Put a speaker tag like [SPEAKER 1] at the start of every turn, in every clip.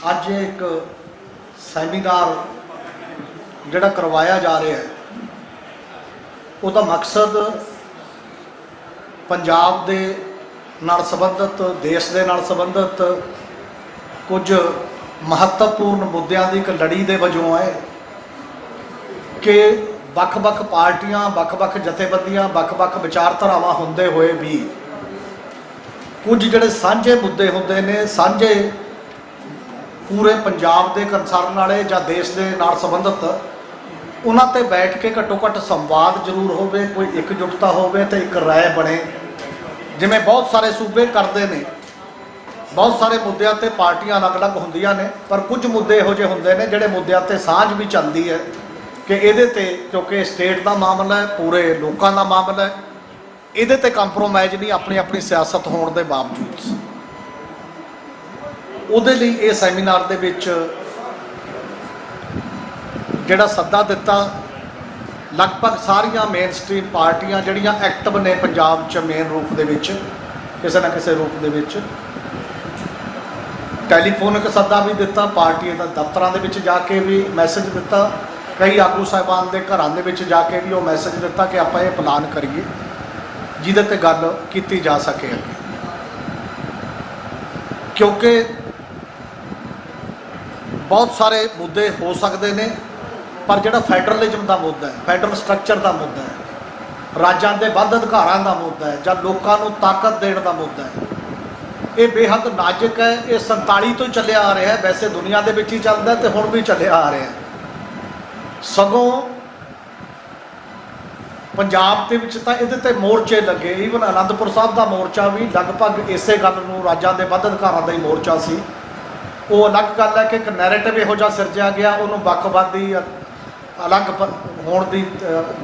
[SPEAKER 1] ਅੱਜ एक सैमीनार ਜਿਹੜਾ करवाया जा रहा है ਉਹਦਾ मकसद पंजाब ਦੇ ਨਾਲ ਸੰਬੰਧਿਤ देश ਦੇ ਨਾਲ ਸੰਬੰਧਿਤ कुछ महत्वपूर्ण मुद्दों की एक लड़ी के वजों है कि ਵੱਖ-ਵੱਖ पार्टियां ਵੱਖ-ਵੱਖ जथेबंदियां ਵੱਖ-ਵੱਖ विचारधारावां होंदे होए भी कुछ जिहड़े सांझे मुद्दे होंदे ने सांझे पूरे पंजाब के कंसर्न वाले या देश के नाल संबंधित उन्हां ते बैठ के घट्टो घट्ट संवाद जरूर होवे, कोई एकजुटता होवे ते एक राय बने। जिवें बहुत सारे सूबे करते हैं, बहुत सारे मुद्दों ते पार्टियां अलग अलग होंदियां ने, पर कुछ मुद्दे इहो जिहे हुंदे ने जिहड़े मुद्दों ते साझ भी चलती है कि इहदे ते क्योंकि स्टेट का मामला है, पूरे लोगों का मामला है, इहदे ते कंप्रोमाइज़ नहीं अपनी अपनी सियासत होने के बावजूद। ਉਹਦੇ ਲਈ ਇਹ ਸੈਮੀਨਾਰ ਦੇ ਵਿੱਚ ਜਿਹੜਾ ਸੱਦਾ ਦਿੱਤਾ, ਲਗਭਗ ਸਾਰੀਆਂ ਮੇਨ ਸਟ੍ਰੀਮ ਪਾਰਟੀਆਂ ਜਿਹੜੀਆਂ ਐਕਟਿਵ ਨੇ ਪੰਜਾਬ 'ਚ ਮੇਨ ਰੂਪ ਦੇ ਵਿੱਚ ਕਿਸੇ ਨਾ ਕਿਸੇ ਰੂਪ ਦੇ ਵਿੱਚ, ਟੈਲੀਫੋਨਿਕ ਸੱਦਾ ਵੀ ਦਿੱਤਾ, ਪਾਰਟੀ ਦੇ ਦਫ਼ਤਰਾਂ ਦੇ ਵਿੱਚ ਜਾ ਕੇ ਵੀ ਮੈਸੇਜ ਦਿੱਤਾ, ਕਈ ਆਗੂ ਸਾਹਿਬਾਨ ਦੇ ਘਰਾਂ ਦੇ ਵਿੱਚ ਜਾ ਕੇ ਵੀ ਉਹ ਮੈਸੇਜ ਦਿੱਤਾ ਕਿ ਆਪਾਂ ਇਹ ਪਲਾਨ ਕਰੀਏ ਜਿਹਦੇ ਤੇ ਗੱਲ ਕੀਤੀ ਜਾ ਸਕੇ ਅੱਗੇ। ਕਿਉਂਕਿ बहुत सारे मुद्दे हो सकते हैं, पर जो फैडरलिज्म का मुद्दा है, फैडरल स्ट्रक्चर का मुद्दा है, राज्यों के वध अधिकारों का मुद्दा है, या लोगों को ताकत देने का मुद्दा है, ये बेहद नाजुक है। ये 47 तो चलिया आ रहा है, वैसे दुनिया के विच ही चलता है तो हुण भी चलिया आ रहा है। सगों पंजाब के विच तां इहदे ते मोर्चे लगे, ईवन आनंदपुर साहब का मोर्चा भी लगभग इसे गल नूं राज्यों के वध अधिकारों का ही मोर्चा सी। वो अलग गल है कि एक नैरेटिव इहो जिहा सिरजिया गया, उन्होंने बकवादी अलग होने की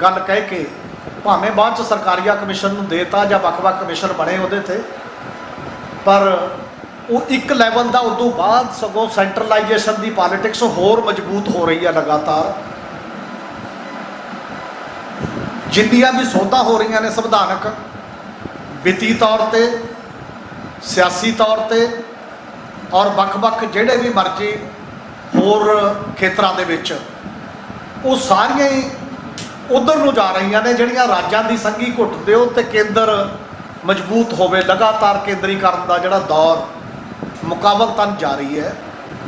[SPEAKER 1] गल कह के भावें बाद च सरकारीया कमिशन नूं देता या ਵੱਖ-ਵੱਖ कमिशन बने उहदे ते, पर वो एक लैवल का उदों बाद सगों सेंट्रलाइजेशन की पॉलिटिक्स होर मजबूत हो रही है। लगातार जिन्नियां भी सोधां हो रही ने संविधानक, वित्ती तौर पर, सियासी तौर पर और ਵੱਖ-ਵੱਖ ਜਿਹੜੇ भी मर्जी होर खेतरां दे विच, वो सारियां ही उधर नूं जा रही ने जिहड़ियां राज्यां दी संघी घुट दे ते केंद्र मजबूत होवे। लगातार केंद्रीकरण का जिहड़ा दौर मुकाबलतन जारी है।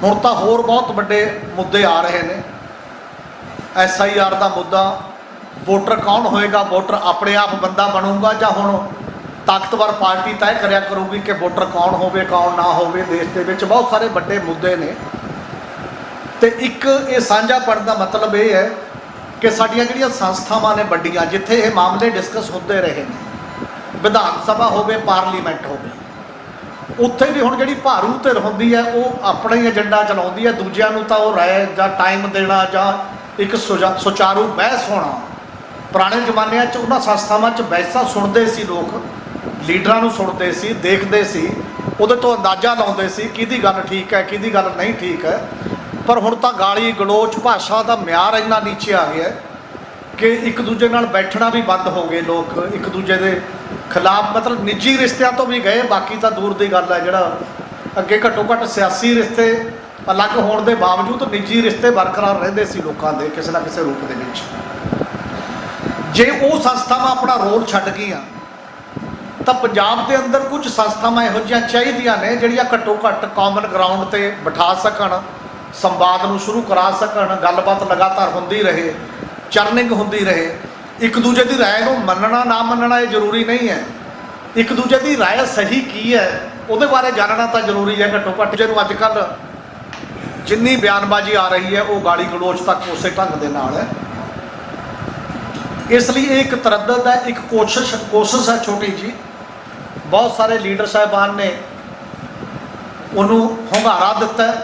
[SPEAKER 1] हुण तां होर बहुत वड्डे मुद्दे आ रहे हैं। SIR का मुद्दा, वोटर कौन होएगा, वोटर अपने आप बंदा बनूगा या हुण ताकतवर पार्टी तय करया करूगी कि वोटर कौन होवे कौन ना होवे। देश के विच बहुत सारे बड़े मुद्दे ने, तो एक ये साझापन का मतलब ये है कि साडियां जिहड़ियां संस्थावां ने वड्डियां, जिथे ये मामले डिस्कस होते रहे हैं, विधान सभा होवे, पार्लीमेंट होवे, उत्थे भी हुण जिहड़ी भारू धिर हुंदी है वो अपना ही एजेंडा चलाउंदी है, दूजिआं नूं तां वो राय जां टाइम देना जां एक सुचारू बहस होना। पुराने जमानिਆਂ 'ਚ उन्हां संस्थावां 'ਚ बहसां सुणदे सी लोग, लीडरां नूं सुणदे सी, देखदे सी, उहदे तो अंदाज़ा लाउंदे सी किहदी गल ठीक है किहदी गल नहीं ठीक है। पर हुण तां गाली गलोच भाषा का म्यार इन्ना नीचे आ गया कि एक दूजे नाल बैठना भी बंद हो गए। लोग एक दूजे के खिलाफ, मतलब निजी रिश्तिਆਂ तो भी गए, बाकी तो दूर की गल है। जिहड़ा अगे घट्टो घट्ट सियासी रिश्ते अलग होने के बावजूद निजी रिश्ते बरकरार रहिंदे सी लोगों के किसी ना किसी रूप के। जे वो संस्थावां अपना रोल छड्ड गईआं तो पंजाब के अंदर कुछ संस्थावां इहो जिहियां चाहीदियां ने जिहड़ियां घट्टो घट्ट कॉमन ग्राउंड पर बिठा सकण, संवाद नूं शुरू करा सकण, गलबात लगातार होंदी रहे, चर्निंग होंदी रहे। एक दूजे की राय नूं मनना ना मनना ये जरूरी नहीं है, एक दूजे की राय सही की है उहदे बारे जानना तो जरूरी है। घट्टो घट्ट जिहनूं अजकल जिन्नी बयानबाजी आ रही है वो गाली गलोच तक उस ढंग दे नाल है। इसलिए एक तरद्दद है, एक कोशिश है छोटी जी। बहुत सारे लीडर साहबान ने उन्होंने हुंगारा दिता है।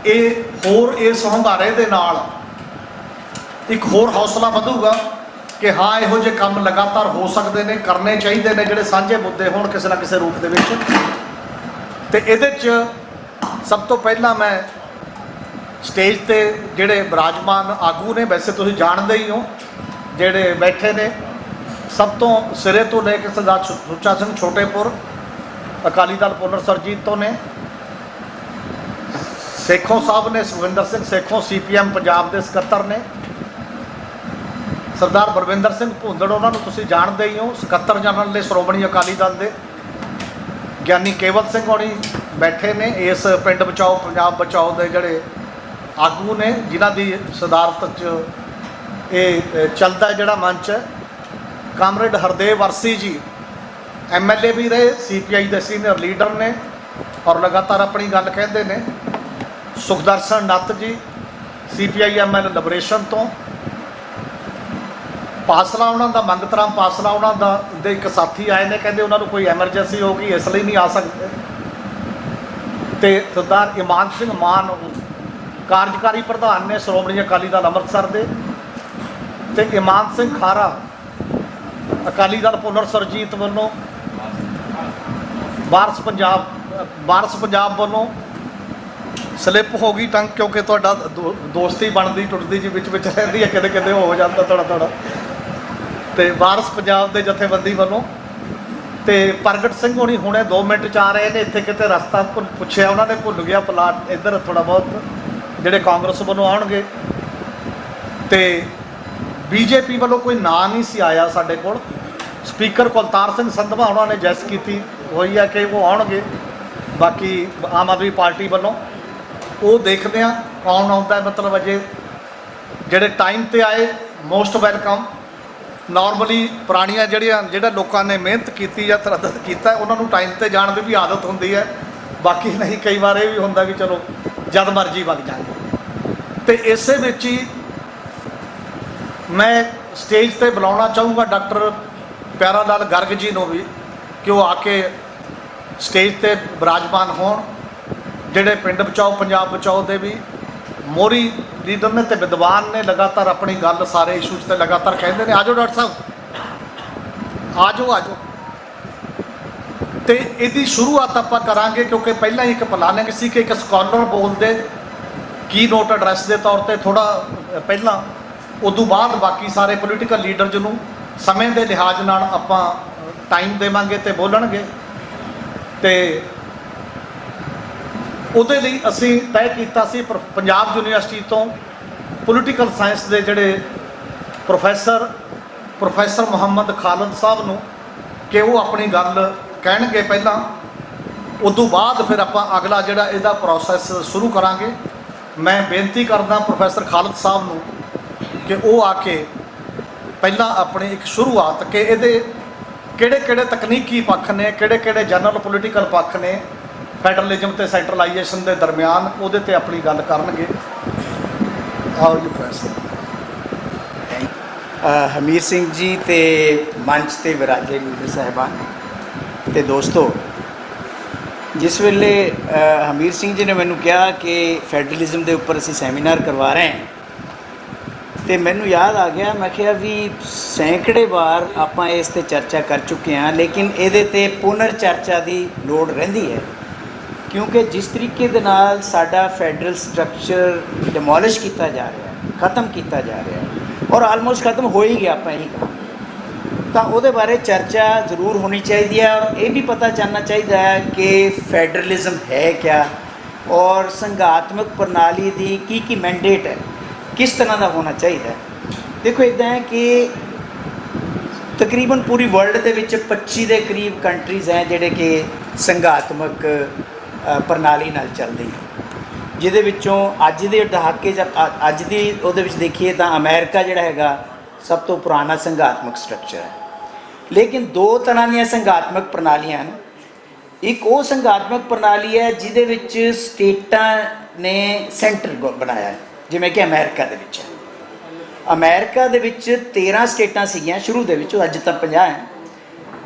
[SPEAKER 1] ये होर इस हुंगारे दे नाल एक होर हौसला वधूगा कि हाँ इहो जे काम लगातार हो सकते हैं, करने चाहिए ने, जिहड़े साझे मुद्दे होण किसी ना किसी रूप दे विच। ते इहदे च सब तो पहला मैं स्टेज ते जिहड़े विराजमान आगू ने, वैसे तुसीं जाणदे ही हो जिहड़े बैठे ने, सब तो सिरे तो लेके सरदार सुच्चा सिंह छोटेपुर अकाली दल पुनर सरजीत तो ने, ਸੇਖੋਂ ਸਾਹਿਬ ਨੇ, ਸੁਖਵਿੰਦਰ ਸਿੰਘ ਸੇਖੋਂ CPM ਪੰਜਾਬ ਦੇ ਸਕੱਤਰ ਨੇ। ਸਰਦਾਰ ਬਲਵਿੰਦਰ ਸਿੰਘ ਭੁੰਦੜ, ਉਹਨਾਂ ਨੂੰ ਤੁਸੀਂ ਜਾਣਦੇ ਹੀ ਹੋ, ਸਕੱਤਰ ਜਨਰਲ ਨੇ ਸ਼੍ਰੋਮਣੀ ਅਕਾਲੀ ਦਲ ਦੇ। ਗਿਆਨੀ ਕੇਵਲ ਸਿੰਘ ਹੋਣੀ ਬੈਠੇ ਨੇ, ਇਸ ਪਿੰਡ ਬਚਾਓ ਪੰਜਾਬ ਬਚਾਓ ਦੇ ਜਿਹੜੇ ਆਗੂ ਨੇ, ਜਿਨ੍ਹਾਂ ਦੀ ਸਦਾਰਤ 'ਚ ਇਹ ਚੱਲਦਾ ਜਿਹੜਾ ਮੰਚ ਹੈ। ਕਾਮਰੇਡ ਹਰਦੇਵ ਅਰਸੀ ਜੀ MLA ਵੀ ਰਹੇ, CPI ਦੇ ਸੀਨੀਅਰ ਲੀਡਰ ਨੇ ਔਰ ਲਗਾਤਾਰ ਆਪਣੀ ਗੱਲ ਕਹਿੰਦੇ ਨੇ। ਸੁਖਦਰਸ਼ਨ ਨੱਤ ਜੀ CPI ML ਲਿਬਰੇਸ਼ਨ ਤੋਂ। ਪਾਸਲਾ ਉਹਨਾਂ ਦਾ, ਮੰਗਤ ਰਾਮ ਪਾਸਲਾ ਉਹਨਾਂ ਦਾ ਦੇ ਇੱਕ ਸਾਥੀ ਆਏ ਨੇ, ਕਹਿੰਦੇ ਉਹਨਾਂ ਨੂੰ ਕੋਈ ਐਮਰਜੈਂਸੀ ਹੋ ਗਈ ਇਸ ਲਈ ਨਹੀਂ ਆ ਸਕਦੇ। ਅਤੇ ਸਰਦਾਰ ਇਮਾਨ ਸਿੰਘ ਮਾਨ ਕਾਰਜਕਾਰੀ ਪ੍ਰਧਾਨ ਨੇ ਸ਼੍ਰੋਮਣੀ ਅਕਾਲੀ ਦਲ ਅੰਮ੍ਰਿਤਸਰ ਦੇ। ਅਤੇ ਇਮਾਨ ਸਿੰਘ ਖਾਰਾ ਅਕਾਲੀ ਦਲ ਪੁਨਰ ਸੁਰਜੀਤ ਵੱਲੋਂ, ਵਾਰਸ ਪੰਜਾਬ ਵੱਲੋਂ। ਸਲਿੱਪ ਹੋ ਗਈ ਟੰਗ, ਕਿਉਂਕਿ ਤੁਹਾਡਾ ਦੋਸਤੀ ਬਣਦੀ ਟੁੱਟਦੀ ਜੀ ਵਿੱਚ ਵਿੱਚ ਰਹਿੰਦੀ ਹੈ, ਕਿਤੇ ਕਿਤੇ ਹੋ ਜਾਂਦਾ ਥੋੜ੍ਹਾ। ਅਤੇ ਵਾਰਸ ਪੰਜਾਬ ਦੇ ਜਥੇਬੰਦੀ ਵੱਲੋਂ। ਅਤੇ ਪ੍ਰਗਟ ਸਿੰਘ ਹੋਣੀ ਹੁਣੇ 2 ਮਿੰਟ 'ਚ ਆ ਰਹੇ ਨੇ। ਇੱਥੇ ਕਿਤੇ ਰਸਤਾ ਪੁੱਛਿਆ ਉਹਨਾਂ ਨੇ, ਭੁੱਲ ਗਿਆ ਪਲਾਟ ਇੱਧਰ ਥੋੜ੍ਹਾ ਬਹੁਤ, ਜਿਹੜੇ ਕਾਂਗਰਸ ਵੱਲੋਂ ਆਉਣਗੇ। ਅਤੇ BJP ਵੱਲੋਂ ਕੋਈ ਨਾਂ ਨਹੀਂ ਸੀ ਆਇਆ ਸਾਡੇ ਕੋਲ। ਸਪੀਕਰ ਕੁਲਤਾਰ ਸਿੰਘ ਸੰਧਵਾ ਉਹਨਾਂ ਨੇ ਜੈਸ ਕੀਤੀ ਹੋਈ ਹੈ ਕਿ ਉਹ ਆਉਣਗੇ। ਬਾਕੀ ਆਮ ਆਦਮੀ ਪਾਰਟੀ ਵੱਲੋਂ ਉਹ ਦੇਖਦੇ ਹਾਂ ਕੌਣ ਆਉਂਦਾ। ਮਤਲਬ ਅਜੇ ਜਿਹੜੇ ਟਾਈਮ 'ਤੇ ਆਏ ਮੋਸਟ ਵੈਲਕਮ। ਨੋਰਮਲੀ ਪੁਰਾਣੀਆਂ ਜਿਹੜਾ ਲੋਕਾਂ ਨੇ ਮਿਹਨਤ ਕੀਤੀ ਜਾਂ ਤਰੱਦਦ ਕੀਤਾ, ਉਹਨਾਂ ਨੂੰ ਟਾਈਮ 'ਤੇ ਜਾਣ ਦੀ ਵੀ ਆਦਤ ਹੁੰਦੀ ਹੈ। ਬਾਕੀ ਨਹੀਂ, ਕਈ ਵਾਰ ਇਹ ਵੀ ਹੁੰਦਾ ਵੀ ਚਲੋ ਜਦ ਮਰਜ਼ੀ ਵਗ ਜਾਂਗੇ। ਅਤੇ ਇਸੇ ਵਿੱਚ ਹੀ ਮੈਂ ਸਟੇਜ 'ਤੇ ਬੁਲਾਉਣਾ ਚਾਹੂੰਗਾ ਡਾਕਟਰ ਪਿਆਰਾ ਲਾਲ ਗਰਗ ਜੀ ਨੂੰ ਵੀ, ਕਿ ਉਹ ਆ ਕੇ ਸਟੇਜ 'ਤੇ ਬਿਰਾਜਮਾਨ ਹੋਣ। ਜਿਹੜੇ ਪਿੰਡ ਬਚਾਓ ਪੰਜਾਬ ਬਚਾਓ ਦੇ ਵੀ ਮੋਹਰੀ ਲੀਡਰ ਨੇ ਅਤੇ ਵਿਦਵਾਨ ਨੇ, ਲਗਾਤਾਰ ਆਪਣੀ ਗੱਲ ਸਾਰੇ ਇਸ਼ੂਜ਼ 'ਤੇ ਲਗਾਤਾਰ ਕਹਿੰਦੇ ਨੇ। ਆ ਜਾਓ ਡਾਕਟਰ ਸਾਹਿਬ, ਆ ਜਾਓ। ਅਤੇ ਇਹਦੀ ਸ਼ੁਰੂਆਤ ਆਪਾਂ ਕਰਾਂਗੇ, ਕਿਉਂਕਿ ਪਹਿਲਾਂ ਹੀ ਇੱਕ ਪਲਾਨਿੰਗ ਸੀ ਕਿ ਇੱਕ ਸਕਾਲਰ ਬੋਲਦੇ ਕੀ ਨੋਟ ਐਡਰੈਸ ਦੇ ਤੌਰ 'ਤੇ ਥੋੜ੍ਹਾ ਪਹਿਲਾਂ, ਉਦੋਂ ਬਾਅਦ ਬਾਕੀ ਸਾਰੇ ਪੋਲੀਟੀਕਲ ਲੀਡਰਜ਼ ਨੂੰ ਸਮੇਂ ਦੇ ਲਿਹਾਜ਼ ਨਾਲ ਆਪਾਂ ਟਾਈਮ ਦੇਵਾਂਗੇ ਅਤੇ ਬੋਲਣਗੇ। ਅਤੇ ਉਹਦੇ ਲਈ ਅਸੀਂ ਤੈਅ ਕੀਤਾ ਸੀ ਪੰਜਾਬ ਯੂਨੀਵਰਸਿਟੀ ਤੋਂ ਪੋਲੀਟੀਕਲ ਸਾਇੰਸ ਦੇ ਜਿਹੜੇ ਪ੍ਰੋਫੈਸਰ ਮੁਹੰਮਦ ਖਾਲਦ ਸਾਹਿਬ ਨੂੰ, ਕਿ ਉਹ ਆਪਣੀ ਗੱਲ ਕਹਿਣਗੇ ਪਹਿਲਾਂ। ਉਦੋਂ ਬਾਅਦ ਫਿਰ ਆਪਾਂ ਅਗਲਾ ਜਿਹੜਾ ਇਹਦਾ ਪ੍ਰੋਸੈਸ ਸ਼ੁਰੂ ਕਰਾਂਗੇ। ਮੈਂ ਬੇਨਤੀ ਕਰਦਾ ਪ੍ਰੋਫੈਸਰ ਖਾਲਦ ਸਾਹਿਬ ਨੂੰ ਕਿ ਉਹ ਆ ਕੇ ਪਹਿਲਾਂ ਆਪਣੀ ਇੱਕ ਸ਼ੁਰੂਆਤ, ਕਿ ਇਹਦੇ ਕਿਹੜੇ ਤਕਨੀਕੀ ਪੱਖ ਨੇ, ਕਿਹੜੇ ਜਨਰਲ ਪੋਲੀਟੀਕਲ ਪੱਖ ਨੇ ਫੈਡਰਲਿਜ਼ਮ ਅਤੇ ਸੈਂਟਰਲਾਈਜੇਸ਼ਨ ਦੇ ਦਰਮਿਆਨ, ਉਹਦੇ 'ਤੇ ਆਪਣੀ ਗੱਲ ਕਰਨਗੇ। ਆਓ ਜੀ ਪ੍ਰੋਫੈਸਰ।
[SPEAKER 2] ਹਮੀਰ ਸਿੰਘ ਜੀ ਅਤੇ ਮੰਚ 'ਤੇ ਵਿਰਾਜੇ ਲੀਡਰ ਸਾਹਿਬਾਨ ਅਤੇ ਦੋਸਤੋ, ਜਿਸ ਵੇਲੇ ਹਮੀਰ ਸਿੰਘ ਜੀ ਨੇ ਮੈਨੂੰ ਕਿਹਾ ਕਿ ਫੈਡਰਲਿਜ਼ਮ ਦੇ ਉੱਪਰ ਅਸੀਂ ਸੈਮੀਨਾਰ ਕਰਵਾ ਰਹੇ ਹਾਂ, ਅਤੇ ਮੈਨੂੰ ਯਾਦ ਆ ਗਿਆ, ਮੈਂ ਕਿਹਾ ਵੀ ਸੈਂਕੜੇ ਵਾਰ ਆਪਾਂ ਇਸ 'ਤੇ ਚਰਚਾ ਕਰ ਚੁੱਕੇ ਹਾਂ, ਲੇਕਿਨ ਇਹਦੇ 'ਤੇ ਪੁਨਰ ਚਰਚਾ ਦੀ ਲੋੜ ਰਹਿੰਦੀ ਹੈ। ਕਿਉਂਕਿ ਜਿਸ ਤਰੀਕੇ ਦੇ ਨਾਲ ਸਾਡਾ ਫੈਡਰਲ ਸਟਰਕਚਰ ਡਿਮੋਲਿਸ਼ ਕੀਤਾ ਜਾ ਰਿਹਾ, ਖਤਮ ਕੀਤਾ ਜਾ ਰਿਹਾ, ਔਰ ਆਲਮੋਸਟ ਖਤਮ ਹੋ ਹੀ ਗਿਆ, ਆਪਾਂ ਇਹੀ ਕਹਾਂ, ਤਾਂ ਉਹਦੇ ਬਾਰੇ ਚਰਚਾ ਜ਼ਰੂਰ ਹੋਣੀ ਚਾਹੀਦੀ ਹੈ। ਔਰ ਇਹ ਵੀ ਪਤਾ ਚੱਲਣਾ ਚਾਹੀਦਾ ਹੈ ਕਿ ਫੈਡਰਲਿਜ਼ਮ ਹੈ ਕਿਆ, ਔਰ ਸੰਘਾਤਮਕ ਪ੍ਰਣਾਲੀ ਦੀ ਕੀ ਮੈਂਡੇਟ ਹੈ, ਕਿਸ ਤਰ੍ਹਾਂ ਦਾ ਹੋਣਾ ਚਾਹੀਦਾ ਹੈ। ਦੇਖੋ ਇੱਦਾਂ ਹੈ ਕਿ ਤਕਰੀਬਨ ਪੂਰੀ ਵਰਲਡ ਦੇ ਵਿੱਚ 25 ਦੇ ਕਰੀਬ ਕੰਟਰੀਜ਼ ਹੈ ਜਿਹੜੇ ਕਿ ਸੰਘਾਤਮਕ ਪ੍ਰਣਾਲੀ ਨਾਲ ਚੱਲਦੇ ਹੈ, ਜਿਹਦੇ ਵਿੱਚੋਂ ਅੱਜ ਦੇ ਦਹਾਕੇ ਅੱਜ ਦੀ ਉਹਦੇ ਵਿੱਚ ਦੇਖੀਏ ਤਾਂ ਅਮਰੀਕਾ ਜਿਹੜਾ ਹੈਗਾ ਸਭ ਤੋਂ ਪੁਰਾਣਾ ਸੰਘਾਤਮਕ ਸਟਰਕਚਰ ਹੈ। ਲੇਕਿਨ 2 ਤਰ੍ਹਾਂ ਦੀਆਂ ਸੰਘਾਤਮਕ ਪ੍ਰਣਾਲੀਆਂ ਹਨ। ਇੱਕ ਉਹ ਸੰਘਾਤਮਕ ਪ੍ਰਣਾਲੀ ਹੈ ਜਿਹਦੇ ਵਿੱਚ ਸਟੇਟਾਂ ਨੇ ਸੈਂਟਰ ਬਣਾਇਆ ਹੈ, ਜਿਵੇਂ ਕਿ ਅਮਰੀਕਾ ਦੇ ਵਿੱਚ ਹੈ। ਅਮਰੀਕਾ ਦੇ ਵਿੱਚ 13 ਸਟੇਟਾਂ ਸੀਗੀਆਂ ਸ਼ੁਰੂ ਦੇ ਵਿੱਚ, ਅੱਜ ਤਾਂ 50 ਹੈ।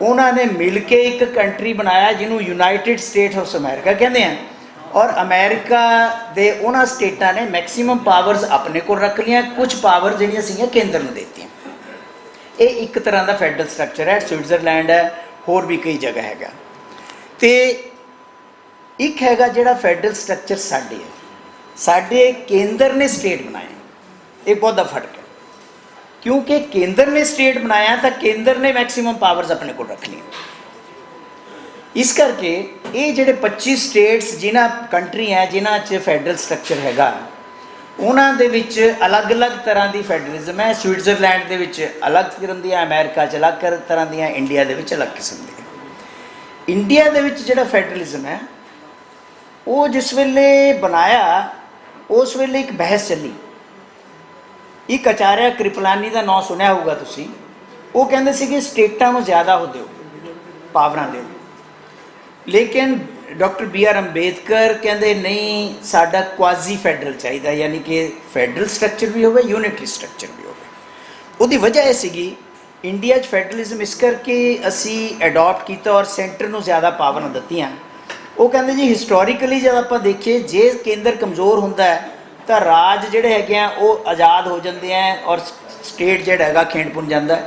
[SPEAKER 2] ਉਹਨਾਂ ਨੇ ਮਿਲ ਕੇ ਇੱਕ ਕੰਟਰੀ ਬਣਾਇਆ ਜਿਹਨੂੰ ਯੂਨਾਈਟਿਡ ਸਟੇਟਸ ਆਫ ਅਮਰੀਕਾ ਕਹਿੰਦੇ ਹਨ। ਔਰ ਅਮਰੀਕਾ ਦੇ ਉਹਨਾਂ ਸਟੇਟਾਂ ਨੇ ਮੈਕਸੀਮਮ ਪਾਵਰਸ ਆਪਣੇ ਕੋਲ ਰੱਖ ਲਈਆਂ, ਕੁਝ ਪਾਵਰ ਜਿਹੜੀਆਂ ਸੀਗੀਆਂ ਕੇਂਦਰ ਨੂੰ ਦੇ ਦਿੱਤੀਆਂ। ਇਹ ਇੱਕ ਤਰ੍ਹਾਂ ਦਾ ਫੈਡਰਲ ਸਟਰਕਚਰ ਹੈ। ਸਵਿਟਜ਼ਰਲੈਂਡ ਹੈ, ਹੋਰ ਵੀ ਕਈ ਜਗ੍ਹਾ ਹੈਗਾ। ਅਤੇ ਇੱਕ ਹੈਗਾ ਜਿਹੜਾ ਫੈਡਰਲ ਸਟਰਕਚਰ ਸਾਡੇ ਕੇਂਦਰ ਨੇ ਸਟੇਟ ਬਣਾਇਆ। ਇਹ ਬਹੁਤ ਦਾ ਫਰਕ ਹੈ, ਕਿਉਂਕਿ ਕੇਂਦਰ ਨੇ ਸਟੇਟ ਬਣਾਇਆ ਤਾਂ ਕੇਂਦਰ ਨੇ ਮੈਕਸੀਮਮ ਪਾਵਰਸ ਆਪਣੇ ਕੋਲ ਰੱਖ ਲਈਆਂ। इस करके ये ਜਿਹੜੇ 25 ਸਟੇਟਸ ਜਿਨ੍ਹਾਂ ਕੰਟਰੀ ਹੈ ਜਿਨ੍ਹਾਂ 'ਚ ਫੈਡਰਲ ਸਟਰਕਚਰ ਹੈਗਾ ਉਹਨਾਂ ਦੇ ਵਿੱਚ ਅਲੱਗ-ਅਲੱਗ ਤਰ੍ਹਾਂ ਦੀ ਫੈਡਰਲਿਜ਼ਮ ਹੈ। ਸਵਿਟਜ਼ਰਲੈਂਡ ਦੇ ਵਿੱਚ ਅਲੱਗ ਕਿਸਮ ਦੀ ਹੈ, ਅਮਰੀਕਾ 'ਚ ਅਲੱਗ ਤਰ੍ਹਾਂ ਦੀਆਂ, ਇੰਡੀਆ ਦੇ ਵਿੱਚ ਅਲੱਗ ਕਿਸਮ ਦੀ ਹੈ। ਇੰਡੀਆ ਦੇ ਵਿੱਚ ਜਿਹੜਾ ਫੈਡਰਲਿਜ਼ਮ ਹੈ ਉਹ ਜਿਸ ਵੇਲੇ ਬਣਾਇਆ ਉਸ ਵੇਲੇ ਇੱਕ ਬਹਿਸ ਚੱਲੀ। ਇੱਕ ਆਚਾਰਿਆ ਕ੍ਰਿਪਲਾਨੀ ਦਾ ਨਾਂ ਸੁਣਿਆ ਹੋਊਗਾ ਤੁਸੀਂ। ਉਹ ਕਹਿੰਦੇ ਸੀ ਕਿ ਸਟੇਟਾਂ ਨੂੰ ਜ਼ਿਆਦਾ ਉਹ ਦਿਓ, ਪਾਵਰਾਂ ਦਿਓ, ਲੇਕਿਨ ਡਾਕਟਰ BR ਅੰਬੇਦਕਰ ਕਹਿੰਦੇ ਨਹੀਂ, ਸਾਡਾ ਕੁਆਜ਼ੀ ਫੈਡਰਲ ਚਾਹੀਦਾ, ਯਾਨੀ ਕਿ ਫੈਡਰਲ ਸਟਰਕਚਰ ਵੀ ਹੋਵੇ, ਯੂਨਿਟਰੀ ਸਟਰਕਚਰ ਵੀ ਹੋਵੇ। ਉਹਦੀ ਵਜ੍ਹਾ ਇਹ ਸੀਗੀ ਇੰਡੀਆ 'ਚ ਫੈਡਰਲਿਜ਼ਮ ਇਸ ਕਰਕੇ ਅਸੀਂ ਅਡੋਪਟ ਕੀਤਾ ਔਰ ਸੈਂਟਰ ਨੂੰ ਜ਼ਿਆਦਾ ਪਾਵਰਾਂ ਦਿੱਤੀਆਂ। ਉਹ ਕਹਿੰਦੇ ਜੀ ਹਿਸਟੋਰੀਕਲੀ ਜਦ ਆਪਾਂ ਦੇਖੀਏ, ਜੇ ਕੇਂਦਰ ਕਮਜ਼ੋਰ ਹੁੰਦਾ ਹੈ ਤਾਂ ਰਾਜ ਜਿਹੜੇ ਹੈਗੇ ਆ ਉਹ ਆਜ਼ਾਦ ਹੋ ਜਾਂਦੇ ਆ ਔਰ ਸਟੇਟ ਜਿਹੜਾ ਹੈਗਾ ਖਿੰਡ ਪੁੰਨ ਜਾਂਦਾ।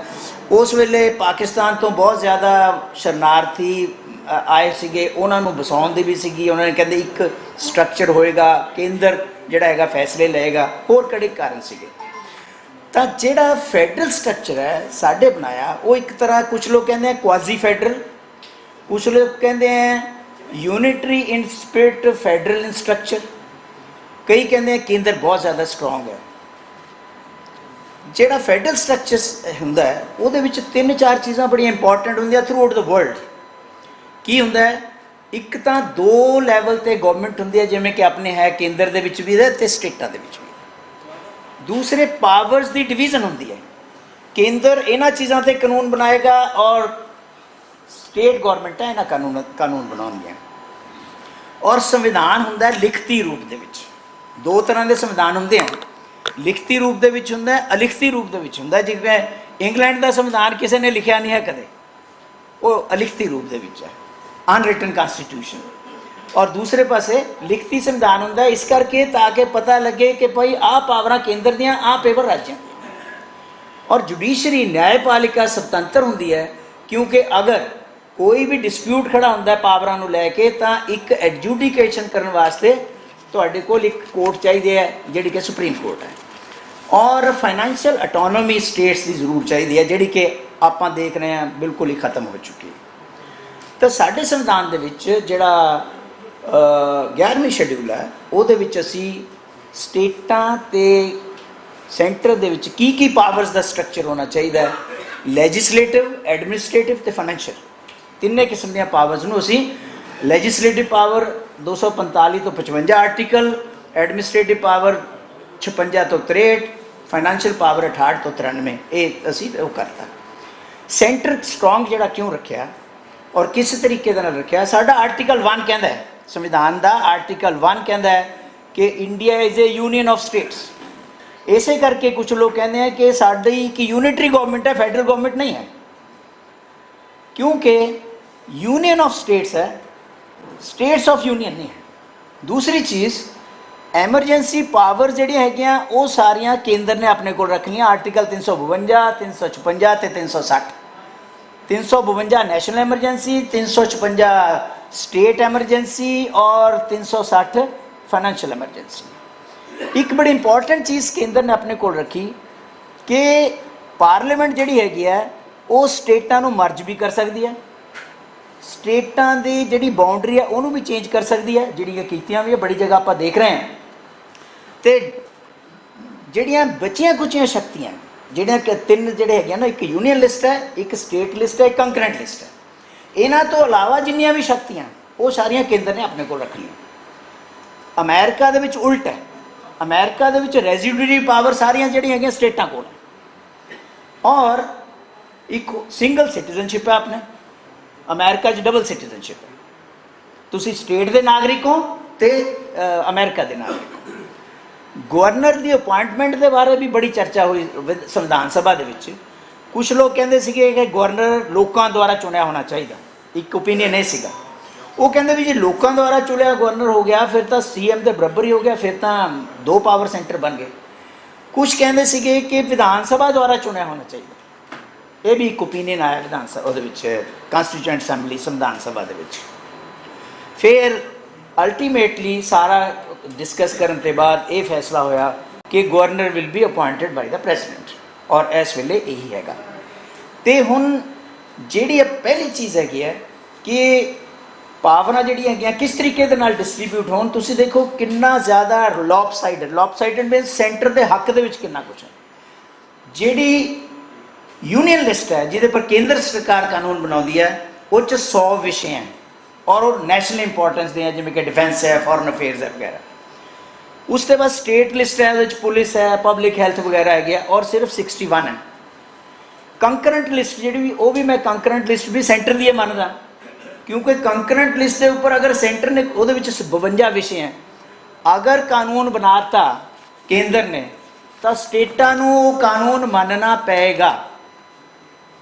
[SPEAKER 2] ਉਸ ਵੇਲੇ ਪਾਕਿਸਤਾਨ ਤੋਂ ਬਹੁਤ ਜ਼ਿਆਦਾ ਸ਼ਰਨਾਰਥੀ ਆਏ ਸੀਗੇ, ਉਹਨਾਂ ਨੂੰ ਵਸਾਉਣ ਦੀ ਵੀ ਸੀਗੀ। ਉਹਨਾਂ ਨੇ ਕਹਿੰਦੇ ਇੱਕ ਸਟਰਕਚਰ ਹੋਏਗਾ, ਕੇਂਦਰ ਜਿਹੜਾ ਹੈਗਾ ਫੈਸਲੇ ਲਏਗਾ, ਹੋਰ ਕਿਹੜੇ ਕਾਰਨ ਸੀਗੇ। ਤਾਂ ਜਿਹੜਾ ਫੈਡਰਲ ਸਟਰਕਚਰ ਹੈ ਸਾਡੇ ਬਣਾਇਆ ਉਹ ਇੱਕ ਤਰ੍ਹਾਂ, ਕੁਛ ਲੋਕ ਕਹਿੰਦੇ ਆ ਕੁਆਜ਼ੀ ਫੈਡਰਲ, ਕੁਛ ਲੋਕ ਕਹਿੰਦੇ ਆ ਯੂਨਿਟਰੀ ਇਨ ਸਪਿਰਿਟ ਫੈਡਰਲ ਇਨ ਸਟਰਕਚਰ, ਕਈ ਕਹਿੰਦੇ ਆ ਕੇਂਦਰ ਬਹੁਤ ਜ਼ਿਆਦਾ ਸਟਰੋਂਗ ਹੈ। ਜਿਹੜਾ ਫੈਡਰਲ ਸਟਰਕਚਰ ਹੁੰਦਾ ਹੈ ਉਹਦੇ ਵਿੱਚ 3-4 ਚੀਜ਼ਾਂ ਬੜੀਆਂ ਇੰਪੋਰਟੈਂਟ ਹੁੰਦੀਆਂ ਥਰੂ ਆਊਟ ਦ ਵਰਲਡ। ਕੀ ਹੁੰਦਾ ਹੈ? ਇੱਕ ਤਾਂ 2 ਲੈਵਲ 'ਤੇ ਗਵਰਨਮੈਂਟ ਹੁੰਦੀ ਹੈ, ਜਿਵੇਂ ਕਿ ਆਪਣੇ ਹੈ ਕੇਂਦਰ ਦੇ ਵਿੱਚ ਵੀ ਹੈ ਅਤੇ ਸਟੇਟਾਂ ਦੇ ਵਿੱਚ ਵੀ। ਦੂਸਰੇ ਪਾਵਰਸ ਦੀ ਡਿਵੀਜ਼ਨ ਹੁੰਦੀ ਹੈ। ਕੇਂਦਰ ਇਹਨਾਂ ਚੀਜ਼ਾਂ 'ਤੇ ਕਾਨੂੰਨ ਬਣਾਏਗਾ ਔਰ ਸਟੇਟ ਗੌਰਮੈਂਟਾਂ ਇਹਨਾਂ ਕਾਨੂੰਨ ਬਣਾਉਣਗੀਆਂ। ਔਰ ਸੰਵਿਧਾਨ ਹੁੰਦਾ ਲਿਖਤੀ ਰੂਪ ਦੇ ਵਿੱਚ। 2 ਤਰ੍ਹਾਂ ਦੇ ਸੰਵਿਧਾਨ ਹੁੰਦੇ ਹਨ, ਲਿਖਤੀ ਰੂਪ ਦੇ ਵਿੱਚ ਹੁੰਦਾ, ਅਲਿਖਤੀ ਰੂਪ ਦੇ ਵਿੱਚ ਹੁੰਦਾ। ਜਿਵੇਂ ਇੰਗਲੈਂਡ ਦਾ ਸੰਵਿਧਾਨ ਕਿਸੇ ਨੇ ਲਿਖਿਆ ਨਹੀਂ ਹੈ ਕਦੇ, ਉਹ ਅਲਿਖਤੀ ਰੂਪ ਦੇ ਵਿੱਚ ਹੈ, ਅਨਰਿਟਨ ਕਨਸਟੀਟਿਊਸ਼ਨ। ਔਰ ਦੂਸਰੇ ਪਾਸੇ ਲਿਖਤੀ ਸੰਵਿਧਾਨ ਹੁੰਦਾ, ਇਸ ਕਰਕੇ ਤਾਂ ਕਿ ਪਤਾ ਲੱਗੇ ਕਿ ਭਾਈ ਆਹ ਪਾਵਰਾਂ ਕੇਂਦਰ ਦੀਆਂ, ਆਹ ਪਾਵਰ ਰਾਜਾਂ ਦੀਆਂ। ਔਰ ਜੁਡੀਸ਼ਰੀ ਨਿਆਂਪਾਲਿਕਾ ਸੁਤੰਤਰ ਹੁੰਦੀ ਹੈ, ਕਿਉਂਕਿ ਅਗਰ ਕੋਈ ਵੀ ਡਿਸਪਿਊਟ ਖੜਾ ਹੁੰਦਾ ਪਾਵਰਾਂ ਨੂੰ ਲੈ ਕੇ ਤਾਂ ਇੱਕ ਐਡਜੂਡੀਕੇਸ਼ਨ ਕਰਨ ਵਾਸਤੇ ਤੁਹਾਡੇ ਕੋਲ ਇੱਕ ਕੋਰਟ ਚਾਹੀਦੀ ਹੈ ਜਿਹੜੀ ਕਿ ਸੁਪਰੀਮ ਕੋਰਟ ਹੈ। ਔਰ ਫਾਈਨੈਂਸ਼ੀਅਲ ਆਟੋਨੋਮੀ ਸਟੇਟਸ ਦੀ ਜ਼ਰੂਰ ਚਾਹੀਦੀ ਹੈ, ਜਿਹੜੀ ਕਿ ਆਪਾਂ ਦੇਖ ਰਹੇ ਹਾਂ ਬਿਲਕੁਲ ਹੀ ਖਤਮ ਹੋ ਚੁੱਕੀ ਹੈ। ਤਾਂ ਸਾਡੇ ਸੰਵਿਧਾਨ ਦੇ ਵਿੱਚ ਜਿਹੜਾ 11ਵੀਂ ਸ਼ੈਡਿਊਲ ਹੈ ਉਹਦੇ ਵਿੱਚ ਅਸੀਂ ਸਟੇਟਾਂ ਅਤੇ ਸੈਂਟਰ ਦੇ ਵਿੱਚ ਕੀ ਪਾਵਰਸ ਦਾ ਸਟਰਕਚਰ ਹੋਣਾ ਚਾਹੀਦਾ ਹੈ, ਲੈਜਿਸਲੇਟਿਵ, ਐਡਮਿਨਿਸਟ੍ਰੇਟਿਵ ਅਤੇ ਫਾਈਨੈਂਸ਼ੀਅਲ, ਤਿੰਨੇ ਕਿਸਮ ਦੀਆਂ ਪਾਵਰਸ ਨੂੰ ਅਸੀਂ ਲੈਜਿਸਲੇਟਿਵ ਪਾਵਰ 245 ਤੋਂ 55 ਆਰਟੀਕਲ, ਐਡਮਿਨਿਸਟ੍ਰੇਟਿਵ ਪਾਵਰ 56 ਤੋਂ 63, ਫਾਈਨੈਂਸ਼ੀਅਲ ਪਾਵਰ 68 ਤੋਂ 93, ਇਹ ਅਸੀਂ ਉਹ ਕਰਤਾ। ਸੈਂਟਰ ਸਟਰੋਂਗ ਜਿਹੜਾ ਕਿਉਂ ਰੱਖਿਆ ਔਰ ਕਿਸ ਤਰੀਕੇ ਦੇ ਨਾਲ ਰੱਖਿਆ? ਸਾਡਾ ਆਰਟੀਕਲ 1 ਕਹਿੰਦਾ ਹੈ, ਸੰਵਿਧਾਨ ਦਾ ਆਰਟੀਕਲ 1 ਕਹਿੰਦਾ ਹੈ ਕਿ India is a union of states. ਇਸੇ ਕਰਕੇ ਕੁਝ ਲੋਕ ਕਹਿੰਦੇ ਆ ਕਿ ਸਾਡੀ ਇੱਕ ਯੂਨਿਟਰੀ ਗਵਰਨਮੈਂਟ ਹੈ, ਫੈਡਰਲ ਗਵਰਨਮੈਂਟ ਨਹੀਂ ਹੈ, ਕਿਉਂਕਿ यूनियन ऑफ स्टेट्स है, स्टेट्स ऑफ यूनियन नहीं है। दूसरी चीज़ एमरजेंसी पावर ਜਿਹੜੀਆਂ ਹੈਗੀਆਂ ਉਹ ਸਾਰੀਆਂ ਕੇਂਦਰ ਨੇ ਆਪਣੇ ਕੋਲ ਰੱਖਣੀਆਂ। ਆਰਟੀਕਲ 352, 356 ਅਤੇ 360। 352 ਨੈਸ਼ਨਲ ਐਮਰਜੈਂਸੀ, 356 ਸਟੇਟ ਐਮਰਜੈਂਸੀ ਔਰ 360 ਫਾਈਨੈਂਸ਼ੀਅਲ ਐਮਰਜੈਂਸੀ। ਇੱਕ ਬੜੀ ਇੰਪੋਰਟੈਂਟ ਚੀਜ਼ ਕੇਂਦਰ ਨੇ ਆਪਣੇ ਕੋਲ ਰੱਖੀ ਕਿ ਪਾਰਲੀਮੈਂਟ ਜਿਹੜੀ ਹੈਗੀ ਹੈ ਉਹ ਸਟੇਟਾਂ ਨੂੰ ਮਰਜ ਵੀ ਕਰ ਸਕਦੀ ਹੈ, ਸਟੇਟਾਂ ਦੀ ਜਿਹੜੀ ਬਾਉਂਡਰੀ ਹੈ ਉਹਨੂੰ ਵੀ ਚੇਂਜ ਕਰ ਸਕਦੀ ਹੈ, ਜਿਹੜੀਆਂ ਕੀਤੀਆਂ ਵੀ ਹੈ ਬੜੀ ਜਗ੍ਹਾ ਆਪਾਂ ਦੇਖ ਰਹੇ ਹਾਂ। ਅਤੇ ਜਿਹੜੀਆਂ ਬਚੀਆਂ ਕੁਚੀਆਂ ਸ਼ਕਤੀਆਂ ਜਿਹੜੀਆਂ ਕਿ 3 ਜਿਹੜੇ ਹੈਗੇ ਨਾ, ਇੱਕ ਯੂਨੀਅਨ ਲਿਸਟ ਹੈ, ਇੱਕ ਸਟੇਟ ਲਿਸਟ ਹੈ, ਇੱਕ ਕੰਕਰੈਂਟ ਲਿਸਟ ਹੈ। ਇਹਨਾਂ ਤੋਂ ਇਲਾਵਾ ਜਿੰਨੀਆਂ ਵੀ ਸ਼ਕਤੀਆਂ ਉਹ ਸਾਰੀਆਂ ਕੇਂਦਰ ਨੇ ਆਪਣੇ ਕੋਲ ਰੱਖੀਆਂ। ਅਮਰੀਕਾ ਦੇ ਵਿੱਚ ਉਲਟ ਹੈ, ਅਮਰੀਕਾ ਦੇ ਵਿੱਚ ਰੈਜ਼ੀਡਿਊਰੀ ਪਾਵਰ ਸਾਰੀਆਂ ਜਿਹੜੀਆਂ ਹੈਗੀਆਂ ਸਟੇਟਾਂ ਕੋਲ ਹੈ। ਔਰ ਇੱਕ ਸਿੰਗਲ ਸਿਟੀਜ਼ਨਸ਼ਿਪ ਹੈ ਆਪਣੇ ਅਮਰੀਕਾ 'ਚ, ਡਬਲ ਸਿਟੀਜ਼ਨਸ਼ਿਪ ਹੈ। ਤੁਸੀਂ ਸਟੇਟ ਦੇ ਨਾਗਰਿਕ ਹੋ ਅਤੇ ਅਮਰੀਕਾ ਦੇ ਨਾਗਰਿਕ ਹੋ। ਗਵਰਨਰ ਦੀ ਅਪੁਆਇੰਟਮੈਂਟ ਦੇ ਬਾਰੇ ਵੀ ਬੜੀ ਚਰਚਾ ਹੋਈ ਸੰਵਿਧਾਨ ਸਭਾ ਦੇ ਵਿੱਚ। ਕੁਛ ਲੋਕ ਕਹਿੰਦੇ ਸੀਗੇ ਕਿ ਗਵਰਨਰ ਲੋਕਾਂ ਦੁਆਰਾ ਚੁਣਿਆ ਹੋਣਾ ਚਾਹੀਦਾ, ਇੱਕ ਓਪੀਨੀਅਨ ਇਹ ਸੀਗਾ। ਉਹ ਕਹਿੰਦੇ ਵੀ ਜੇ ਲੋਕਾਂ ਦੁਆਰਾ ਚੁਣਿਆ ਗਵਰਨਰ ਹੋ ਗਿਆ ਫਿਰ ਤਾਂ CM ਦੇ ਬਰਾਬਰ ਹੀ ਹੋ ਗਿਆ, ਫਿਰ ਤਾਂ 2 ਪਾਵਰ ਸੈਂਟਰ ਬਣ ਗਏ। ਕੁਛ ਕਹਿੰਦੇ ਸੀਗੇ ਕਿ ਵਿਧਾਨ ਸਭਾ ਦੁਆਰਾ ਚੁਣਿਆ ਹੋਣਾ ਚਾਹੀਦਾ। ਇਹ ਵੀ ਇੱਕ ਓਪੀਨੀਅਨ ਆਇਆ ਵਿਧਾਨ ਸਭਾ ਉਹਦੇ ਵਿੱਚ, ਕਾਂਸਟੀਚੂਐਂਟ ਅਸੈਂਬਲੀ ਸੰਵਿਧਾਨ ਸਭਾ ਦੇ ਵਿੱਚ। ਫਿਰ ਅਲਟੀਮੇਟਲੀ ਸਾਰਾ ਡਿਸਕਸ ਕਰਨ ਤੋਂ ਬਾਅਦ ਇਹ ਫੈਸਲਾ ਹੋਇਆ ਕਿ governor will be appointed by the president, ਔਰ ਇਸ ਵੇਲੇ ਇਹੀ ਹੈਗਾ। ਅਤੇ ਹੁਣ ਜਿਹੜੀ ਪਹਿਲੀ ਚੀਜ਼ ਹੈਗੀ ਹੈ ਕਿ ਪਾਵਰਾਂ ਜਿਹੜੀਆਂ ਹੈਗੀਆਂ ਕਿਸ ਤਰੀਕੇ ਦੇ ਨਾਲ ਡਿਸਟ੍ਰੀਬਿਊਟ ਹੋਣ। ਤੁਸੀਂ ਦੇਖੋ ਕਿੰਨਾ ਜ਼ਿਆਦਾ ਲੌਪਸਾਈਡਡ ਮੀਨਸ ਸੈਂਟਰ ਦੇ ਹੱਕ ਦੇ ਵਿੱਚ ਕਿੰਨਾ ਕੁਛ ਹੈ। ਜਿਹੜੀ ਯੂਨੀਅਨ ਲਿਸਟ ਹੈ ਜਿਹਦੇ ਪਰ ਕੇਂਦਰ ਸਰਕਾਰ ਕਾਨੂੰਨ ਬਣਾਉਂਦੀ ਹੈ ਉਹ 'ਚ 100 ਵਿਸ਼ੇ ਹੈ ਔਰ ਉਹ ਨੈਸ਼ਨਲ ਇੰਪੋਰਟੈਂਸ ਦੇ ਹੈ, ਜਿਵੇਂ ਕਿ ਡਿਫੈਂਸ ਹੈ, ਫੋਰਨ ਅਫੇਅਰਸ ਹੈ ਵਗੈਰਾ। ਉਸ ਤੋਂ ਬਾਅਦ ਸਟੇਟ ਲਿਸਟ ਹੈ, ਉਹਦੇ 'ਚ ਪੁਲਿਸ ਹੈ, ਪਬਲਿਕ ਹੈਲਥ ਵਗੈਰਾ ਹੈਗੀ ਆ, ਔਰ ਸਿਰਫ 61 ਹੈ। ਕੰਕਰੈਂਟ ਲਿਸਟ ਜਿਹੜੀ ਵੀ, ਉਹ ਵੀ ਮੈਂ ਕੰਕਰੈਂਟ ਲਿਸਟ ਵੀ ਸੈਂਟਰ ਦੀ ਮੰਨਦਾ, ਕਿਉਂਕਿ ਕੰਕਰੈਂਟ ਲਿਸਟ ਦੇ ਉੱਪਰ ਅਗਰ ਸੈਂਟਰ ਨੇ, ਉਹਦੇ ਵਿੱਚ 52 ਵਿਸ਼ੇ ਹੈ, ਅਗਰ ਕਾਨੂੰਨ ਬਣਾਤਾ ਕੇਂਦਰ ਨੇ ਤਾਂ ਸਟੇਟਾਂ ਨੂੰ ਉਹ ਕਾਨੂੰਨ ਮੰਨਣਾ ਪਏਗਾ।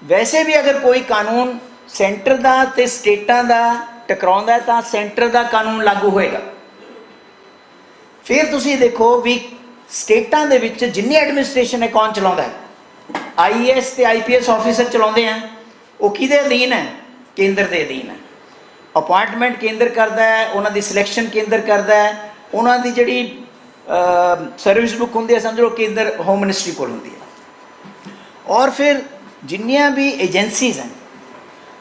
[SPEAKER 2] ਵੈਸੇ ਵੀ ਅਗਰ ਕੋਈ ਕਾਨੂੰਨ ਸੈਂਟਰ ਦਾ ਤੇ ਸਟੇਟਾਂ ਦਾ ਟਕਰਾਉਂਦਾ ਤਾਂ ਸੈਂਟਰ ਦਾ ਕਾਨੂੰਨ ਲਾਗੂ ਹੋਏਗਾ। ਫਿਰ ਤੁਸੀਂ ਦੇਖੋ ਵੀ ਸਟੇਟਾਂ ਦੇ ਵਿੱਚ ਜਿੰਨੀ ਐਡਮਿਨਿਸਟ੍ਰੇਸ਼ਨ ਹੈ ਕੌਣ ਚਲਾਉਂਦਾ ਹੈ? IAS ਤੇ IPS ਆਫੀਸਰ ਚਲਾਉਂਦੇ ਆ। ਉਹ ਕਿਹਦੇ ਅਧੀਨ ਹੈ? ਕੇਂਦਰ ਦੇ ਅਧੀਨ ਹੈ। ਅਪੁਆਇੰਟਮੈਂਟ ਕੇਂਦਰ ਕਰਦਾ ਹੈ, ਉਹਨਾਂ ਦੀ ਸਿਲੈਕਸ਼ਨ ਕੇਂਦਰ ਕਰਦਾ ਹੈ, ਉਹਨਾਂ ਦੀ ਜਿਹੜੀ ਸਰਵਿਸ ਬੁੱਕ ਹੁੰਦੀ ਹੈ ਸਮਝ ਲਓ ਕੇਂਦਰ ਹੋਮ ਮਿਨਿਸਟਰੀ ਕੋਲ ਹੁੰਦੀ ਹੈ। ਔਰ ਫਿਰ ਜਿੰਨੀਆਂ ਵੀ ਏਜੰਸੀਜ਼ ਹਨ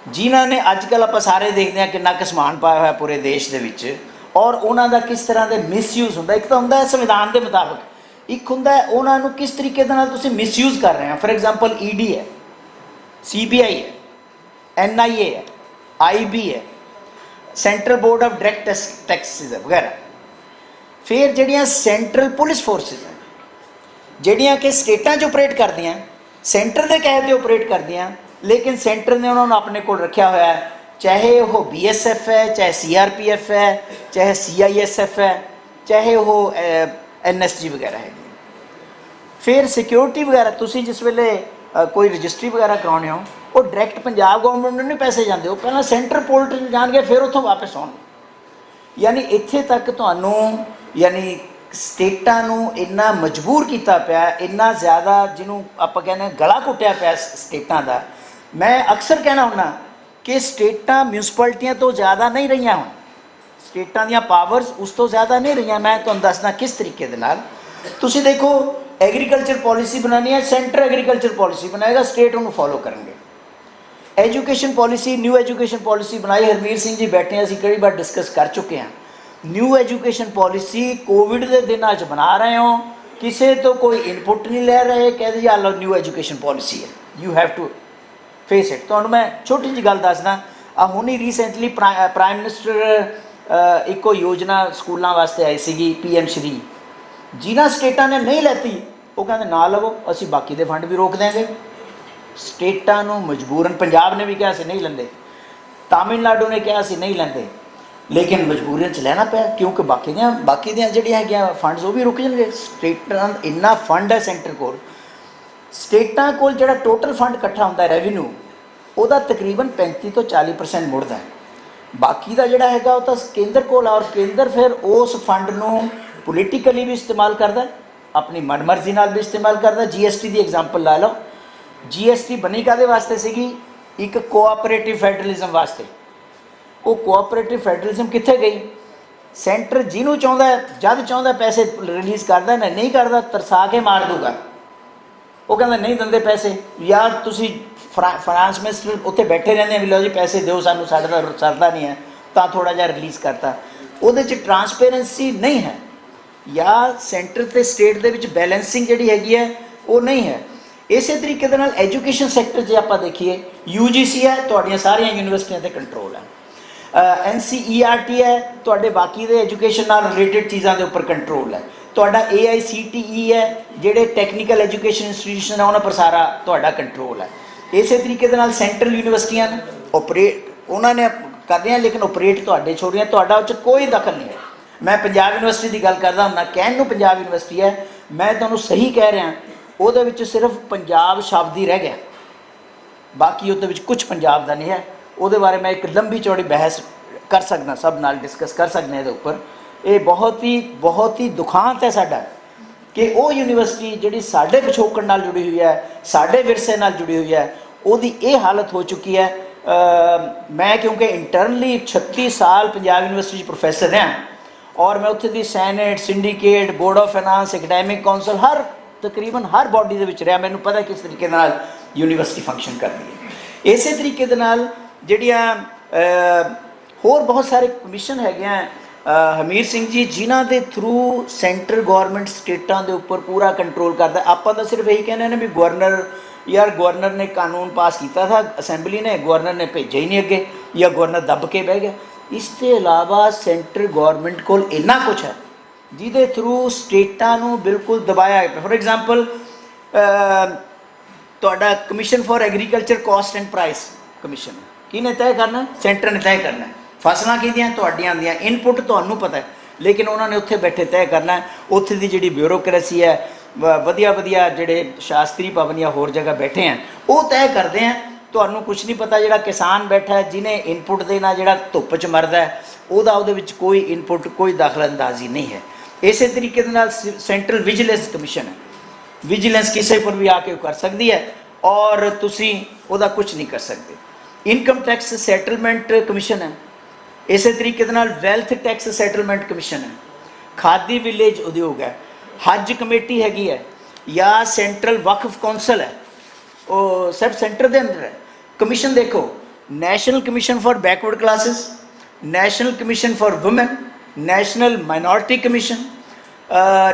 [SPEAKER 2] ਜਿਨ੍ਹਾਂ ਨੇ ਅੱਜ ਕੱਲ੍ਹ ਆਪਾਂ ਸਾਰੇ ਦੇਖਦੇ ਹਾਂ ਕਿੰਨਾ ਕੁ ਸਮਾਨ ਪਾਇਆ ਹੋਇਆ ਪੂਰੇ ਦੇਸ਼ ਦੇ ਵਿੱਚ, ਔਰ ਉਹਨਾਂ ਦਾ ਕਿਸ ਤਰ੍ਹਾਂ ਦੇ ਮਿਸਯੂਜ਼ ਹੁੰਦਾ। ਇੱਕ ਤਾਂ ਹੁੰਦਾ ਹੈ ਸੰਵਿਧਾਨ ਦੇ ਮੁਤਾਬਕ, ਇੱਕ ਹੁੰਦਾ ਹੈ ਉਹਨਾਂ ਨੂੰ ਕਿਸ ਤਰੀਕੇ ਦੇ ਨਾਲ ਤੁਸੀਂ ਮਿਸਯੂਜ਼ ਕਰ ਰਹੇ ਹੋ। ਫੋਰ ਐਗਜ਼ਾਮਪਲ ED ਹੈ, CBI ਹੈ, NIA ਹੈ, IB ਹੈ, central board of direct Texas ਹੈ ਵਗੈਰਾ। ਫਿਰ ਜਿਹੜੀਆਂ ਸੈਂਟਰਲ ਪੁਲਿਸ ਫੋਰਸਿਸ ਹੈ ਜਿਹੜੀਆਂ ਕਿ ਸਟੇਟਾਂ 'ਚ ਆਪਰੇਟ ਕਰਦੀਆਂ, ਸੈਂਟਰ ਦੇ ਕਹਿ 'ਤੇ ਆਪਰੇਟ ਕਰਦੀਆਂ, ਲੇਕਿਨ ਸੈਂਟਰ ਨੇ ਉਹਨਾਂ ਨੂੰ ਆਪਣੇ ਕੋਲ ਰੱਖਿਆ ਹੋਇਆ ਹੈ, ਚਾਹੇ ਉਹ BSF ਹੈ, ਚਾਹੇ CRPF ਹੈ, ਚਾਹੇ CISF ਹੈ, ਚਾਹੇ ਉਹ NSG ਵਗੈਰਾ ਹੈ। ਫਿਰ ਸਿਕਿਉਰਿਟੀ ਵਗੈਰਾ, ਤੁਸੀਂ ਜਿਸ ਵੇਲੇ ਕੋਈ ਰਜਿਸਟਰੀ ਵਗੈਰਾ ਕਰਾਉਣੇ ਹੋ ਉਹ ਡਾਇਰੈਕਟ ਪੰਜਾਬ ਗੌਰਮੈਂਟ ਨੂੰ ਨਹੀਂ ਪੈਸੇ ਜਾਂਦੇ, ਉਹ ਪਹਿਲਾਂ ਸੈਂਟਰ ਪੋਰਟਲ ਜਾਣਗੇ ਫਿਰ ਉੱਥੋਂ ਵਾਪਸ ਆਉਣਗੇ। ਯਾਨੀ ਇੱਥੇ ਤੱਕ ਤੁਹਾਨੂੰ ਯਾਨੀ ਸਟੇਟਾਂ ਨੂੰ ਇੰਨਾ ਮਜਬੂਰ ਕੀਤਾ ਪਿਆ, ਇੰਨਾ ਜ਼ਿਆਦਾ ਜਿਹਨੂੰ ਆਪਾਂ ਕਹਿੰਦੇ ਗਲਾ ਘੁੱਟਿਆ ਪਿਆ ਸਟੇਟਾਂ ਦਾ। ਮੈਂ ਅਕਸਰ ਕਹਿਣਾ ਹੁੰਦਾ ਕਿ ਸਟੇਟਾਂ ਮਿਊਨਿਸਪੈਲਿਟੀਆਂ ਤੋਂ ਜ਼ਿਆਦਾ ਨਹੀਂ ਰਹੀਆਂ, ਹੁਣ ਸਟੇਟਾਂ ਦੀਆਂ ਪਾਵਰਸ ਉਸ ਤੋਂ ਜ਼ਿਆਦਾ ਨਹੀਂ ਰਹੀਆਂ। ਮੈਂ ਤੁਹਾਨੂੰ ਦੱਸਦਾ ਕਿਸ ਤਰੀਕੇ ਦੇ ਨਾਲ। ਤੁਸੀਂ ਦੇਖੋ ਐਗਰੀਕਲਚਰ ਪਾਲਿਸੀ ਬਣਾਉਣੀ ਹੈ, ਸੈਂਟਰ ਐਗਰੀਕਲਚਰ ਪਾਲਿਸੀ ਬਣਾਏਗਾ, ਸਟੇਟ ਉਹਨੂੰ ਫੋਲੋ ਕਰਨਗੇ। Education policy, new education policy ਬਣਾਈ, ਹਰਮੀਤ ਸਿੰਘ ਜੀ ਬੈਠੇ, ਅਸੀਂ ਕਈ ਵਾਰ ਡਿਸਕਸ ਕਰ ਚੁੱਕੇ ਹਾਂ। ਨਿਊ ਐਜੂਕੇਸ਼ਨ ਪਾਲਿਸੀ ਕੋਵਿਡ ਦੇ ਦਿਨਾਂ 'ਚ ਬਣਾ ਰਹੇ ਹੋ, ਕਿਸੇ ਤੋਂ ਕੋਈ ਇਨਪੁਟ ਨਹੀਂ ਲੈ ਰਹੇ, ਕਹਿੰਦੇ ਜੀ ਆਹ ਲਓ ਨਿਊ ਐਜੂਕੇਸ਼ਨ ਪਾਲਿਸੀ ਹੈ, you have to face it. ਤੁਹਾਨੂੰ ਮੈਂ ਛੋਟੀ ਜਿਹੀ ਗੱਲ ਦੱਸਦਾ, ਹੁਣੀ ਰੀਸੈਂਟਲੀ ਪ੍ਰਾਈਮ ਮਿਨਿਸਟਰ ਇੱਕੋ ਯੋਜਨਾ ਸਕੂਲਾਂ ਵਾਸਤੇ ਆਈ ਸੀਗੀ, PM ਸ਼੍ਰੀ। ਜਿਨ੍ਹਾਂ ਸਟੇਟਾਂ ਨੇ ਨਹੀਂ ਲੈਤੀ ਉਹ ਕਹਿੰਦੇ ਨਾ ਲਵੋ, ਅਸੀਂ ਬਾਕੀ ਦੇ ਫੰਡ ਵੀ ਰੋਕ ਦਿਆਂਗੇ। ਸਟੇਟਾਂ ਨੂੰ ਮਜਬੂਰਨ, ਪੰਜਾਬ ਨੇ ਵੀ ਕਿਹਾ ਅਸੀਂ ਨਹੀਂ ਲੈਂਦੇ, ਤਾਮਿਲਨਾਡੂ ਨੇ ਕਿਹਾ ਅਸੀਂ ਨਹੀਂ ਲੈਂਦੇ, ਲੇਕਿਨ ਮਜਬੂਰੀਆਂ 'ਚ ਲੈਣਾ ਪਿਆ ਕਿਉਂਕਿ ਬਾਕੀ ਦੀਆਂ ਜਿਹੜੀਆਂ ਹੈਗੀਆਂ ਫੰਡਸ ਉਹ ਵੀ ਰੁਕ ਜਾਣਗੇ। ਸਟੇਟਾਂ ਇੰਨਾ ਫੰਡ ਹੈ ਸੈਂਟਰ ਕੋਲ, ਸਟੇਟਾਂ ਕੋਲ ਜਿਹੜਾ ਟੋਟਲ ਫੰਡ ਇਕੱਠਾ ਹੁੰਦਾ ਰੈਵਨਿਊ, ਉਹਦਾ ਤਕਰੀਬਨ 35 ਤੋਂ 40% ਮੁੜਦਾ। ਬਾਕੀ ਦਾ ਜਿਹੜਾ ਹੈਗਾ ਉਹ ਤਾਂ ਕੇਂਦਰ ਕੋਲ ਆ, ਔਰ ਕੇਂਦਰ ਫਿਰ ਉਸ ਫੰਡ ਨੂੰ ਪੋਲੀਟੀਕਲੀ ਵੀ ਇਸਤੇਮਾਲ ਕਰਦਾ, ਆਪਣੀ ਮਨਮਰਜ਼ੀ ਨਾਲ ਵੀ ਇਸਤੇਮਾਲ ਕਰਦਾ। GST ਦੀ ਐਗਜ਼ਾਮਪਲ ਲਾ ਲਓ, GST ਬਣੀ ਕਾਹਦੇ ਵਾਸਤੇ ਸੀਗੀ? ਇੱਕ ਕੋਆਪਰੇਟਿਵ ਫੈਡਰਲਿਜ਼ਮ ਵਾਸਤੇ। ਉਹ ਕੋਆਪਰੇਟਿਵ ਫੈਡਰਲਿਜ਼ਮ ਕਿੱਥੇ ਗਈ? ਸੈਂਟਰ ਜਿਹਨੂੰ ਚਾਹੁੰਦਾ ਜਦ ਚਾਹੁੰਦਾ ਪੈਸੇ ਰਿਲੀਜ਼ ਕਰਦਾ, ਨਾ ਨਹੀਂ ਕਰਦਾ ਤਰਸਾ ਕੇ ਮਾਰ ਦੂਗਾ। ਉਹ ਕਹਿੰਦਾ ਨਹੀਂ ਦਿੰਦੇ ਪੈਸੇ, ਯਾਰ ਤੁਸੀਂ ਫਾਈਨਾਂਸ ਮਿਨਿਸਟਰ ਉੱਥੇ ਬੈਠੇ ਰਹਿੰਦੇ ਆ ਵੀ ਲਓ ਜੀ ਪੈਸੇ ਦਿਓ ਸਾਨੂੰ, ਸਾਡੇ ਦਾ ਸਰਦਾ ਨਹੀਂ ਹੈ ਤਾਂ ਥੋੜ੍ਹਾ ਜਿਹਾ ਰਿਲੀਜ਼ ਕਰਤਾ। ਉਹਦੇ 'ਚ ਟਰਾਂਸਪੇਰੈਂਸੀ ਨਹੀਂ ਹੈ, ਜਾਂ ਸੈਂਟਰ ਅਤੇ ਸਟੇਟ ਦੇ ਵਿੱਚ ਬੈਲੈਂਸਿੰਗ ਜਿਹੜੀ ਹੈਗੀ ਹੈ ਉਹ ਨਹੀਂ ਹੈ। ਇਸੇ ਤਰੀਕੇ ਦੇ ਨਾਲ ਐਜੂਕੇਸ਼ਨ ਸੈਕਟਰ ਜੇ ਆਪਾਂ ਦੇਖੀਏ, UGC ਹੈ, ਤੁਹਾਡੀਆਂ ਸਾਰੀਆਂ ਯੂਨੀਵਰਸਿਟੀਆਂ 'ਤੇ ਕੰਟਰੋਲ ਹੈ। NCERT ਹੈ, ਤੁਹਾਡੇ ਬਾਕੀ ਦੇ ਐਜੂਕੇਸ਼ਨ ਨਾਲ ਰਿਲੇਟਡ ਚੀਜ਼ਾਂ ਦੇ ਉੱਪਰ ਕੰਟਰੋਲ ਹੈ। ਤੁਹਾਡਾ AICTE ਹੈ, ਜਿਹੜੇ ਟੈਕਨੀਕਲ ਐਜੂਕੇਸ਼ਨ ਇੰਸਟੀਟਿਊਸ਼ਨ ਹੈ ਉਹਨਾਂ ਪਰ ਸਾਰਾ ਤੁਹਾਡਾ ਕੰਟਰੋਲ ਹੈ। ਇਸੇ ਤਰੀਕੇ ਦੇ ਨਾਲ ਸੈਂਟਰਲ ਯੂਨੀਵਰਸਿਟੀਆਂ ਨੇ ਓਪਰੇਟ, ਉਹਨਾਂ ਨੇ ਕਰਦੇ ਆ, ਲੇਕਿਨ ਓਪਰੇਟ ਤੁਹਾਡੇ ਛੋੜੀਆਂ, ਤੁਹਾਡਾ ਉਹ 'ਚ ਕੋਈ ਦਖਲ ਨਹੀਂ ਹੈ। ਮੈਂ ਪੰਜਾਬ ਯੂਨੀਵਰਸਿਟੀ ਦੀ ਗੱਲ ਕਰਦਾ ਹੁੰਦਾ, ਕਹਿਣ ਨੂੰ ਪੰਜਾਬ ਯੂਨੀਵਰਸਿਟੀ ਹੈ, ਮੈਂ ਤੁਹਾਨੂੰ ਸਹੀ ਕਹਿ ਰਿਹਾ, ਉਹਦੇ ਵਿੱਚ ਸਿਰਫ ਪੰਜਾਬ ਸ਼ਬਦ ਹੀ ਰਹਿ ਗਿਆ, ਬਾਕੀ ਉਹਦੇ ਵਿੱਚ ਕੁਝ ਪੰਜਾਬ ਦਾ ਨਹੀਂ ਹੈ। ਉਹਦੇ ਬਾਰੇ ਮੈਂ ਇੱਕ ਲੰਬੀ ਚੌੜੀ ਬਹਿਸ ਕਰ ਸਕਦਾ, ਸਭ ਨਾਲ ਡਿਸਕਸ ਕਰ ਸਕਦੇ ਇਹਦੇ ਉੱਪਰ। ਇਹ ਬਹੁਤ ਹੀ ਦੁਖਾਂਤ ਹੈ ਸਾਡਾ ਕਿ ਉਹ ਯੂਨੀਵਰਸਿਟੀ ਜਿਹੜੀ ਸਾਡੇ ਪਿਛੋਕੜ ਨਾਲ ਜੁੜੀ ਹੋਈ ਹੈ, ਸਾਡੇ ਵਿਰਸੇ ਨਾਲ ਜੁੜੀ ਹੋਈ ਹੈ, ਉਹਦੀ ਇਹ ਹਾਲਤ ਹੋ ਚੁੱਕੀ ਹੈ। ਮੈਂ ਕਿਉਂਕਿ ਇੰਟਰਨਲੀ 36 ਸਾਲ ਪੰਜਾਬ ਯੂਨੀਵਰਸਿਟੀ 'ਚ ਪ੍ਰੋਫੈਸਰ ਰਿਹਾ, ਔਰ ਮੈਂ ਉੱਥੇ ਦੀ senate, syndicate, board of finance, academic council, ਤਕਰੀਬਨ ਹਰ ਬਾਡੀ ਦੇ ਵਿੱਚ ਰਿਹਾ। ਮੈਨੂੰ ਪਤਾ ਕਿਸ ਤਰੀਕੇ ਨਾਲ ਯੂਨੀਵਰਸਿਟੀ ਫੰਕਸ਼ਨ ਕਰਦੀ ਹੈ। ਇਸੇ ਤਰੀਕੇ ਦੇ ਨਾਲ ਜਿਹੜੀਆਂ ਹੋਰ ਬਹੁਤ ਸਾਰੇ ਕਮਿਸ਼ਨ ਹੈਗੇ ਆ ਹਮੀਰ ਸਿੰਘ ਜੀ, ਜਿਨ੍ਹਾਂ ਦੇ ਥਰੂ ਸੈਂਟਰ ਗੌਰਮੈਂਟ ਸਟੇਟਾਂ ਦੇ ਉੱਪਰ ਪੂਰਾ ਕੰਟਰੋਲ ਕਰਦਾ। ਆਪਾਂ ਤਾਂ ਸਿਰਫ ਇਹੀ ਕਹਿੰਦੇ ਨੇ ਵੀ ਗਵਰਨਰ, ਯਾਰ ਗਵਰਨਰ ਨੇ ਕਾਨੂੰਨ ਪਾਸ ਕੀਤਾ था ਅਸੈਂਬਲੀ ਨੇ, ਗਵਰਨਰ ਨੇ ਭੇਜਿਆ ਹੀ ਨਹੀਂ ਅੱਗੇ, ਜਾਂ ਗਵਰਨਰ ਦੱਬ ਕੇ ਬਹਿ ਗਿਆ। ਇਸ ਤੋਂ ਇਲਾਵਾ ਸੈਂਟਰ ਗੌਰਮੈਂਟ ਕੋਲ ਇੰਨਾ ਕੁਛ ਹੈ ਜਿਹਦੇ ਥਰੂ ਸਟੇਟਾਂ ਨੂੰ ਬਿਲਕੁਲ ਦਬਾਇਆ ਗਿਆ। ਫੋਰ ਐਗਜ਼ਾਮਪਲ ਤੁਹਾਡਾ commission for agriculture cost and price commission ਕਿਹਨੇ ਤੈਅ ਕਰਨਾ? ਸੈਂਟਰ ਨੇ ਤੈਅ ਕਰਨਾ। ਫਸਲਾਂ ਕਿਹਦੀਆਂ? ਤੁਹਾਡੀਆਂ ਆਉਂਦੀਆਂ, ਇਨਪੁੱਟ ਤੁਹਾਨੂੰ ਪਤਾ ਹੈ, ਲੇਕਿਨ ਉਹਨਾਂ ਨੇ ਉੱਥੇ ਬੈਠੇ ਤੈਅ ਕਰਨਾ। ਉੱਥੇ ਦੀ ਜਿਹੜੀ ਬਿਊਰੋਕਰੇਸੀ ਹੈ, ਵਧੀਆ ਵਧੀਆ ਜਿਹੜੇ ਸ਼ਾਸਤਰੀ ਭਵਨ ਜਾਂ ਹੋਰ ਜਗ੍ਹਾ ਬੈਠੇ ਆ, ਉਹ ਤੈਅ ਕਰਦੇ ਆ। ਤੁਹਾਨੂੰ ਕੁਛ ਨਹੀਂ ਪਤਾ। ਜਿਹੜਾ ਕਿਸਾਨ ਬੈਠਾ ਜਿਹਨੇ ਇਨਪੁੱਟ ਦੇਣਾ, ਜਿਹੜਾ ਧੁੱਪ 'ਚ ਮਰਦਾ ਹੈ, ਉਹਦੇ ਵਿੱਚ ਕੋਈ ਇਨਪੁੱਟ, ਕੋਈ ਦਖਲਅੰਦਾਜ਼ੀ ਨਹੀਂ ਹੈ। ਇਸੇ ਤਰੀਕੇ ਦੇ ਨਾਲ ਸੈਂਟਰਲ ਵਿਜੀਲੈਂਸ ਕਮਿਸ਼ਨ ਹੈ, ਵਿਜੀਲੈਂਸ ਕਿਸੇ ਪਰ ਵੀ ਆ ਕੇ ਕਰ ਸਕਦੀ ਹੈ ਔਰ ਤੁਸੀਂ ਉਹਦਾ ਕੁਛ ਨਹੀਂ ਕਰ ਸਕਦੇ। ਇਨਕਮ ਟੈਕਸ ਸੈਟਲਮੈਂਟ ਕਮਿਸ਼ਨ ਹੈ, ਇਸੇ ਤਰੀਕੇ ਦੇ ਨਾਲ ਵੈਲਥ ਟੈਕਸ ਸੈਟਲਮੈਂਟ ਕਮਿਸ਼ਨ ਹੈ, ਖਾਦੀ ਵਿਲੇਜ ਉਦਯੋਗ ਹੈ, ਹੱਜ ਕਮੇਟੀ ਹੈਗੀ ਹੈ, ਜਾਂ ਸੈਂਟਰਲ ਵਕਫ ਕੌਂਸਲ ਹੈ, ਉਹ ਸਭ ਸੈਂਟਰ ਦੇ ਅੰਦਰ ਹੈ। ਕਮਿਸ਼ਨ ਦੇਖੋ, national commission for backward classes, national commission for women, national minority commission,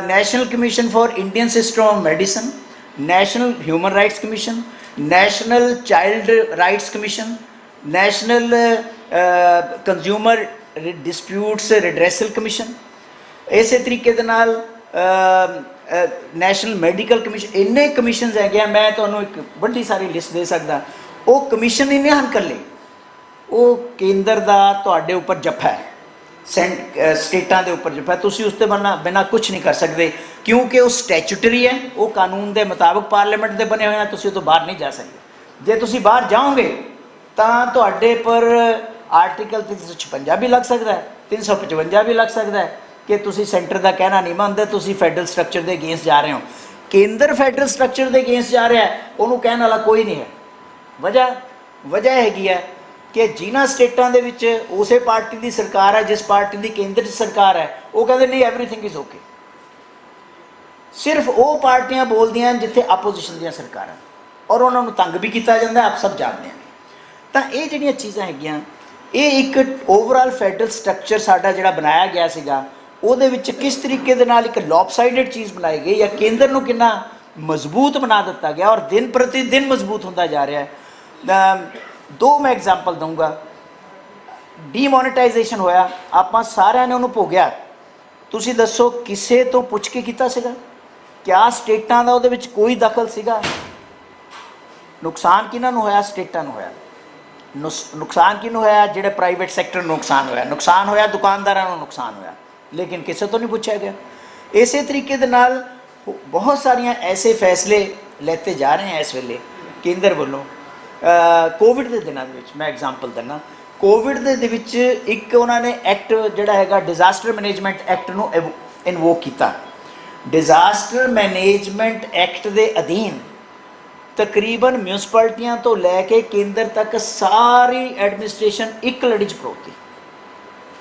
[SPEAKER 2] national commission for Indian system of medicine, national human rights commission, national child rights commission, national consumer disputes redressal commission, ਇਸੇ ਤਰੀਕੇ ਦੇ ਨਾਲ national medical commission. ਇੰਨੇ commissions ਹੈਗੇ ਆ, ਮੈਂ ਤੁਹਾਨੂੰ ਇੱਕ ਵੱਡੀ ਸਾਰੀ ਲਿਸਟ ਦੇ ਸਕਦਾ। ਉਹ ਕਮਿਸ਼ਨ ਇੰਨੇ ਹਨ ਇਕੱਲੇ, ਉਹ ਕੇਂਦਰ ਦਾ ਤੁਹਾਡੇ ਉੱਪਰ ਜੱਫਾ ਹੈ, ਸਟੇਟਾਂ ਦੇ ਉੱਪਰ ਜੱਫਾ। ਤੁਸੀਂ ਉਸ ਤੋਂ ਬਿਨਾਂ ਕੁਛ ਨਹੀਂ ਕਰ ਸਕਦੇ, ਕਿਉਂਕਿ ਉਹ ਸਟੈਚੂਟਰੀ ਹੈ, ਉਹ ਕਾਨੂੰਨ ਦੇ ਮੁਤਾਬਕ ਪਾਰਲੀਮੈਂਟ ਦੇ ਬਣੇ ਹੋਏ ਆ, ਤੁਸੀਂ ਉਹ ਤੋਂ ਬਾਹਰ ਨਹੀਂ ਜਾ ਸਕਦੇ। ਜੇ ਤੁਸੀਂ ਬਾਹਰ ਜਾਓਗੇ ਤਾਂ ਤੁਹਾਡੇ ਪਰ ਆਰਟੀਕਲ 356 ਵੀ ਲੱਗ ਸਕਦਾ ਹੈ, 355 ਵੀ ਲੱਗ ਸਕਦਾ ਹੈ ਕਿ ਤੁਸੀਂ ਸੈਂਟਰ ਦਾ ਕਹਿਣਾ ਨਹੀਂ ਮੰਨਦੇ, ਤੁਸੀਂ ਫੈਡਰਲ ਸਟਰਕਚਰ ਦੇ ਅਗੇਂਸਟ ਜਾ ਰਹੇ ਹੋ। ਕੇਂਦਰ ਫੈਡਰਲ ਸਟਰਕਚਰ ਦੇ ਅਗੇਂਸਟ ਜਾ ਰਿਹਾ ਹੈ, ਉਹਨੂੰ ਕਹਿਣ ਵਾਲਾ ਕੋਈ ਨਹੀਂ ਹੈ। ਵਜ੍ਹਾ ਹੈਗੀ ਹੈ ਕਿ ਜਿਨ੍ਹਾਂ ਸਟੇਟਾਂ ਦੇ ਵਿੱਚ ਉਸੇ ਪਾਰਟੀ ਦੀ ਸਰਕਾਰ ਹੈ, ਜਿਸ ਪਾਰਟੀ ਦੀ ਕੇਂਦਰ 'ਚ ਸਰਕਾਰ ਹੈ, ਉਹ ਕਹਿੰਦੇ ਨਹੀਂ ਐਵਰੀਥਿੰਗ ਇਜ਼ ਓਕੇ। ਸਿਰਫ ਉਹ ਪਾਰਟੀਆਂ ਬੋਲਦੀਆਂ ਜਿੱਥੇ ਆਪੋਜੀਸ਼ਨ ਦੀਆਂ ਸਰਕਾਰਾਂ, ਔਰ ਉਹਨਾਂ ਨੂੰ ਤੰਗ ਵੀ ਕੀਤਾ ਜਾਂਦਾ, ਆਪ ਸਭ ਜਾਣਦੇ ਹਾਂ। ਤਾਂ ਇਹ ਜਿਹੜੀਆਂ ਚੀਜ਼ਾਂ ਹੈਗੀਆਂ, ਇਹ ਇੱਕ ਓਵਰਆਲ ਫੈਡਰਲ ਸਟਰਕਚਰ ਸਾਡਾ ਜਿਹੜਾ ਬਣਾਇਆ ਗਿਆ ਸੀਗਾ, ਉਹਦੇ ਵਿੱਚ ਕਿਸ ਤਰੀਕੇ ਦੇ ਨਾਲ ਇੱਕ ਲੌਪਸਾਈਡਡ ਚੀਜ਼ ਬਣਾਈ ਗਈ, ਜਾਂ ਕੇਂਦਰ ਨੂੰ ਕਿੰਨਾ ਮਜ਼ਬੂਤ ਬਣਾ ਦਿੱਤਾ ਗਿਆ, ਔਰ ਦਿਨ ਪ੍ਰਤੀ ਦਿਨ ਮਜ਼ਬੂਤ ਹੁੰਦਾ ਜਾ ਰਿਹਾ ਹੈ। ਦੋ ਮੈਂ ਐਗਜ਼ਾਮਪਲ ਦਊਂਗਾ। ਡੀਮੋਨੇਟਾਈਜੇਸ਼ਨ ਹੋਇਆ, ਆਪਾਂ ਸਾਰਿਆਂ ਨੇ ਉਹਨੂੰ ਭੋਗਿਆ। ਤੁਸੀਂ ਦੱਸੋ ਕਿਸੇ ਤੋਂ ਪੁੱਛ ਕੇ ਕੀਤਾ ਸੀਗਾ? ਕਿਆ ਸਟੇਟਾਂ ਦਾ ਉਹਦੇ ਵਿੱਚ ਕੋਈ ਦਖਲ ਸੀਗਾ? ਨੁਕਸਾਨ ਕਿਹਨਾਂ ਨੂੰ ਹੋਇਆ? ਸਟੇਟਾਂ ਨੂੰ ਹੋਇਆ। ਨੁਕਸਾਨ ਕਿਹਨੂੰ ਹੋਇਆ? ਜਿਹੜੇ ਪ੍ਰਾਈਵੇਟ ਸੈਕਟਰ ਨੂੰ ਨੁਕਸਾਨ ਹੋਇਆ, ਦੁਕਾਨਦਾਰਾਂ ਨੂੰ ਨੁਕਸਾਨ ਹੋਇਆ, ਲੇਕਿਨ ਕਿਸੇ ਤੋਂ ਨਹੀਂ ਪੁੱਛਿਆ ਗਿਆ। ਇਸੇ ਤਰੀਕੇ ਦੇ ਨਾਲ ਬਹੁਤ ਸਾਰੀਆਂ ਐਸੇ ਫੈਸਲੇ ਲੈਤੇ ਜਾ ਰਹੇ ਹੈ ਇਸ ਵੇਲੇ ਕੇਂਦਰ ਵੱਲੋਂ। ਕੋਵਿਡ ਦੇ ਦਿਨਾਂ ਦੇ ਵਿੱਚ ਮੈਂ ਐਗਜ਼ਾਮਪਲ ਦਿੰਦਾ। ਕੋਵਿਡ ਦੇ ਵਿੱਚ ਇੱਕ ਉਹਨਾਂ ਨੇ ਐਕਟ ਜਿਹੜਾ ਹੈਗਾ ਡਿਜ਼ਾਸਟਰ ਮੈਨੇਜਮੈਂਟ ਐਕਟ ਨੂੰ ਇਨਵੋਕ ਕੀਤਾ। ਡਿਜ਼ਾਸਟਰ ਮੈਨੇਜਮੈਂਟ ਐਕਟ ਦੇ ਅਧੀਨ ਤਕਰੀਬਨ ਮਿਊਨਿਸਪੈਲਿਟੀਆਂ ਤੋਂ ਲੈ ਕੇ ਕੇਂਦਰ ਤੱਕ ਸਾਰੀ ਐਡਮਿਨਿਸਟ੍ਰੇਸ਼ਨ ਇੱਕ ਲੜੀ 'ਚ ਪਰੋਤੀ।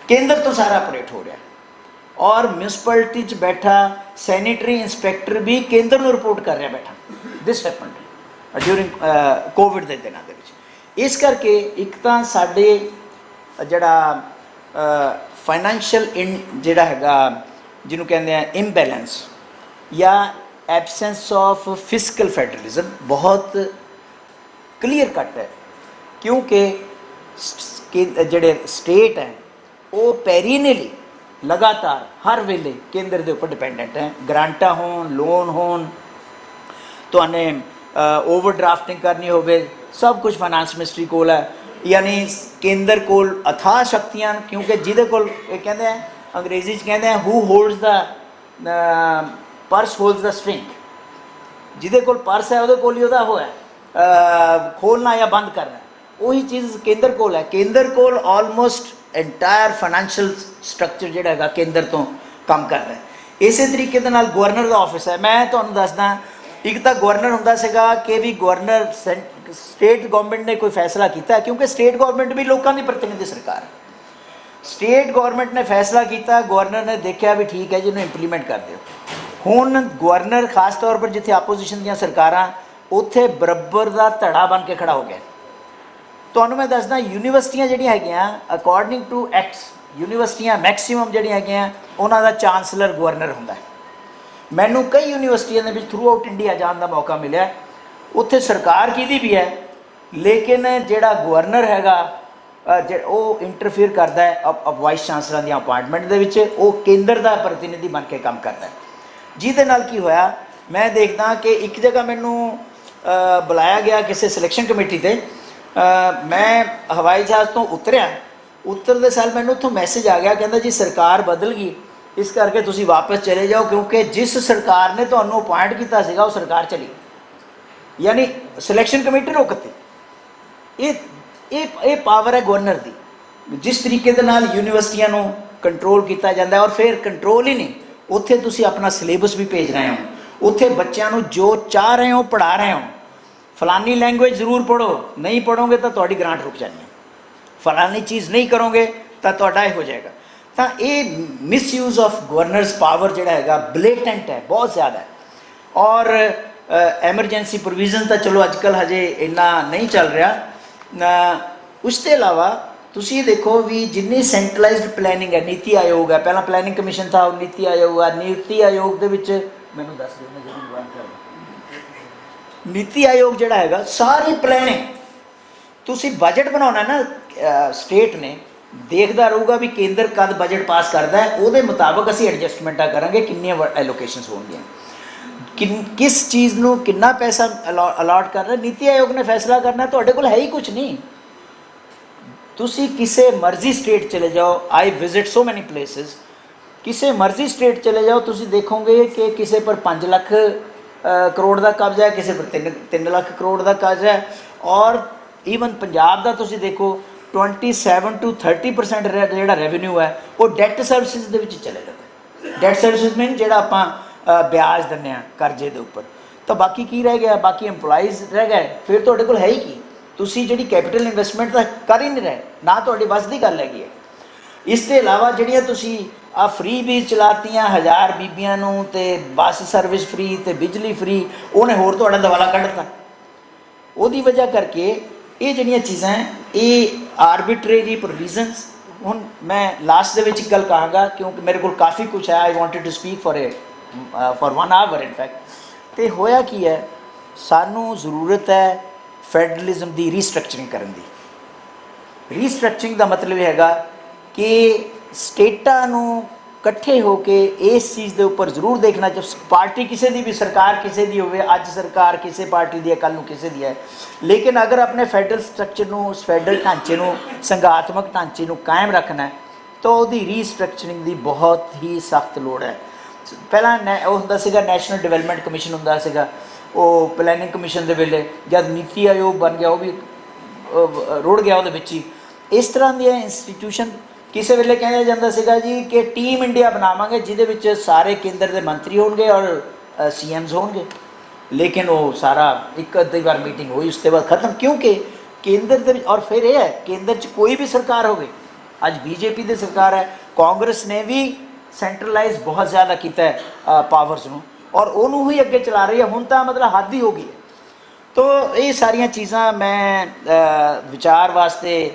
[SPEAKER 2] ਕੇਂਦਰ ਤੋਂ ਸਾਰਾ ਆਪਰੇਟ ਹੋ ਰਿਹਾ, ਔਰ ਮਿਊਨਿਸਪੈਲਿਟੀ 'ਚ ਬੈਠਾ ਸੈਨੀਟਰੀ ਇੰਸਪੈਕਟਰ ਵੀ ਕੇਂਦਰ ਨੂੰ ਰਿਪੋਰਟ ਕਰ ਰਿਹਾ ਬੈਠਾ। ਦਿਸ ਹੈਪਨਡ ਡਿਊਰਿੰਗ ਕੋਵਿਡ ਦੇ ਦਿਨਾਂ ਦੇ ਵਿੱਚ। ਇਸ ਕਰਕੇ ਇੱਕ ਤਾਂ ਸਾਡੇ ਜਿਹੜਾ ਫਾਈਨੈਂਸ਼ੀਅਲ ਜਿਹੜਾ ਹੈਗਾ, ਜਿਹਨੂੰ ਕਹਿੰਦੇ ਆ ਇੰਬੈਲੈਂਸ ਜਾਂ ਐਬਸੈਂਸ ਆਫ ਫਿਸਕਲ ਫੈਡਰਲਿਜ਼ਮ, ਬਹੁਤ ਕਲੀਅਰ ਕੱਟ ਹੈ। ਕਿਉਂਕਿ ਜਿਹੜੇ ਸਟੇਟ ਹੈ ਉਹ ਪੈਰੀਨਲੀ ਲਗਾਤਾਰ ਹਰ ਵੇਲੇ ਕੇਂਦਰ ਦੇ ਉੱਪਰ ਡਿਪੈਂਡੈਂਟ ਹੈ। ਗ੍ਰਾਂਟਾਂ ਹੋਣ, ਲੋਨ ਹੋਣ, ਤੁਹਾਨੂੰ ਓਵਰਡਰਾਫਟਿੰਗ ਕਰਨੀ ਹੋਵੇ, ਸਭ ਕੁਝ ਫਾਈਨਾਂਸ ਮਿਨਿਸਟਰੀ ਕੋਲ ਹੈ। ਯਾਨੀ ਕੇਂਦਰ ਕੋਲ ਅਥਾਹ ਸ਼ਕਤੀਆਂ, ਕਿਉਂਕਿ ਜਿਹਦੇ ਕੋਲ ਇਹ ਕਹਿੰਦੇ ਆ ਅੰਗਰੇਜ਼ੀ 'ਚ ਕਹਿੰਦੇ ਆ ਹੂ ਹੋਲਡਸ ਦਾ ਪਰਸ ਹੋਲਡਸ ਦਾ ਸਟ੍ਰਿੰਗ। ਜਿਹਦੇ ਕੋਲ ਪਰਸ ਹੈ ਉਹਦੇ ਕੋਲ ਹੀ ਉਹਦਾ ਉਹ ਹੈ ਖੋਲ੍ਹਣਾ ਜਾਂ ਬੰਦ ਕਰਨਾ। ਉਹੀ ਚੀਜ਼ ਕੇਂਦਰ ਕੋਲ ਹੈ। ਕੇਂਦਰ ਕੋਲ ਆਲਮੋਸਟ ਐਂਟਾਇਰ ਫਾਈਨੈਂਸ਼ੀਅਲ ਸਟਰਕਚਰ ਜਿਹੜਾ ਹੈਗਾ ਕੇਂਦਰ ਤੋਂ ਕੰਮ ਕਰਦਾ ਹੈ। ਇਸੇ ਤਰੀਕੇ ਦੇ ਨਾਲ ਗਵਰਨਰ ਦਾ ਆਫਿਸ ਹੈ। ਮੈਂ ਤੁਹਾਨੂੰ ਦੱਸਦਾ, ਇੱਕ ਤਾਂ ਗਵਰਨਰ ਹੁੰਦਾ ਸੀਗਾ ਕਿ ਵੀ ਗਵਰਨਰ ਸਟੇਟ ਗਵਰਨਮੈਂਟ ਨੇ ਕੋਈ ਫੈਸਲਾ ਕੀਤਾ, ਕਿਉਂਕਿ ਸਟੇਟ ਗਵਰਨਮੈਂਟ ਵੀ ਲੋਕਾਂ ਦੀ ਪ੍ਰਤੀਨਿਧੀ ਸਰਕਾਰ ਹੈ। ਸਟੇਟ ਗਵਰਨਮੈਂਟ ਨੇ ਫੈਸਲਾ ਕੀਤਾ, ਗਵਰਨਰ ਨੇ ਦੇਖਿਆ ਵੀ ਠੀਕ ਹੈ ਜੀ, ਇਹਨੂੰ ਇੰਪਲੀਮੈਂਟ ਕਰ ਦਿਓ। ਹੁਣ ਗਵਰਨਰ ਖਾਸ ਤੌਰ ਪਰ ਜਿੱਥੇ ਆਪੋਜੀਸ਼ਨ ਦੀਆਂ ਸਰਕਾਰਾਂ, ਉੱਥੇ ਬਰਾਬਰ ਦਾ ਧੜਾ ਬਣ ਕੇ ਖੜਾ ਹੋ ਗਿਆ। ਤੁਹਾਨੂੰ ਮੈਂ ਦੱਸਦਾ ਯੂਨੀਵਰਸਿਟੀਆਂ ਜਿਹੜੀਆਂ ਹੈਗੀਆਂ ਅਕੋਰਡਿੰਗ ਟੂ ਐਕਟਸ ਯੂਨੀਵਰਸਿਟੀਆਂ ਮੈਕਸਿਮਮ ਜਿਹੜੀਆਂ ਹੈਗੀਆਂ ਉਹਨਾਂ ਦਾ ਚਾਂਸਲਰ ਗਵਰਨਰ ਹੁੰਦਾ ਹੈ। ਮੈਨੂੰ ਕਈ ਯੂਨੀਵਰਸਿਟੀਆਂ ਦੇ ਵਿੱਚ ਥਰੂ ਆਊਟ ਇੰਡੀਆ ਜਾਣ ਦਾ ਮੌਕਾ ਮਿਲਿਆ। ਉੱਥੇ ਸਰਕਾਰ ਕਿਹਦੀ ਵੀ ਹੈ ਲੇਕਿਨ ਜਿਹੜਾ ਗਵਰਨਰ ਹੈਗਾ ਉਹ ਇੰਟਰਫੇਅਰ ਕਰਦਾ ਹੈ ਵਾਈਸ ਚਾਂਸਲਰਾਂ ਦੀਆਂ ਅਪਾਇੰਟਮੈਂਟ ਦੇ ਵਿੱਚ। ਉਹ ਕੇਂਦਰ ਦਾ ਪ੍ਰਤੀਨਿਧੀ ਬਣ ਕੇ ਕੰਮ ਕਰਦਾ ਹੈ। ਜਿਹਦੇ ਨਾਲ ਕੀ ਹੋਇਆ ਮੈਂ ਦੇਖਦਾ ਕਿ ਇੱਕ ਜਗ੍ਹਾ ਮੈਨੂੰ ਬੁਲਾਇਆ ਗਿਆ ਕਿਸੇ ਸਿਲੈਕਸ਼ਨ ਕਮੇਟੀ 'ਤੇ। ਮੈਂ ਹਵਾਈ ਜਹਾਜ਼ ਤੋਂ ਉਤਰਦੇ ਸਾਲ ਮੈਨੂੰ ਉੱਥੋਂ ਮੈਸੇਜ ਆ ਗਿਆ, ਕਹਿੰਦਾ ਜੀ ਸਰਕਾਰ ਬਦਲ ਗਈ, ਇਸ ਕਰਕੇ ਤੁਸੀਂ ਵਾਪਸ ਚਲੇ ਜਾਓ ਕਿਉਂਕਿ ਜਿਸ ਸਰਕਾਰ ਨੇ ਤੁਹਾਨੂੰ ਅਪਾਇੰਟ ਕੀਤਾ ਸੀਗਾ ਉਹ ਸਰਕਾਰ ਚਲੀ ਗਈ। ਯਾਨੀ ਸਿਲੈਕਸ਼ਨ ਕਮੇਟੀ ਰੋਕਤੀ। ਇਹ ਪਾਵਰ ਹੈ ਗਵਰਨਰ ਦੀ। ਜਿਸ ਤਰੀਕੇ ਦੇ ਨਾਲ ਯੂਨੀਵਰਸਿਟੀਆਂ ਨੂੰ ਕੰਟਰੋਲ ਕੀਤਾ ਜਾਂਦਾ ਔਰ ਫਿਰ ਕੰਟਰੋਲ ਹੀ ਨਹੀਂ, ਉੱਥੇ ਤੁਸੀਂ ਆਪਣਾ ਸਿਲੇਬਸ ਵੀ ਭੇਜ ਰਹੇ ਹੋ, ਉੱਥੇ ਬੱਚਿਆਂ ਨੂੰ ਜੋ ਚਾਹ ਰਹੇ ਹੋ ਪੜ੍ਹਾ ਰਹੇ ਹੋ। ਫਲਾਨੀ ਲੈਂਗੁਏਜ ਜ਼ਰੂਰ ਪੜ੍ਹੋ, ਨਹੀਂ ਪੜ੍ਹੋਗੇ ਤਾਂ ਤੁਹਾਡੀ ਗ੍ਰਾਂਟ ਰੁਕ ਜਾਣੀ ਹੈ। ਫਲਾਨੀ ਚੀਜ਼ ਨਹੀਂ ਕਰੋਗੇ ਤਾਂ ਤੁਹਾਡਾ ਇਹ ਹੋ ਜਾਏਗਾ। ਤਾਂ ਇਹ ਮਿਸਯੂਜ਼ ਆਫ ਗਵਰਨਰਸ ਪਾਵਰ ਜਿਹੜਾ ਹੈਗਾ ਬਲੇਟੈਂਟ ਹੈ, ਬਹੁਤ ਜ਼ਿਆਦਾ ਹੈ। ਔਰ ਐਮਰਜੈਂਸੀ ਪ੍ਰੋਵੀਜ਼ਨ ਤਾਂ ਚਲੋ ਅੱਜ ਕੱਲ੍ਹ ਹਜੇ ਇੰਨਾ ਨਹੀਂ ਚੱਲ ਰਿਹਾ। ਉਸ ਤੋਂ ਇਲਾਵਾ ਤੁਸੀਂ ਦੇਖੋ ਵੀ ਜਿੰਨੀ ਸੈਂਟਰਲਾਈਜ਼ਡ ਪਲੈਨਿੰਗ ਹੈ, ਨੀਤੀ ਆਯੋਗ ਹੈ, ਪਹਿਲਾਂ ਪਲੈਨਿੰਗ ਕਮਿਸ਼ਨ ਥਾ, ਨੀਤੀ ਆਯੋਗ ਆ। ਨੀਤੀ ਆਯੋਗ ਦੇ ਵਿੱਚ ਮੈਨੂੰ ਦੱਸ ਦਿਓ, ਮੈਂ ਜ਼ਰੂਰ ਜੁਆਇਨ ਕਰਾਂਗਾ। ਨੀਤੀ ਆਯੋਗ ਜਿਹੜਾ ਹੈਗਾ ਸਾਰੀ ਪਲੈਨਿੰਗ, ਤੁਸੀਂ ਬਜਟ ਬਣਾਉਣਾ ਨਾ ਸਟੇਟ ਨੇ ਦੇਖਦਾ ਰਹੂਗਾ ਵੀ ਕੇਂਦਰ ਕਦ ਬਜਟ ਪਾਸ ਕਰਦਾ ਹੈ, ਉਹਦੇ ਮੁਤਾਬਕ ਅਸੀਂ ਐਡਜਸਟਮੈਂਟਾਂ ਕਰਾਂਗੇ ਕਿੰਨੀਆਂ ਐਲੋਕੇਸ਼ਨਸ ਹੋਣਗੀਆਂ, ਕਿਸ ਚੀਜ਼ ਨੂੰ ਕਿੰਨਾ ਪੈਸਾ ਅਲਾਟ ਕਰਨਾ। ਨੀਤੀ ਆਯੋਗ ਨੇ ਫੈਸਲਾ ਕਰਨਾ, ਤੁਹਾਡੇ ਕੋਲ ਹੈ ਹੀ ਕੁਛ ਨਹੀਂ। ਤੁਸੀਂ ਕਿਸੇ ਮਰਜ਼ੀ ਸਟੇਟ ਚਲੇ ਜਾਓ, ਆਈ ਵਿਜ਼ਿਟ ਸੋ ਮੈਨੀ ਪਲੇਸਿਸ, ਕਿਸੇ ਮਰਜ਼ੀ ਸਟੇਟ ਚਲੇ ਜਾਓ ਤੁਸੀਂ ਦੇਖੋਗੇ ਕਿ ਕਿਸੇ ਪਰ 5 ਲੱਖ ਕਰੋੜ ਦਾ ਕਬਜ਼ਾ ਹੈ, ਕਿਸੇ ਪਰ 3 ਲੱਖ ਕਰੋੜ ਦਾ ਕਬਜ਼ਾ ਹੈ। ਔਰ ਈਵਨ ਪੰਜਾਬ ਦਾ ਤੁਸੀਂ ਦੇਖੋ 27 to 30% ਜਿਹੜਾ ਰੈਵਨਿਊ ਹੈ ਉਹ ਡੈਟ ਸਰਵਿਸਿਜ਼ ਦੇ ਵਿੱਚ ਚਲੇ ਜਾਂਦਾ। ਡੈਟ ਸਰਵਿਸਿਜ਼ ਮੀਨ ਜਿਹੜਾ ਆਪਾਂ ਵਿਆਜ ਦਿੰਦੇ ਹਾਂ ਕਰਜ਼ੇ ਦੇ ਉੱਪਰ। ਤਾਂ ਬਾਕੀ ਕੀ ਰਹਿ ਗਿਆ, ਬਾਕੀ EMPLOYEES ਰਹਿ ਗਏ। ਫਿਰ ਤੁਹਾਡੇ ਕੋਲ ਹੈ ਹੀ ਕੀ, ਤੁਸੀਂ ਜਿਹੜੀ ਕੈਪੀਟਲ ਇਨਵੈਸਟਮੈਂਟ ਤਾਂ ਕਰ ਹੀ ਨਹੀਂ ਰਹੇ, ਨਾ ਤੁਹਾਡੀ ਵੱਸ ਦੀ ਗੱਲ ਹੈਗੀ ਹੈ। ਇਸ ਤੋਂ ਇਲਾਵਾ ਜਿਹੜੀਆਂ ਤੁਸੀਂ ਆ ਫ੍ਰੀ ਬੀਜ ਚਲਾਤੀਆਂ 1000 ਬੀਬੀਆਂ ਨੂੰ, ਤੇ ਬੱਸ ਸਰਵਿਸ ਫ੍ਰੀ ਤੇ ਬਿਜਲੀ ਫ੍ਰੀ, ਉਹਨੇ ਹੋਰ ਤੁਹਾਡਾ ਦਵਾਲਾ ਕੱਢਤਾ। ਉਹਦੀ ਵਜ੍ਹਾ ਕਰਕੇ ਇਹ ਜਿਹੜੀਆਂ ਚੀਜ਼ਾਂ ਇਹ ਆਰਬਿਟਰੇਰੀ ਪ੍ਰੋਵੀਜ਼ਨਸ। ਹੁਣ ਮੈਂ ਲਾਸਟ ਦੇ ਵਿੱਚ ਇੱਕ ਗੱਲ ਕਹਾਂਗਾ ਕਿਉਂਕਿ ਮੇਰੇ ਕੋਲ ਕਾਫੀ ਕੁਛ ਹੈ। I wanted to speak for 1 hour in fact. ਅਤੇ ਹੋਇਆ ਕੀ ਹੈ, ਸਾਨੂੰ ਜ਼ਰੂਰਤ ਹੈ ਫੈਡਰਲਿਜ਼ਮ ਦੀ ਰੀਸਟਰਕਚਰਿੰਗ ਕਰਨ ਦੀ। ਰੀਸਟਰਕਚਰਿੰਗ ਦਾ ਮਤਲਬ ਇਹ ਹੈਗਾ ਕਿ ਸਟੇਟਾਂ ਨੂੰ ਇਕੱਠੇ ਹੋ ਕੇ ਇਸ ਚੀਜ਼ ਦੇ ਉੱਪਰ ਜ਼ਰੂਰ ਦੇਖਣਾ ਚਾਹੀਦਾ। ਪਾਰਟੀ ਕਿਸੇ ਦੀ ਵੀ, ਸਰਕਾਰ ਕਿਸੇ ਦੀ ਹੋਵੇ, ਅੱਜ ਸਰਕਾਰ ਕਿਸੇ ਪਾਰਟੀ ਦੀ ਹੈ, ਕੱਲ੍ਹ ਨੂੰ ਕਿਸੇ ਦੀ ਹੈ, ਲੇਕਿਨ ਅਗਰ ਆਪਣੇ ਫੈਡਰਲ ਸਟਰਕਚਰ ਨੂੰ, ਉਸ ਫੈਡਰਲ ਢਾਂਚੇ ਨੂੰ, ਸੰਘਾਤਮਕ ਢਾਂਚੇ ਨੂੰ ਕਾਇਮ ਰੱਖਣਾ ਤਾਂ ਉਹਦੀ ਰੀਸਟਰਕਚਰਿੰਗ ਦੀ ਬਹੁਤ ਹੀ ਸਖਤ ਲੋੜ ਹੈ। ਪਹਿਲਾਂ ਉਹ ਹੁੰਦਾ ਸੀਗਾ ਨੈਸ਼ਨਲ ਡਿਵੈਲਪਮੈਂਟ ਕਮਿਸ਼ਨ ਹੁੰਦਾ ਸੀਗਾ, ਉਹ ਪਲੈਨਿੰਗ ਕਮਿਸ਼ਨ ਦੇ ਵੇਲੇ। ਜਦ ਨੀਤੀ ਆਯੋਗ ਬਣ ਗਿਆ ਉਹ ਵੀ ਰੁੜ ਗਿਆ ਉਹਦੇ ਵਿੱਚ ਹੀ। ਇਸ ਤਰ੍ਹਾਂ ਦੀਆਂ ਇੰਸਟੀਟਿਊਸ਼ਨ ਕਿਸੇ ਵੇਲੇ ਕਿਹਾ ਜਾਂਦਾ ਸੀਗਾ ਜੀ ਕਿ ਟੀਮ ਇੰਡੀਆ ਬਣਾਵਾਂਗੇ ਜਿਹਦੇ ਵਿੱਚ ਸਾਰੇ ਕੇਂਦਰ ਦੇ ਮੰਤਰੀ ਹੋਣਗੇ ਔਰ CMs ਹੋਣਗੇ, ਲੇਕਿਨ ਉਹ ਸਾਰਾ ਇੱਕ ਅੱਧੀ ਵਾਰ ਮੀਟਿੰਗ ਹੋਈ, ਉਸ ਤੋਂ ਬਾਅਦ ਖਤਮ। ਕਿਉਂਕਿ ਕੇਂਦਰ ਦੇ ਵਿੱਚ, ਔਰ ਫਿਰ ਇਹ ਹੈ ਕੇਂਦਰ 'ਚ ਕੋਈ ਵੀ ਸਰਕਾਰ ਹੋਵੇ, ਅੱਜ BJP ਦੀ ਸਰਕਾਰ ਹੈ, ਕਾਂਗਰਸ ਨੇ ਵੀ ਸੈਂਟਰਲਾਈਜ਼ ਬਹੁਤ ਜ਼ਿਆਦਾ ਕੀਤਾ ਹੈ ਪਾਵਰਸ ਨੂੰ, ਔਰ ਉਹਨੂੰ ਹੀ ਅੱਗੇ ਚਲਾ ਰਹੀ ਹੈ। ਹੁਣ ਤਾਂ ਮਤਲਬ ਹੱਦ ਹੀ ਹੋ ਗਈ ਹੈ। ਤੋ ਇਹ ਸਾਰੀਆਂ ਚੀਜ਼ਾਂ ਮੈਂ ਵਿਚਾਰ ਵਾਸਤੇ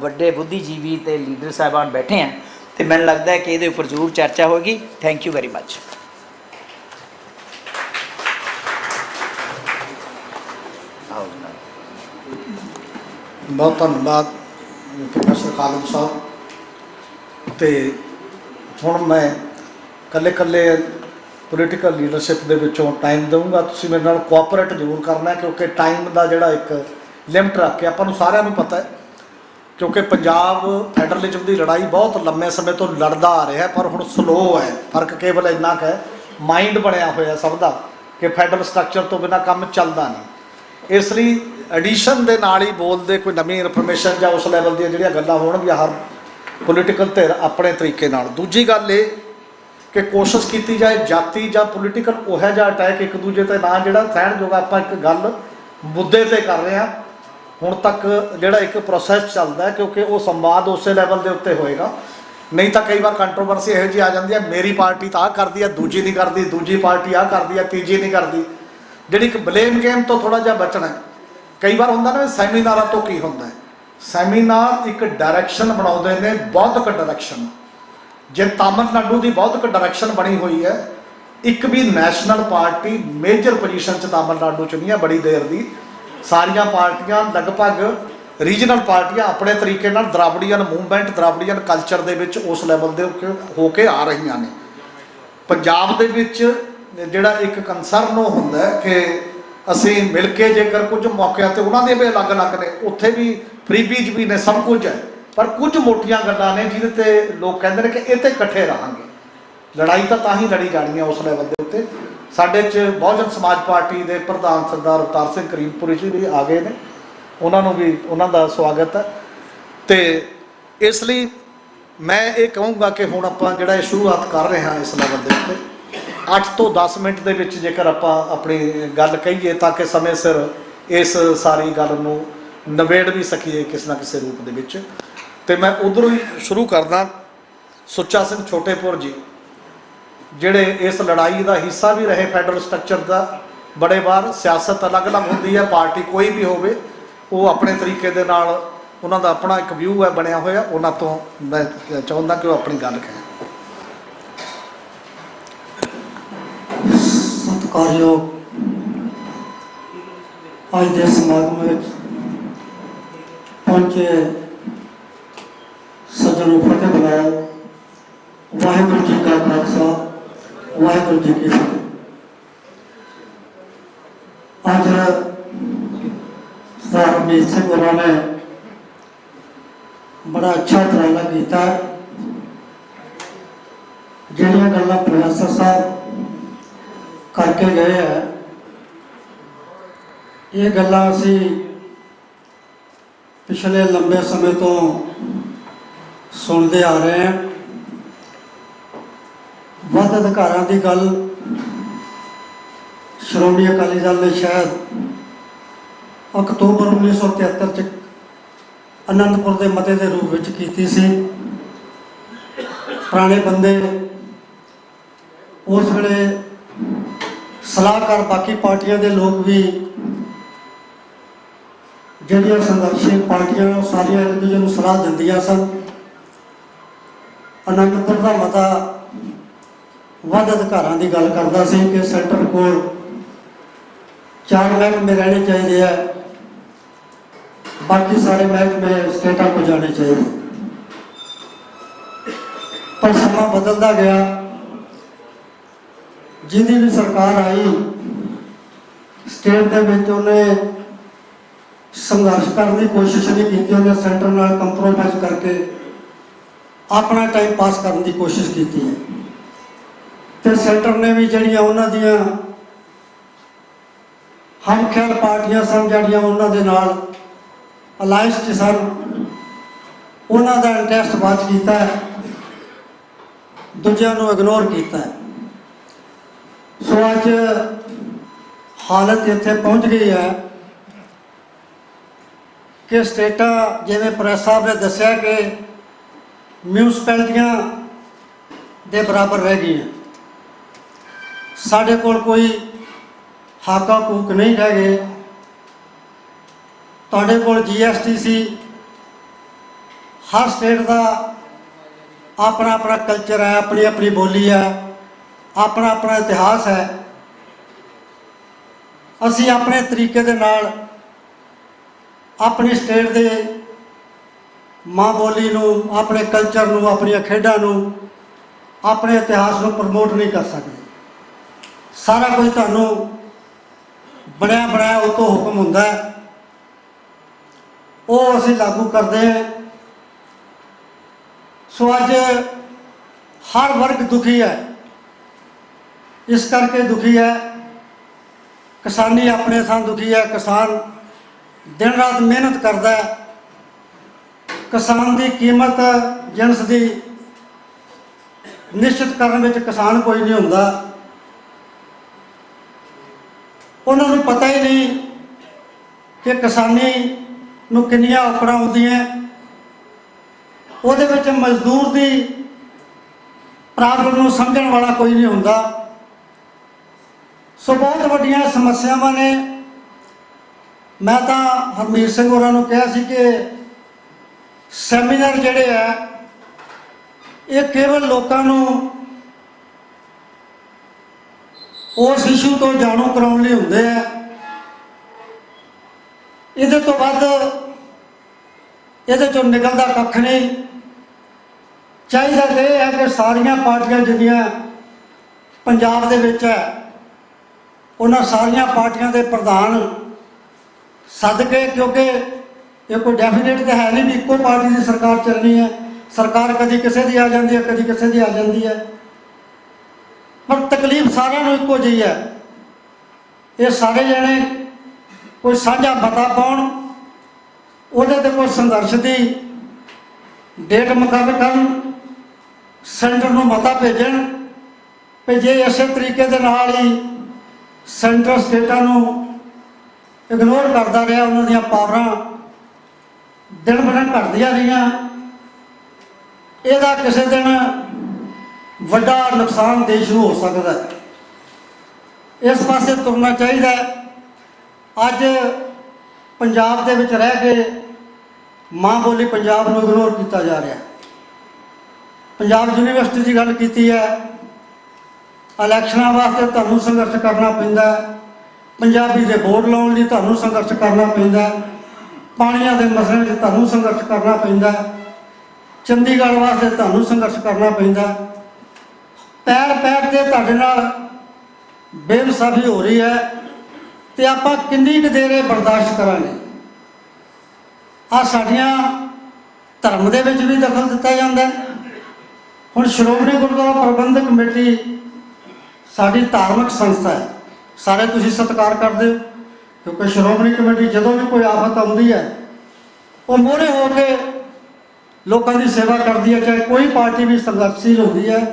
[SPEAKER 2] ਵੱਡੇ ਬੁੱਧੀਜੀਵੀ ਅਤੇ ਲੀਡਰ ਸਾਹਿਬਾਨ ਬੈਠੇ हैं ਅਤੇ ਮੈਨੂੰ ਲੱਗਦਾ ਹੈ ਕਿ ਇਹਦੇ ਉੱਪਰ ਜ਼ਰੂਰ ਚਰਚਾ ਹੋਏਗੀ। Thank you very much.
[SPEAKER 1] ਬਹੁਤ ਧੰਨਵਾਦ ਪ੍ਰੋਫੈਸਰ ਖਾਲਿਦ ਸਾਹਿਬ। ਅਤੇ ਹੁਣ ਮੈਂ ਇਕੱਲੇ ਪੋਲੀਟੀਕਲ ਲੀਡਰਸ਼ਿਪ ਦੇ ਵਿੱਚੋਂ ਟਾਈਮ ਦਊਂਗਾ। ਤੁਸੀਂ ਮੇਰੇ ਨਾਲ ਕੋਆਪਰੇਟ ਜ਼ਰੂਰ ਕਰਨਾ ਕਿਉਂਕਿ ਟਾਈਮ ਦਾ ਜਿਹੜਾ ਇੱਕ ਲਿਮਟ ਰੱਖ ਕੇ, ਆਪਾਂ ਨੂੰ ਸਾਰਿਆਂ ਨੂੰ ਪਤਾ ਹੈ ਕਿਉਂਕਿ ਪੰਜਾਬ ਫੈਡਰਲਿਜ਼ਮ ਦੀ ਲੜਾਈ ਬਹੁਤ ਲੰਮੇ ਸਮੇਂ ਤੋਂ ਲੜਦਾ ਆ ਰਿਹਾ, ਪਰ ਹੁਣ ਸਲੋ ਹੈ। ਫਰਕ ਕੇਵਲ ਇੰਨਾ ਕੁ ਹੈ, ਮਾਈਂਡ ਬਣਿਆ ਹੋਇਆ ਸਭ ਦਾ ਕਿ ਫੈਡਰਲ ਸਟਰਕਚਰ ਤੋਂ ਬਿਨਾਂ ਕੰਮ ਚੱਲਦਾ ਨਹੀਂ। ਇਸ ਲਈ ਐਡੀਸ਼ਨ ਦੇ ਨਾਲ ਹੀ ਬੋਲਦੇ ਕੋਈ ਨਵੀਂ ਇਨਫੋਰਮੇਸ਼ਨ ਜਾਂ ਉਸ ਲੈਵਲ ਦੀਆਂ ਜਿਹੜੀਆਂ ਗੱਲਾਂ ਹੋਣਗੀਆਂ ਹਰ ਪੋਲੀਟੀਕਲ ਧਿਰ ਆਪਣੇ ਤਰੀਕੇ ਨਾਲ। ਦੂਜੀ ਗੱਲ ਇਹ ਕਿ ਕੋਸ਼ਿਸ਼ ਕੀਤੀ ਜਾਏ ਜਾਤੀ ਜਾਂ ਪੋਲੀਟੀਕਲ ਉਹੋ ਜਿਹਾ ਅਟੈਕ ਇੱਕ ਦੂਜੇ 'ਤੇ ਨਾ ਜਿਹੜਾ ਸਹਿਣਯੋਗ। ਆਪਾਂ ਇੱਕ ਗੱਲ ਮੁੱਦੇ 'ਤੇ ਕਰ ਰਹੇ ਹਾਂ, ਹੁਣ ਤੱਕ ਜਿਹੜਾ ਇੱਕ ਪ੍ਰੋਸੈਸ ਚੱਲਦਾ ਕਿਉਂਕਿ ਉਹ ਸੰਵਾਦ ਉਸੇ ਲੈਵਲ ਦੇ ਉੱਤੇ ਹੋਏਗਾ। ਨਹੀਂ ਤਾਂ ਕਈ ਵਾਰ ਕੰਟਰੋਵਰਸੀ ਇਹੋ ਜਿਹੀ ਆ ਜਾਂਦੀ ਹੈ, ਮੇਰੀ ਪਾਰਟੀ ਤਾਂ ਆਹ ਕਰਦੀ ਹੈ, ਦੂਜੀ ਨਹੀਂ ਕਰਦੀ, ਦੂਜੀ ਪਾਰਟੀ ਆਹ ਕਰਦੀ ਹੈ, ਤੀਜੀ ਨਹੀਂ ਕਰਦੀ। ਜਿਹੜੀ ਇੱਕ ਬਲੇਮ ਗੇਮ ਤੋਂ ਥੋੜ੍ਹਾ ਜਿਹਾ ਬਚਣਾ ਕਈ ਵਾਰ ਹੁੰਦਾ ਨਾ ਸੈਮੀਨਾਰਾਂ ਤੋਂ ਕੀ ਹੁੰਦਾ ਹੈ, ਸੈਮੀਨਾਰ ਇੱਕ ਡਾਇਰੈਕਸ਼ਨ ਬਣਾਉਂਦੇ ਨੇ, ਬੌਧਿਕ ਡਾਇਰੈਕਸ਼ਨ। ਜੇ ਤਾਮਿਲਨਾਡੂ ਦੀ ਬੌਧਿਕ ਡਾਇਰੈਕਸ਼ਨ ਬਣੀ ਹੋਈ ਹੈ, ਇੱਕ ਵੀ ਨੈਸ਼ਨਲ ਪਾਰਟੀ ਮੇਜਰ ਪੋਜੀਸ਼ਨ 'ਚ ਤਾਮਿਲਨਾਡੂ 'ਚ ਨਹੀਂ ਹੈ ਬੜੀ ਦੇਰ ਦੀ। ਸਾਰੀਆਂ ਪਾਰਟੀਆਂ ਲਗਭਗ ਰੀਜਨਲ ਪਾਰਟੀਆਂ ਆਪਣੇ ਤਰੀਕੇ ਨਾਲ ਦਰਾਵੜੀਅਨ ਮੂਵਮੈਂਟ, ਦਰਾਵੜੀਅਨ ਕਲਚਰ ਦੇ ਵਿੱਚ ਉਸ ਲੈਵਲ ਦੇ ਹੋ ਕੇ ਆ ਰਹੀਆਂ ਨੇ। ਪੰਜਾਬ ਦੇ ਵਿੱਚ ਜਿਹੜਾ ਇੱਕ ਕੰਸਰਨ ਉਹ ਹੁੰਦਾ ਕਿ ਅਸੀਂ ਮਿਲ ਕੇ ਜੇਕਰ ਕੁਝ ਮੌਕਿਆਂ 'ਤੇ ਉਹਨਾਂ ਦੇ ਵੀ ਅਲੱਗ-ਅਲੱਗ ਨੇ, ਉੱਥੇ ਵੀ ਫਰੀਬੀਜ਼ ਵੀ ਨੇ, ਸਭ ਕੁਝ ਹੈ, ਪਰ ਕੁਝ ਮੋਟੀਆਂ ਗੱਲਾਂ ਨੇ ਜਿਹਦੇ 'ਤੇ ਲੋਕ ਕਹਿੰਦੇ ਨੇ ਕਿ ਇਹ 'ਤੇ ਇਕੱਠੇ ਰਹਾਂਗੇ। ਲੜਾਈ ਤਾਂ ਹੀ ਲੜੀ ਜਾਣੀ ਹੈ ਉਸ ਲੈਵਲ ਦੇ ਉੱਤੇ। ਸਾਡੇ 'ਚ ਬਹੁਜਨ ਸਮਾਜ ਪਾਰਟੀ ਦੇ ਪ੍ਰਧਾਨ ਸਰਦਾਰ ਅਵਤਾਰ ਸਿੰਘ ਕਰੀਮਪੁਰੀ ਜੀ ਵੀ ਆ ਗਏ ਨੇ, ਉਹਨਾਂ ਨੂੰ ਵੀ ਉਹਨਾਂ ਦਾ ਸਵਾਗਤ ਹੈ। ਅਤੇ ਇਸ ਲਈ ਮੈਂ ਇਹ ਕਹੂੰਗਾ ਕਿ ਹੁਣ ਆਪਾਂ ਜਿਹੜਾ ਇਹ ਸ਼ੁਰੂਆਤ ਕਰ ਰਹੇ ਹਾਂ ਇਸ ਲੈਵਲ ਦੇ ਉੱਤੇ 8 ਤੋਂ 10 ਮਿੰਟ ਦੇ ਵਿੱਚ ਜੇਕਰ ਆਪਾਂ ਆਪਣੀ ਗੱਲ ਕਹੀਏ ਤਾਂ ਕਿ ਸਮੇਂ ਸਿਰ ਇਸ ਸਾਰੀ ਗੱਲ ਨੂੰ ਨਿਬੇੜ ਵੀ ਸਕੀਏ ਕਿਸੇ ਨਾ ਕਿਸੇ ਰੂਪ ਦੇ ਵਿੱਚ। ਅਤੇ ਮੈਂ ਉੱਧਰੋਂ ਹੀ ਸ਼ੁਰੂ ਕਰਦਾ। ਸੁੱਚਾ ਸਿੰਘ ਛੋਟੇਪੁਰ ਜੀ ਜਿਹੜੇ ਇਸ ਲੜਾਈ ਦਾ ਹਿੱਸਾ ਵੀ ਰਹੇ, ਫੈਡਰਲ ਸਟਰਕਚਰ ਦਾ ਬੜੇ ਵਾਰ। ਸਿਆਸਤ ਅਲੱਗ-ਅਲੱਗ ਹੁੰਦੀ ਹੈ, ਪਾਰਟੀ ਕੋਈ ਵੀ ਹੋਵੇ, ਉਹ ਆਪਣੇ ਤਰੀਕੇ ਦੇ ਨਾਲ ਉਹਨਾਂ ਦਾ ਆਪਣਾ ਇੱਕ ਵਿਊ ਹੈ ਬਣਿਆ ਹੋਇਆ। ਉਹਨਾਂ ਤੋਂ ਮੈਂ ਚਾਹੁੰਦਾ ਕਿ ਉਹ ਆਪਣੀ ਗੱਲ ਕਹੇ।
[SPEAKER 3] ਸਤਿਕਾਰਯੋਗ ਅੱਜ ਦੇ ਸਮਾਗਮ ਵਿੱਚ ਪਹੁੰਚੇ ਸੱਜਣੋਂ, ਫਤਿਹ ਬੁਲਾਓ। ਵਾਹਿਗੁਰੂ ਜੀ ਕਾ ਖਾਲਸਾ, ਵਾਹਿਗੁਰੂ ਜੀ ਕੀ ਫਤਿਹ। ਅੱਜ ਸਰਦਾਰ ਹਰਮੀਤ ਸਿੰਘ ਹੋਰਾਂ ਨੇ ਬੜਾ ਅੱਛਾ ਉਪਰਾਲਾ ਕੀਤਾ। ਜਿਹੜੀਆਂ ਗੱਲਾਂ ਪ੍ਰੋਫੈਸਰ ਸਾਹਿਬ ਕਰਕੇ ਗਏ ਹੈ, ਇਹ ਗੱਲਾਂ ਅਸੀਂ ਪਿਛਲੇ ਲੰਬੇ ਸਮੇਂ ਤੋਂ ਸੁਣਦੇ ਆ ਰਹੇ ਹਾਂ। ਵੱਧ ਅਧਿਕਾਰਾਂ ਦੀ ਗੱਲ ਸ਼੍ਰੋਮਣੀ ਅਕਾਲੀ ਦਲ ਨੇ ਸ਼ਾਇਦ ਅਕਤੂਬਰ 1973 'ਚ ਅਨੰਦਪੁਰ ਦੇ ਮਤੇ ਦੇ ਰੂਪ ਵਿੱਚ ਕੀਤੀ ਸੀ। ਪੁਰਾਣੇ ਬੰਦੇ ਉਸ ਵੇਲੇ ਸਲਾਹਕਾਰ ਬਾਕੀ ਪਾਰਟੀਆਂ ਦੇ ਲੋਕ ਵੀ ਜਿਹੜੀਆਂ ਸੰਘਰਸ਼ੀ ਪਾਰਟੀਆਂ ਉਹ ਸਾਰੀਆਂ ਇੱਕ ਦੂਜੇ ਨੂੰ ਸਲਾਹ ਦਿੰਦੀਆਂ ਸਨ। ਅਨੰਦਪੁਰ ਦਾ ਮਤਾ ਵੱਧ ਅਧਿਕਾਰਾਂ ਦੀ ਗੱਲ ਕਰਦਾ ਸੀ ਕਿ ਸੈਂਟਰ ਕੋਲ 4 ਮਹਿਕਮੇ ਰਹਿਣੇ ਚਾਹੀਦੇ ਆ, ਬਾਕੀ ਸਾਰੇ ਮਹਿਕਮੇ ਸਟੇਟਾਂ ਕੋਲ ਜਾਣੇ ਚਾਹੀਦੇ। ਪਰ ਸਮਾਂ ਬਦਲਦਾ ਗਿਆ। ਜਿਹਦੀ ਵੀ ਸਰਕਾਰ ਆਈ ਸਟੇਟ ਦੇ ਵਿੱਚ ਉਹਨੇ ਸੰਘਰਸ਼ ਕਰਨ ਦੀ ਕੋਸ਼ਿਸ਼ ਨਹੀਂ ਕੀਤੀ। ਉਹਨੇ ਸੈਂਟਰ ਨਾਲ ਕੰਪਰੋਮਾਈਜ਼ ਕਰਕੇ ਆਪਣਾ ਟਾਈਮ ਪਾਸ ਕਰਨ ਦੀ ਕੋਸ਼ਿਸ਼ ਕੀਤੀ ਹੈ। ਤੇ ਸੈਂਟਰ ਨੇ ਵੀ ਜਿਹੜੀਆਂ ਉਹਨਾਂ ਦੀਆਂ ਹਮਖਿਆਲ ਪਾਰਟੀਆਂ ਸਨ, ਜਿਹੜੀਆਂ ਉਹਨਾਂ ਦੇ ਨਾਲ ਅਲਾਇੰਸ 'ਚ ਸਨ, ਉਹਨਾਂ ਦਾ ਇੰਟਰਸਟ ਬਾਅਦ ਕੀਤਾ ਹੈ, ਦੂਜਿਆਂ ਨੂੰ ਇਗਨੋਰ ਕੀਤਾ ਹੈ। ਸੋ ਅੱਜ ਹਾਲਤ ਇੱਥੇ ਪਹੁੰਚ ਗਈ ਹੈ ਕਿ ਸਟੇਟਾਂ, ਜਿਵੇਂ ਪ੍ਰੈਸ ਸਾਹਿਬ ਨੇ ਦੱਸਿਆ, ਕਿ ਮਿਊਨਿਸਪੈਲਿਟੀਆਂ ਦੇ ਬਰਾਬਰ ਰਹਿ ਗਈਆਂ। ਸਾਡੇ ਕੋਲ ਕੋਈ ਹੱਕ ਹਕੂਕ ਨਹੀਂ ਰਹਿ ਗਏ। ਤੁਹਾਡੇ ਕੋਲ GST ਸੀ। ਹਰ ਸਟੇਟ ਦਾ ਆਪਣਾ ਆਪਣਾ ਕਲਚਰ ਹੈ, ਆਪਣੀ ਆਪਣੀ ਬੋਲੀ ਹੈ, ਆਪਣਾ ਆਪਣਾ ਇਤਿਹਾਸ ਹੈ। ਅਸੀਂ ਆਪਣੇ ਤਰੀਕੇ ਦੇ ਨਾਲ ਆਪਣੀ ਸਟੇਟ ਦੇ ਮਾਂ ਬੋਲੀ ਨੂੰ, ਆਪਣੇ ਕਲਚਰ ਨੂੰ, ਆਪਣੀਆਂ ਖੇਡਾਂ ਨੂੰ, ਆਪਣੇ ਇਤਿਹਾਸ ਨੂੰ ਪ੍ਰਮੋਟ ਨਹੀਂ ਕਰ ਸਕਦੇ। ਸਾਰਾ ਕੁਝ ਤੁਹਾਨੂੰ ਬਣਿਆ ਬਣਾਇਆ ਉਹ ਤੋਂ ਹੁਕਮ ਹੁੰਦਾ ਹੈ, ਉਹ ਅਸੀਂ ਲਾਗੂ ਕਰਦੇ ਹਾਂ। ਸੋ ਅੱਜ ਹਰ ਵਰਗ ਦੁਖੀ ਹੈ। ਇਸ ਕਰਕੇ ਦੁਖੀ ਹੈ, ਕਿਸਾਨੀ ਆਪਣੇ ਥਾਂ ਦੁਖੀ ਹੈ। ਕਿਸਾਨ ਦਿਨ ਰਾਤ ਮਿਹਨਤ ਕਰਦਾ ਹੈ। ਕਿਸਾਨ ਦੀ ਕੀਮਤ ਜਿਣਸ ਦੀ ਨਿਸ਼ਚਿਤ ਕਰਨ ਵਿੱਚ ਕਿਸਾਨ ਕੋਈ ਨਹੀਂ ਹੁੰਦਾ। ਉਹਨਾਂ ਨੂੰ ਪਤਾ ਹੀ ਨਹੀਂ ਕਿ ਕਿਸਾਨੀ ਨੂੰ ਕਿੰਨੀਆਂ ਔਕੜਾਂ ਆਉਂਦੀਆਂ। ਉਹਦੇ ਵਿੱਚ ਮਜ਼ਦੂਰ ਦੀ ਪ੍ਰੋਬਲਮ ਨੂੰ ਸਮਝਣ ਵਾਲਾ ਕੋਈ ਨਹੀਂ ਹੁੰਦਾ। ਸੋ ਬਹੁਤ ਵੱਡੀਆਂ ਸਮੱਸਿਆਵਾਂ ਨੇ। मैं तो हरमीत सिंह होरां नूं कहा सी कि सैमीनार जिहड़े है ये केवल लोगों नूं उस इशू तो जाणू कराउण लई हुंदे है। इहदे तो वध इहदे चों निकलदा कख नहीं। चाहिदा तो यह है कि सारियां पार्टियां जिहड़ियां पंजाब दे विच है उन्हां सारियां पार्टियां दे प्रधान सद के, क्योंकि ये कोई डेफिनेट तो है नहीं भी इक्को पार्टी की सरकार चलनी है। सरकार कभी किसी की आ जाती है, कभी किसी की आ जाती है, पर तकलीफ सारिਆਂ ਨੂੰ ਇੱਕੋ ਜਿਹੀ है। ये सारे जने कोई साझा मता पाउण, ਉਹਦੇ ਤੇ कोई संघर्ष की डेट मुकर्र करन, सेंटर ਨੂੰ मता भेजण भी जे इसे तरीके ਦੇ ਨਾਲ ही सेंटर स्टेटां ਨੂੰ इग्नोर करता रहा, उन्होंने पावर दिन ब दिन घटदियां रहियां। ਇਹਦਾ किसी दिन ਵੱਡਾ नुकसान देश ਨੂੰ हो सकता है। इस पासे तुरना चाहिए। अज पंजाब दे विच रह के माँ बोली पंजाब ਨੂੰ इग्नोर किया जा रहा है। पंजाब यूनीवर्सिटी की गल की है, इलैक्शनां वास्ते तुहानूं संघर्ष करना पैंदा है, पंजाबी दे बोर्ड लाउण लई तुहानूं संघर्ष करना पैंदा है, पाणीआं दे मसले 'ਚ तुहानूं संघर्ष करना पैंदा है, चंडीगढ़ वास्ते तुहानूं संघर्ष करना पैंदा। पैर पैर ते तुहाडे नाल बेइंसाफी हो रही है तो आपां किन्नी कुh देर बर्दाश्त करांगे। आ साडियां धर्म दे विच भी दखल दिता जांदा है। हुण श्रोमणी गुरुद्वारा प्रबंधक कमेटी साडी धार्मिक संस्था है, सारे तुसीं सत्कार करदे हो, क्योंकि श्रोमणी कमेटी जदों भी कोई आफत आउंदी है वो मोहरे हो के लोगों की सेवा करती है। चाहे कोई पार्टी भी संघर्षशील होती है,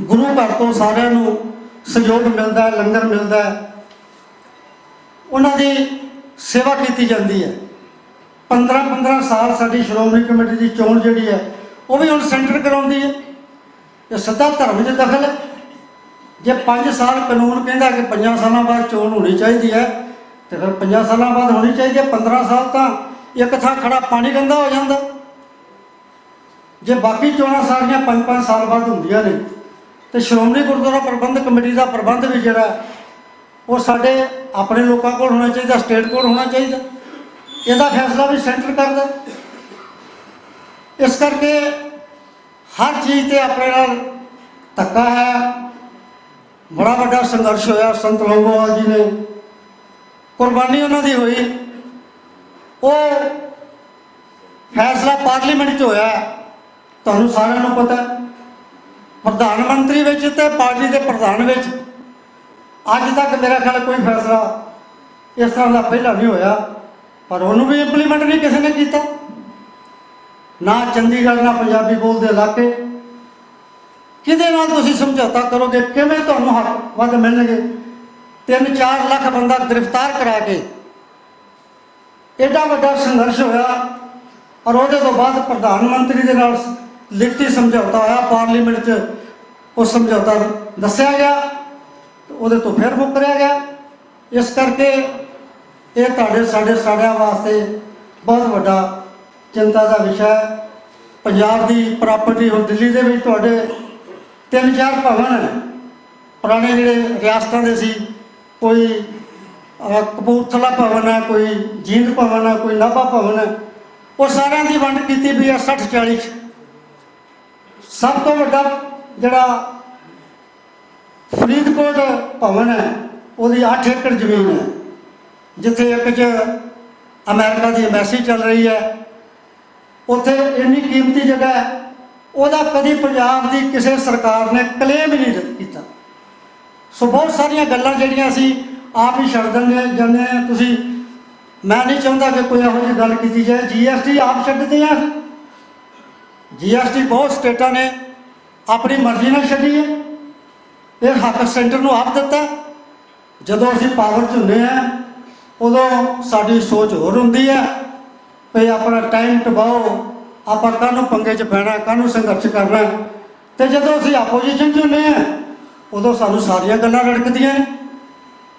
[SPEAKER 3] गुरु घर तो सारिਆਂ ਨੂੰ सहयोग मिलता है, लंगर मिलता है, उन्हों की सेवा की जाती है। 15-15 साल साडी श्रोमणी कमेटी की चोण जिहड़ी है वो भी हुण सेंटर कराउंदी है। ये सीधा धर्म 'ਚ दखल है। जे 5 साल कानून कहता कि 5 सालों बाद चोण होनी चाहिए है तो फिर 5 सालों बाद होनी चाहिए। 15 साल तो एक थां खड़ा पानी गंदा हो जाता। जे बाकी चोणां सारियां 5-5 साल बाद होंदियां ने तो श्रोमणी गुरुद्वारा प्रबंधक कमेटी का प्रबंध भी जिहड़ा वो साडे अपने लोगों को होना चाहिए, स्टेट को होना चाहिए। इसका फैसला भी सेंटर करदा। इस करके हर चीज़ ते अपने नाल धक्का है। बड़ा वड्डा संघर्ष होया। संत लौंगोवाल जी ने कुर्बानी उन्होंने हुई, वो फैसला पार्लीमेंट होया, तुहानूं सारिਆਂ ਨੂੰ पता है। प्रधानमंत्री विच ते पार्टी के प्रधान विच अज तक मेरा ख्याल कोई फैसला इस तरह का पहला नहीं होया, पर उन्होंने भी इंप्लीमेंट नहीं किसी ने किया। ना चंडीगढ़ ना पंजाबी बोलते इलाके किहदे नाल तुसीं समझौता करोगे, किवें तुहानूं हक वध मिलणगे। 3-4 लाख बंदा गिरफ्तार करा के एडा वड्डा संघर्ष होया और उहदे तो बाद प्रधानमंत्री दे नाल लिखती समझौता होया, पार्लीमेंट 'ਚ वो समझौता दस्सिया गया तो उहदे तो फिर मुकरिया गया। इस करके ये तुहाडे साडे साड़िਆਂ वास्ते बहुत वड्डा चिंता का विषय है। पंजाब की प्रॉपर्टी हुण दिल्ली दे विच तुहाडे 3-4 भवन है पुराने जिहड़े रियासतां दे सी, कोई कपूरथला भवन है, कोई जींद भवन है, कोई नाभा भवन है, वो सारिਆਂ की वंड की भी है 60-40। सब तो वड्डा जिहड़ा फरीदकोट भवन है उसकी 8 एकड़ जमीन है, जिथे एक च अमेरिका की एम्बैसी चल रही है। उत्थे इन्नी कीमती जगह है, वह कभी पंजाब की किसी सरकार ने क्लेम ही नहीं किया। सो बहुत सारिया गल्लां जिहड़ियां असीं आप ही छड्ड दिंदे जांदे हैं। तुसीं मैं नहीं चाहता कि कोई इहो जी गल की जाए। GST आप छड्डदे हैं। GST बहुत स्टेटां ने अपनी मर्जी नाल छड्डी है। ये हक सेंटर नूं आप दिता। जदों असीं पावर 'च हुंदे हैं उदों साडी सोच होर हुंदी है भी अपना टाइम टपाओ, आपां काहनूं पंगे 'च पैना, काहनूं संघर्ष करना। तो जदों असीं आपोजिशन 'च हुंदे हैं उदों सानूं सारियां गल्लां रड़कदियां ने।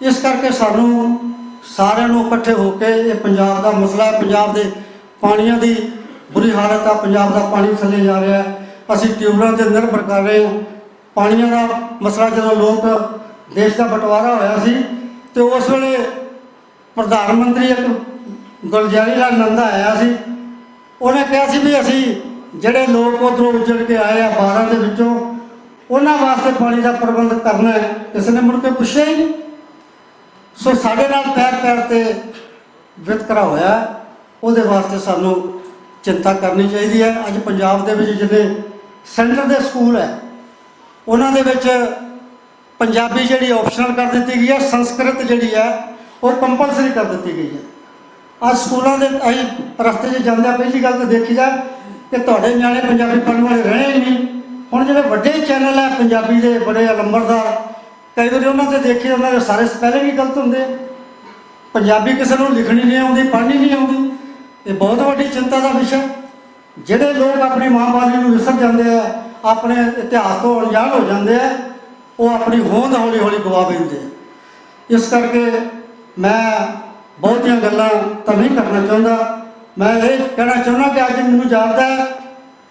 [SPEAKER 3] इस करके सानूं ਸਾਰਿਆਂ ਨੂੰ ਇਕੱਠੇ ਹੋ ਕੇ ਇਹ ਪੰਜਾਬ ਦਾ ਮਸਲਾ ਹੈ। ਪੰਜਾਬ ਦੇ ਪਾਣੀਆਂ ਦੀ ਬੁਰੀ ਹਾਲਤ ਆ, ਪੰਜਾਬ ਦਾ ਪਾਣੀ ਥੱਲੇ ਜਾ ਰਿਹਾ ਹੈ। ਅਸੀਂ ਟਿਊਬਵੈੱਲਾਂ 'ਤੇ ਨਿਰਭਰ ਕਰ ਰਹੇ ਹਾਂ। ਪਾਣੀਆਂ ਦਾ ਮਸਲਾ ਜਦੋਂ ਲੋਕ ਦੇਸ਼ ਦਾ ਬਟਵਾਰਾ ਹੋਇਆ ਸੀ ਤੇ ਉਸ ਵੇਲੇ ਪ੍ਰਧਾਨ ਮੰਤਰੀ ਇੱਕ ਗੁਲਜ਼ਾਰੀ ਲਾਲ ਨੰਦਾ ਆਇਆ ਸੀ। ਉਹਨੇ ਕਿਹਾ ਸੀ ਵੀ ਅਸੀਂ ਜਿਹੜੇ ਲੋਕ ਉੱਧਰੋਂ ਉੱਜੜ ਕੇ ਆਏ ਆ 12 ਦੇ ਵਿੱਚੋਂ ਉਹਨਾਂ ਵਾਸਤੇ ਪਾਣੀ ਦਾ ਪ੍ਰਬੰਧ ਕਰਨਾ ਹੈ। ਕਿਸੇ ਨੇ ਮੁੜ ਕੇ ਪੁੱਛਿਆ ਹੀ ਨਹੀਂ। ਸੋ ਸਾਡੇ ਨਾਲ ਪੈਰ ਪੈਰ 'ਤੇ ਵਿਤਕਰਾ ਹੋਇਆ, ਉਹਦੇ ਵਾਸਤੇ ਸਾਨੂੰ ਚਿੰਤਾ ਕਰਨੀ ਚਾਹੀਦੀ ਹੈ। ਅੱਜ ਪੰਜਾਬ ਦੇ ਵਿੱਚ ਜਿਹੜੇ ਸੈਂਟਰ ਦੇ ਸਕੂਲ ਹੈ ਉਹਨਾਂ ਦੇ ਵਿੱਚ ਪੰਜਾਬੀ ਜਿਹੜੀ ਆਪਸ਼ਨਲ ਕਰ ਦਿੱਤੀ ਗਈ ਹੈ, ਸੰਸਕ੍ਰਿਤ ਜਿਹੜੀ ਹੈ ਉਹ ਕੰਪਲਸਰੀ ਕਰ ਦਿੱਤੀ ਗਈ ਹੈ। ਅੱਜ ਸਕੂਲਾਂ ਦੇ ਅਸੀਂ ਰਸਤੇ 'ਚ ਜਾਂਦਿਆਂ ਪਹਿਲੀ ਗੱਲ ਤਾਂ ਦੇਖੀ ਜਾ ਕਿ ਤੁਹਾਡੇ ਨਿਆਣੇ ਪੰਜਾਬੀ ਪੜ੍ਹਨ ਵਾਲੇ ਰਹੇ ਹੀ ਨਹੀਂ। ਹੁਣ ਜਿਹੜੇ ਵੱਡੇ ਚੈਨਲ ਹੈ ਪੰਜਾਬੀ ਦੇ ਬੜੇ ਲੰਬੜਦਾਰ, ਕਈ ਵਾਰੀ ਉਹਨਾਂ 'ਤੇ ਦੇਖੇ ਉਹਨਾਂ ਦੇ ਸਾਰੇ ਸਪੈਲਿੰਗ ਹੀ ਗਲਤ ਹੁੰਦੇ। ਪੰਜਾਬੀ ਕਿਸੇ ਨੂੰ ਲਿਖਣੀ ਨਹੀਂ ਆਉਂਦੀ, ਪੜ੍ਹਨੀ ਨਹੀਂ ਆਉਂਦੀ। ਇਹ ਬਹੁਤ ਵੱਡੀ ਚਿੰਤਾ ਦਾ ਵਿਸ਼ਾ। ਜਿਹੜੇ ਲੋਕ ਆਪਣੀ ਮਾਂ ਬੋਲੀ ਨੂੰ ਵਿਸਰ ਜਾਂਦੇ ਆ, ਆਪਣੇ ਇਤਿਹਾਸ ਤੋਂ ਅਣਜਾਣ ਹੋ ਜਾਂਦੇ ਆ, ਉਹ ਆਪਣੀ ਹੋਂਦ ਹੌਲੀ ਹੌਲੀ ਗਵਾ ਬੈਠਦੇ ਆ। ਇਸ ਕਰਕੇ ਮੈਂ ਬਹੁਤੀਆਂ ਗੱਲਾਂ ਤਾਂ ਨਹੀਂ ਕਰਨਾ ਚਾਹੁੰਦਾ। ਮੈਂ ਇਹ ਕਹਿਣਾ ਚਾਹੁੰਦਾ ਕਿ ਅੱਜ ਮੈਨੂੰ ਜਾਪਦਾ ਹੈ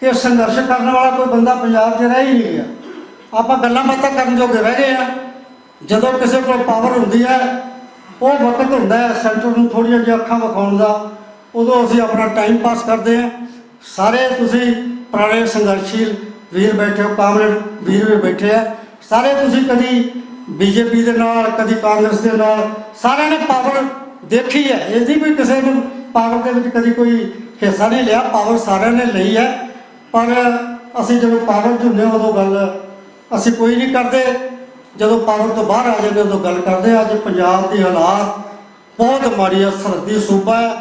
[SPEAKER 3] ਕਿ ਸੰਘਰਸ਼ ਕਰਨ ਵਾਲਾ ਕੋਈ ਬੰਦਾ ਪੰਜਾਬ 'ਚ ਰਹਿ ਹੀ ਨਹੀਂ ਗਿਆ। ਆਪਾਂ ਗੱਲਾਂ ਬਾਤਾਂ ਕਰਨ ਜੋਗੇ ਰਹਿ ਗਏ ਆ। ਜਦੋਂ ਕਿਸੇ ਕੋਲ ਪਾਵਰ ਹੁੰਦੀ ਹੈ, ਉਹ ਵਕਤ ਹੁੰਦਾ ਹੈ ਸੈਂਟਰ ਨੂੰ ਥੋੜ੍ਹੀਆਂ ਜਿਹੀਆਂ ਅੱਖਾਂ ਵਿਖਾਉਣ ਦਾ, ਉਦੋਂ ਅਸੀਂ ਆਪਣਾ ਟਾਈਮ ਪਾਸ ਕਰਦੇ ਹਾਂ। ਸਾਰੇ ਤੁਸੀਂ ਪੁਰਾਣੇ ਸੰਘਰਸ਼ੀਲ ਵੀਰ ਬੈਠੇ ਹੋ, ਕਾਮਰੇਡ ਵੀਰ ਵੀ ਬੈਠੇ ਆ, ਸਾਰੇ ਤੁਸੀਂ ਕਦੀ ਬੀਜੇਪੀ ਦੇ ਨਾਲ, ਕਦੀ ਕਾਂਗਰਸ ਦੇ ਨਾਲ, ਸਾਰਿਆਂ ਨੇ ਪਾਵਰ ਦੇਖੀ ਹੈ। ਇਹਦੀ ਵੀ ਕਿਸੇ ਨੂੰ ਪਾਵਰ ਦੇ ਵਿੱਚ ਕਦੀ ਕੋਈ ਹਿੱਸਾ ਨਹੀਂ ਲਿਆ। ਪਾਵਰ ਸਾਰਿਆਂ ਨੇ ਲਈ ਹੈ, ਪਰ ਅਸੀਂ ਜਦੋਂ ਪਾਵਰ 'ਚ ਹੁੰਦੇ ਉਦੋਂ ਗੱਲ ਅਸੀਂ ਕੋਈ ਨਹੀਂ ਕਰਦੇ। ਜਦੋਂ ਪਾਵਰ ਤੋਂ ਬਾਹਰ ਆ ਜਾਂਦੇ ਉਦੋਂ ਗੱਲ ਕਰਦੇ। ਅੱਜ ਪੰਜਾਬ ਦੀ ਹਾਲਾਤ ਬਹੁਤ ਮਾੜੀ ਹੈ। ਸਰਹੱਦੀ ਸੂਬਾ ਹੈ।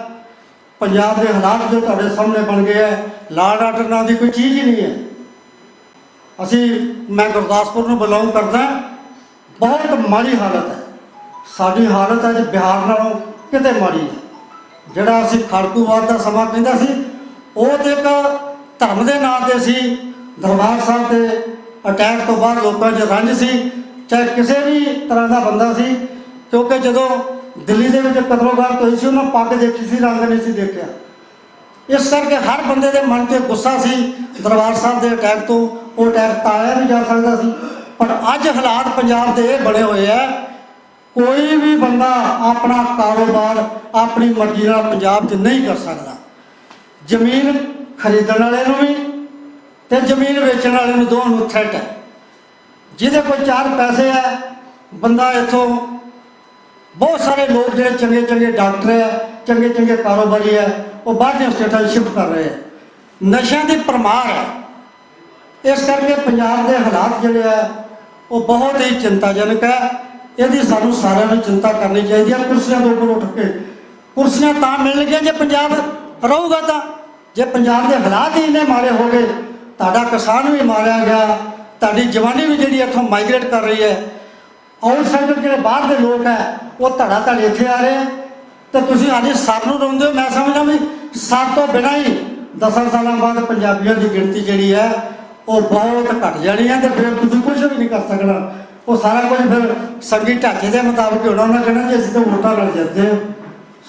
[SPEAKER 3] ਪੰਜਾਬ ਦੇ ਹਾਲਾਤ ਜੋ ਤੁਹਾਡੇ ਸਾਹਮਣੇ ਬਣ ਗਏ ਹੈ, ਲਾਅ ਐਂਡ ਆਰਡਰ ਨਾਂ ਦੀ ਕੋਈ ਚੀਜ਼ ਹੀ ਨਹੀਂ ਹੈ। ਮੈਂ ਗੁਰਦਾਸਪੁਰ ਨੂੰ ਬਿਲੋਂਗ ਕਰਦਾ। ਬਹੁਤ ਮਾੜੀ ਹਾਲਤ ਹੈ ਸਾਡੀ। ਹਾਲਤ ਅੱਜ ਬਿਹਾਰ ਨਾਲੋਂ ਕਿਤੇ ਮਾੜੀ ਹੈ। ਜਿਹੜਾ ਅਸੀਂ ਖਾੜਕੂਵਾਦ ਦਾ ਸਮਾਂ ਕਹਿੰਦਾ ਸੀ, ਉਹ ਤਾਂ ਇੱਕ ਧਰਮ ਦੇ ਨਾਂ 'ਤੇ ਸੀ। ਦਰਬਾਰ ਸਾਹਿਬ 'ਤੇ ਅਟੈਕ ਤੋਂ ਬਾਅਦ ਲੋਕਾਂ 'ਚ ਰੰਜ ਸੀ, ਚਾਹੇ ਕਿਸੇ ਵੀ ਤਰ੍ਹਾਂ ਦਾ ਬੰਦਾ ਸੀ। ਕਿਉਂਕਿ ਜਦੋਂ ਦਿੱਲੀ ਦੇ ਵਿੱਚ ਕਤਲੋਗਾਰਤ ਹੋਈ ਸੀ, ਉਹਨਾਂ ਪੱਗ ਦੇਖੀ ਸੀ, ਰੰਗ ਨਹੀਂ ਸੀ ਦੇਖਿਆ। ਇਸ ਕਰਕੇ ਹਰ ਬੰਦੇ ਦੇ ਮਨ 'ਚ ਗੁੱਸਾ ਸੀ ਦਰਬਾਰ ਸਾਹਿਬ ਦੇ ਅਟੈਕ ਤੋਂ। ਉਹ ਅਟੈਕ ਟਾਲਿਆ ਵੀ ਜਾ ਸਕਦਾ ਸੀ, ਪਰ ਅੱਜ ਹਾਲਾਤ ਪੰਜਾਬ ਦੇ ਇਹ ਬਣੇ ਹੋਏ ਆ, ਕੋਈ ਵੀ ਬੰਦਾ ਆਪਣਾ ਕਾਰੋਬਾਰ ਆਪਣੀ ਮਰਜ਼ੀ ਨਾਲ ਪੰਜਾਬ 'ਚ ਨਹੀਂ ਕਰ ਸਕਦਾ। ਜ਼ਮੀਨ ਖਰੀਦਣ ਵਾਲੇ ਨੂੰ ਵੀ ਤੇ ਜ਼ਮੀਨ ਵੇਚਣ ਵਾਲੇ ਨੂੰ, ਦੋਵਾਂ ਨੂੰ ਥ੍ਰੈਟ ਹੈ। ਜਿਹਦੇ ਕੋਲ 4 ਪੈਸੇ ਹੈ, ਬੰਦਾ ਇੱਥੋਂ ਬਹੁਤ ਸਾਰੇ ਲੋਕ ਜਿਹੜੇ ਚੰਗੇ ਚੰਗੇ ਡਾਕਟਰ ਹੈ, ਚੰਗੇ ਚੰਗੇ ਕਾਰੋਬਾਰੀ ਹੈ, ਉਹ ਬਾਹਰ ਦੀਆਂ ਸਟੇਟਾਂ 'ਚ ਸ਼ਿਫਟ ਕਰ ਰਹੇ ਹੈ। ਨਸ਼ਿਆਂ ਦੀ ਭਰਮਾਰ ਹੈ। ਇਸ ਕਰਕੇ ਪੰਜਾਬ ਦੇ ਹਾਲਾਤ ਜਿਹੜੇ ਆ ਉਹ ਬਹੁਤ ਹੀ ਚਿੰਤਾਜਨਕ ਹੈ। ਇਹਦੀ ਸਾਨੂੰ ਸਾਰਿਆਂ ਨੂੰ ਚਿੰਤਾ ਕਰਨੀ ਚਾਹੀਦੀ ਹੈ। ਕੁਰਸੀਆਂ ਦੇ ਉੱਪਰ ਉੱਠ ਕੇ, ਕੁਰਸੀਆਂ ਤਾਂ ਮਿਲਣਗੀਆਂ ਜੇ ਪੰਜਾਬ ਰਹੂਗਾ ਤਾਂ। ਜੇ ਪੰਜਾਬ ਦੇ ਹਾਲਾਤ ਹੀ ਇੰਨੇ ਮਾੜੇ ਹੋ ਗਏ, ਤੁਹਾਡਾ ਕਿਸਾਨ ਵੀ ਮਾਰਿਆ ਗਿਆ, ਤੁਹਾਡੀ ਜਵਾਨੀ ਵੀ ਜਿਹੜੀ ਇੱਥੋਂ ਮਾਈਗ੍ਰੇਟ ਕਰ ਰਹੀ ਹੈ, ਆਊਟਸਾਈਡਰ ਜਿਹੜੇ ਬਾਹਰ ਦੇ ਲੋਕ ਹੈ ਉਹ ਧੜਾ ਧੜ ਇੱਥੇ ਆ ਰਹੇ, ਤਾਂ ਤੁਸੀਂ ਅੱਜ ਸਰ ਨੂੰ ਰੋਂਦੇ ਹੋ। ਮੈਂ ਸਮਝਦਾ ਵੀ ਸਰ ਤੋਂ ਬਿਨਾਂ ਹੀ 10 ਸਾਲਾਂ ਬਾਅਦ ਪੰਜਾਬੀਆਂ ਦੀ ਗਿਣਤੀ ਜਿਹੜੀ ਹੈ ਉਹ ਬਹੁਤ ਘਟ ਜਾਣੀ ਹੈ, ਤੇ ਫਿਰ ਤੁਸੀਂ ਕੁਝ ਵੀ ਨਹੀਂ ਕਰ ਸਕਣਾ। ਉਹ ਸਾਰਾ ਕੁਝ ਫਿਰ ਸੰਗੀ ਢਾਂਚੇ ਦੇ ਮੁਤਾਬਕ ਹੋਣਾ। ਉਹਨਾਂ ਕਹਿਣਾ ਜੀ ਅਸੀਂ ਤਾਂ ਵੋਟਾਂ ਲੜ ਜਾਂਦੇ ਹਾਂ।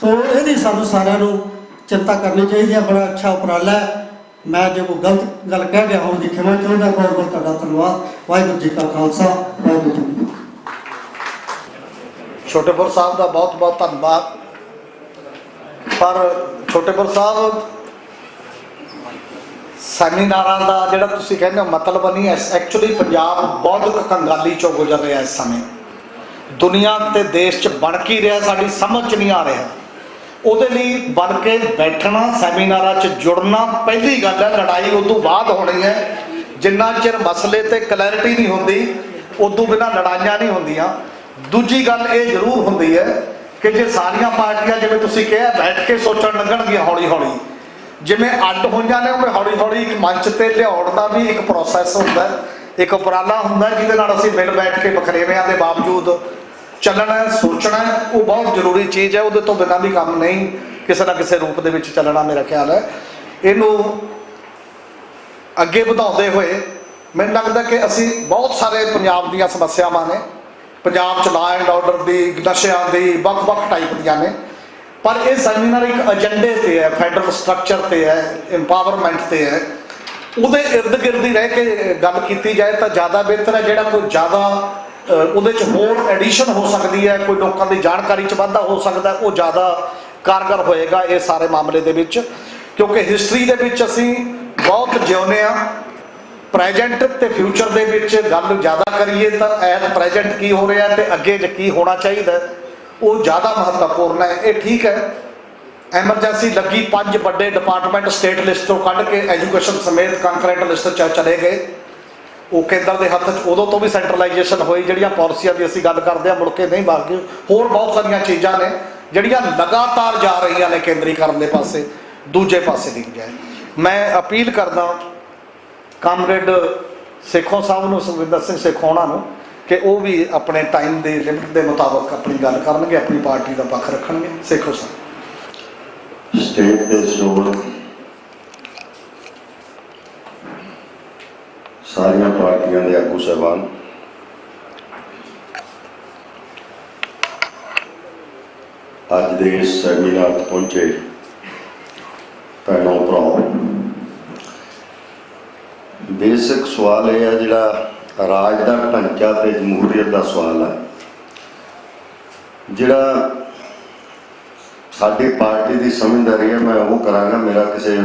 [SPEAKER 3] ਸੋ ਇਹਦੀ ਸਾਨੂੰ ਸਾਰਿਆਂ ਨੂੰ ਚਿੰਤਾ ਕਰਨੀ ਚਾਹੀਦੀ ਹੈ। ਬੜਾ ਅੱਛਾ ਉਪਰਾਲਾ ਹੈ। ਮੈਂ ਜੇ ਕੋਈ ਗਲਤ ਗੱਲ ਕਹਿ ਗਿਆ ਹੋਊ ਦੀ ਖਿਮਾ ਚਾਹੁੰਦਾ। ਬਹੁਤ ਬਹੁਤ ਤੁਹਾਡਾ ਧੰਨਵਾਦ। ਵਾਹਿਗੁਰੂ ਜੀ ਕਾ ਖਾਲਸਾ, ਵਾਹਿਗੁਰੂ ਜੀ ਕੀ ਫਤਿਹ।
[SPEAKER 1] ਛੋਟੇਪੁਰ ਸਾਹਿਬ ਦਾ ਬਹੁਤ ਬਹੁਤ ਧੰਨਵਾਦ। ਪਰ ਛੋਟੇਪੁਰ ਸਾਹਿਬ, ਸੈਮੀਨਾਰਾਂ ਦਾ ਜਿਹੜਾ ਤੁਸੀਂ ਕਹਿੰਦੇ ਹੋ ਮਤਲਬ ਨਹੀਂ ਹੈ। ਐਕਚੁਅਲੀ ਪੰਜਾਬ ਬਹੁਤ ਕੰਗਾਲੀ 'ਚੋਂ ਗੁਜ਼ਰ ਰਿਹਾ ਇਸ ਸਮੇਂ। ਦੁਨੀਆ ਅਤੇ ਦੇਸ਼ 'ਚ ਬਣ ਕੀ ਰਿਹਾ ਸਾਡੀ ਸਮਝ 'ਚ ਨਹੀਂ ਆ ਰਿਹਾ। ਉਹਦੇ ਲਈ ਬਣ ਕੇ ਬੈਠਣਾ, ਸੈਮੀਨਾਰਾਂ 'ਚ ਜੁੜਨਾ ਪਹਿਲੀ ਗੱਲ ਹੈ। ਲੜਾਈ ਉਦੋਂ ਬਾਅਦ ਹੋਣੀ ਹੈ। ਜਿੰਨਾ ਚਿਰ ਮਸਲੇ 'ਤੇ ਕਲੈਰਿਟੀ ਨਹੀਂ ਹੁੰਦੀ, ਉਦੋਂ ਬਿਨਾਂ ਲੜਾਈਆਂ ਨਹੀਂ ਹੁੰਦੀਆਂ। ਦੂਜੀ ਗੱਲ ਇਹ ਜ਼ਰੂਰ ਹੁੰਦੀ ਹੈ ਕਿ ਜੇ ਸਾਰੀਆਂ ਪਾਰਟੀਆਂ ਜਿਵੇਂ ਤੁਸੀਂ ਕਿਹਾ ਬੈਠ ਕੇ ਸੋਚਣ ਲੱਗਣਗੀਆਂ, ਹੌਲੀ ਹੌਲੀ ਜਿਵੇਂ ਅੱਡ ਹੋਈਆਂ ਨੇ, ਉਵੇਂ ਹੌਲੀ ਹੌਲੀ ਇੱਕ ਮੰਚ 'ਤੇ ਲਿਆਉਣ ਦਾ ਵੀ ਇੱਕ ਪ੍ਰੋਸੈਸ ਹੁੰਦਾ, ਇੱਕ ਉਪਰਾਲਾ ਹੁੰਦਾ, ਜਿਹਦੇ ਨਾਲ ਅਸੀਂ ਮਿਲ ਬੈਠ ਕੇ ਵਖਰੇਵਿਆਂ ਦੇ ਬਾਵਜੂਦ ਚੱਲਣਾ, ਸੋਚਣਾ। ਉਹ ਬਹੁਤ ਜ਼ਰੂਰੀ ਚੀਜ਼ ਹੈ। ਉਹਦੇ ਤੋਂ ਬਿਨਾਂ ਵੀ ਕੰਮ ਨਹੀਂ, ਕਿਸੇ ਨਾ ਕਿਸੇ ਰੂਪ ਦੇ ਵਿੱਚ ਚੱਲਣਾ ਮੇਰਾ ਖਿਆਲ ਹੈ। ਇਹਨੂੰ ਅੱਗੇ ਵਧਾਉਂਦੇ ਹੋਏ ਮੈਨੂੰ ਲੱਗਦਾ ਕਿ ਅਸੀਂ ਬਹੁਤ ਸਾਰੇ ਪੰਜਾਬ ਦੀਆਂ ਸਮੱਸਿਆਵਾਂ ਨੇ ਪੰਜਾਬ 'ਚ ਲਾ ਐਂਡ ਆਰਡਰ ਦੀ, ਨਸ਼ਿਆਂ ਦੀ, ਵੱਖ-ਵੱਖ ਟਾਈਪ ਦੀਆਂ ਨੇ। ਪਰ ਇਹ ਸੈਮੀਨਾਰ ਇੱਕ ਏਜੰਡੇ ਤੇ ਹੈ, ਫੈਡਰਲ ਸਟਰਕਚਰ ਤੇ ਹੈ, ਇੰਪਾਵਰਮੈਂਟ ਤੇ ਹੈ। ਉਹਦੇ ਇਰਦ ਗਿਰਦ ਹੀ ਰਹਿ ਕੇ ਗੱਲ ਕੀਤੀ ਜਾਏ ਤਾਂ ਜ਼ਿਆਦਾ ਬਿਹਤਰ ਹੈ। ਜਿਹੜਾ ਕੋਈ ਜ਼ਿਆਦਾ ਉਹਦੇ 'ਚ ਹੋਰ ਐਡੀਸ਼ਨ ਹੋ ਸਕਦੀ ਹੈ, ਕੋਈ ਲੋਕਾਂ ਦੀ ਜਾਣਕਾਰੀ 'ਚ ਵਾਧਾ ਹੋ ਸਕਦਾ, ਉਹ ਜ਼ਿਆਦਾ ਕਾਰਗਰ ਹੋਏਗਾ ਇਹ ਸਾਰੇ ਮਾਮਲੇ ਦੇ ਵਿੱਚ। ਕਿਉਂਕਿ ਹਿਸਟਰੀ ਦੇ ਵਿੱਚ ਅਸੀਂ ਬਹੁਤ ਜਿਉਂਦੇ ਹਾਂ, ਪ੍ਰੈਜੈਂਟ ਤੇ ਫਿਊਚਰ ਦੇ ਵਿੱਚ ਗੱਲ ਜ਼ਿਆਦਾ ਕਰੀਏ ਤਾਂ ਐਟ ਪ੍ਰੈਜੈਂਟ ਕੀ ਹੋ ਰਿਹਾ ਤੇ ਅੱਗੇ ਕੀ ਹੋਣਾ ਚਾਹੀਦਾ ਉਹ ਜ਼ਿਆਦਾ ਮਹੱਤਵਪੂਰਨ ਹੈ। ਇਹ ਠੀਕ ਹੈ, ਐਮਰਜੈਂਸੀ ਲੱਗੀ, 5 ਵੱਡੇ ਡਿਪਾਰਟਮੈਂਟ ਸਟੇਟ ਲਿਸਟ ਤੋਂ ਕੱਢ ਕੇ ਐਜੂਕੇਸ਼ਨ ਸਮੇਤ ਕੰਕਰੈਂਟ ਲਿਸਟ 'ਚ ਚਲੇ ਗਏ। ਉਹ ਕੇਂਦਰ ਦੇ ਹੱਥ 'ਚ ਉਦੋਂ ਤੋਂ ਵੀ ਸੈਂਟਰਲਾਈਜੇਸ਼ਨ ਹੋਈ। ਜਿਹੜੀਆਂ ਪਾਲਿਸੀਆਂ ਦੀ ਅਸੀਂ ਗੱਲ ਕਰਦੇ ਹਾਂ ਮੁੜ ਕੇ ਨਹੀਂ ਵਗ ਗਏ। ਹੋਰ ਬਹੁਤ ਸਾਰੀਆਂ ਚੀਜ਼ਾਂ ਨੇ ਜਿਹੜੀਆਂ ਲਗਾਤਾਰ ਜਾ ਰਹੀਆਂ ਨੇ ਕੇਂਦਰੀਕਰਨ ਦੇ ਪਾਸੇ, ਦੂਜੇ ਪਾਸੇ ਦੀ ਬਜਾਏ। ਮੈਂ ਅਪੀਲ ਕਰਦਾ ਕਾਮਰੇਡ ਸੇਖੋਂ ਸਾਹਿਬ ਨੂੰ, ਸੁਖਵਿੰਦਰ ਸਿੰਘ ਸੇਖੋਂ ਉਹਨਾਂ ਨੂੰ, ਕਿ ਉਹ ਵੀ ਆਪਣੇ ਟਾਈਮ ਦੇ ਲਿਮਿਟ ਦੇ ਮੁਤਾਬਕ ਆਪਣੀ ਗੱਲ ਕਰਨਗੇ, ਆਪਣੀ ਪਾਰਟੀ ਦਾ ਪੱਖ ਰੱਖਣਗੇ। ਸੇਖੋਂ ਸਾਹਿਬ।
[SPEAKER 4] ਸਟੇਟ ਦੇ ਸ਼ੋਰ ਸਾਰੀਆਂ ਪਾਰਟੀਆਂ ਦੇ ਆਗੂ ਸਾਹਿਬਾਨ, ਅੱਜ ਦੇ ਇਸ ਸੈਮੀਨਾਰ 'ਤੇ ਪਹੁੰਚੇ ਭੈਣੋਂ ਭਰਾਓ, ਬੇਸਿਕ ਸਵਾਲ ਇਹ ਹੈ ਜਿਹੜਾ ਰਾਜ ਦਾ ਢਾਂਚਾ ਤੇ ਜਮਹੂਰੀਅਤ ਦਾ ਸਵਾਲ ਹੈ, ਜਿਹੜਾ ਸਾਡੀ ਪਾਰਟੀ ਦੀ ਸਮਝਦਾਰੀ ਹੈ। ਮੈਂ ਉਹ ਕਰਾਂਗਾ, ਮੇਰਾ ਕਿਸੇ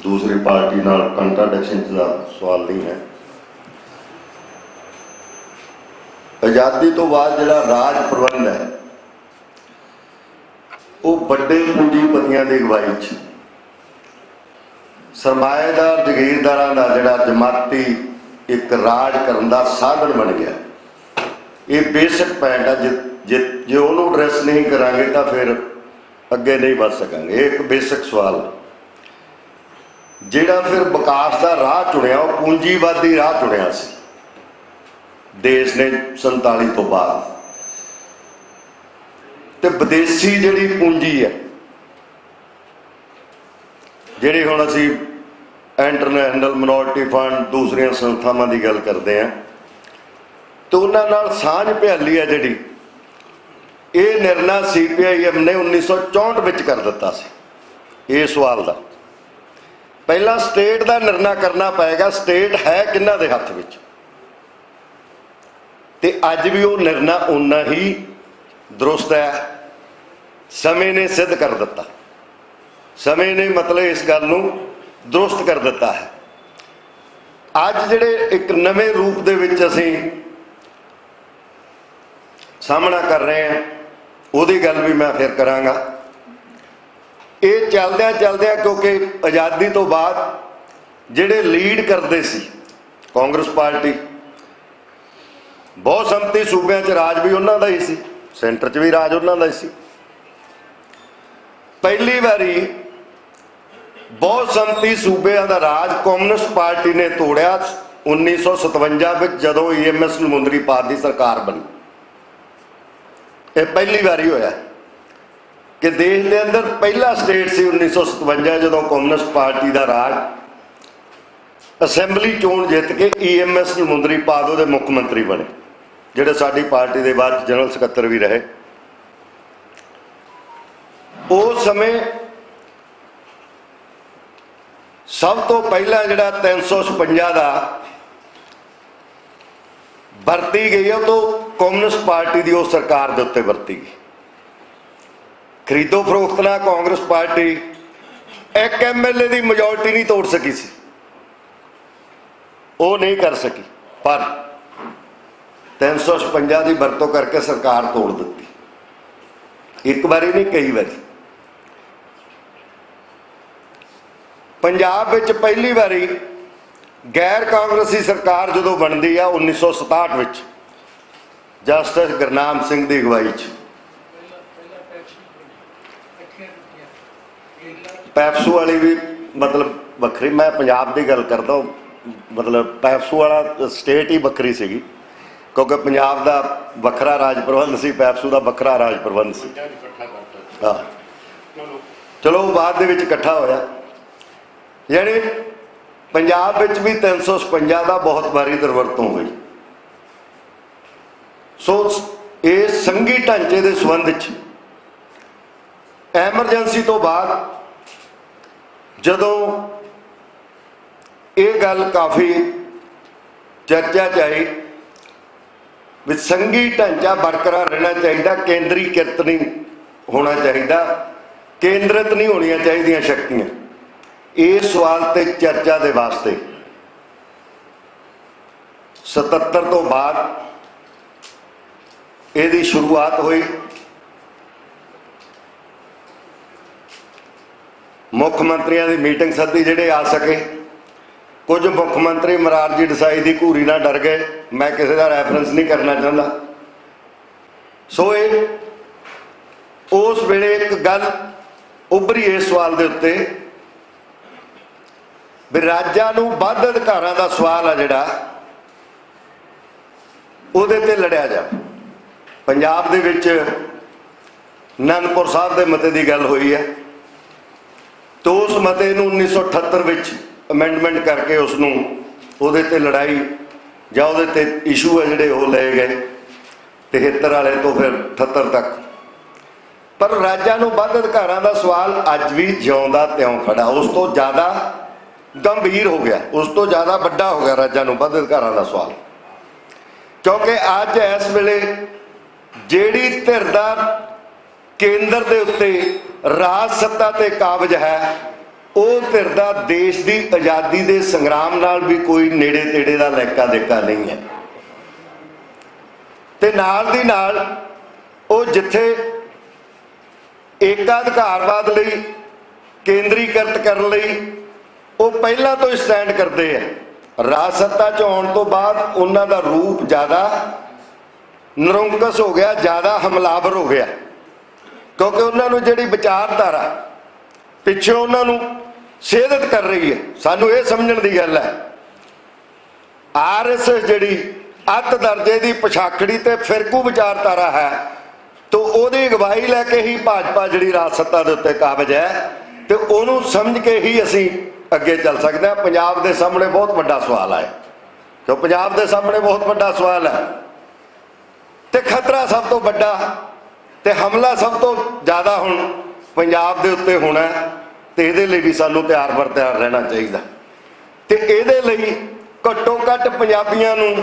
[SPEAKER 4] ਦੂਸਰੀ ਪਾਰਟੀ ਨਾਲ ਕੰਟਰਾਡਿਕਸ਼ਨ ਦਾ ਸਵਾਲ ਨਹੀਂ ਹੈ। ਆਜ਼ਾਦੀ ਤੋਂ ਬਾਅਦ ਜਿਹੜਾ ਰਾਜ ਪ੍ਰਬੰਧ ਹੈ ਉਹ ਵੱਡੇ ਪੂੰਜੀਪਤੀਆਂ ਦੀ ਅਗਵਾਈ 'ਚ ਸਰਮਾਏਦਾਰ ਜਗੀਰਦਾਰਾਂ ਦਾ ਜਿਹੜਾ ਜਮਾਤੀ ਇੱਕ ਰਾਜ ਕਰਨ ਦਾ ਸਾਧਨ ਬਣ ਗਿਆ। ਇਹ ਬੇਸਿਕ ਪੁਆਇੰਟ ਹੈ। ਜੇ ਉਹਨੂੰ ਐਡਰੈਸ ਨਹੀਂ ਕਰਾਂਗੇ ਤਾਂ ਫਿਰ ਅੱਗੇ ਨਹੀਂ ਵੱਧ ਸਕਾਂਗੇ। ਇਹ ਇੱਕ ਬੇਸਿਕ ਸਵਾਲ ਹੈ। ਜਿਹੜਾ ਫਿਰ ਵਿਕਾਸ ਦਾ ਰਾਹ ਚੁਣਿਆ ਉਹ ਪੂੰਜੀਵਾਦੀ ਰਾਹ ਚੁਣਿਆ ਸੀ ਦੇਸ਼ ਨੇ 47 ਤੋਂ ਬਾਅਦ। ਤੇ ਵਿਦੇਸ਼ੀ ਜਿਹੜੀ ਪੂੰਜੀ ਹੈ, ਜਿਹੜੀ ਹੁਣ ਅਸੀਂ ਇੰਟਰਨੈਸ਼ਨਲ ਮਿਨੋਰਟੀ ਫੰਡ, ਦੂਸਰੀਆਂ ਸੰਸਥਾਵਾਂ ਦੀ ਗੱਲ ਕਰਦੇ ਹਾਂ, ਤੇ ਉਹਨਾਂ ਨਾਲ ਸਾਂਝ ਭਿਆਲੀ ਹੈ ਜਿਹੜੀ, ਇਹ ਨਿਰਣਾ CPIM ਨੇ 1964 ਵਿੱਚ ਕਰ ਦਿੱਤਾ ਸੀ। ਇਹ ਸਵਾਲ ਦਾ ਪਹਿਲਾਂ ਸਟੇਟ ਦਾ ਨਿਰਣਾ ਕਰਨਾ ਪਏਗਾ, ਸਟੇਟ ਹੈ ਕਿਹਨਾਂ ਦੇ ਹੱਥ ਵਿੱਚ। ਤੇ ਅੱਜ ਵੀ ਉਹ ਨਿਰਣਾ ਉਨਾ ਹੀ ਦਰੁਸਤ ਹੈ। ਸਮੇਂ ਨੇ ਸਿੱਧ ਕਰ ਦਿੱਤਾ, ਸਮੇਂ ਨੇ ਮਤਲਬ ਇਸ ਗੱਲ ਨੂੰ ਦਰੁਸਤ ਕਰ ਦਿੱਤਾ ਹੈ। ਅੱਜ ਜਿਹੜੇ ਇੱਕ ਨਵੇਂ ਰੂਪ ਦੇ ਵਿੱਚ ਅਸੀਂ ਸਾਹਮਣਾ ਕਰ ਰਹੇ ਹਾਂ, ਉਹਦੀ ਗੱਲ ਵੀ ਮੈਂ ਫਿਰ ਕਰਾਂਗਾ। ਇਹ ਚੱਲਦਿਆਂ ਚੱਲਦਿਆਂ, ਕਿਉਂਕਿ ਆਜ਼ਾਦੀ ਤੋਂ ਬਾਅਦ ਜਿਹੜੇ ਲੀਡ ਕਰਦੇ ਸੀ ਕਾਂਗਰਸ ਪਾਰਟੀ, ਬਹੁਤ ਸੰਮਤੀ ਸੂਬਿਆਂ 'ਚ ਰਾਜ ਵੀ ਉਹਨਾਂ ਦਾ ਹੀ ਸੀ, ਸੈਂਟਰ 'ਚ ਵੀ ਰਾਜ ਉਹਨਾਂ ਦਾ ਹੀ ਸੀ। ਪਹਿਲੀ ਵਾਰੀ ਬਹੁਤ ਸੰਮਤੀ ਸੂਬਿਆਂ ਦਾ ਰਾਜ ਕਮਿਊਨਿਸਟ ਪਾਰਟੀ ਨੇ ਤੋੜਿਆ 1957 ਵਿੱਚ, ਜਦੋਂ EMS ਨਮੁੰਦਰੀਪਾਦ ਦੀ ਸਰਕਾਰ ਬਣੀ। ਇਹ ਪਹਿਲੀ ਵਾਰੀ ਹੋਇਆ ਕਿ ਦੇਸ਼ ਦੇ ਅੰਦਰ ਪਹਿਲਾ ਸਟੇਟ ਸੀ 1957 ਜਦੋਂ ਕਮਿਊਨਿਸਟ ਪਾਰਟੀ ਦਾ ਰਾਜ ਅਸੈਂਬਲੀ ਚੋਣ ਜਿੱਤ ਕੇ EMS ਨਮੁੰਦਰੀਪਾਦ ਉਹਦੇ ਮੁੱਖ ਮੰਤਰੀ ਬਣੇ, ਜਿਹੜੇ ਸਾਡੀ ਪਾਰਟੀ ਦੇ ਬਾਅਦ ਜਨਰਲ ਸਕੱਤਰ ਵੀ ਰਹੇ। ਉਸ ਸਮੇਂ ਸਭ ਤੋਂ ਪਹਿਲਾਂ ਜਿਹੜਾ 356 ਦਾ ਵਰਤੀ ਗਈ ਉਹ ਤੋਂ ਕਮਿਊਨਿਸਟ ਪਾਰਟੀ ਦੀ ਉਹ ਸਰਕਾਰ ਦੇ ਉੱਤੇ ਵਰਤੀ ਗਈ। ਖਰੀਦੋ ਫਰੋਖਤ ਨਾਲ ਕਾਂਗਰਸ ਪਾਰਟੀ ਇੱਕ MLA ਦੀ ਮੈਜੋਰਟੀ ਨਹੀਂ ਤੋੜ ਸਕੀ ਸੀ, ਉਹ ਨਹੀਂ ਕਰ ਸਕੀ, ਪਰ 356 ਦੀ ਵਰਤੋਂ ਕਰਕੇ ਸਰਕਾਰ ਤੋੜ ਦਿੱਤੀ। ਇੱਕ ਵਾਰੀ ਨਹੀਂ, ਕਈ ਵਾਰੀ। ਪੰਜਾਬ ਵਿੱਚ ਪਹਿਲੀ ਵਾਰੀ ਗੈਰ ਕਾਂਗਰਸੀ ਸਰਕਾਰ ਜਦੋਂ ਬਣਦੀ ਆ 1967 ਵਿੱਚ, ਜਸਟਿਸ ਗੁਰਨਾਮ ਸਿੰਘ ਦੀ ਅਗਵਾਈ 'ਚ, ਪੈਪਸੂ ਵਾਲੀ ਵੀ ਮਤਲਬ ਵੱਖਰੀ, ਮੈਂ ਪੰਜਾਬ ਦੀ ਗੱਲ ਕਰਦਾ, ਮਤਲਬ ਪੈਪਸੂ ਵਾਲਾ ਸਟੇਟ ਹੀ ਵੱਖਰੀ ਸੀਗੀ, ਕਿਉਂਕਿ ਪੰਜਾਬ ਦਾ ਵੱਖਰਾ ਰਾਜ ਪ੍ਰਬੰਧ ਸੀ, ਪੈਪਸੂ ਦਾ ਵੱਖਰਾ ਰਾਜ ਪ੍ਰਬੰਧ ਸੀ। ਹਾਂ, ਚਲੋ ਬਾਅਦ ਦੇ ਵਿੱਚ ਇਕੱਠਾ ਹੋਇਆ। ਯਾਨੀ ਪੰਜਾਬ ਵਿੱਚ ਵੀ 356 ਦਾ ਬਹੁਤ ਵਾਰੀ ਦੁਰਵਰਤੋਂ ਹੋਈ। ਸੋ ਇਸ ਸੰਘੀ ਢਾਂਚੇ ਦੇ ਸੰਬੰਧ 'ਚ ਐਮਰਜੈਂਸੀ ਤੋਂ ਬਾਅਦ ਜਦੋਂ ਇਹ ਗੱਲ ਕਾਫੀ ਚਰਚਾ 'ਚ ਆਈ ਵੀ ਸੰਘੀ ਢਾਂਚਾ ਬਰਕਰਾਰ ਰਹਿਣਾ ਚਾਹੀਦਾ, ਕੇਂਦਰੀਕ੍ਰਿਤ ਨਹੀਂ ਹੋਣਾ ਚਾਹੀਦਾ, ਕੇਂਦਰਿਤ ਨਹੀਂ ਹੋਣੀਆਂ ਚਾਹੀਦੀਆਂ ਸ਼ਕਤੀਆਂ, ਇਸ ਸਵਾਲ ਤੇ ਚਰਚਾ ਦੇ ਵਾਸਤੇ 77 ਤੋਂ ਬਾਅਦ ਇਹਦੀ ਸ਼ੁਰੂਆਤ ਹੋਈ। ਮੁੱਖ ਮੰਤਰੀਆਂ ਦੀ ਮੀਟਿੰਗ ਸੱਦੀ, ਜਿਹੜੇ ਆ ਸਕੇ। ਕੁਝ ਮੁੱਖ ਮੰਤਰੀ ਮਰਾਰਜੀ ਦੇਸਾਈ ਦੀ ਘੂਰੀ ਨਾਲ ਡਰ ਗਏ, ਮੈਂ ਕਿਸੇ ਦਾ ਰੈਫਰੈਂਸ ਨਹੀਂ ਕਰਨਾ ਚਾਹੁੰਦਾ। ਸੋ ਇਹ ਉਸ ਵੇਲੇ ਇੱਕ ਗੱਲ ਉੱਭਰੀ ਇਸ ਸਵਾਲ ਦੇ ਉੱਤੇ ਵੀ ਰਾਜਾਂ ਨੂੰ ਵੱਧ ਅਧਿਕਾਰਾਂ ਦਾ ਸਵਾਲ ਆ ਜਿਹੜਾ ਉਹਦੇ ਤੇ ਲੜਿਆ ਜਾਵੇ। ਪੰਜਾਬ ਦੇ ਵਿੱਚ ਅਨੰਦਪੁਰ ਸਾਹਿਬ ਦੇ ਮਤੇ ਦੀ ਗੱਲ ਹੋਈ ਹੈ, ਤੇ ਉਸ ਮਤੇ ਨੂੰ 1978 ਵਿੱਚ ਅਮੈਂਡਮੈਂਟ ਕਰਕੇ ਉਸ ਨੂੰ ਉਹਦੇ ਤੇ ਲੜਾਈ ਜਾਂ ਉਹਦੇ ਤੇ ਇਸ਼ੂ ਹੈ ਜਿਹੜੇ ਉਹ ਲਏ ਗਏ 73 ਵਾਲੇ ਤੋਂ ਫਿਰ 78 ਤੱਕ। ਪਰ ਰਾਜਾਂ ਨੂੰ ਵੱਧ ਅਧਿਕਾਰਾਂ ਦਾ ਸਵਾਲ ਅੱਜ ਵੀ ਜਿਉਂਦਾ ਤਿਉਂ ਖੜਾ, ਉਸ ਤੋਂ ਜ਼ਿਆਦਾ ਗੰਭੀਰ ਹੋ ਗਿਆ, ਉਸ ਤੋਂ ਜ਼ਿਆਦਾ ਵੱਡਾ ਹੋ ਗਿਆ ਰਾਜਾਂ ਨੂੰ ਵੱਧ ਅਧਿਕਾਰਾਂ ਦਾ ਸਵਾਲ। ਕਿਉਂਕਿ ਅੱਜ ਇਸ ਵੇਲੇ ਜਿਹੜੀ ਧਿਰ ਦਾ ਕੇਂਦਰ ਦੇ ਉੱਤੇ ਰਾਜ ਸੱਤਾ ਤੇ ਕਾਬਜ ਹੈ, ਉਹ ਧਿਰ ਦਾ ਦੇਸ਼ ਦੀ ਆਜ਼ਾਦੀ ਦੇ ਸੰਗਰਾਮ ਨਾਲ ਵੀ ਕੋਈ ਨੇੜੇ ਤੇੜੇ ਦਾ ਲੈਕਾ ਦੇਕਾ ਨਹੀਂ ਹੈ। ਤੇ ਨਾਲ ਦੀ ਨਾਲ ਉਹ ਜਿੱਥੇ ਏਕਾਧਿਕਾਰਵਾਦ ਲਈ, ਕੇਂਦਰੀਕ੍ਰਿਤ ਕਰਨ ਲਈ ਉਹ ਪਹਿਲਾਂ ਤੋਂ ਹੀ ਸਟੈਂਡ ਕਰਦੇ ਆ। ਰਾਜ ਸੱਤਾ 'ਚ ਆਉਣ ਤੋਂ ਬਾਅਦ ਉਹਨਾਂ ਦਾ ਰੂਪ ਜ਼ਿਆਦਾ ਨਿਰੰਕੁਸ਼ ਹੋ ਗਿਆ, ਜ਼ਿਆਦਾ ਹਮਲਾਵਰ ਹੋ ਗਿਆ, ਕਿਉਂਕਿ ਉਹਨਾਂ ਨੂੰ ਜਿਹੜੀ ਵਿਚਾਰਧਾਰਾ ਪਿੱਛੋਂ ਉਹਨਾਂ ਨੂੰ ਸੇਧਿਤ ਕਰ ਰਹੀ ਹੈ। ਸਾਨੂੰ ਇਹ ਸਮਝਣ ਦੀ ਗੱਲ ਹੈ RSS ਜਿਹੜੀ ਅੱਤ ਦਰਜੇ ਦੀ ਪਛਾਖੜੀ ਤੇ ਫਿਰਕੂ ਵਿਚਾਰਧਾਰਾ ਹੈ, ਤਾਂ ਉਹਦੀ ਅਗਵਾਈ ਲੈ ਕੇ ਹੀ ਭਾਜਪਾ ਜਿਹੜੀ ਰਾਜ ਸੱਤਾ ਦੇ ਉੱਤੇ ਕਾਬਜ ਹੈ, ਤੇ ਉਹਨੂੰ ਸਮਝ ਕੇ ਹੀ ਅਸੀਂ ਅੱਗੇ ਚੱਲ ਸਕਦੇ ਹਾਂ। ਪੰਜਾਬ ਦੇ ਸਾਹਮਣੇ ਬਹੁਤ ਵੱਡਾ ਸਵਾਲ ਹੈ, ਕਿਉਂ ਪੰਜਾਬ ਦੇ ਸਾਹਮਣੇ ਬਹੁਤ ਵੱਡਾ ਸਵਾਲ ਹੈ, ਤੇ ਖਤਰਾ ਸਭ ਤੋਂ ਵੱਡਾ ਤੇ ਹਮਲਾ ਸਭ ਤੋਂ ਜ਼ਿਆਦਾ ਹੁਣ ਪੰਜਾਬ ਦੇ ਉੱਤੇ ਹੋਣਾ, ਤੇ ਇਹਦੇ ਲਈ ਵੀ ਸਾਨੂੰ ਤਿਆਰ ਬਰ ਤਿਆਰ ਰਹਿਣਾ ਚਾਹੀਦਾ। ਤੇ ਇਹਦੇ ਲਈ ਘੱਟੋ ਘੱਟ ਪੰਜਾਬੀਆਂ ਨੂੰ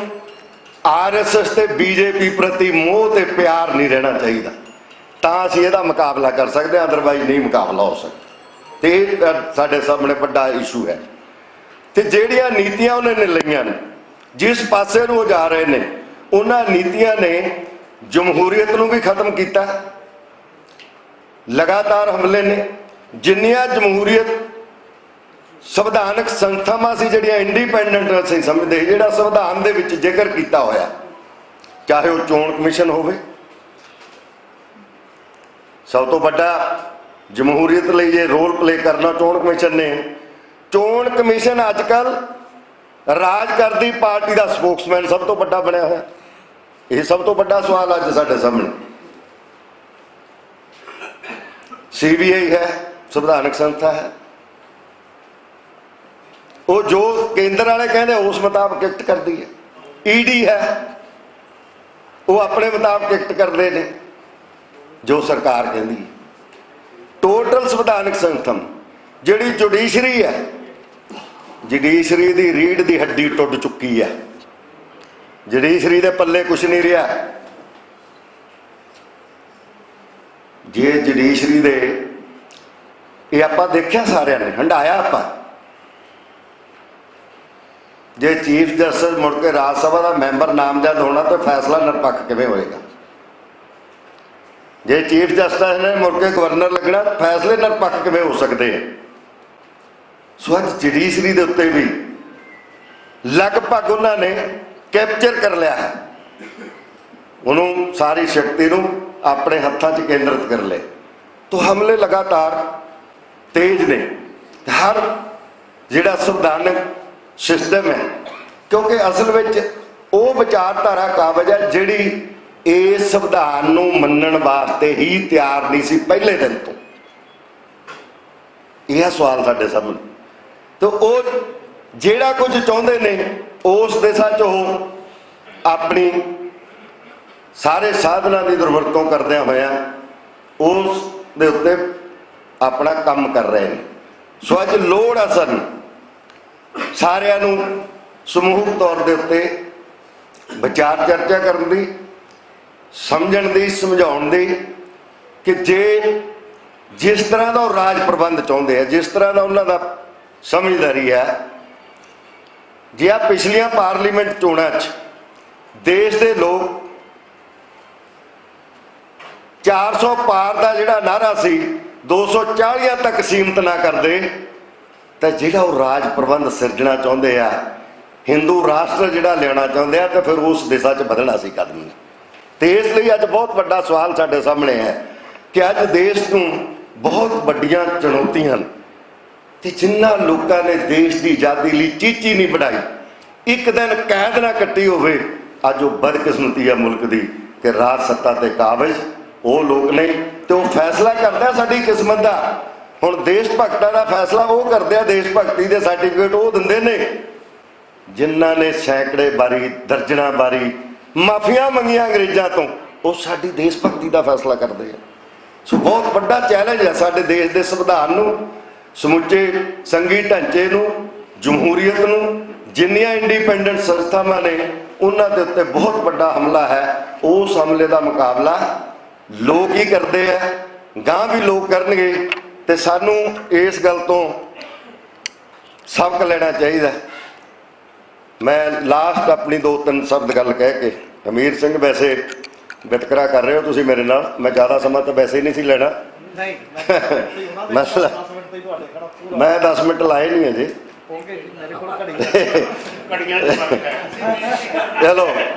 [SPEAKER 4] RSS ਤੇ BJP ਪ੍ਰਤੀ ਮੋਹ ਤੇ ਪਿਆਰ ਨਹੀਂ ਰਹਿਣਾ ਚਾਹੀਦਾ, ਤਾਂ ਅਸੀਂ ਇਹਦਾ ਮੁਕਾਬਲਾ ਕਰ ਸਕਦੇ ਹਾਂ, ਅਦਰਵਾਈਜ਼ ਨਹੀਂ ਮੁਕਾਬਲਾ ਹੋ ਸਕਦਾ। ਤੇ ਇਹ ਸਾਡੇ ਸਾਹਮਣੇ ਵੱਡਾ ਇਸ਼ੂ ਹੈ। ਤੇ ਜਿਹੜੀਆਂ ਨੀਤੀਆਂ ਉਹਨਾਂ ਨੇ ਲਈਆਂ ਨੇ, ਜਿਸ ਪਾਸੇ ਨੂੰ ਉਹ ਜਾ ਰਹੇ ਨੇ, ਉਹਨਾਂ ਨੀਤੀਆਂ ਨੇ ਜਮਹੂਰੀਅਤ ਨੂੰ ਵੀ ਖਤਮ ਕੀਤਾ। ਲਗਾਤਾਰ ਹਮਲੇ ਨੇ, ਜਿੰਨੀਆਂ ਜਮਹੂਰੀਅਤ ਸੰਵਿਧਾਨਕ ਸੰਸਥਾਵਾਂ ਸੀ ਜਿਹੜੀਆਂ ਇੰਡੀਪੈਂਡੈਂਟ ਅਸੀਂ ਸਮਝਦੇ, ਜਿਹੜਾ ਸੰਵਿਧਾਨ ਦੇ ਵਿੱਚ ਜ਼ਿਕਰ ਕੀਤਾ ਹੋਇਆ, ਚਾਹੇ ਉਹ ਚੋਣ ਕਮਿਸ਼ਨ ਹੋਵੇ, ਸਭ ਤੋਂ ਵੱਡਾ ਜਮਹੂਰੀਅਤ ਲਈ ਜੇ ਰੋਲ ਪਲੇ ਕਰਨਾ ਚੋਣ ਕਮਿਸ਼ਨ ਨੇ। ਚੋਣ ਕਮਿਸ਼ਨ ਅੱਜ ਕੱਲ੍ਹ ਰਾਜ ਕਰਦੀ ਪਾਰਟੀ ਦਾ ਸਪੋਕਸਮੈਨ ਸਭ ਤੋਂ ਵੱਡਾ ਬਣਿਆ ਹੋਇਆ। ਇਹ ਸਭ ਤੋਂ ਵੱਡਾ ਸਵਾਲ ਅੱਜ ਸਾਡੇ ਸਾਹਮਣੇ। CBI ਹੈ, ਸੰਵਿਧਾਨਕ ਸੰਸਥਾ ਹੈ, ਉਹ ਜੋ ਕੇਂਦਰ ਵਾਲੇ ਕਹਿੰਦੇ ਉਸ ਮੁਤਾਬਕ ਐਕਟ ਕਰਦੀ ਹੈ। ED ਹੈ, ਉਹ ਆਪਣੇ ਮੁਤਾਬਕ ਐਕਟ ਕਰਦੇ ਨੇ ਜੋ ਸਰਕਾਰ ਕਹਿੰਦੀ ਹੈ। ਟੋਟਲ ਸੰਵਿਧਾਨਕ ਸੰਸਥਾ ਜਿਹੜੀ ਜੁਡੀਸ਼ਰੀ ਹੈ, ਜੁਡੀਸ਼ਰੀ ਦੀ ਰੀੜ੍ਹ ਦੀ ਹੱਡੀ ਟੁੱਟ ਚੁੱਕੀ ਹੈ, ਜੁਡੀਸ਼ਰੀ ਦੇ ਪੱਲੇ ਕੁਛ ਨਹੀਂ ਰਿਹਾ। ਜੇ ਜੁਡੀਸ਼ਰੀ ਦੇ ਇਹ ਆਪਾਂ ਦੇਖਿਆ, ਸਾਰਿਆਂ ਨੇ ਹੰਡਾਇਆ ਆਪਾਂ, ਜੇ ਚੀਫ ਜਸਟਿਸ ਮੁੜ ਕੇ ਰਾਜ ਸਭਾ ਦਾ ਮੈਂਬਰ ਨਾਮਜ਼ਦ ਹੋਣਾ ਤਾਂ ਫੈਸਲਾ ਨਿਰਪੱਖ ਕਿਵੇਂ ਹੋਏਗਾ? ਜੇ ਚੀਫ ਜਸਟਿਸ ਨੇ ਮੁੜ ਕੇ ਗਵਰਨਰ ਲੱਗਣਾ, ਫੈਸਲੇ ਨਿਰਪੱਖ ਕਿਵੇਂ ਹੋ ਸਕਦੇ ਆ? ਸੋ ਅੱਜ ਜੁਡੀਸ਼ਰੀ ਦੇ ਉੱਤੇ ਵੀ ਲਗਭਗ ਉਹਨਾਂ ਨੇ ਕੈਪਚਰ ਕਰ ਲਿਆ ਹੈ, ਉਹਨੂੰ ਸਾਰੀ ਸ਼ਕਤੀ ਨੂੰ ਆਪਣੇ ਹੱਥਾਂ 'ਚ ਕੇਂਦਰਿਤ ਕਰ ਲਏ। ਤੋ ਹਮਲੇ ਲਗਾਤਾਰ ਤੇਜ਼ ਨੇ ਹਰ ਜਿਹੜਾ ਸੰਵਿਧਾਨਕ ਸਿਸਟਮ ਹੈ, ਕਿਉਂਕਿ ਅਸਲ ਵਿੱਚ ਉਹ ਵਿਚਾਰਧਾਰਾ ਕਾਬਜ ਹੈ ਜਿਹੜੀ ਇਸ ਸੰਵਿਧਾਨ ਨੂੰ ਮੰਨਣ ਵਾਸਤੇ ਹੀ ਤਿਆਰ ਨਹੀਂ ਸੀ ਪਹਿਲੇ ਦਿਨ ਤੋਂ। ਇਹ ਸਵਾਲ ਸਾਡੇ ਸਾਹਮਣੇ। ਤੇ ਉਹ ਜਿਹੜਾ ਕੁਝ ਚਾਹੁੰਦੇ ਨੇ ਉਸ ਦਿਸ਼ਾ 'ਚ ਉਹ ਆਪਣੀ ਸਾਰੇ ਸਾਧਨਾਂ ਦੀ ਦੁਰਵਰਤੋਂ ਕਰਦਿਆਂ ਹੋਇਆਂ ਉਸ ਦੇ ਉੱਤੇ ਆਪਣਾ ਕੰਮ ਕਰ ਰਹੇ ਨੇ। ਸੋ ਅੱਜ ਲੋੜ ਆ ਸਾਨੂੰ ਸਾਰਿਆਂ ਨੂੰ ਸਮੂਹਿਕ ਤੌਰ ਦੇ ਉੱਤੇ ਵਿਚਾਰ ਚਰਚਾ ਕਰਨ ਦੀ, ਸਮਝਣ ਦੀ, ਸਮਝਾਉਣ ਦੀ ਕਿ ਜੇ ਜਿਸ ਤਰ੍ਹਾਂ ਦਾ ਉਹ ਰਾਜ ਪ੍ਰਬੰਧ ਚਾਹੁੰਦੇ ਆ, ਜਿਸ ਤਰ੍ਹਾਂ ਦਾ ਉਹਨਾਂ ਦਾ ਸਮਝਦਾਰੀ ਹੈ, ਜੇ ਆ ਪਿਛਲੀਆਂ ਪਾਰਲੀਮੈਂਟ ਚੋਣਾਂ 'ਚ ਦੇਸ਼ ਦੇ ਲੋਕ 400 ਪਾਰ ਦਾ ਜਿਹੜਾ ਨਾਅਰਾ ਸੀ 240 ਤੱਕ ਸੀਮਤ ਨਾ ਕਰਦੇ, ਤਾਂ ਜਿਹੜਾ ਉਹ ਰਾਜ ਪ੍ਰਬੰਧ ਸਿਰਜਣਾ ਚਾਹੁੰਦੇ ਆ, ਹਿੰਦੂ ਰਾਸ਼ਟਰ ਜਿਹੜਾ ਲਿਆਉਣਾ ਚਾਹੁੰਦੇ ਆ, ਤਾਂ ਫਿਰ ਉਸ ਦਿਸ਼ਾ 'ਚ ਵਧਣਾ ਸੀ ਕਦਮ। ਤੇ ਇਸ ਲਈ ਅੱਜ ਬਹੁਤ ਵੱਡਾ ਸਵਾਲ ਸਾਡੇ ਸਾਹਮਣੇ ਹੈ ਕਿ ਅੱਜ ਦੇਸ਼ ਨੂੰ ਬਹੁਤ ਵੱਡੀਆਂ ਚੁਣੌਤੀਆਂ ਹਨ, ਤੇ ਜਿਨ੍ਹਾਂ ਲੋਕਾਂ ਨੇ ਦੇਸ਼ ਦੀ ਆਜ਼ਾਦੀ ਲਈ ਚੀਚੀ ਨਹੀਂ ਵਡਾਈ, ਇੱਕ ਦਿਨ ਕੈਦ ਨਾ ਕੱਟੀ ਹੋਵੇ, ਅੱਜ ਉਹ ਬਦਕਿਸਮਤੀ ਆ ਮੁਲਕ ਦੀ ਕਿ ਰਾਜ ਸੱਤਾ ਤੇ ਕਾਬਜ਼ ਉਹ ਲੋਕ ਨੇ, ਤੇ ਉਹ ਫੈਸਲਾ ਕਰਦਾ ਸਾਡੀ ਕਿਸਮਤ ਦਾ। ਹੁਣ ਦੇਸ਼ ਭਗਤਾਂ ਦਾ ਫੈਸਲਾ ਉਹ ਕਰਦੇ ਆ, ਦੇਸ਼ ਭਗਤੀ ਦੇ ਸਰਟੀਫਿਕੇਟ ਉਹ ਦਿੰਦੇ ਨੇ ਜਿਨ੍ਹਾਂ ਨੇ ਸੈਂਕੜੇ ਵਾਰੀ, ਦਰਜਨਾਂ ਵਾਰੀ ਮਾਫੀਆਂ ਮੰਗੀਆਂ ਅੰਗਰੇਜ਼ਾਂ ਤੋਂ, ਉਹ ਸਾਡੀ ਦੇਸ਼ ਭਗਤੀ ਦਾ ਫੈਸਲਾ ਕਰਦੇ ਆ। ਸੋ ਬਹੁਤ ਵੱਡਾ ਚੈਲੰਜ ਹੈ ਸਾਡੇ ਦੇਸ਼ ਦੇ ਸੰਵਿਧਾਨ ਨੂੰ, ਸਮੁੱਚੇ ਸੰਘੀ ਢਾਂਚੇ ਨੂੰ, ਜਮਹੂਰੀਅਤ ਨੂੰ, ਜਿੰਨੀਆਂ ਇੰਡੀਪੈਂਡੈਂਟ ਸੰਸਥਾਵਾਂ ਨੇ ਉਹਨਾਂ ਦੇ ਉੱਤੇ ਬਹੁਤ ਵੱਡਾ ਹਮਲਾ ਹੈ। ਉਸ ਹਮਲੇ ਦਾ ਮੁਕਾਬਲਾ ਲੋਕ ਹੀ ਕਰਦੇ ਆ, ਗਾਂ ਵੀ ਲੋਕ ਕਰਨਗੇ, ਤੇ ਸਾਨੂੰ ਇਸ ਗੱਲ ਤੋਂ ਸਬਕ ਲੈਣਾ ਚਾਹੀਦਾ। ਮੈਂ ਲਾਸਟ ਆਪਣੀ 2-3 ਸ਼ਬਦ ਗੱਲ ਕਹਿ ਕੇ, ਹਮੀਰ ਸਿੰਘ ਵੈਸੇ ਵਿਤਕਰਾ ਕਰ ਰਹੇ ਹੋ ਤੁਸੀਂ ਮੇਰੇ ਨਾਲ, ਮੈਂ ਜ਼ਿਆਦਾ ਸਮਾਂ ਤਾਂ ਵੈਸੇ ਹੀ ਨਹੀਂ ਸੀ ਲੈਣਾ, ਮੈਂ 10 ਮਿੰਟ ਲਾਏ ਨਹੀਂ ਅਜੇ। ਚਲੋ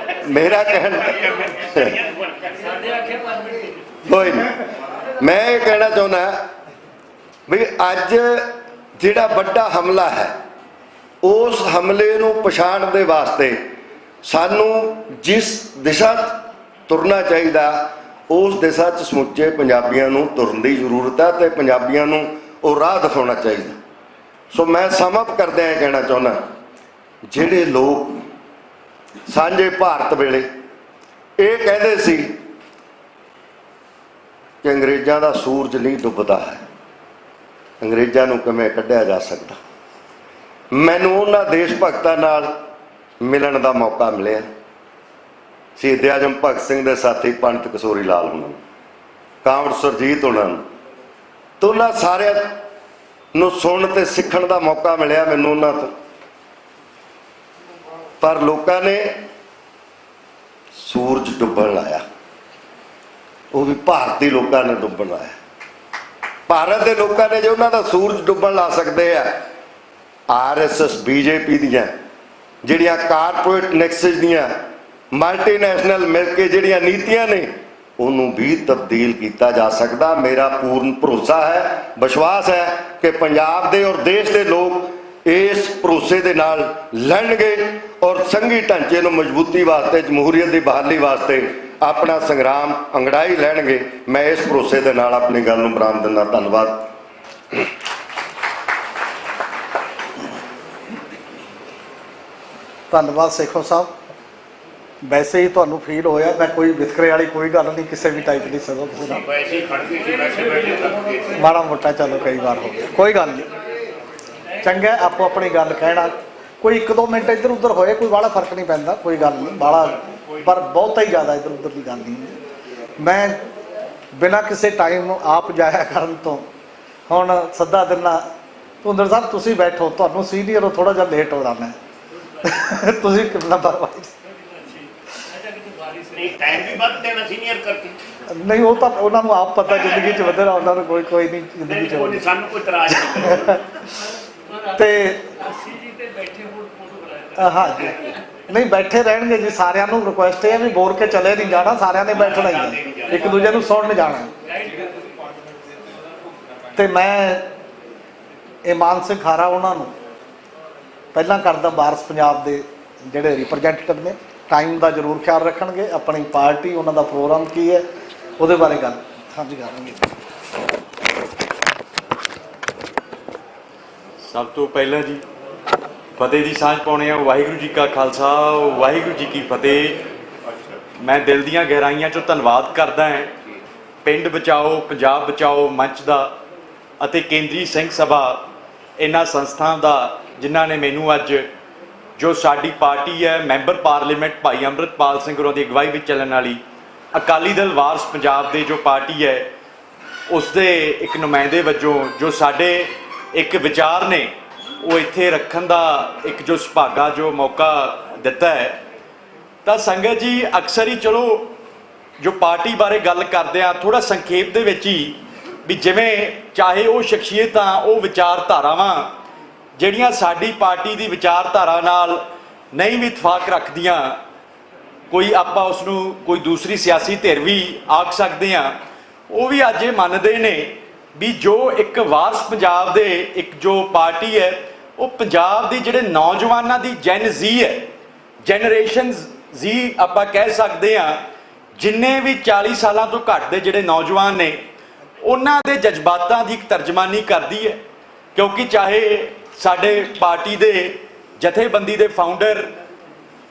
[SPEAKER 4] ਮੇਰਾ ਕਹਿਣ ਕੋਈ ਨਹੀਂ, ਮੈਂ ਇਹ ਕਹਿਣਾ ਚਾਹੁੰਦਾ ਵੀ ਅੱਜ ਜਿਹੜਾ ਵੱਡਾ ਹਮਲਾ ਹੈ, ਉਸ ਹਮਲੇ ਨੂੰ ਪਛਾਣਨ ਦੇ ਵਾਸਤੇ ਸਾਨੂੰ ਜਿਸ ਦਿਸ਼ਾ ਤੁਰਨਾ ਚਾਹੀਦਾ, ਉਸ ਦਿਸ਼ਾ 'ਚ ਸਮੁੱਚੇ ਪੰਜਾਬੀਆਂ ਨੂੰ ਤੁਰਨ ਦੀ ਜ਼ਰੂਰਤ ਹੈ, ਤੇ ਪੰਜਾਬੀਆਂ ਨੂੰ ਉਹ ਰਾਹ ਦਿਖਾਉਣਾ ਚਾਹੀਦਾ। ਸੋ ਮੈਂ ਸਮ ਅਪ ਕਰਦਿਆਂ ਕਹਿਣਾ ਚਾਹੁੰਦਾ, ਜਿਹੜੇ ਲੋਕ ਸਾਂਝੇ ਭਾਰਤ ਵੇਲੇ ਇਹ ਕਹਿੰਦੇ ਸੀ ਕਿ ਅੰਗਰੇਜ਼ਾਂ ਦਾ ਸੂਰਜ ਨਹੀਂ ਡੁੱਬਦਾ ਹੈ, ਅੰਗਰੇਜ਼ਾਂ ਨੂੰ ਕਿਵੇਂ ਕੱਢਿਆ ਜਾ ਸਕਦਾ, ਮੈਨੂੰ ਉਹਨਾਂ ਦੇਸ਼ ਭਗਤਾਂ ਨਾਲ ਮਿਲਣ ਦਾ ਮੌਕਾ ਮਿਲਿਆ। ਸ਼ਹੀਦ ਆਜ਼ਮ ਭਗਤ ਸਿੰਘ ਦੇ ਸਾਥੀ ਪੰਡਿਤ ਕਿਸ਼ੋਰੀ ਲਾਲ ਹੋਣਾ ਨੂੰ, ਕਾਮਰੇਡ ਸੁਰਜੀਤ ਹੋਣਾ ਨੂੰ, ਤੇ ਉਹਨਾਂ ਸਾਰਿਆਂ ਨੂੰ ਸੁਣਨ ਤੇ ਸਿੱਖਣ ਦਾ ਮੌਕਾ ਮਿਲਿਆ ਮੈਨੂੰ ਉਹਨਾਂ ਤੋਂ। ਪਰ ਲੋਕਾਂ ਨੇ ਸੂਰਜ ਡੁੱਬਣ ਲਾਇਆ, ਉਹ ਵੀ ਭਾਰਤੀ ਲੋਕਾਂ ਨੇ ਡੁੱਬਣ ਲਾਇਆ। ਭਾਰਤ ਦੇ ਲੋਕਾਂ ਨੇ ਜੇ ਉਹਨਾਂ ਦਾ ਸੂਰਜ ਡੁੱਬਣ ਲਾ ਸਕਦੇ ਆ, RSS BJP ਦੀਆਂ ਜਿਹੜੀਆਂ ਕਾਰਪੋਰੇਟ ਨੈਕਸਸ ਦੀਆਂ ਮਲਟੀਨੈਸ਼ਨਲ ਮਿਲ ਕੇ ਜਿਹੜੀਆਂ ਨੀਤੀਆਂ ਨੇ, ਉਹਨੂੰ ਵੀ ਤਬਦੀਲ ਕੀਤਾ ਜਾ ਸਕਦਾ। ਮੇਰਾ ਪੂਰਨ ਭਰੋਸਾ ਹੈ, ਵਿਸ਼ਵਾਸ ਹੈ ਕਿ ਪੰਜਾਬ ਦੇ ਔਰ ਦੇਸ਼ ਦੇ ਲੋਕ ਇਸ ਭਰੋਸੇ ਦੇ ਨਾਲ ਲੜਨਗੇ ਔਰ ਸੰਘੀ ਢਾਂਚੇ ਨੂੰ ਮਜ਼ਬੂਤੀ ਵਾਸਤੇ, ਜਮਹੂਰੀਅਤ ਦੀ ਬਹਾਲੀ ਵਾਸਤੇ ਆਪਣਾ ਸੰਗਰਾਮ ਅੰਗੜਾਈ ਲੈਣਗੇ। ਮੈਂ ਇਸ ਭਰੋਸੇ ਦੇ ਨਾਲ ਆਪਣੀ ਗੱਲ ਨੂੰ ਵਿਰਾਮ ਦਿੰਦਾ। ਧੰਨਵਾਦ।
[SPEAKER 1] ਧੰਨਵਾਦ ਸੇਖੋਂ ਸਾਹਿਬ। ਵੈਸੇ ਹੀ ਤੁਹਾਨੂੰ ਫੀਲ ਹੋਇਆ, ਮੈਂ ਕੋਈ ਵਿਤਕਰੇ ਵਾਲੀ ਕੋਈ ਗੱਲ ਨਹੀਂ ਕਿਸੇ ਵੀ ਟਾਈਪ ਦੀ ਸਗੋਂ ਮਾੜਾ ਮੋਟਾ ਚਲੋ ਕਈ ਵਾਰ ਹੋ ਗਿਆ, ਕੋਈ ਗੱਲ ਨਹੀਂ, ਚੰਗਾ ਆਪੋ ਆਪਣੀ ਗੱਲ ਕਹਿਣਾ, ਕੋਈ 1-2 ਮਿੰਟ ਇੱਧਰ ਉੱਧਰ ਹੋਏ ਕੋਈ ਬਾਹਲਾ ਫਰਕ ਨਹੀਂ ਪੈਂਦਾ, ਕੋਈ ਗੱਲ ਨਹੀਂ ਬਾਹਲਾ, ਪਰ ਬਹੁਤਾ ਹੀ ਜ਼ਿਆਦਾ ਇੱਧਰ ਉੱਧਰ ਦੀ ਗੱਲ ਨਹੀਂ। ਮੈਂ ਬਿਨਾਂ ਕਿਸੇ ਟਾਈਮ ਨੂੰ ਆਪ ਜਾਇਆ ਕਰਨ ਤੋਂ ਹੁਣ ਸੱਦਾ ਦਿੰਦਾ, ਭੁੰਦਰ ਸਾਹਿਬ ਤੁਸੀਂ ਬੈਠੋ, ਤੁਹਾਨੂੰ ਸੀਨੀਅਰ ਹੋ, ਥੋੜ੍ਹਾ ਜਿਹਾ ਲੇਟ ਹੋਣਾ ਮੈਂ, ਤੁਸੀਂ ਕਿੰਨਾ ਪਰਵਾਹ ਨਹੀਂ, ਉਹ ਤਾਂ ਉਹਨਾਂ ਨੂੰ ਆਪ ਪਤਾ ਜ਼ਿੰਦਗੀ 'ਚ ਵਧੇਰਾ, ਉਹਨਾਂ ਨੂੰ ਕੋਈ ਨਹੀਂ ਜ਼ਿੰਦਗੀ 'ਚ ਸਾਨੂੰ ਕੋਈ ਇਤਰਾਜ਼ ਤੇ ਹਾਂਜੀ ਨਹੀਂ ਬੈਠੇ ਰਹਿਣਗੇ ਜੀ। ਸਾਰਿਆਂ ਨੂੰ ਰਿਕੁਐਸਟ ਹੈ ਵੀ ਬੋਲ ਕੇ ਚਲੇ ਨਹੀਂ ਜਾਣਾ, ਸਾਰਿਆਂ ਨੇ ਬੈਠਣਾ ਹੀ ਹੈ, ਇੱਕ ਦੂਜੇ ਨੂੰ ਸੁਣਨ ਜਾਣਾ। ਤੇ ਮੈਂ ਇਹ ਮਾਨ ਸਿੰਘ ਖਾਰਾ ਉਹਨਾਂ ਨੂੰ ਪਹਿਲਾਂ ਕਰਦਾ, ਵਾਰਸ ਪੰਜਾਬ ਦੇ ਜਿਹੜੇ ਰਿਪਰੈਜ਼ੈਂਟੇਟਿਵ ਨੇ, ਟਾਈਮ ਦਾ ਜ਼ਰੂਰ ਖਿਆਲ ਰੱਖਣਗੇ, ਆਪਣੀ ਪਾਰਟੀ ਉਹਨਾਂ ਦਾ ਪ੍ਰੋਗਰਾਮ ਕੀ ਹੈ ਉਹਦੇ ਬਾਰੇ ਗੱਲ ਸਾਂਝੀ ਕਰਾਂਗੇ।
[SPEAKER 5] ਸਭ ਤੋਂ ਪਹਿਲਾਂ ਜੀ ਫਤਿਹ ਦੀ ਸਾਂਝ ਪਾਉਣੇ ਆ। ਵਾਹਿਗੁਰੂ ਜੀ ਕਾ ਖਾਲਸਾ, ਵਾਹਿਗੁਰੂ ਜੀ ਕੀ ਫਤਿਹ। मैं दिल दीयां गहराइयां चों धन्नवाद करदा है पिंड बचाओ पंजाब बचाओ मंच दा ਅਤੇ ਕੇਂਦਰੀ ਸਿੰਘ ਸਭਾ ਇਹਨਾਂ ਸੰਸਥਾਵਾਂ ਦਾ ਜਿਨ੍ਹਾਂ ਨੇ ਮੈਨੂੰ ਅੱਜ ਜੋ ਸਾਡੀ ਪਾਰਟੀ ਹੈ ਮੈਂਬਰ ਪਾਰਲੀਮੈਂਟ ਭਾਈ ਅੰਮ੍ਰਿਤਪਾਲ ਸਿੰਘ ਹੋਰਾਂ ਦੀ ਅਗਵਾਈ ਵਿੱਚ ਚੱਲਣ ਵਾਲੀ ਅਕਾਲੀ ਦਲ ਵਾਰਸ ਪੰਜਾਬ ਦੇ ਜੋ ਪਾਰਟੀ ਹੈ ਉਸ ਦੇ ਇੱਕ ਨੁਮਾਇੰਦੇ ਵਜੋਂ ਜੋ ਸਾਡੇ ਇੱਕ ਵਿਚਾਰ ਨੇ ਉਹ ਇੱਥੇ ਰੱਖਣ ਦਾ ਇੱਕ ਜੋ ਸੁਭਾਗਾ ਜੋ ਮੌਕਾ ਦਿੱਤਾ ਹੈ ਤਾਂ ਸੰਗਤ ਜੀ ਅਕਸਰ ਹੀ ਚਲੋ ਜੋ ਪਾਰਟੀ ਬਾਰੇ ਗੱਲ ਕਰਦੇ ਆ ਥੋੜਾ ਸੰਖੇਪ ਦੇ ਵਿੱਚ ਹੀ ਵੀ ਜਿਵੇਂ ਚਾਹੇ ਉਹ ਸ਼ਖਸੀਅਤਾਂ ਉਹ ਵਿਚਾਰਧਾਰਾਵਾਂ ਜਿਹੜੀਆਂ ਸਾਡੀ ਪਾਰਟੀ ਦੀ ਵਿਚਾਰਧਾਰਾ ਨਾਲ ਨਹੀਂ ਵੀ ਇਤਫਾਕ ਰੱਖਦੀਆਂ ਕੋਈ ਆਪਾਂ ਉਸ ਨੂੰ ਕੋਈ ਦੂਸਰੀ ਸਿਆਸੀ ਧਿਰ ਵੀ ਆਖ ਸਕਦੇ ਆ ਉਹ ਵੀ ਅੱਜ ਇਹ ਮੰਨਦੇ ਨੇ ਵੀ ਜੋ ਇੱਕ ਵਾਰਸ ਪੰਜਾਬ ਦੇ ਇੱਕ ਜੋ ਪਾਰਟੀ ਹੈ ਉਹ ਪੰਜਾਬ ਦੀ ਜਿਹੜੇ ਨੌਜਵਾਨਾਂ ਦੀ ਜੈਨ ਜ਼ੀ ਹੈ ਜਨਰੇਸ਼ਨ ਜ਼ੀ ਆਪਾਂ ਕਹਿ ਸਕਦੇ ਆ ਜਿੰਨੇ ਵੀ 40 ਸਾਲਾਂ ਤੋਂ ਘੱਟ ਦੇ ਜਿਹੜੇ ਨੌਜਵਾਨ ਨੇ ਉਹਨਾਂ ਦੇ ਜਜ਼ਬਾਤਾਂ ਦੀ ਇੱਕ ਤਰਜਮਾਨੀ ਕਰਦੀ ਹੈ ਕਿਉਂਕਿ ਚਾਹੇ ਸਾਡੇ ਪਾਰਟੀ ਦੇ ਜਥੇਬੰਦੀ ਦੇ ਫਾਊਂਡਰ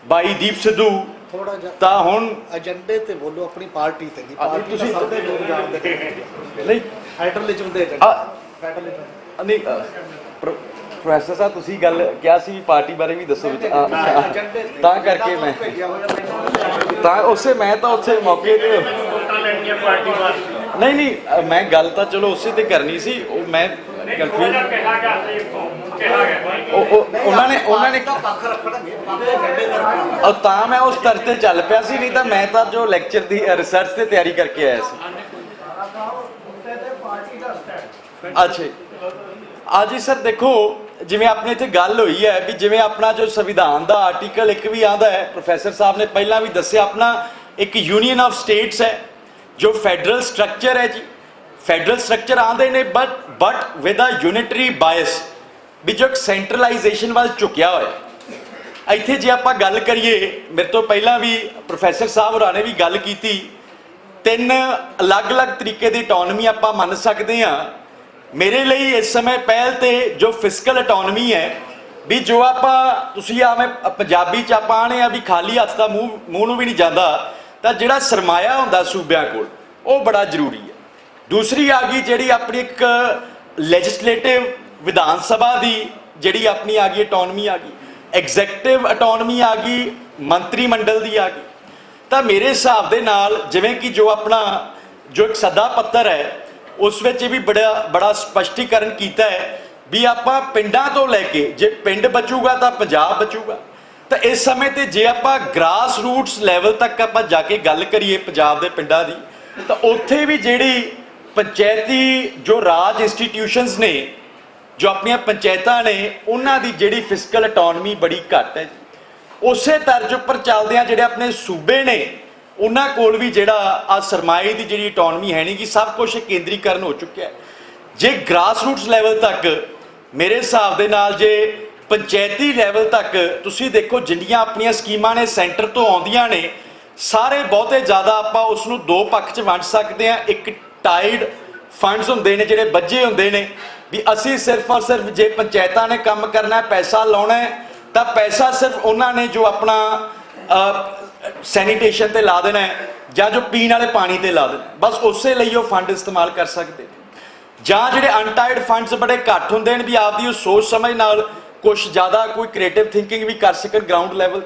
[SPEAKER 5] ਬਾਈ ਦੀਪ ਸਿੱਧੂ
[SPEAKER 1] ਥੋੜਾ ਜਿਹਾ
[SPEAKER 5] ਤਾਂ ਹੁਣ
[SPEAKER 1] ਏਜੰਡੇ ਤੇ ਬੋਲੋ ਆਪਣੀ ਪਾਰਟੀ ਤੇ ਨਹੀਂ
[SPEAKER 5] ਪਾਰਟੀ
[SPEAKER 1] ਤੁਸੀਂ
[SPEAKER 5] ਦਾ
[SPEAKER 1] ਸਭ ਦੇ ਲੋਕ ਜਾਣਦੇ
[SPEAKER 5] ਨਹੀਂ
[SPEAKER 1] ਫੈਡਰਲਿਜ਼ਮ ਦੇ ਫੈਡਰਲਿਜ਼ਮ
[SPEAKER 5] ਨਹੀਂ ਪ੍ਰੋਫੈਸਰ ਸਾਹਿਬ ਤੁਸੀਂ ਗੱਲ ਕਿਹਾ ਸੀ ਪਾਰਟੀ ਬਾਰੇ ਵੀ ਦੱਸੋ ਤਾਂ ਕਰਕੇ ਮੈਂ ਤਾਂ ਉਸੇ ਮੈਂ ਤਾਂ ਉੱਥੇ ਮੌਕੇ ਤੇ ਨਹੀਂ ਮੈਂ ਗੱਲ ਤਾਂ ਚਲੋ ਉਸੇ ਤੇ ਕਰਨੀ ਸੀ ਉਹ ਮੈਂ ਕਨਫਿਊਜ਼ ਉਹਨਾਂ ਨੇ
[SPEAKER 1] ਪੱਖ ਰੱਖਣਗੇ
[SPEAKER 5] ਤਾਂ ਮੈਂ ਉਸ ਤਰ੍ਹਾਂ ਤੇ ਚੱਲ ਪਿਆ ਸੀ ਨਹੀਂ ਤਾਂ ਮੈਂ ਤਾਂ ਜੋ ਲੈਕਚਰ ਦੀ ਰਿਸਰਚ ਤੇ ਤਿਆਰੀ ਕਰਕੇ ਆਇਆ ਸੀ ਅੱਛਾ ਅੱਜ ਸਰ ਦੇਖੋ ਜਿਵੇਂ ਆਪਣੇ ਇੱਥੇ ਗੱਲ ਹੋਈ ਹੈ ਵੀ ਜਿਵੇਂ ਆਪਣਾ ਜੋ ਸੰਵਿਧਾਨ ਦਾ ਆਰਟੀਕਲ 1 ਵੀ ਆਉਂਦਾ ਹੈ ਪ੍ਰੋਫੈਸਰ ਸਾਹਿਬ ਨੇ ਪਹਿਲਾਂ ਵੀ ਦੱਸਿਆ ਆਪਣਾ ਇੱਕ ਯੂਨੀਅਨ ਆਫ ਸਟੇਟਸ ਹੈ ਜੋ ਫੈਡਰਲ ਸਟਰਕਚਰ ਹੈ ਜੀ ਫੈਡਰਲ ਸਟਰਕਚਰ ਆਉਂਦੇ ਨੇ ਬਟ ਵਿਦ ਅ ਯੂਨਿਟਰੀ ਬਾਇਸ ਵੀ ਜੋ ਇੱਕ ਸੈਂਟਰਲਾਈਜੇਸ਼ਨ ਵੱਲ ਝੁਕਿਆ ਹੋਇਆ ਇੱਥੇ ਜੇ ਆਪਾਂ ਗੱਲ ਕਰੀਏ ਮੇਰੇ ਤੋਂ ਪਹਿਲਾਂ ਵੀ ਪ੍ਰੋਫੈਸਰ ਸਾਹਿਬ ਹੋਰਾਂ ਨੇ ਵੀ ਗੱਲ ਕੀਤੀ ਤਿੰਨ ਅਲੱਗ-ਅਲੱਗ ਤਰੀਕੇ ਦੀ ਆਟੋਨਮੀ ਆਪਾਂ ਮੰਨ ਸਕਦੇ ਹਾਂ ਮੇਰੇ ਲਈ ਇਸ ਸਮੇਂ ਪਹਿਲ ਤੇ ਜੋ ਫਿਸਕਲ ਆਟੋਨਮੀ ਹੈ ਵੀ ਜੋ ਆਪਾਂ ਤੁਸੀਂ ਆਵੇਂ ਪੰਜਾਬੀ ਚ ਆਪਾਂ ਆਣੇ ਆ ਵੀ ਖਾਲੀ ਹੱਥ ਦਾ ਮੂੰਹ ਨੂੰ ਵੀ ਨਹੀਂ ਜਾਂਦਾ ਤਾਂ ਜਿਹੜਾ ਸਰਮਾਇਆ ਹੁੰਦਾ ਸੂਬਿਆਂ ਕੋਲ ਉਹ ਬੜਾ ਜ਼ਰੂਰੀ ਹੈ ਦੂਸਰੀ ਆ ਗਈ ਜਿਹੜੀ ਆਪਣੀ ਇੱਕ ਲੈਜਿਸਲੇਟਿਵ ਵਿਧਾਨ ਸਭਾ ਦੀ ਜਿਹੜੀ ਆਪਣੀ ਆ ਗਈ ਆਟੋਨਮੀ ਆ ਗਈ ਐਗਜ਼ੈਕਟਿਵ ਆਟੋਨਮੀ ਆ ਗਈ ਮੰਤਰੀ ਮੰਡਲ ਦੀ ਆ ਗਈ ਤਾਂ ਮੇਰੇ ਹਿਸਾਬ ਦੇ ਨਾਲ ਜਿਵੇਂ ਕਿ ਜੋ ਆਪਣਾ ਜੋ ਇੱਕ ਸੱਦਾ ਪੱਤਰ ਹੈ ਉਸ ਵਿੱਚ ਵੀ ਬੜਾ ਸਪਸ਼ਟੀਕਰਨ ਕੀਤਾ ਹੈ ਵੀ ਆਪਾਂ ਪਿੰਡਾਂ ਤੋਂ ਲੈ ਕੇ ਜੇ ਪਿੰਡ ਬਚੂਗਾ ਤਾਂ ਪੰਜਾਬ ਬਚੂਗਾ ਤਾਂ ਇਸ ਸਮੇਂ ਤੇ ਜੇ ਆਪਾਂ ਗ੍ਰਾਸ ਰੂਟਸ ਲੈਵਲ ਤੱਕ ਆਪਾਂ ਜਾ ਕੇ ਗੱਲ ਕਰੀਏ ਪੰਜਾਬ ਦੇ ਪਿੰਡਾਂ ਦੀ ਤਾਂ ਉੱਥੇ ਵੀ ਜਿਹੜੀ ਪੰਚਾਇਤੀ ਜੋ ਰਾਜ ਇੰਸਟੀਟਿਊਸ਼ਨਸ ਨੇ ਜੋ ਆਪਣੀਆਂ ਪੰਚਾਇਤਾਂ ਨੇ ਉਹਨਾਂ ਦੀ ਜਿਹੜੀ ਫਿਸਕਲ ਆਟੋਨਮੀ ਬੜੀ ਘੱਟ ਹੈ ਉਸੇ ਤਰਜ਼ ਉੱਪਰ ਚੱਲਦਿਆਂ ਜਿਹੜੇ ਆਪਣੇ ਸੂਬੇ ਨੇ ਉਹਨਾਂ ਕੋਲ ਵੀ ਜਿਹੜਾ ਆ ਸਰਮਾਏ ਦੀ ਜਿਹੜੀ ਆਟੋਨਮੀ ਹੈ ਨਹੀਂ ਕਿ ਸਭ ਕੁਝ ਕੇਂਦਰੀਕਰਨ ਹੋ ਚੁੱਕਿਆ ਹੈ ਜੇ ਗ੍ਰਾਸ ਰੂਟਸ ਲੈਵਲ ਤੱਕ ਮੇਰੇ ਹਿਸਾਬ ਦੇ ਨਾਲ ਜੇ ਪੰਚਾਇਤੀ ਲੈਵਲ ਤੱਕ ਤੁਸੀਂ ਦੇਖੋ ਜਿੰਨੀਆਂ ਆਪਣੀਆਂ ਸਕੀਮਾਂ ਨੇ ਸੈਂਟਰ ਤੋਂ ਆਉਂਦੀਆਂ ਨੇ ਸਾਰੇ ਬਹੁਤੇ ਜ਼ਿਆਦਾ ਆਪਾਂ ਉਸ ਨੂੰ ਦੋ ਪੱਖ 'ਚ ਵੰਡ ਸਕਦੇ ਹਾਂ ਇੱਕ ਟਾਈਡ ਫੰਡਸ ਹੁੰਦੇ ਨੇ ਜਿਹੜੇ ਬੱਝੇ ਹੁੰਦੇ ਨੇ ਵੀ ਅਸੀਂ ਸਿਰਫ ਔਰ ਸਿਰਫ ਜੇ ਪੰਚਾਇਤਾਂ ਨੇ ਕੰਮ ਕਰਨਾ ਪੈਸਾ ਲਾਉਣਾ ਹੈ ਤਾਂ ਪੈਸਾ ਸਿਰਫ ਉਹਨਾਂ ਨੇ ਜੋ ਆਪਣਾ ਸੈਨੀਟੇਸ਼ਨ ਤੇ ਲਾ ਦੇਣਾ ਹੈ ਜਾਂ ਜੋ ਪੀਣ ਵਾਲੇ ਪਾਣੀ ਤੇ ਲਾ ਦੇਣਾ ਬਸ ਉਸੇ ਲਈ ਉਹ ਫੰਡ ਇਸਤੇਮਾਲ ਕਰ ਸਕਦੇ ਜਾਂ ਜਿਹੜੇ ਅਨਟਾਈਡ ਫੰਡਸ ਬੜੇ ਘੱਟ ਹੁੰਦੇ ਨੇ ਵੀ ਆਪਦੀ ਉਹ ਸੋਚ ਸਮਝ ਨਾਲ ਕੁਝ ਜ਼ਿਆਦਾ ਕੋਈ ਕ੍ਰੀਏਟਿਵ ਥਿੰਕਿੰਗ ਵੀ ਕਰ ਸਕਣ ਗਰਾਊਂਡ ਲੈਵਲ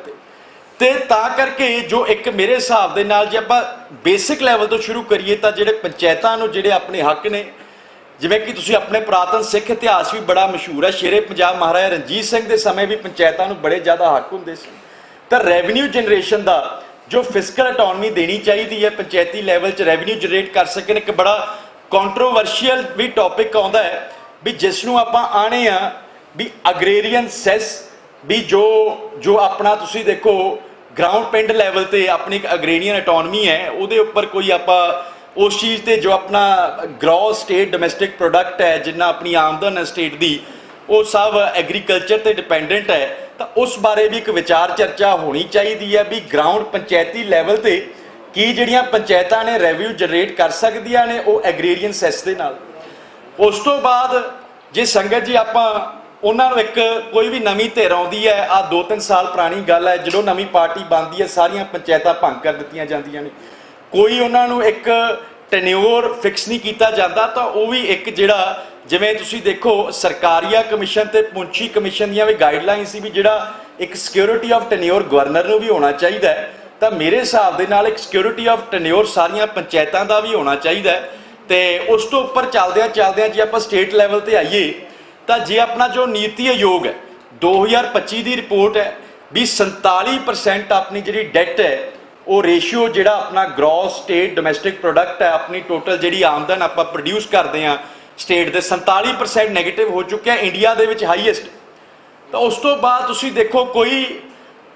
[SPEAKER 5] ਤੇ ਤਾਂ ਕਰਕੇ ਜੋ ਇੱਕ ਮੇਰੇ ਹਿਸਾਬ ਦੇ ਨਾਲ ਜੇ ਆਪਾਂ ਬੇਸਿਕ ਲੈਵਲ ਤੋਂ ਸ਼ੁਰੂ ਕਰੀਏ ਤਾਂ ਜਿਹੜੇ ਪੰਚਾਇਤਾਂ ਨੂੰ ਜਿਹੜੇ ਆਪਣੇ ਹੱਕ ਨੇ ਜਿਵੇਂ ਕਿ ਤੁਸੀਂ ਆਪਣੇ ਪੁਰਾਤਨ ਸਿੱਖ ਇਤਿਹਾਸ ਵੀ ਬੜਾ ਮਸ਼ਹੂਰ ਹੈ ਸ਼ੇਰੇ ਪੰਜਾਬ ਮਹਾਰਾਜਾ ਰਣਜੀਤ ਸਿੰਘ ਦੇ ਸਮੇਂ ਵੀ ਪੰਚਾਇਤਾਂ ਨੂੰ ਬੜੇ ਜ਼ਿਆਦਾ ਹੱਕ ਹੁੰਦੇ ਸੀ ਤਾਂ ਰੈਵਨਿਊ ਜਨਰੇਸ਼ਨ ਦਾ ਜੋ ਫਿਸਕਲ ਆਟੋਨਮੀ ਦੇਣੀ ਚਾਹੀਦੀ ਹੈ ਪੰਚਾਇਤੀ ਲੈਵਲ 'ਚ ਰੈਵਨਿਊ ਜਨਰੇਟ ਕਰ ਸਕਣ ਇੱਕ ਬੜਾ ਕੰਟਰੋਵਰਸ਼ੀਅਲ ਵੀ ਟੌਪਿਕ ਆਉਂਦਾ ਹੈ ਵੀ ਜਿਸ ਨੂੰ ਆਪਾਂ ਆਣੇ ਆ ਵੀ ਅਗਰੇਰੀਅਨ ਸੈਸ ਵੀ ਜੋ ਆਪਣਾ ਤੁਸੀਂ ਦੇਖੋ ਗਰਾਊਂਡ ਪਿੰਡ ਲੈਵਲ ਤੇ ਆਪਣੀ ਇੱਕ ਅਗਰੇਰੀਅਨ ਆਟੋਨਮੀ ਹੈ ਉਹਦੇ ਉੱਪਰ ਕੋਈ ਆਪਾਂ ਉਸ ਚੀਜ਼ ਤੇ ਜੋ ਆਪਣਾ ਗ੍ਰੋਸ ਸਟੇਟ ਡੋਮੈਸਟਿਕ ਪ੍ਰੋਡਕਟ ਹੈ ਜਿੰਨਾ ਆਪਣੀ ਆਮਦਨ ਹੈ ਸਟੇਟ ਦੀ ਉਹ ਸਭ ਐਗਰੀਕਲਚਰ ਤੇ ਡਿਪੈਂਡੈਂਟ ਹੈ ਤਾਂ ਉਸ ਬਾਰੇ ਵੀ ਇੱਕ ਵਿਚਾਰ ਚਰਚਾ ਹੋਣੀ ਚਾਹੀਦੀ ਹੈ ਵੀ ਗਰਾਊਂਡ ਪੰਚਾਇਤੀ ਲੈਵਲ ਤੇ ਕੀ ਜਿਹੜੀਆਂ ਪੰਚਾਇਤਾਂ ਨੇ ਰੈਵਨਿਊ ਜਨਰੇਟ ਕਰ ਸਕਦੀਆਂ ਨੇ ਉਹ ਐਗਰੇਰੀਅਨ ਸੈਸ ਦੇ ਨਾਲ ਉਸ ਤੋਂ ਬਾਅਦ ਜੇ ਸੰਗਤ ਜੀ ਆਪਾਂ ਉਹਨਾਂ ਨੂੰ ਇੱਕ ਕੋਈ ਵੀ ਨਵੀਂ ਧਿਰ ਆਉਂਦੀ ਹੈ, ਆ 2-3 ਸਾਲ ਪੁਰਾਣੀ ਗੱਲ ਹੈ, ਜਦੋਂ ਨਵੀਂ ਪਾਰਟੀ ਬਣਦੀ ਹੈ ਸਾਰੀਆਂ ਪੰਚਾਇਤਾਂ ਭੰਗ ਕਰ ਦਿੱਤੀਆਂ ਜਾਂਦੀਆਂ ਨੇ, ਕੋਈ ਉਹਨਾਂ ਨੂੰ ਇੱਕ ਟੈਨਿਓਰ ਫਿਕਸ ਨਹੀਂ ਕੀਤਾ ਜਾਂਦਾ। ਤਾਂ ਉਹ ਵੀ ਇੱਕ ਜਿਹੜਾ ਜਿਵੇਂ ਤੁਸੀਂ ਦੇਖੋ ਸਰਕਾਰੀਆ ਕਮਿਸ਼ਨ ਤੇ ਪੁੰਛੀ ਕਮਿਸ਼ਨ ਦੀਆਂ ਵੀ ਗਾਈਡਲਾਈਨ ਸੀ ਵੀ ਜਿਹੜਾ ਇੱਕ ਸਿਕਿਉਰਿਟੀ ਆਫ ਟੈਨਿਓਰ ਗਵਰਨਰ ਨੂੰ ਵੀ ਹੋਣਾ ਚਾਹੀਦਾ ਹੈ, ਤਾਂ ਮੇਰੇ ਹਿਸਾਬ ਦੇ ਨਾਲ ਇੱਕ ਸਿਕਿਉਰਿਟੀ ਆਫ ਟੈਨਿਓਰ ਸਾਰੀਆਂ ਪੰਚਾਇਤਾਂ ਦਾ ਵੀ ਹੋਣਾ ਚਾਹੀਦਾ ਹੈ। ਤੇ ਉਸ ਤੋਂ ਉੱਪਰ ਚੱਲਦਿਆਂ ਜੇ ਆਪਾਂ ਸਟੇਟ ਲੈਵਲ ਤੇ ਆਈਏ ਤਾਂ ਜੇ ਆਪਣਾ ਜੋ ਨੀਤੀ ਆਯੋਗ ਹੈ 2025 ਦੀ ਰਿਪੋਰਟ ਹੈ ਵੀ 47% ਆਪਣੀ ਜਿਹੜੀ ਡੈਟ ਹੈ ਉਹ ਰੇਸ਼ੀਓ ਜਿਹੜਾ ਆਪਣਾ ਗ੍ਰੋਸ ਸਟੇਟ ਡੋਮੈਸਟਿਕ ਪ੍ਰੋਡਕਟ ਹੈ, ਆਪਣੀ ਟੋਟਲ ਜਿਹੜੀ ਆਮਦਨ ਆਪਾਂ ਪ੍ਰੋਡਿਊਸ ਕਰਦੇ ਹਾਂ ਸਟੇਟ ਦੇ 47% ਨੈਗੇਟਿਵ ਹੋ ਚੁੱਕਿਆ, ਇੰਡੀਆ ਦੇ ਵਿੱਚ ਹਾਈਐਸਟ। ਤਾਂ ਉਸ ਤੋਂ ਬਾਅਦ ਤੁਸੀਂ ਦੇਖੋ ਕੋਈ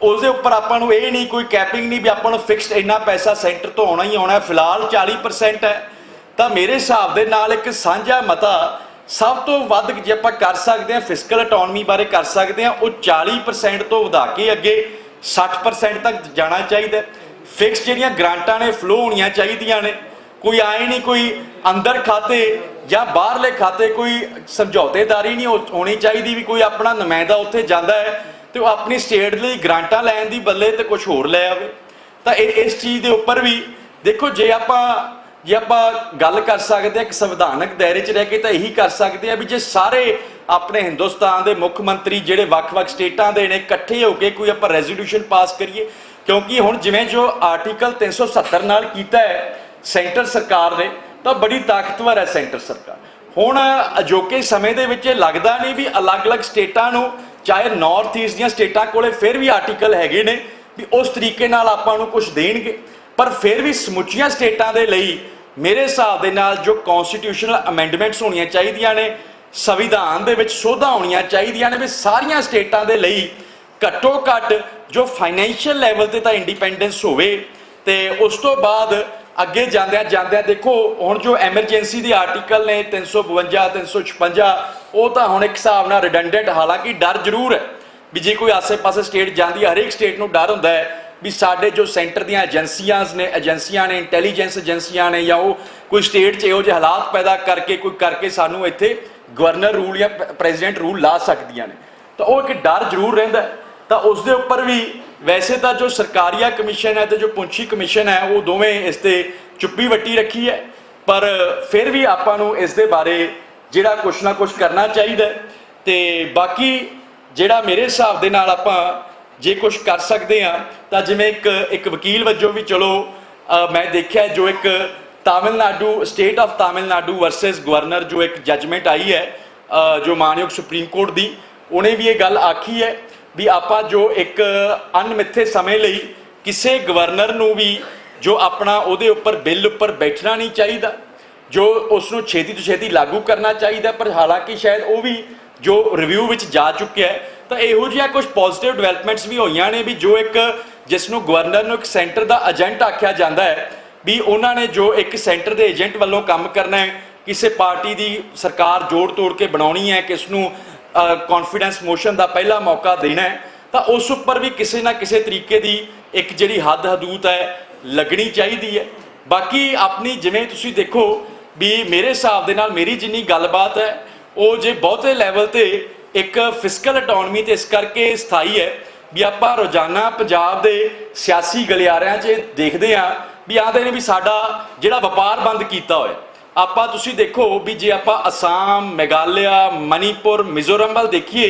[SPEAKER 5] उसके उपर आपां नूं ये नहीं कोई कैपिंग नहीं भी आपां नूं फिक्सड इन्ना पैसा सेंटर तो आना ही आना, फिलहाल 40% है। तो मेरे हिसाब के नाल एक साझा मता सब तो वध जे आपां कर सकते हैं फिजिकल अटोनमी बारे कर सकते हैं, वो 40% तो वधा के अगे 60% तक जाना चाहिए। फिक्स जिहड़ियां ग्रांटां ने फ्लो होणियां चाहिदियां ने, कोई आए नहीं कोई अंदर खाते या बाहरले खाते कोई समझौतेदारी नहीं होनी चाहिए भी कोई अपना नुमाइंदा उत्थे जांदा है तो अपनी स्टेट लई ग्रांटां लैण दी बदले तो कुछ होर लै आवे। तो इस चीज़ के उपर भी देखो जे आपां गल कर सकते हैं कि संविधानक दायरे च रह के तो यही कर सकते हैं भी जे सारे अपने हिंदुस्तान के मुख मंत्री जिहड़े वख-वख स्टेटां दे ने इकट्ठे होकर कोई आपां रेजोल्यूशन पास करिए, क्योंकि हुण जिवें जो आर्टिकल 370 नाल कीता है सेंटर सरकार ने तो बड़ी ताकतवर है सेंटर सरकार। हुण अजोके समय दे विच लगदा नहीं भी अलग अलग स्टेटां नूं चाहे नॉर्थ ईस्ट ਦੀਆਂ स्टेटां कोले फिर भी आर्टिकल हैगे ने भी उस तरीके नाल आपां नूं कुछ देणगे, पर फिर भी समुचियां स्टेटां दे लई मेरे हिसाब दे नाल जो कॉन्स्टिट्यूशनल अमेंडमेंट्स होणियां चाहीदियां ने, संविधान दे विच सोधां होणियां चाहीदियां ने भी सारियां स्टेटां दे लई घट्टो घट्ट जो फाइनैंशियल लैवल ते तां इंडिपेंडेंस होवे। ते उस तो बाद अगे जांदियां देखो हुण जो एमरजेंसी के आर्टिकल ने 352 356 वो तो हुण एक हिसाब नाल रिडंडेंट, हालांकि डर जरूर है भी जे कोई आसे पासे स्टेट जाती है हरेक स्टेट नूं डर हुंदा है भी साडे जो सेंटर दीयां एजेंसियां ने इंटैलीजेंस एजेंसियां ने या वो कोई स्टेट च इहो जिहे हालात पैदा करके सानूं इत्थे गवर्नर रूल या प्रेजिडेंट रूल ला सकदियां ने, तो वो एक डर जरूर रहिंदा है। तो उस दे उपर भी वैसे तो जो सरकारीया कमीशन है तो जो पुंछी कमीशन है वो दोवें इस ते चुप्पी वट्टी रखी है, पर फिर भी आपां नूं इस दे बारे जिहड़ा कुछ ना कुछ करना चाहिए। तो बाकी जिहड़ा मेरे हिसाब दे नाल आपां जे कुछ कर सकते हैं तो जिवें एक वकील वजों भी चलो मैं देखा जो एक Tamil Nadu state of Tamil Nadu versus governor जो एक जजमेंट आई है जो मानयोग सुप्रीम कोर्ट की, उन्हें भी ये गल आखी है भी आपां जो एक अनमिथे समय लई किसी गवर्नर नूं भी जो अपना उहदे उपर बिल उपर बैठना नहीं चाहिए, जो उसनूं छेती तो छेती लागू करना चाहिए। पर हालांकि शायद वो भी जो रिव्यू विच जा चुके हैं तो इहो जिहा कुछ पॉजिटिव डिवेलपमेंट्स भी होईयां ने भी जो एक जिसनूं गवर्नर नूं एक सेंटर का एजेंट आख्या जाता है भी उन्होंने जो एक सेंटर के एजेंट वालों काम करना है, किसी पार्टी की सरकार जोड़ तोड़ के बनानी है, किसनूं कॉन्फिडेंस मोशन का पहला मौका देना है, तो उस उपर भी किसी ना किसी तरीके की एक जिहड़ी हद हदूत है लगनी चाहिए है। बाकी अपनी जिवें तुसीं देखो भी मेरे हिसाब दे नाल मेरी जिन्नी गलबात है वो जे बहुते लैवल ते एक फिजिकल अटोनमी तो इस करके स्थाई है भी आपां रोजाना पंजाब दे सियासी गलियारियां 'च देखते हैं भी आखदे ने भी साडा जिहड़ा वपार बंद कीता होया। आपां तुसीं देखो भी जे आपां असम मेघालय मणिपुर मिजोरम वाल देखिए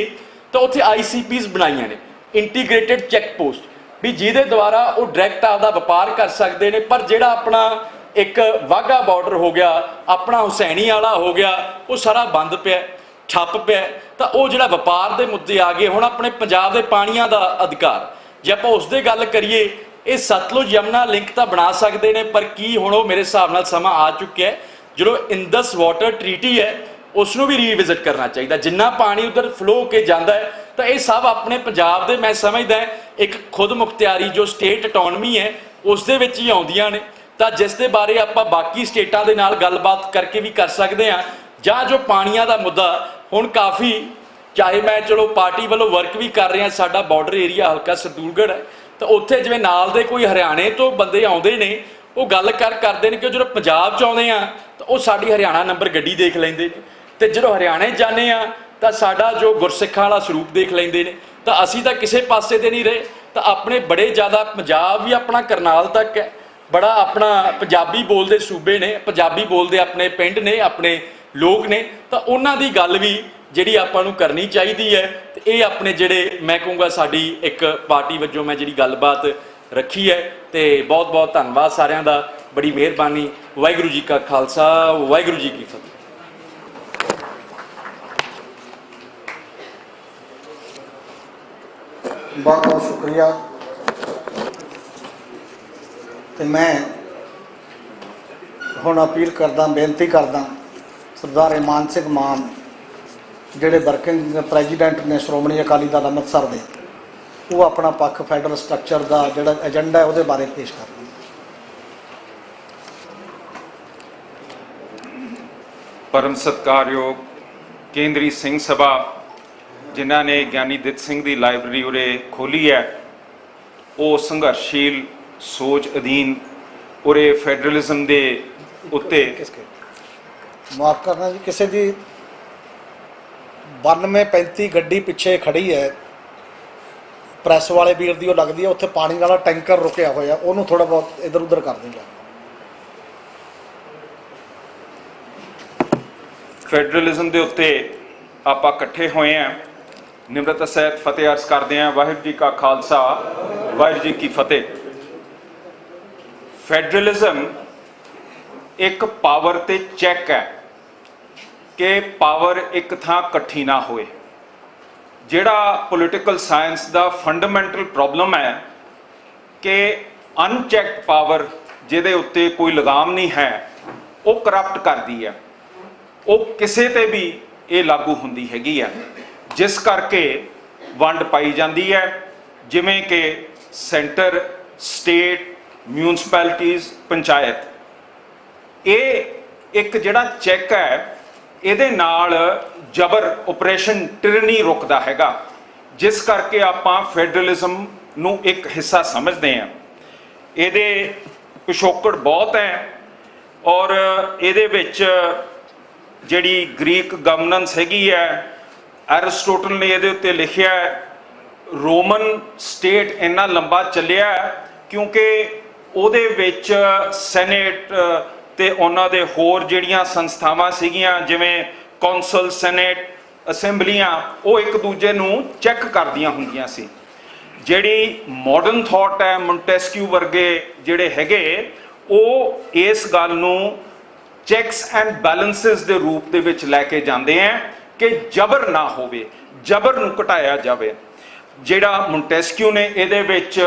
[SPEAKER 5] तो उत्थे ICPs बनाईयां ने इंटीग्रेटेड चैक पोस्ट भी जिहदे द्वारा वो डायरैक्ट आपदा वपार कर सकते हैं, पर जिहड़ा अपना एक वाघा बॉर्डर हो गया अपना हुसैनी वाला हो गया वो सारा बंद पिया ठप पिया। तो वो जिहड़ा वपार के मुद्दे आ गए हुण अपने पंजाब के पानियां का अधिकार जे आपां उस दे गल करिए ये सतलुज यमुना लिंक तो बना सकते हैं, पर की हुण वो मेरे हिसाब नाल समा आ चुकिया है जो इंदस वाटर ट्रीटी है उसनूं भी रीविजिट करना चाहिए। जिन्ना पानी उधर फ्लो होके जाता है तो ये सब अपने पंजाब दे मैं समझदा एक खुद मुख्तियारी जो स्टेट अटोनमी है उस दे विच ही आउंदियां ने। तो जिस दे बारे आपां बाकी स्टेटां दे नाल गलबात करके भी कर सकते हैं, जां जो पानियां दा मुद्दा हुण काफ़ी चाहे मैं चलो पार्टी वालों वर्क भी कर रहे हैं, साडा बॉर्डर एरिया हल्का सरदूलगढ़ है तो उत्थे जिवें नाल दे कोई हरियाणे तो बंदे आउंदे ने वो गल करते हैं कि जो पंजाब च आउंदे आ तो वो साडी हरियाणा नंबर गड्डी देख लैंदे ने, तो जो हरियाणे जाने ਤਾਂ ਸਾਡਾ ਜੋ ਗੁਰਸਿੱਖਾਂ ਵਾਲਾ ਸਰੂਪ ਦੇਖ ਲੈਂਦੇ ਨੇ, ਤਾਂ ਅਸੀਂ ਤਾਂ ਕਿਸੇ ਪਾਸੇ ਤੇ ਨਹੀਂ ਰਹੇ। ਤਾਂ ਆਪਣੇ ਬੜੇ ਜ਼ਿਆਦਾ ਪੰਜਾਬ ਵੀ ਆਪਣਾ ਕਰਨਾਲ ਤੱਕ ਹੈ, ਬੜਾ ਆਪਣਾ ਪੰਜਾਬੀ ਬੋਲਦੇ ਸੂਬੇ ਨੇ, ਪੰਜਾਬੀ ਬੋਲਦੇ ਆਪਣੇ ਪਿੰਡ ਨੇ, ਆਪਣੇ ਲੋਕ ਨੇ, ਤਾਂ ਉਹਨਾਂ ਦੀ ਗੱਲ ਵੀ ਜਿਹੜੀ ਆਪਾਂ ਨੂੰ ਕਰਨੀ ਚਾਹੀਦੀ ਹੈ। ਤੇ ਇਹ ਆਪਣੇ ਜਿਹੜੇ ਮੈਂ ਕਹੂੰਗਾ ਸਾਡੀ ਇੱਕ ਪਾਰਟੀ ਵਜੋਂ ਮੈਂ ਜਿਹੜੀ ਗੱਲਬਾਤ ਰੱਖੀ ਹੈ। ਤੇ ਬਹੁਤ ਬਹੁਤ ਧੰਨਵਾਦ ਸਾਰਿਆਂ ਦਾ, ਬੜੀ ਮਿਹਰਬਾਨੀ। ਵਾਹਿਗੁਰੂ ਜੀ ਕਾ ਖਾਲਸਾ, ਵਾਹਿਗੁਰੂ ਜੀ ਕੀ ਫਤਿਹ।
[SPEAKER 1] ਬਹੁਤ ਬਹੁਤ ਸ਼ੁਕਰੀਆ। ਤੇ ਮੈਂ ਹੁਣ ਅਪੀਲ ਕਰਦਾ, ਬੇਨਤੀ ਕਰਦਾ ਸਰਦਾਰ ਇਮਾਨ ਸਿੰਘ ਮਾਨ ਜਿਹੜੇ ਵਰਕਿੰਗ ਪ੍ਰੈਜ਼ੀਡੈਂਟ ਨੇ ਸ਼੍ਰੋਮਣੀ ਅਕਾਲੀ ਦਲ ਅੰਮ੍ਰਿਤਸਰ ਦੇ, ਉਹ ਆਪਣਾ ਪੱਖ ਫੈਡਰਲ ਸਟਰਕਚਰ ਦਾ ਜਿਹੜਾ ਏਜੰਡਾ ਹੈ ਉਹਦੇ ਬਾਰੇ ਪੇਸ਼ ਕਰਨ।
[SPEAKER 6] परम सत्कारयोग केंद्रीय सिंह सभा जिन्हों ने ज्ञानी दित सिंह की लाइब्रेरी उरे खोली है, वो संघर्षशील सोच अधीन उरे फैडरलिज्म के उत्ते
[SPEAKER 1] माफ करना जी, किसी की 92-35 गड्डी पिछे खड़ी है, प्रैस वाले वीर की लगती है, उत्थे पानी वाला टैंकर रुकिया होया, उन्होंने थोड़ा बहुत इधर उधर कर देंगे।
[SPEAKER 6] फैडरलिज्म के उत्ते आप इकट्ठे हुए हैं, निमरता सहित फतेह अर्ज करते हैं। वाहिगुरू जी का खालसा, वाहिगुरू जी की फतेह। फैडरलिज्म एक पावर ते चैक है कि पावर एक थां इकट्ठी ना होए। जिहड़ा पोलिटिकल साइंस का फंडामेंटल प्रॉब्लम है कि अनचैक्ड पावर जिहदे उत्ते कोई लगाम नहीं है, वो करप्ट करती है, वो किसी ते भी ये लागू होंदी हैगी है, जिस करके वंड पाई जाती है। जिमें कि सेंटर, स्टेट, म्यूनसिपैलिटीज़, पंचायत, ये एक जिहड़ा चैक है, ਇਹਦੇ ਨਾਲ जबर ऑपरेशन टिरनी रुकदा हैगा, जिस करके आपां फैडरलिज्म नूं एक हिस्सा समझते हैं। ਇਹਦੇ ਪਿਛੋਕੜ बहुत है और ਇਹਦੇ ਵਿੱਚ ਜਿਹੜੀ ਗ੍ਰੀਕ ਗਵਰਨੈਂਸ ਹੈਗੀ ਹੈ, ਐਰਿਸਟੋਟਲ ਨੇ ਇਹਦੇ ਉੱਤੇ ਲਿਖਿਆ ਹੈ। ਰੋਮਨ ਸਟੇਟ ਇੰਨਾ ਲੰਬਾ ਚੱਲਿਆ ਕਿਉਂਕਿ ਉਹਦੇ ਵਿੱਚ ਸੈਨੇਟ ਤੇ ਉਹਨਾਂ ਦੇ ਹੋਰ ਜਿਹੜੀਆਂ ਸੰਸਥਾਵਾਂ ਸੀਗੀਆਂ, ਜਿਵੇਂ ਕੌਂਸਲ, ਸੈਨੇਟ, ਅਸੈਂਬਲੀਆਂ, ਉਹ ਇੱਕ ਦੂਜੇ ਨੂੰ ਚੈੱਕ ਕਰਦੀਆਂ ਹੁੰਦੀਆਂ ਸੀ। ਜਿਹੜੀ ਮਾਡਰਨ ਥਾਟ ਹੈ, ਮੌਂਟੈਸਕਿਊ ਵਰਗੇ ਜਿਹੜੇ ਹੈਗੇ, ਉਹ ਇਸ ਗੱਲ ਨੂੰ ਚੈਕਸ ਐਂਡ ਬੈਲੈਂਸਿਸ ਦੇ ਰੂਪ ਦੇ ਵਿੱਚ ਲੈ ਕੇ ਜਾਂਦੇ ਆ ਕਿ ਜਬਰ ਨਾ ਹੋਵੇ, ਜਬਰ ਨੂੰ ਘਟਾਇਆ ਜਾਵੇ। ਜਿਹੜਾ ਮੌਂਟੈਸਕਿਊ ਨੇ ਇਹਦੇ ਵਿੱਚ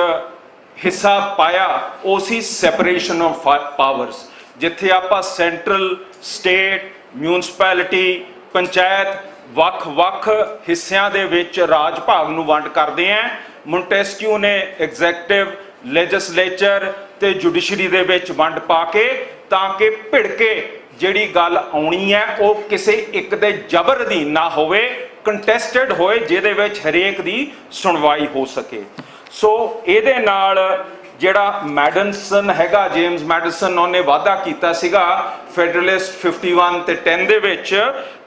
[SPEAKER 6] ਹਿੱਸਾ ਪਾਇਆ, ਉਹ ਸੀ ਸੈਪਰੇਸ਼ਨ ਆਫ ਪਾਵਰਸ, ਜਿੱਥੇ ਆਪਾਂ ਸੈਂਟਰਲ, ਸਟੇਟ, ਮਿਊਨਸਿਪੈਲਿਟੀ, ਪੰਚਾਇਤ ਵੱਖ-ਵੱਖ ਹਿੱਸਿਆਂ ਦੇ ਵਿੱਚ ਰਾਜ ਭਾਗ ਨੂੰ ਵੰਡ ਕਰਦੇ ਆ। ਮੌਂਟੈਸਕਿਊ ਨੇ ਐਗਜ਼ੈਕਟਿਵ, ਲੈਜਿਸਲੇਚਰ ਤੇ ਜੁਡੀਸ਼ਰੀ ਦੇ ਵਿੱਚ ਵੰਡ ਪਾ ਕੇ, ਤਾਂ ਕਿ ਭਿੜ ਕੇ ਜਿਹੜੀ ਗੱਲ ਆਉਣੀ ਹੈ ਉਹ ਕਿਸੇ ਇੱਕ ਦੇ ਜ਼ਬਰ ਅਧੀਨ ਨਾ ਹੋਵੇ, ਕੰਟੈਸਟਡ ਹੋਏ, ਜਿਹਦੇ ਵਿੱਚ ਹਰੇਕ ਦੀ ਸੁਣਵਾਈ ਹੋ ਸਕੇ। ਸੋ ਇਹਦੇ ਨਾਲ ਜਿਹੜਾ ਮੈਡਿਸਨ ਹੈਗਾ, ਜੇਮਸ ਮੈਡਿਸਨ, ਉਹਨੇ ਵਾਅਦਾ ਕੀਤਾ ਸੀਗਾ ਫੈਡਰਲਿਸਟ 51 ਤੇ 10 ਦੇ ਵਿੱਚ,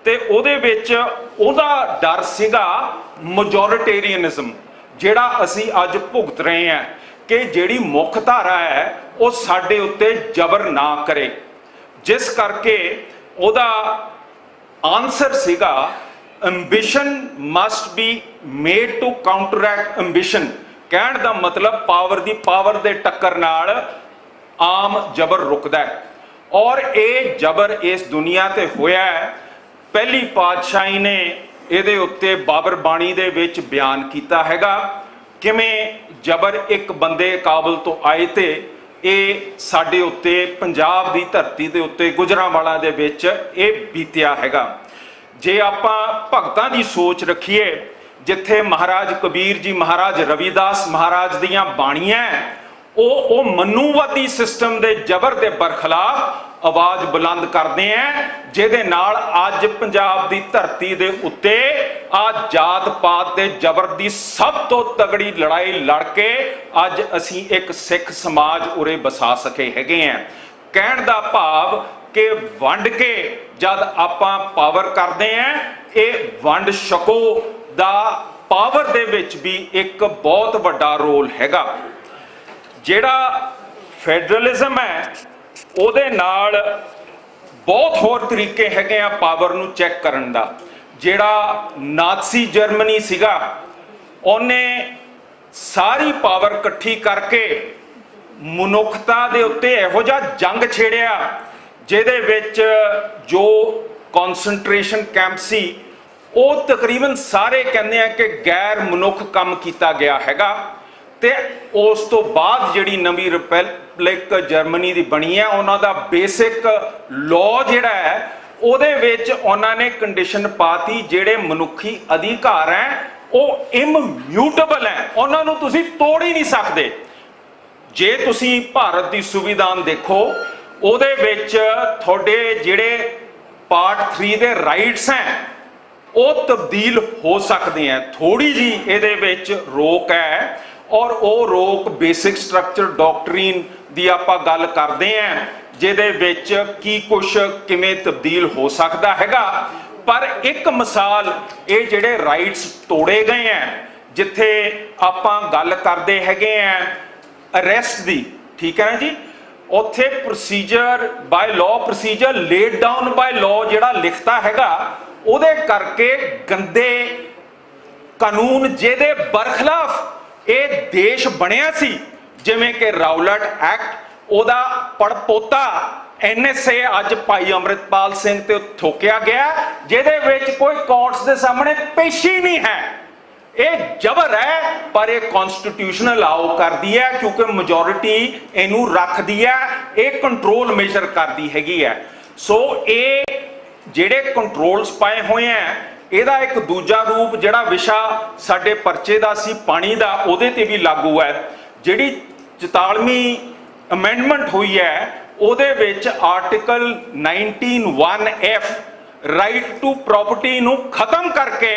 [SPEAKER 6] ਤੇ ਉਹਦੇ ਵਿੱਚ ਉਹਦਾ ਡਰ ਸੀਗਾ ਮੈਜੋਰਿਟੇਰੀਅਨਿਜ਼ਮ, ਜਿਹੜਾ ਅਸੀਂ ਅੱਜ ਭੁਗਤ ਰਹੇ ਹਾਂ ਕਿ ਜਿਹੜੀ ਮੁੱਖ ਧਾਰਾ ਹੈ ਉਹ ਸਾਡੇ ਉੱਤੇ ਜ਼ਬਰ ਨਾ ਕਰੇ। ਜਿਸ ਕਰਕੇ ਉਹਦਾ ਆਨਸਰ ਸੀਗਾ ਐਂਬਿਸ਼ਨ ਮਸਟ ਬੀ ਮੇਡ ਟੂ ਕਾਊਂਟਰੈਕਟ ਐਂਬਿਸ਼ਨ। ਕਹਿਣ ਦਾ ਮਤਲਬ ਪਾਵਰ ਦੀ ਪਾਵਰ ਦੇ ਟੱਕਰ ਨਾਲ ਆਮ ਜ਼ਬਰ ਰੁਕਦਾ ਹੈ, ਔਰ ਇਹ ਜ਼ਬਰ ਇਸ ਦੁਨੀਆ ਤੇ ਹੋਇਆ ਹੈ। ਪਹਿਲੀ ਪਾਤਸ਼ਾਹੀ ਨੇ ਇਹਦੇ ਉੱਤੇ ਬਾਬਰ ਬਾਣੀ ਦੇ ਵਿੱਚ ਬਿਆਨ ਕੀਤਾ ਹੈਗਾ, ਕਿਵੇਂ ਜ਼ਬਰ ਇੱਕ ਬੰਦੇ ਕਾਬਲ ਤੋਂ ਆਏ ਤੇ ਇਹ ਸਾਡੇ ਉੱਤੇ ਪੰਜਾਬ ਦੀ ਧਰਤੀ ਦੇ ਉੱਤੇ ਗੁਜਰਾਂਵਾਲਾ ਦੇ ਵਿੱਚ ਇਹ ਬੀਤਿਆ ਹੈਗਾ। ਜੇ ਆਪਾਂ ਭਗਤਾਂ ਦੀ ਸੋਚ ਰੱਖੀਏ, ਜਿੱਥੇ ਮਹਾਰਾਜ ਕਬੀਰ ਜੀ, ਮਹਾਰਾਜ ਰਵਿਦਾਸ ਮਹਾਰਾਜ ਦੀਆਂ ਬਾਣੀਆਂ, ਉਹ ਮਨੂਵਾਦੀ ਸਿਸਟਮ ਦੇ ਜ਼ਬਰ ਦੇ ਬਰਖਲਾਫ ਆਵਾਜ਼ ਬੁਲੰਦ ਕਰਦੇ ਆ, ਜਿਹਦੇ ਨਾਲ ਅੱਜ ਪੰਜਾਬ ਦੀ ਧਰਤੀ ਦੇ ਉੱਤੇ ਆ ਜਾਤ ਪਾਤ ਦੇ ਜ਼ਬਰ ਦੀ ਸਭ ਤੋਂ ਤਗੜੀ ਲੜਾਈ ਲੜ ਕੇ ਅੱਜ ਅਸੀਂ ਇੱਕ ਸਿੱਖ ਸਮਾਜ ਉਰੇ ਵਸਾ ਸਕੇ ਹੈਗੇ ਆ। ਕਹਿਣ ਦਾ ਭਾਵ ਕਿ ਵੰਡ ਕੇ ਜਦ ਆਪਾਂ ਪਾਵਰ ਕਰਦੇ ਆਂ, ਇਹ ਵੰਡ ਛਕੋ ਦਾ ਪਾਵਰ ਦੇ ਵਿੱਚ ਵੀ ਇੱਕ ਬਹੁਤ ਵੱਡਾ ਰੋਲ ਹੈਗਾ। ਜਿਹੜਾ ਫੈਡਰਲਿਜ਼ਮ ਹੈ ਉਹਦੇ ਨਾਲ ਬਹੁਤ ਹੋਰ ਤਰੀਕੇ ਹੈਗੇ ਆ ਪਾਵਰ ਨੂੰ ਚੈੱਕ ਕਰਨ ਦਾ। ਜਿਹੜਾ ਨਾਜ਼ੀ ਜਰਮਨੀ ਸੀਗਾ, ਉਹਨੇ ਸਾਰੀ ਪਾਵਰ ਇਕੱਠੀ ਕਰਕੇ ਮਨੁੱਖਤਾ ਦੇ ਉੱਤੇ ਇਹੋ ਜਿਹਾ ਜੰਗ ਛੇੜਿਆ ਜਿਹਦੇ ਵਿੱਚ ਜੋ ਕਨਸੈਂਟਰੇਸ਼ਨ ਕੈਂਪ ਸੀ ਉਹ ਤਕਰੀਬਨ ਸਾਰੇ ਕਹਿੰਦੇ ਆ ਕਿ ਗੈਰ ਮਨੁੱਖ ਕੰਮ ਕੀਤਾ ਗਿਆ ਹੈਗਾ। ਤੇ ਉਸ ਤੋਂ ਬਾਅਦ ਜਿਹੜੀ ਨਵੀਂ ਰਿਪਬਲਿਕ ਜਰਮਨੀ ਦੀ ਬਣੀ ਹੈ, ਉਹਨਾਂ ਦਾ ਬੇਸਿਕ ਲਾਅ ਜਿਹੜਾ ਹੈ ਉਹਦੇ ਵਿੱਚ ਉਹਨਾਂ ਨੇ ਕੰਡੀਸ਼ਨ ਪਾਤੀ ਜਿਹੜੇ ਮਨੁੱਖੀ ਅਧਿਕਾਰ ਹੈ ਉਹ ਇਮਿਊਟੇਬਲ ਹੈ, ਉਹਨਾਂ ਨੂੰ ਤੁਸੀਂ ਤੋੜ ਹੀ ਨਹੀਂ ਸਕਦੇ। ਜੇ ਤੁਸੀਂ ਭਾਰਤ ਦੀ ਸੰਵਿਧਾਨ ਦੇਖੋ, ਉਹਦੇ ਵਿੱਚ ਤੁਹਾਡੇ ਜਿਹੜੇ ਪਾਰਟ 3 ਦੇ ਰਾਈਟਸ ਹੈ ਉਹ ਤਬਦੀਲ ਹੋ ਸਕਦੇ ਆ। ਥੋੜੀ ਜੀ ਇਹਦੇ ਵਿੱਚ ਰੋਕ ਹੈ, ਔਰ ਉਹ ਰੋਕ ਬੇਸਿਕ ਸਟਰਕਚਰ ਡਾਕਟਰੀਨ ਦੀ ਆਪਾਂ ਗੱਲ ਕਰਦੇ ਆਂ, ਜਿਹਦੇ ਵਿੱਚ ਕੀ ਕੁਛ ਕਿਵੇਂ ਤਬਦੀਲ ਹੋ ਸਕਦਾ ਹੈਗਾ। ਪਰ ਇੱਕ ਮਿਸਾਲ ਇਹ ਜਿਹੜੇ ਰਾਈਟਸ ਤੋੜੇ ਗਏ ਆ, ਜਿੱਥੇ ਆਪਾਂ ਗੱਲ ਕਰਦੇ ਹੈਗੇ ਆ ਅਰੈਸਟ ਦੀ, ਠੀਕ ਹੈ ਨਾ ਜੀ, ਉੱਥੇ procedure by law, procedure laid down by law ਜਿਹੜਾ ਲਿਖਤਾ ਹੈਗਾ, ਉਹਦੇ ਕਰਕੇ ਗੰਦੇ ਕਾਨੂੰਨ ਜਿਹਦੇ ਬਰਖਲਾਫ ਇਹ ਦੇਸ਼ ਬਣਿਆ ਸੀ, ਜਿਵੇਂ ਕਿ ਰਾਊਲਟ ਐਕਟ, ਉਹਦਾ ਪੜਪੋਤਾ NSA ਅੱਜ ਭਾਈ ਅੰਮ੍ਰਿਤਪਾਲ ਸਿੰਘ ਤੇ ਥੋਕਿਆ ਗਿਆ, ਜਿਹਦੇ ਵਿੱਚ ਕੋਈ ਕੋਰਟਸ ਦੇ ਸਾਹਮਣੇ ਪੇਸ਼ੀ ਨਹੀਂ ਹੈ। ਇਹ ਜ਼ਬਰ ਹੈ, ਪਰ ਇਹ ਕਨਸਟੀਟਿਊਸ਼ਨ ਅਲਾਉ ਕਰਦੀ ਹੈ ਕਿਉਂਕਿ ਮੈਜੋਰਿਟੀ ਇਹਨੂੰ ਰੱਖਦੀ ਹੈ, ਇਹ ਕੰਟਰੋਲ ਮੇਜਰ ਕਰਦੀ ਹੈਗੀ ਹੈ। ਸੋ ਇਹ ਜਿਹੜੇ ਕੰਟਰੋਲਸ ਪਾਏ ਹੋਏ ਆ, ਇਹਦਾ ਇੱਕ ਦੂਜਾ ਰੂਪ ਜਿਹੜਾ ਵਿਸ਼ਾ ਸਾਡੇ ਪਰਚੇ ਦਾ ਸੀ ਪਾਣੀ ਦਾ, ਉਹਦੇ ਤੇ ਵੀ ਲਾਗੂ ਹੈ। ਜਿਹੜੀ 44ਵੀਂ ਅਮੈਂਡਮੈਂਟ ਹੋਈ ਹੈ ਉਹਦੇ ਵਿੱਚ article 19(1)(f) right to property ਨੂੰ ਖਤਮ ਕਰਕੇ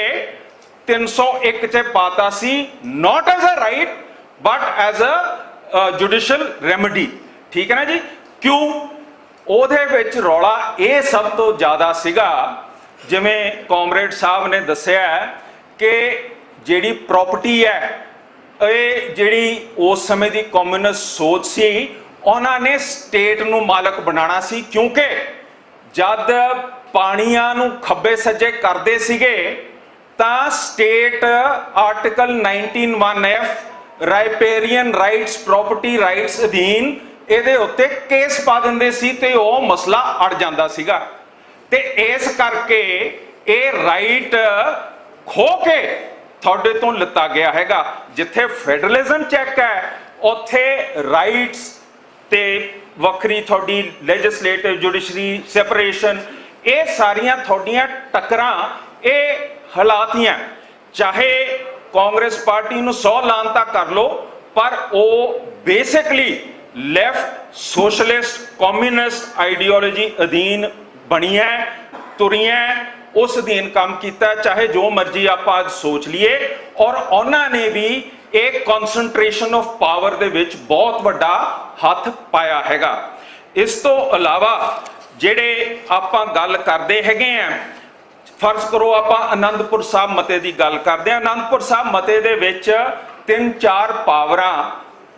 [SPEAKER 6] 301 ਚ ਪਾਤਾ ਸੀ, not as a right but as a judicial remedy, ਠੀਕ ਹੈ ਨਾ ਜੀ। ਕਿਉਂ? ਉਹਦੇ ਵਿੱਚ ਰੌਲਾ ਇਹ ਸਭ ਤੋਂ ਜ਼ਿਆਦਾ ਸੀਗਾ, ਜਿਵੇਂ ਕਾਮਰੇਡ ਸਾਹਿਬ ਨੇ ਦੱਸਿਆ ਕਿ ਜਿਹੜੀ ਪ੍ਰਾਪਰਟੀ ਹੈ, ਇਹ ਜਿਹੜੀ ਉਸ ਸਮੇਂ ਦੀ ਕਮਿਊਨਿਸਟ ਸੋਚ ਸੀ, ਉਹਨਾਂ ਨੇ ਸਟੇਟ ਨੂੰ ਮਾਲਕ ਬਣਾਉਣਾ ਸੀ, ਕਿਉਂਕਿ ਜਦ ਪਾਣੀਆਂ ਨੂੰ ਖੱਬੇ ਸੱਜੇ ਕਰਦੇ ਸੀਗੇ ਤਾਂ state article 19(1)(f) riparian rights, property rights ਅਧੀਨ ਇਹਦੇ ਉੱਤੇ ਕੇਸ ਪਾ ਦਿੰਦੇ ਸੀ ਤੇ ਉਹ ਮਸਲਾ ਅੜ ਜਾਂਦਾ ਸੀਗਾ। ਤੇ ਇਸ ਕਰਕੇ ਇਹ ਰਾਈਟ ਖੋ ਕੇ ਤੁਹਾਡੇ ਤੋਂ ਲਿੱਤਾ ਗਿਆ ਹੈਗਾ। ਜਿੱਥੇ ਫੈਡਰਲਿਜ਼ਮ ਚੈੱਕ ਹੈ, ਉੱਥੇ ਰਾਈਟਸ ਤੇ ਵੱਖਰੀ ਤੁਹਾਡੀ ਲੈਜਿਸਲੇਟਿਵ ਜੁਡੀਸ਼ਰੀ ਸੈਪਰੇਸ਼ਨ, ਇਹ ਸਾਰੀਆਂ ਤੁਹਾਡੀਆਂ ਟੱਕਰਾਂ ਇਹ ਹਾਲਾਤੀਆਂ, ਚਾਹੇ ਕਾਂਗਰਸ ਪਾਰਟੀ ਨੂੰ 100 ਲਾਂਤਾ ਕਰ ਲੋ, ਪਰ ਉਹ basically left socialist communist ideology ਅਧੀਨ ਬਣੀਆਂ ਤੁਰੀਆਂ, ਉਸ ਅਧੀਨ ਕੰਮ ਕੀਤਾ, ਚਾਹੇ ਜੋ ਮਰਜ਼ੀ ਆਪਾਂ ਅੱਜ ਸੋਚ ਲਈਏ। ਔਰ ਉਹਨਾਂ ਨੇ ਵੀ ਇਹ ਕਨਸੈਂਟਰੇਸ਼ਨ ਆਫ ਪਾਵਰ ਦੇ ਵਿੱਚ ਬਹੁਤ ਵੱਡਾ ਹੱਥ ਪਾਇਆ ਹੈਗਾ। ਇਸ ਤੋਂ ਇਲਾਵਾ ਜਿਹੜੇ ਆਪਾਂ ਗੱਲ ਕਰਦੇ ਹੈਗੇ ਆ, ਫਰਜ਼ ਕਰੋ ਆਪਾਂ ਆਨੰਦਪੁਰ ਸਾਹਿਬ ਮਤੇ ਦੀ ਗੱਲ ਕਰਦੇ ਹਾਂ। ਆਨੰਦਪੁਰ ਸਾਹਿਬ ਮਤੇ ਦੇ ਵਿੱਚ 3-4 ਪਾਵਰਾਂ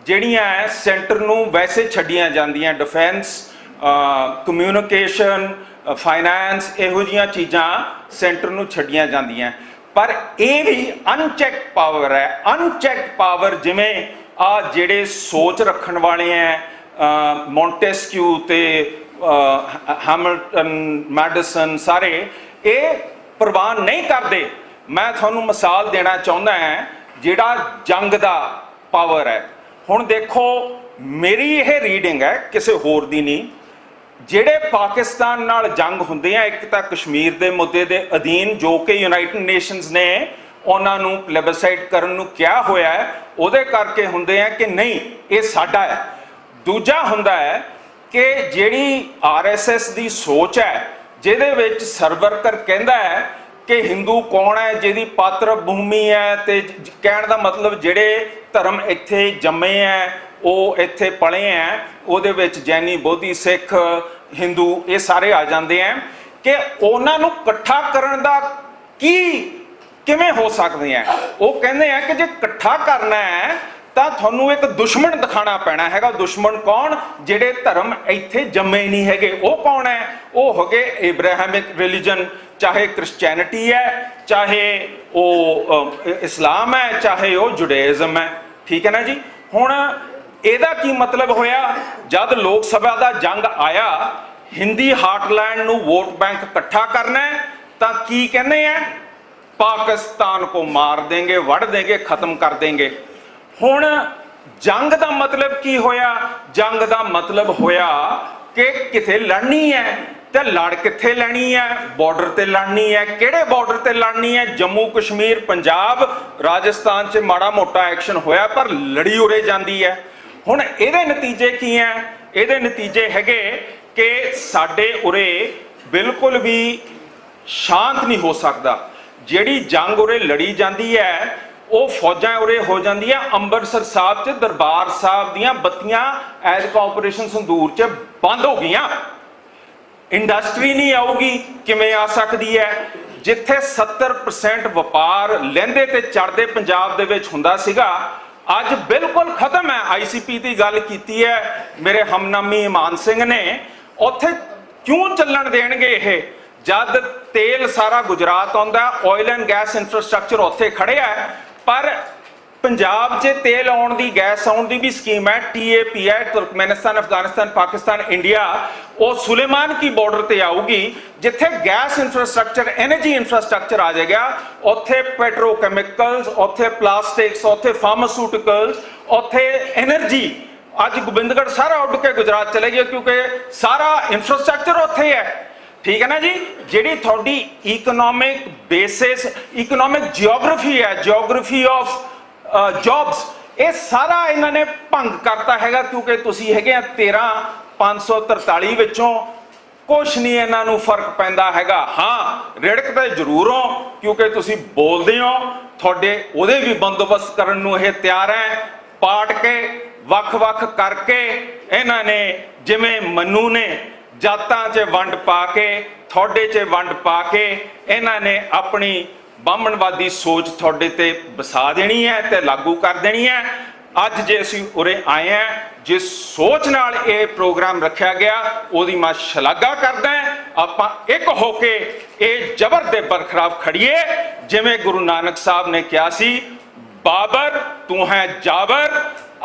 [SPEAKER 6] ਜਿਹੜੀਆਂ ਹੈ ਸੈਂਟਰ ਨੂੰ ਵੈਸੇ ਛੱਡੀਆਂ ਜਾਂਦੀਆਂ, ਡਿਫੈਂਸ, ਕਮਿਊਨੀਕੇਸ਼ਨ, ਫਾਈਨੈਂਸ, ਇਹੋ ਜਿਹੀਆਂ ਚੀਜ਼ਾਂ ਸੈਂਟਰ ਨੂੰ ਛੱਡੀਆਂ ਜਾਂਦੀਆਂ। ਪਰ ਇਹ ਵੀ ਅਨਚੈੱਕ ਪਾਵਰ ਹੈ। ਅਨਚੈੱਕ ਪਾਵਰ ਜਿਵੇਂ ਆ ਜਿਹੜੇ ਸੋਚ ਰੱਖਣ ਵਾਲੇ ਹੈ, ਮੌਂਟੇਸਕਿਊ ਤੇ ਹੈਮਿਲਟਨ, ਮੈਡੀਸਨ, ਸਾਰੇ ਇਹ ਪ੍ਰਵਾਨ ਨਹੀਂ ਕਰਦੇ। ਮੈਂ ਤੁਹਾਨੂੰ ਮਿਸਾਲ ਦੇਣਾ ਚਾਹੁੰਦਾ ਹਾਂ, ਜਿਹੜਾ ਜੰਗ ਦਾ ਪਾਵਰ ਹੈ। ਹੁਣ ਦੇਖੋ, ਮੇਰੀ ਇਹ ਰੀਡਿੰਗ ਹੈ, ਕਿਸੇ ਹੋਰ ਦੀ ਨਹੀਂ, ਜਿਹੜੇ ਪਾਕਿਸਤਾਨ ਨਾਲ ਜੰਗ ਹੁੰਦੇ ਆ, ਇੱਕ ਤਾਂ ਕਸ਼ਮੀਰ ਦੇ ਮੁੱਦੇ ਦੇ ਅਧੀਨ, ਜੋ ਕਿ ਯੂਨਾਈਟਿਡ ਨੇਸ਼ਨਸ ਨੇ ਉਹਨਾਂ ਨੂੰ ਪਲੇਬਸਾਈਟ ਕਰਨ ਨੂੰ ਕਿਹਾ ਹੋਇਆ ਹੈ, ਉਹਦੇ ਕਰਕੇ ਹੁੰਦੇ ਆ ਕਿ ਨਹੀਂ ਇਹ ਸਾਡਾ ਹੈ। ਦੂਜਾ ਹੁੰਦਾ ਹੈ ਕਿ ਜਿਹੜੀ RSS ਦੀ ਸੋਚ ਹੈ, ਜਿਹਦੇ ਵਿੱਚ ਸਰਵਰਕਰ ਕਹਿੰਦਾ ਹੈ ਕਿ ਹਿੰਦੂ ਕੌਣ ਹੈ, ਜਿਹਦੀ ਪਾਤਰ ਭੂਮੀ ਹੈ, ਤੇ ਕਹਿਣ ਦਾ ਮਤਲਬ ਜਿਹੜੇ ਧਰਮ ਇੱਥੇ ਜੰਮੇ ਹੈ, ਉਹ ਇੱਥੇ ਪਲੇ ਹੈ, ਉਹਦੇ ਵਿੱਚ ਜੈਨੀ, ਬੋਧੀ, ਸਿੱਖ, ਹਿੰਦੂ ਇਹ ਸਾਰੇ ਆ ਜਾਂਦੇ ਆ ਕਿ ਉਹਨਾਂ ਨੂੰ ਇਕੱਠਾ ਕਰਨ ਦਾ ਕਿਵੇਂ ਹੋ ਸਕਦੇ ਆ। ਉਹ ਕਹਿੰਦੇ ਆ ਕਿ ਜੇ ਇਕੱਠਾ ਕਰਨਾ ਹੈ ਤਾਂ ਤੁਹਾਨੂੰ ਇੱਕ ਦੁਸ਼ਮਣ ਦਿਖਾਣਾ ਪੈਣਾ ਹੈਗਾ। ਦੁਸ਼ਮਣ ਕੌਣ? ਜਿਹੜੇ ਧਰਮ ਇੱਥੇ ਜੰਮੇ ਨਹੀਂ ਹੈਗੇ। ਉਹ ਕੌਣ ਹੈ? ਉਹ ਹੋ ਗਏ ਇਬਰਾਹਿਮਿਕ ਰਿਲੀਜਨ, ਚਾਹੇ ਕ੍ਰਿਸਚੈਨਿਟੀ ਹੈ, ਚਾਹੇ ਉਹ ਇਸਲਾਮ ਹੈ, ਚਾਹੇ ਉਹ ਜੁਡੇਇਜ਼ਮ ਹੈ। ਠੀਕ ਹੈ ਨਾ ਜੀ। ਹੁਣ ਇਹਦਾ ਕੀ ਮਤਲਬ ਹੋਇਆ? ਜਦ ਲੋਕ ਸਭਾ ਦਾ ਜੰਗ ਆਇਆ, ਹਿੰਦੀ ਹਾਰਟਲੈਂਡ ਨੂੰ ਵੋਟ ਬੈਂਕ ਇਕੱਠਾ ਕਰਨਾ ਹੈ, ਤਾਂ ਕੀ ਕਹਿੰਦੇ ਆ? ਪਾਕਿस्तान को मार देंगे, वढ़ देंगे, खत्म कर देंगे। हुण जंग का मतलब की होया? जंग का मतलब होया कि किथे लड़नी है, तो लड़ किथे लड़नी है? बॉर्डर ते लड़नी है। किहड़े बॉर्डर ते लड़नी है? जम्मू कश्मीर, पंजाब, राजस्थान च माड़ा मोटा एक्शन होया, पर लड़ी उरे जाती है। हुण इहदे नतीजे की है? इहदे नतीजे हैगे कि साडे उरे बिल्कुल भी शांत नहीं हो सकता। ਜਿਹੜੀ ਜੰਗ ਉਰੇ ਲੜੀ ਜਾਂਦੀ ਹੈ, ਉਹ ਫੌਜਾਂ ਉਰੇ ਹੋ ਜਾਂਦੀਆਂ। ਅੰਮ੍ਰਿਤਸਰ ਸਾਹਿਬ 'ਚ ਦਰਬਾਰ ਸਾਹਿਬ ਦੀਆਂ ਬੱਤੀਆਂ ਐਤਕਾਂ ਆਪਰੇਸ਼ਨ ਸੰਦੂਰ 'ਚ ਬੰਦ ਹੋ ਗਈਆਂ। ਇੰਡਸਟਰੀ ਨਹੀਂ ਆਊਗੀ, ਕਿਵੇਂ ਆ ਸਕਦੀ ਹੈ? ਜਿੱਥੇ 70% ਵਪਾਰ ਲਹਿੰਦੇ ਤੇ ਚੜ੍ਹਦੇ ਪੰਜਾਬ ਦੇ ਵਿੱਚ ਹੁੰਦਾ ਸੀਗਾ, ਅੱਜ ਬਿਲਕੁਲ ਖਤਮ ਹੈ। ICP ਦੀ ਗੱਲ ਕੀਤੀ ਹੈ ਮੇਰੇ ਹਮਨਾਮੀ ਇਮਾਨ ਸਿੰਘ ਨੇ। ਉੱਥੇ ਕਿਉਂ ਚੱਲਣ ਦੇਣਗੇ ਇਹ? जद तेल सारा गुजरात आउंदा, ऑयल एंड गैस इंफ्रास्ट्रक्चर उत्थे खड़िया है, पर पंजाब 'च तेल आउण दी, गैस आउण दी भी स्कीम है। TAP है, तुर्कमेनिस्तान, अफगानिस्तान, पाकिस्तान, इंडिया, वो सुलेमान की बॉर्डर ते आऊगी, जिथे गैस इंफ्रास्ट्रक्चर, एनर्जी इंफ्रास्ट्रक्चर आ जाएगा। उत्थे पेट्रोकैमिकल्स, उत्थे प्लास्टिक्स, उत्थे फार्मास्यूटिकल्स, उत्थे एनर्जी। अज गोबिंदगढ़ सारा उड़ के गुजरात चले गया, क्योंकि सारा इंफ्रास्ट्रक्चर उत्थे है। ठीक है ना जी। जिहड़ी थोड़ी इकोनॉमिक बेसिस, इकोनॉमिक जियोग्राफी है, जियोग्राफी ऑफ जॉब्स, ये सारा इन्होंने भंग करता हैगा। क्योंकि तुसी हैगे 13,543 विचों कुछ नहीं इन्हों फर्क पैंदा हैगा। हाँ, रिड़कते जरूर हो, क्योंकि तुसी बोलते हो, थोड़े उहदे भी बंदोबस्त करन नूं ये तैयार है। पाट के वख-वख करके इन्होंने, जिवें मन्नू ने जातां 'च वंड पा के, थोड़े 'च वंड पा के, इन्हां ने अपनी बामणवादी सोच थोड़े ते बसा देनी है ते लागू कर देनी है। अज जे असीं उरे आए हैं, जिस सोच नाल ये प्रोग्राम रखा गया, उहदी मैं शलाघा करदा है। आपां एक होके ये जबर दे बरखलाफ खड़ीए, जिवें गुरु नानक साहब ने कहा सी, बाबर तू है जाबर,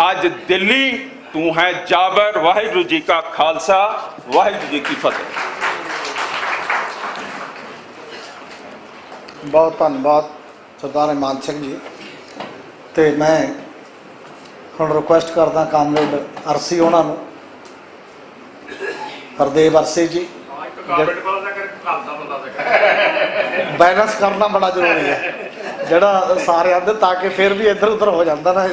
[SPEAKER 6] अज दिल्ली तू है जाबर। वाहिगुरू जी का खालसा, वाहिगुरू जी की फतेह।
[SPEAKER 1] बहुत धन्यवाद सरदार इमान सिंह जी। तो मैं ਹੁਣ रिक्वेस्ट करदा कामरेड अरसी उन्होंने, हरदेव अरसी जी, बैलेंस करना बड़ा जरूरी है, जड़ा सारे आते, ताकि फिर भी इधर उधर हो जाता ना।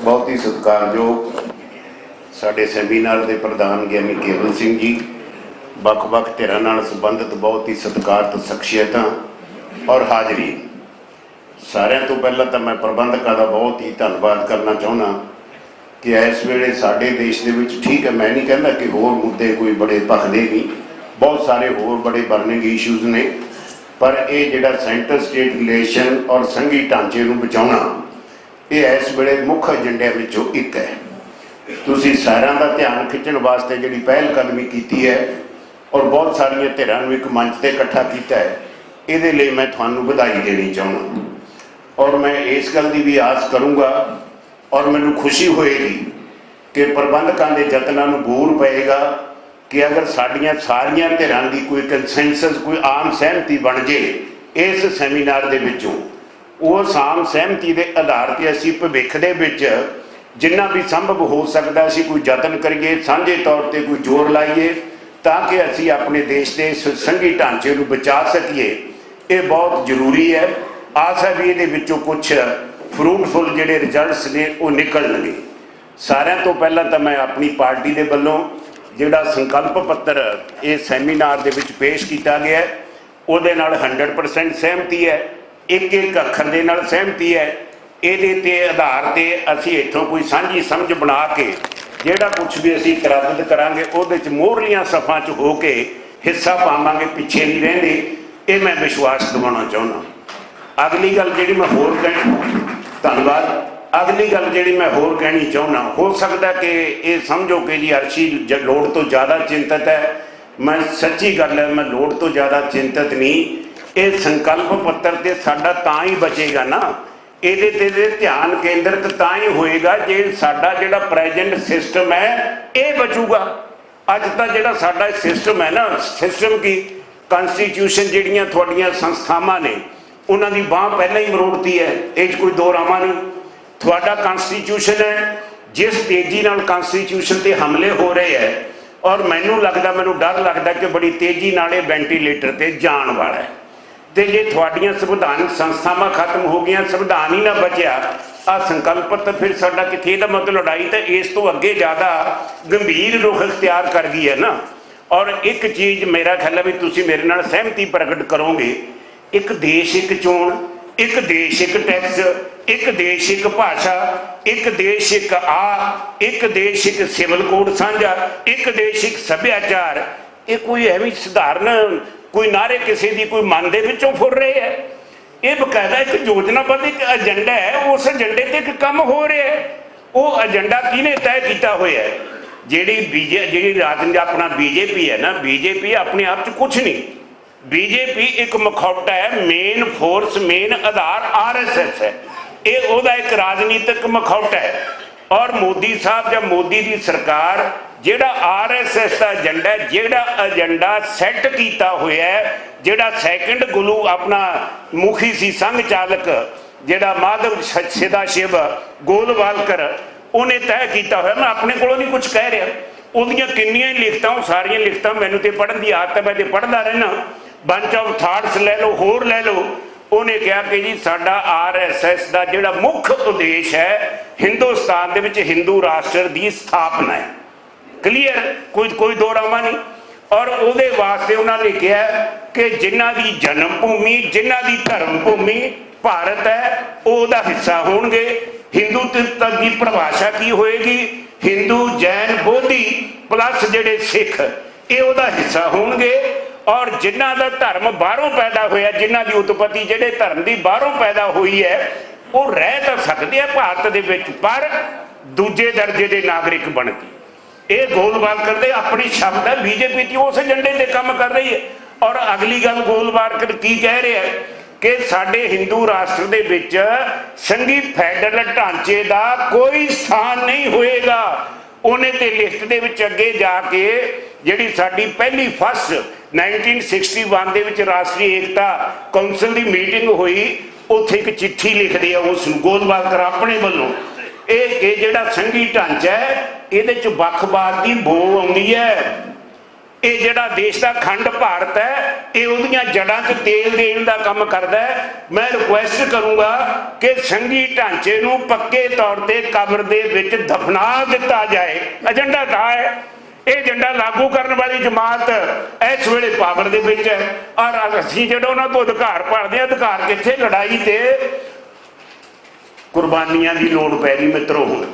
[SPEAKER 4] बहुत ही सत्कारयोग साडे सैमीनार के प्रधान ज्ञानी केवल सिंह जी, ਵੱਖ-ਵੱਖ ਧਿਰਾਂ ਨਾਲ ਸੰਬੰਧਿਤ बहुत ही सत्कारत शख्सियतां और हाजरी। सारिਆਂ ਤੋਂ ਪਹਿਲਾਂ ਤਾਂ मैं प्रबंधकों का बहुत ही धन्यवाद करना चाहुंदा कि इस वेले साडे देश दे विच, ठीक है, मैं नहीं कहता कि होर मुद्दे कोई बड़े भखदे नहीं, बहुत सारे होर बड़े बर्निंग इशूज़ ने, पर ये जिहड़ा सेंटर स्टेट रिलेशन और संघी ढांचे नूं बचाउणा, ये इस वेले मुख एजेंडिਆਂ ਵਿੱਚੋਂ एक है। तुसीं सारिਆਂ ਦਾ ध्यान खिੱਚਣ वास्ते जिहड़ी पहल कदमी कीती है और बहुत सारिया धिरां नूं एक मंच ते इकट्ठा कीता है, इहदे लई मैं तुहानूं ਵਧਾਈ देनी चाहुंदा। और मैं इस गल की भी आस करूँगा और मैनूं खुशी होएगी कि प्रबंधकों के यत्नां नूं बूर पएगा कि अगर साडियां सारियां धिरां दी कोई कंसेंसस, कोई आम सहमति बन जाए इस सैमीनार दे विचों, उस आम सहमति के आधार पर असीं भविख दे विच जिन्ना भी संभव हो सकता असीं कोई यतन करिए, साझे तौर पर कोई जोर लाइए, ताकि असीं अपने देश के इस संघी ढांचे को बचा सकीए। ये बहुत जरूरी है। आस है भी ये कुछ फ्रूटफुल जिहड़े रिजल्ट्स ने वो निकलणगे। सारिਆਂ तो पहला तो मैं अपनी पार्टी के वल्लों जिहड़ा संकल्प पत्र ये सैमीनार दे विच पेश किया गया है, उहदे नाल 100% सहमति है, एक एक अखर दे नाल सहमति है।
[SPEAKER 7] ਇਹਦੇ ਤੇ ਆਧਾਰ ਤੇ ਅਸੀਂ ਇੱਥੋਂ ਕੋਈ ਸਾਂਝੀ ਸਮਝ ਬਣਾ ਕੇ ਜਿਹੜਾ ਕੁਝ ਵੀ ਅਸੀਂ ਕਰਾਰਤ ਕਰਾਂਗੇ ਉਹਦੇ 'ਚ ਮੋਹਰਲੀਆਂ ਸਫਾਂ 'ਚ ਹੋ ਕੇ ਹਿੱਸਾ ਪਾਵਾਂਗੇ, ਪਿੱਛੇ ਨਹੀਂ ਰਹਿੰਦੇ। ਇਹ ਮੈਂ ਵਿਸ਼ਵਾਸ ਦਿਵਾਉਣਾ ਚਾਹੁੰਦਾ। ਅਗਲੀ ਗੱਲ ਜਿਹੜੀ ਮੈਂ ਹੋਰ ਧੰਨਵਾਦ। ਅਗਲੀ ਗੱਲ ਜਿਹੜੀ ਮੈਂ ਹੋਰ ਕਹਿਣੀ ਚਾਹੁੰਦਾ, ਹੋ ਸਕਦਾ ਕਿ ਇਹ ਸਮਝੋ ਕਿ ਜੀ ਅਰਸ਼ੀ ਲੋੜ ਤੋਂ ਜ਼ਿਆਦਾ ਚਿੰਤਤ ਹੈ। ਮੈਂ ਸੱਚੀ ਗੱਲ ਹੈ, ਮੈਂ ਲੋੜ ਤੋਂ ਜ਼ਿਆਦਾ ਚਿੰਤਤ ਨਹੀਂ। ਇਹ ਸੰਕਲਪ ਪੱਤਰ ਤੇ ਸਾਡਾ ਤਾਂ ਹੀ ਬਚੇਗਾ ਨਾ, ਇਹਦੇ ਤੇ ਧਿਆਨ ਕੇਂਦਰਿਤ ਤਾਂ ਹੀ ਹੋਏਗਾ ਜੇ ਸਾਡਾ ਜਿਹੜਾ ਪ੍ਰੈਜ਼ੈਂਟ ਸਿਸਟਮ ਹੈ ਇਹ ਬਚੂਗਾ। ਅੱਜ ਤਾਂ ਜਿਹੜਾ ਸਾਡਾ ਸਿਸਟਮ ਹੈ ਨਾ, ਸਿਸਟਮ ਕੀ ਕਨਸਟੀਟਿਊਸ਼ਨ ਜਿਹੜੀਆਂ ਤੁਹਾਡੀਆਂ ਸੰਸਥਾਵਾਂ ਨੇ ਉਹਨਾਂ ਦੀ ਬਾਂਹ ਪਹਿਲਾਂ ਹੀ ਮਰੋੜਤੀ ਹੈ, ਇਹ 'ਚ ਕੋਈ ਦੋ ਰਾਵਾਂ ਨਹੀਂ। ਤੁਹਾਡਾ ਕਨਸਟੀਟਿਊਸ਼ਨ ਹੈ, ਜਿਸ ਤੇਜ਼ੀ ਨਾਲ ਕਨਸਟੀਟਿਊਸ਼ਨ ਤੇ ਹਮਲੇ ਹੋ ਰਹੇ ਹੈ, ਔਰ ਮੈਨੂੰ ਡਰ ਲੱਗਦਾ ਕਿ ਬੜੀ ਤੇਜ਼ੀ ਨਾਲ ਇਹ ਵੈਂਟੀਲੇਟਰ ਤੇ ਜਾਣ ਵਾਲਾ ਹੈ। ਤੇ ਜੇ ਤੁਹਾਡੀਆਂ ਸੰਵਿਧਾਨਕ ਸੰਸਥਾਵਾਂ ਖਤਮ ਹੋ ਗਈਆਂ, ਸੰਵਿਧਾਨ ਹੀ ਨਾ ਬਚਿਆ, ਆ ਸੰਕਲਪ ਤਾਂ ਫਿਰ ਸਾਡਾ ਕਿੱਥੇ? ਇਹਦਾ ਮਤਲਬ ਲੜਾਈ ਤਾਂ ਇਸ ਤੋਂ ਅੱਗੇ ਜ਼ਿਆਦਾ ਗੰਭੀਰ ਰੁਖ ਅਖਤਿਆਰ ਕਰ ਗਈ ਹੈ ਨਾ। ਔਰ ਇੱਕ ਚੀਜ਼ ਮੇਰਾ ਖਿਆਲ ਹੈ ਵੀ ਤੁਸੀਂ ਮੇਰੇ ਨਾਲ ਸਹਿਮਤੀ ਪ੍ਰਗਟ ਕਰੋਗੇ, ਇੱਕ ਦੇਸ਼ ਇੱਕ ਚੋਣ, ਇੱਕ ਦੇਸ਼ ਇੱਕ ਟੈਕਸ, ਇੱਕ ਦੇਸ਼ ਇੱਕ ਭਾਸ਼ਾ, ਇੱਕ ਦੇਸ਼ ਇੱਕ ਇੱਕ ਦੇਸ਼ ਇੱਕ ਸਿਵਲ ਕੋਡ ਸਾਂਝਾ, ਇੱਕ ਦੇਸ਼ ਇੱਕ ਸੱਭਿਆਚਾਰ। ਇਹ ਕੋਈ ਐਵੇਂ ਸਧਾਰਨ ਕੋਈ ਨਾਰੇ ਕਿਸੇ ਦੀ ਕੋਈ ਮਨ ਦੇ ਵਿੱਚੋਂ ਫੁਰ ਰਹੇ ਹੈ। ਇਹ ਬਕਾਇਦਾ ਇੱਕ ਯੋਜਨਾਬੱਧ ਇੱਕ ਏਜੰਡਾ ਹੈ, ਉਸ ਏਜੰਡੇ ਤੇ ਇੱਕ ਕੰਮ ਹੋ ਰਿਹਾ ਹੈ। ਉਹ ਏਜੰਡਾ ਕਿਹਨੇ ਤੈਅ ਕੀਤਾ ਹੋਇਆ ਹੈ? ਜਿਹੜੀ ਰਾਜਨੀਤੀ ਆਪਣਾ ਬੀਜੇਪੀ ਹੈ ਨਾ, ਬੀਜੇਪੀ ਆਪਣੇ ਆਪ 'ਚ ਕੁਛ ਨਹੀਂ। ਬੀਜੇਪੀ ਇੱਕ ਮਖੌਟਾ ਹੈ, ਮੇਨ ਫੋਰਸ ਮੇਨ ਆਧਾਰ RSS ਹੈ। ਇਹ ਉਹਦਾ ਇੱਕ ਰਾਜਨੀਤਿਕ ਮਖੌਟਾ ਹੈ। ਔਰ ਮੋਦੀ ਸਾਹਿਬ ਜਾਂ ਮੋਦੀ ਦੀ ਸਰਕਾਰ ਜਿਹੜਾ RSS ਦਾ ਏਜੰਡਾ, ਜਿਹੜਾ ਏਜੰਡਾ ਸੈੱਟ ਕੀਤਾ ਹੋਇਆ ਹੈ, ਜਿਹੜਾ ਸੈਕਿੰਡ ਗੁਰੂ ਆਪਣਾ ਮੁਖੀ ਸੀ ਸੰਘ ਚਾਲਕ ਜਿਹੜਾ ਮਾਧਵ ਸਦਾਸ਼ਿਵ ਗੋਲਵਾਲਕਰ, ਉਹਨੇ ਤੈਅ ਕੀਤਾ ਹੋਇਆ। ਮੈਂ ਆਪਣੇ ਕੋਲੋਂ ਨਹੀਂ ਕੁਝ ਕਹਿ ਰਿਹਾ, ਉਹਦੀਆਂ ਕਿੰਨੀਆਂ ਹੀ ਲਿਖਤਾਂ, ਉਹ ਸਾਰੀਆਂ ਲਿਖਤਾਂ ਮੈਨੂੰ ਤੇ ਪੜ੍ਹਨ ਦੀ ਆਦਤ ਹੈ, ਮੈਂ ਤੇ ਪੜ੍ਹਦਾ ਰਹਿਣਾ। ਬੰਚ ਆਫ ਥਾਟਸ ਲੈ ਲਓ, ਹੋਰ ਲੈ ਲਓ। ਉਹਨੇ ਕਿਹਾ ਕਿ ਜੀ ਸਾਡਾ RSS ਦਾ ਜਿਹੜਾ ਮੁੱਖ ਉਦੇਸ਼ ਹੈ ਹਿੰਦੁਸਤਾਨ ਦੇ ਵਿੱਚ ਹਿੰਦੂ ਰਾਸ਼ਟਰ ਦੀ ਸਥਾਪਨਾ ਹੈ। ਕਲੀਅਰ, ਕੋਈ ਦੋ ਰਾਵਾਂ ਨਹੀਂ। ਔਰ ਉਹਦੇ ਵਾਸਤੇ ਉਹਨਾਂ ਨੇ ਕਿਹਾ ਕਿ ਜਿਨ੍ਹਾਂ ਦੀ ਜਨਮ ਭੂਮੀ, ਜਿਨ੍ਹਾਂ ਦੀ ਧਰਮ ਭੂਮੀ ਭਾਰਤ ਹੈ, ਉਹ ਉਹਦਾ ਹਿੱਸਾ ਹੋਣਗੇ। ਹਿੰਦੂਤਵ ਦੀ ਪਰਿਭਾਸ਼ਾ ਕੀ ਹੋਏਗੀ? ਹਿੰਦੂ, ਜੈਨ, ਬੋਧੀ ਪਲੱਸ ਜਿਹੜੇ ਸਿੱਖ, ਇਹ ਉਹਦਾ ਹਿੱਸਾ ਹੋਣਗੇ। ਔਰ ਜਿਨ੍ਹਾਂ ਦਾ ਧਰਮ ਬਾਹਰੋਂ ਪੈਦਾ ਹੋਇਆ, ਜਿਨ੍ਹਾਂ ਦੀ ਉਤਪਤੀ ਜਿਹੜੇ ਧਰਮ ਦੀ ਬਾਹਰੋਂ ਪੈਦਾ ਹੋਈ ਹੈ, ਉਹ ਰਹਿ ਤਾਂ ਸਕਦੇ ਆ ਭਾਰਤ ਦੇ ਵਿੱਚ, ਪਰ ਦੂਜੇ ਦਰਜੇ ਦੇ ਨਾਗਰਿਕ ਬਣ ਕੇ। ਇਹ ਗੋਲਵਾਲਕਰ ਦੇ ਆਪਣੀ ਸ਼ਬਦ ਹੈ, ਬੀਜੇਪੀ ਦੀ ਉਸ ਏਜੰਡੇ ਤੇ ਕੰਮ ਕਰ ਰਹੀ ਹੈ। ਔਰ ਅਗਲੀ ਗੱਲ ਗੋਲਵਾਲਕਰ ਕੀ ਕਹਿ ਰਿਹਾ ਕਿ ਸਾਡੇ ਹਿੰਦੂ ਰਾਸ਼ਟਰ ਦੇ ਵਿੱਚ ਸੰਘੀ ਫੈਡਰਲ ਢਾਂਚੇ ਦਾ ਕੋਈ ਸਥਾਨ ਨਹੀਂ ਹੋਏਗਾ। ਉਹਨੇ ਤੇ ਲਿਸਟ ਦੇ ਵਿੱਚ ਅੱਗੇ ਜਾ ਕੇ ਜਿਹੜੀ ਸਾਡੀ ਪਹਿਲੀ ਫਸਟ 1961 ਦੇ ਵਿੱਚ ਰਾਸ਼ਟਰੀ ਏਕਤਾ ਕੌਂਸਲ ਦੀ ਮੀਟਿੰਗ ਹੋਈ, ਉੱਥੇ ਇੱਕ ਚਿੱਠੀ ਲਿਖਦੇ ਆ ਉਸ ਨੂੰ ਗੋਲਵਾਲਕਰ ਆਪਣੇ ਵੱਲੋਂ, ਇਹ ਕਿ ਜਿਹੜਾ ਸੰਘੀ ਢਾਂਚਾ ਹੈ ਇਹਦੇ 'ਚ ਵੱਖਵਾਦ ਦੀ ਬੋ ਆਉਂਦੀ ਹੈ। ਇਹ ਜਿਹੜਾ ਦੇਸ਼ ਦਾ ਖੰਡ ਭਾਰਤ ਹੈ, ਇਹ ਉਹਦੀਆਂ ਜੜ੍ਹਾਂ 'ਚ ਤੇਲ ਦੇਣ ਦਾ ਕੰਮ ਕਰਦਾ ਹੈ। ਮੈਂ ਰਿਕੁਐਸਟ ਕਰੂੰਗਾ ਕਿ ਸੰਘੀ ਢਾਂਚੇ ਨੂੰ ਪੱਕੇ ਤੌਰ ਤੇ ਕਬਰ ਦੇ ਵਿੱਚ ਦਫਨਾ ਦਿੱਤਾ ਜਾਏ। ਏਜੰਡਾ ਤਾਂ ਹੈ, ਇਹ ਏਜੰਡਾ ਲਾਗੂ ਕਰਨ ਵਾਲੀ ਜਮਾਤ ਇਸ ਵੇਲੇ ਪਾਵਰ ਦੇ ਵਿੱਚ ਹੈ। ਔਰ ਅਸੀਂ ਜਿਹੜਾ ਉਹਨਾਂ ਤੋਂ ਅਧਿਕਾਰ ਭਾਲਦੇ ਹਾਂ, ਅਧਿਕਾਰ ਕਿੱਥੇ? ਲੜਾਈ ਤੇ ਕੁਰਬਾਨੀਆਂ ਦੀ ਲੋੜ ਪੈ ਰਹੀ ਮਿੱਤਰੋ। ਹੁਣ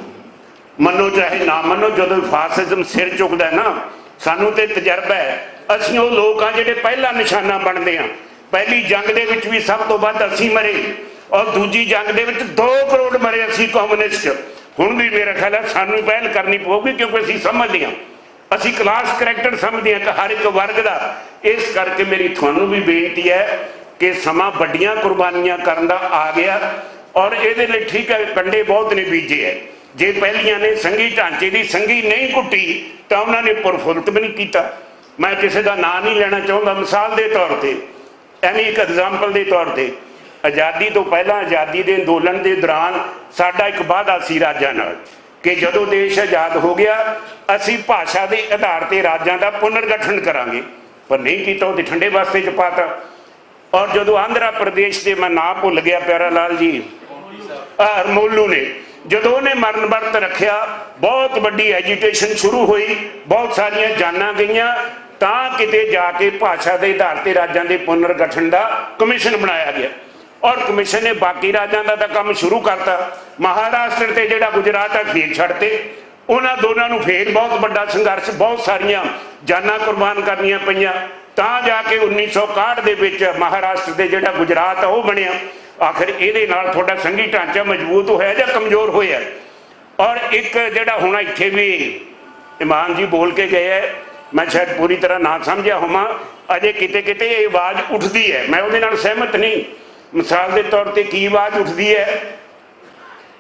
[SPEAKER 7] ਮੰਨੋ ਚਾਹੇ ਨਾ ਮੰਨੋ, ਜਦੋਂ ਫਾਸਿਜ਼ਮ ਸਿਰ ਚੁੱਕਦਾ ਨਾ, ਸਾਨੂੰ ਤੇ ਤਜਰਬਾ ਹੈ। ਅਸੀਂ ਉਹ ਲੋਕ ਹਾਂ ਜਿਹੜੇ ਪਹਿਲਾ ਨਿਸ਼ਾਨਾ ਬਣਦੇ ਹਾਂ। ਪਹਿਲੀ ਜੰਗ ਦੇ ਵਿੱਚ ਵੀ ਸਭ ਤੋਂ ਵੱਧ ਅਸੀਂ ਮਰੇ, ਔਰ ਦੂਜੀ ਜੰਗ ਦੇ ਵਿੱਚ 2 ਕਰੋੜ ਮਰੇ ਅਸੀਂ ਕਮਿਊਨਿਸਟ। ਹੁਣ ਵੀ ਮੇਰਾ ਖਿਆਲ ਹੈ ਸਾਨੂੰ ਪਹਿਲ ਕਰਨੀ ਪਊਗੀ, ਕਿਉਂਕਿ ਅਸੀਂ ਸਮਝਦੇ ਹਾਂ, ਅਸੀਂ ਕਲਾਸ ਕਰੈਕਟਰ ਸਮਝਦੇ ਹਾਂ ਕਿ ਹਰ ਇੱਕ ਵਰਗ ਦਾ। ਇਸ ਕਰਕੇ ਮੇਰੀ ਤੁਹਾਨੂੰ ਵੀ ਬੇਨਤੀ ਹੈ ਕਿ ਸਮਾਂ ਵੱਡੀਆਂ ਕੁਰਬਾਨੀਆਂ ਕਰਨ ਦਾ ਆ ਗਿਆ। ਔਰ ਇਹਦੇ ਲਈ ਠੀਕ ਹੈ, ਕੰਡੇ ਬਹੁਤ ਨੇ ਬੀਜੇ ਹੈ। ਜੇ ਪਹਿਲੀਆਂ ਨੇ ਸੰਘੀ ਢਾਂਚੇ ਦੀ ਸੰਘੀ ਨਹੀਂ ਕੁੱਟੀ ਤਾਂ ਉਹਨਾਂ ਨੇ ਪ੍ਰਫੁੱਲਤ ਵੀ ਨਹੀਂ ਕੀਤਾ। ਮੈਂ ਕਿਸੇ ਦਾ ਨਾਂ ਨਹੀਂ ਲੈਣਾ ਚਾਹੁੰਦਾ, ਮਿਸਾਲ ਦੇ ਤੌਰ ਤੇ, ਐਵੇਂ ਇੱਕ ਐਗਜ਼ਾਮਪਲ ਦੇ ਤੌਰ ਤੇ, ਆਜ਼ਾਦੀ ਤੋਂ ਪਹਿਲਾਂ ਆਜ਼ਾਦੀ ਦੇ ਅੰਦੋਲਨ ਦੇ ਦੌਰਾਨ ਸਾਡਾ ਇੱਕ ਵਾਅਦਾ ਸੀ ਰਾਜਾਂ ਨਾਲ ਕਿ ਜਦੋਂ ਦੇਸ਼ ਆਜ਼ਾਦ ਹੋ ਗਿਆ ਅਸੀਂ ਭਾਸ਼ਾ ਦੇ ਆਧਾਰ ਤੇ ਰਾਜਾਂ ਦਾ ਪੁਨਰਗਠਨ ਕਰਾਂਗੇ, ਪਰ ਨਹੀਂ ਕੀਤਾ, ਉਹਦੇ ਠੰਡੇ ਵਾਸਤੇ ਚ ਪਾਤਾ। ਔਰ ਜਦੋਂ ਆਂਧਰਾ ਪ੍ਰਦੇਸ਼ ਦੇ, ਮੈਂ ਨਾਂ ਭੁੱਲ ਗਿਆ, ਪਿਆਰਾ ਲਾਲ ਜੀ ਹਰਮੋਲੂ ਨੇ, ਜਦੋਂ ਉਹਨੇ ਮਰਨ ਵਰਤ ਰੱਖਿਆ, ਬਹੁਤ ਵੱਡੀ ਐਜੀਟੇਸ਼ਨ ਸ਼ੁਰੂ ਹੋਈ, ਬਹੁਤ ਸਾਰੀਆਂ ਜਾਨਾਂ ਗਈਆਂ, ਤਾਂ ਕਿਤੇ ਜਾ ਕੇ ਭਾਸ਼ਾ ਦੇ ਆਧਾਰ ਤੇ ਰਾਜਾਂ ਦੇ ਪੁਨਰਗਠਨ ਦਾ ਕਮਿਸ਼ਨ ਬਣਾਇਆ ਗਿਆ। ਔਰ ਕਮਿਸ਼ਨ ਨੇ ਬਾਕੀ ਰਾਜਾਂ ਦਾ ਤਾਂ ਕੰਮ ਸ਼ੁਰੂ ਕਰਤਾ। ਮਹਾਰਾਸ਼ਟਰ ਤੇ ਜਿਹੜਾ ਗੁਜਰਾਤ ਹੈ ਫੇਰ ਛੱਡਤੇ। ਉਹਨਾਂ ਦੋਨਾਂ ਨੂੰ ਫੇਰ ਬਹੁਤ ਵੱਡਾ ਸੰਘਰਸ਼, ਬਹੁਤ ਸਾਰੀਆਂ ਜਾਨਾਂ ਕੁਰਬਾਨ ਕਰਨੀਆਂ ਪਈਆਂ, ਤਾਂ ਜਾ ਕੇ 1961 ਦੇ ਵਿੱਚ ਮਹਾਰਾਸ਼ਟਰ ਦੇ ਜਿਹੜਾ ਗੁਜਰਾਤ ਆ ਉਹ ਬਣਿਆ। ਆਖਿਰ ਇਹਦੇ ਨਾਲ ਤੁਹਾਡਾ ਸੰਘੀ ਢਾਂਚਾ ਮਜ਼ਬੂਤ ਹੋਇਆ ਜਾਂ ਕਮਜ਼ੋਰ ਹੋਇਆ? ਔਰ ਇੱਕ ਜਿਹੜਾ ਹੁਣ ਇੱਥੇ ਵੀ ਇਮਾਨ ਜੀ ਬੋਲ ਕੇ ਗਏ ਹੈ, ਮੈਂ ਸ਼ਾਇਦ ਪੂਰੀ ਤਰ੍ਹਾਂ ਨਾ ਸਮਝਿਆ ਹੋਵਾਂ, ਅਜੇ ਕਿਤੇ ਕਿਤੇ ਇਹ ਆਵਾਜ਼ ਉੱਠਦੀ ਹੈ, ਮੈਂ ਉਹਦੇ ਨਾਲ ਸਹਿਮਤ ਨਹੀਂ। ਮਿਸਾਲ ਦੇ ਤੌਰ ਤੇ ਕੀ ਆਵਾਜ਼ ਉੱਠਦੀ ਹੈ,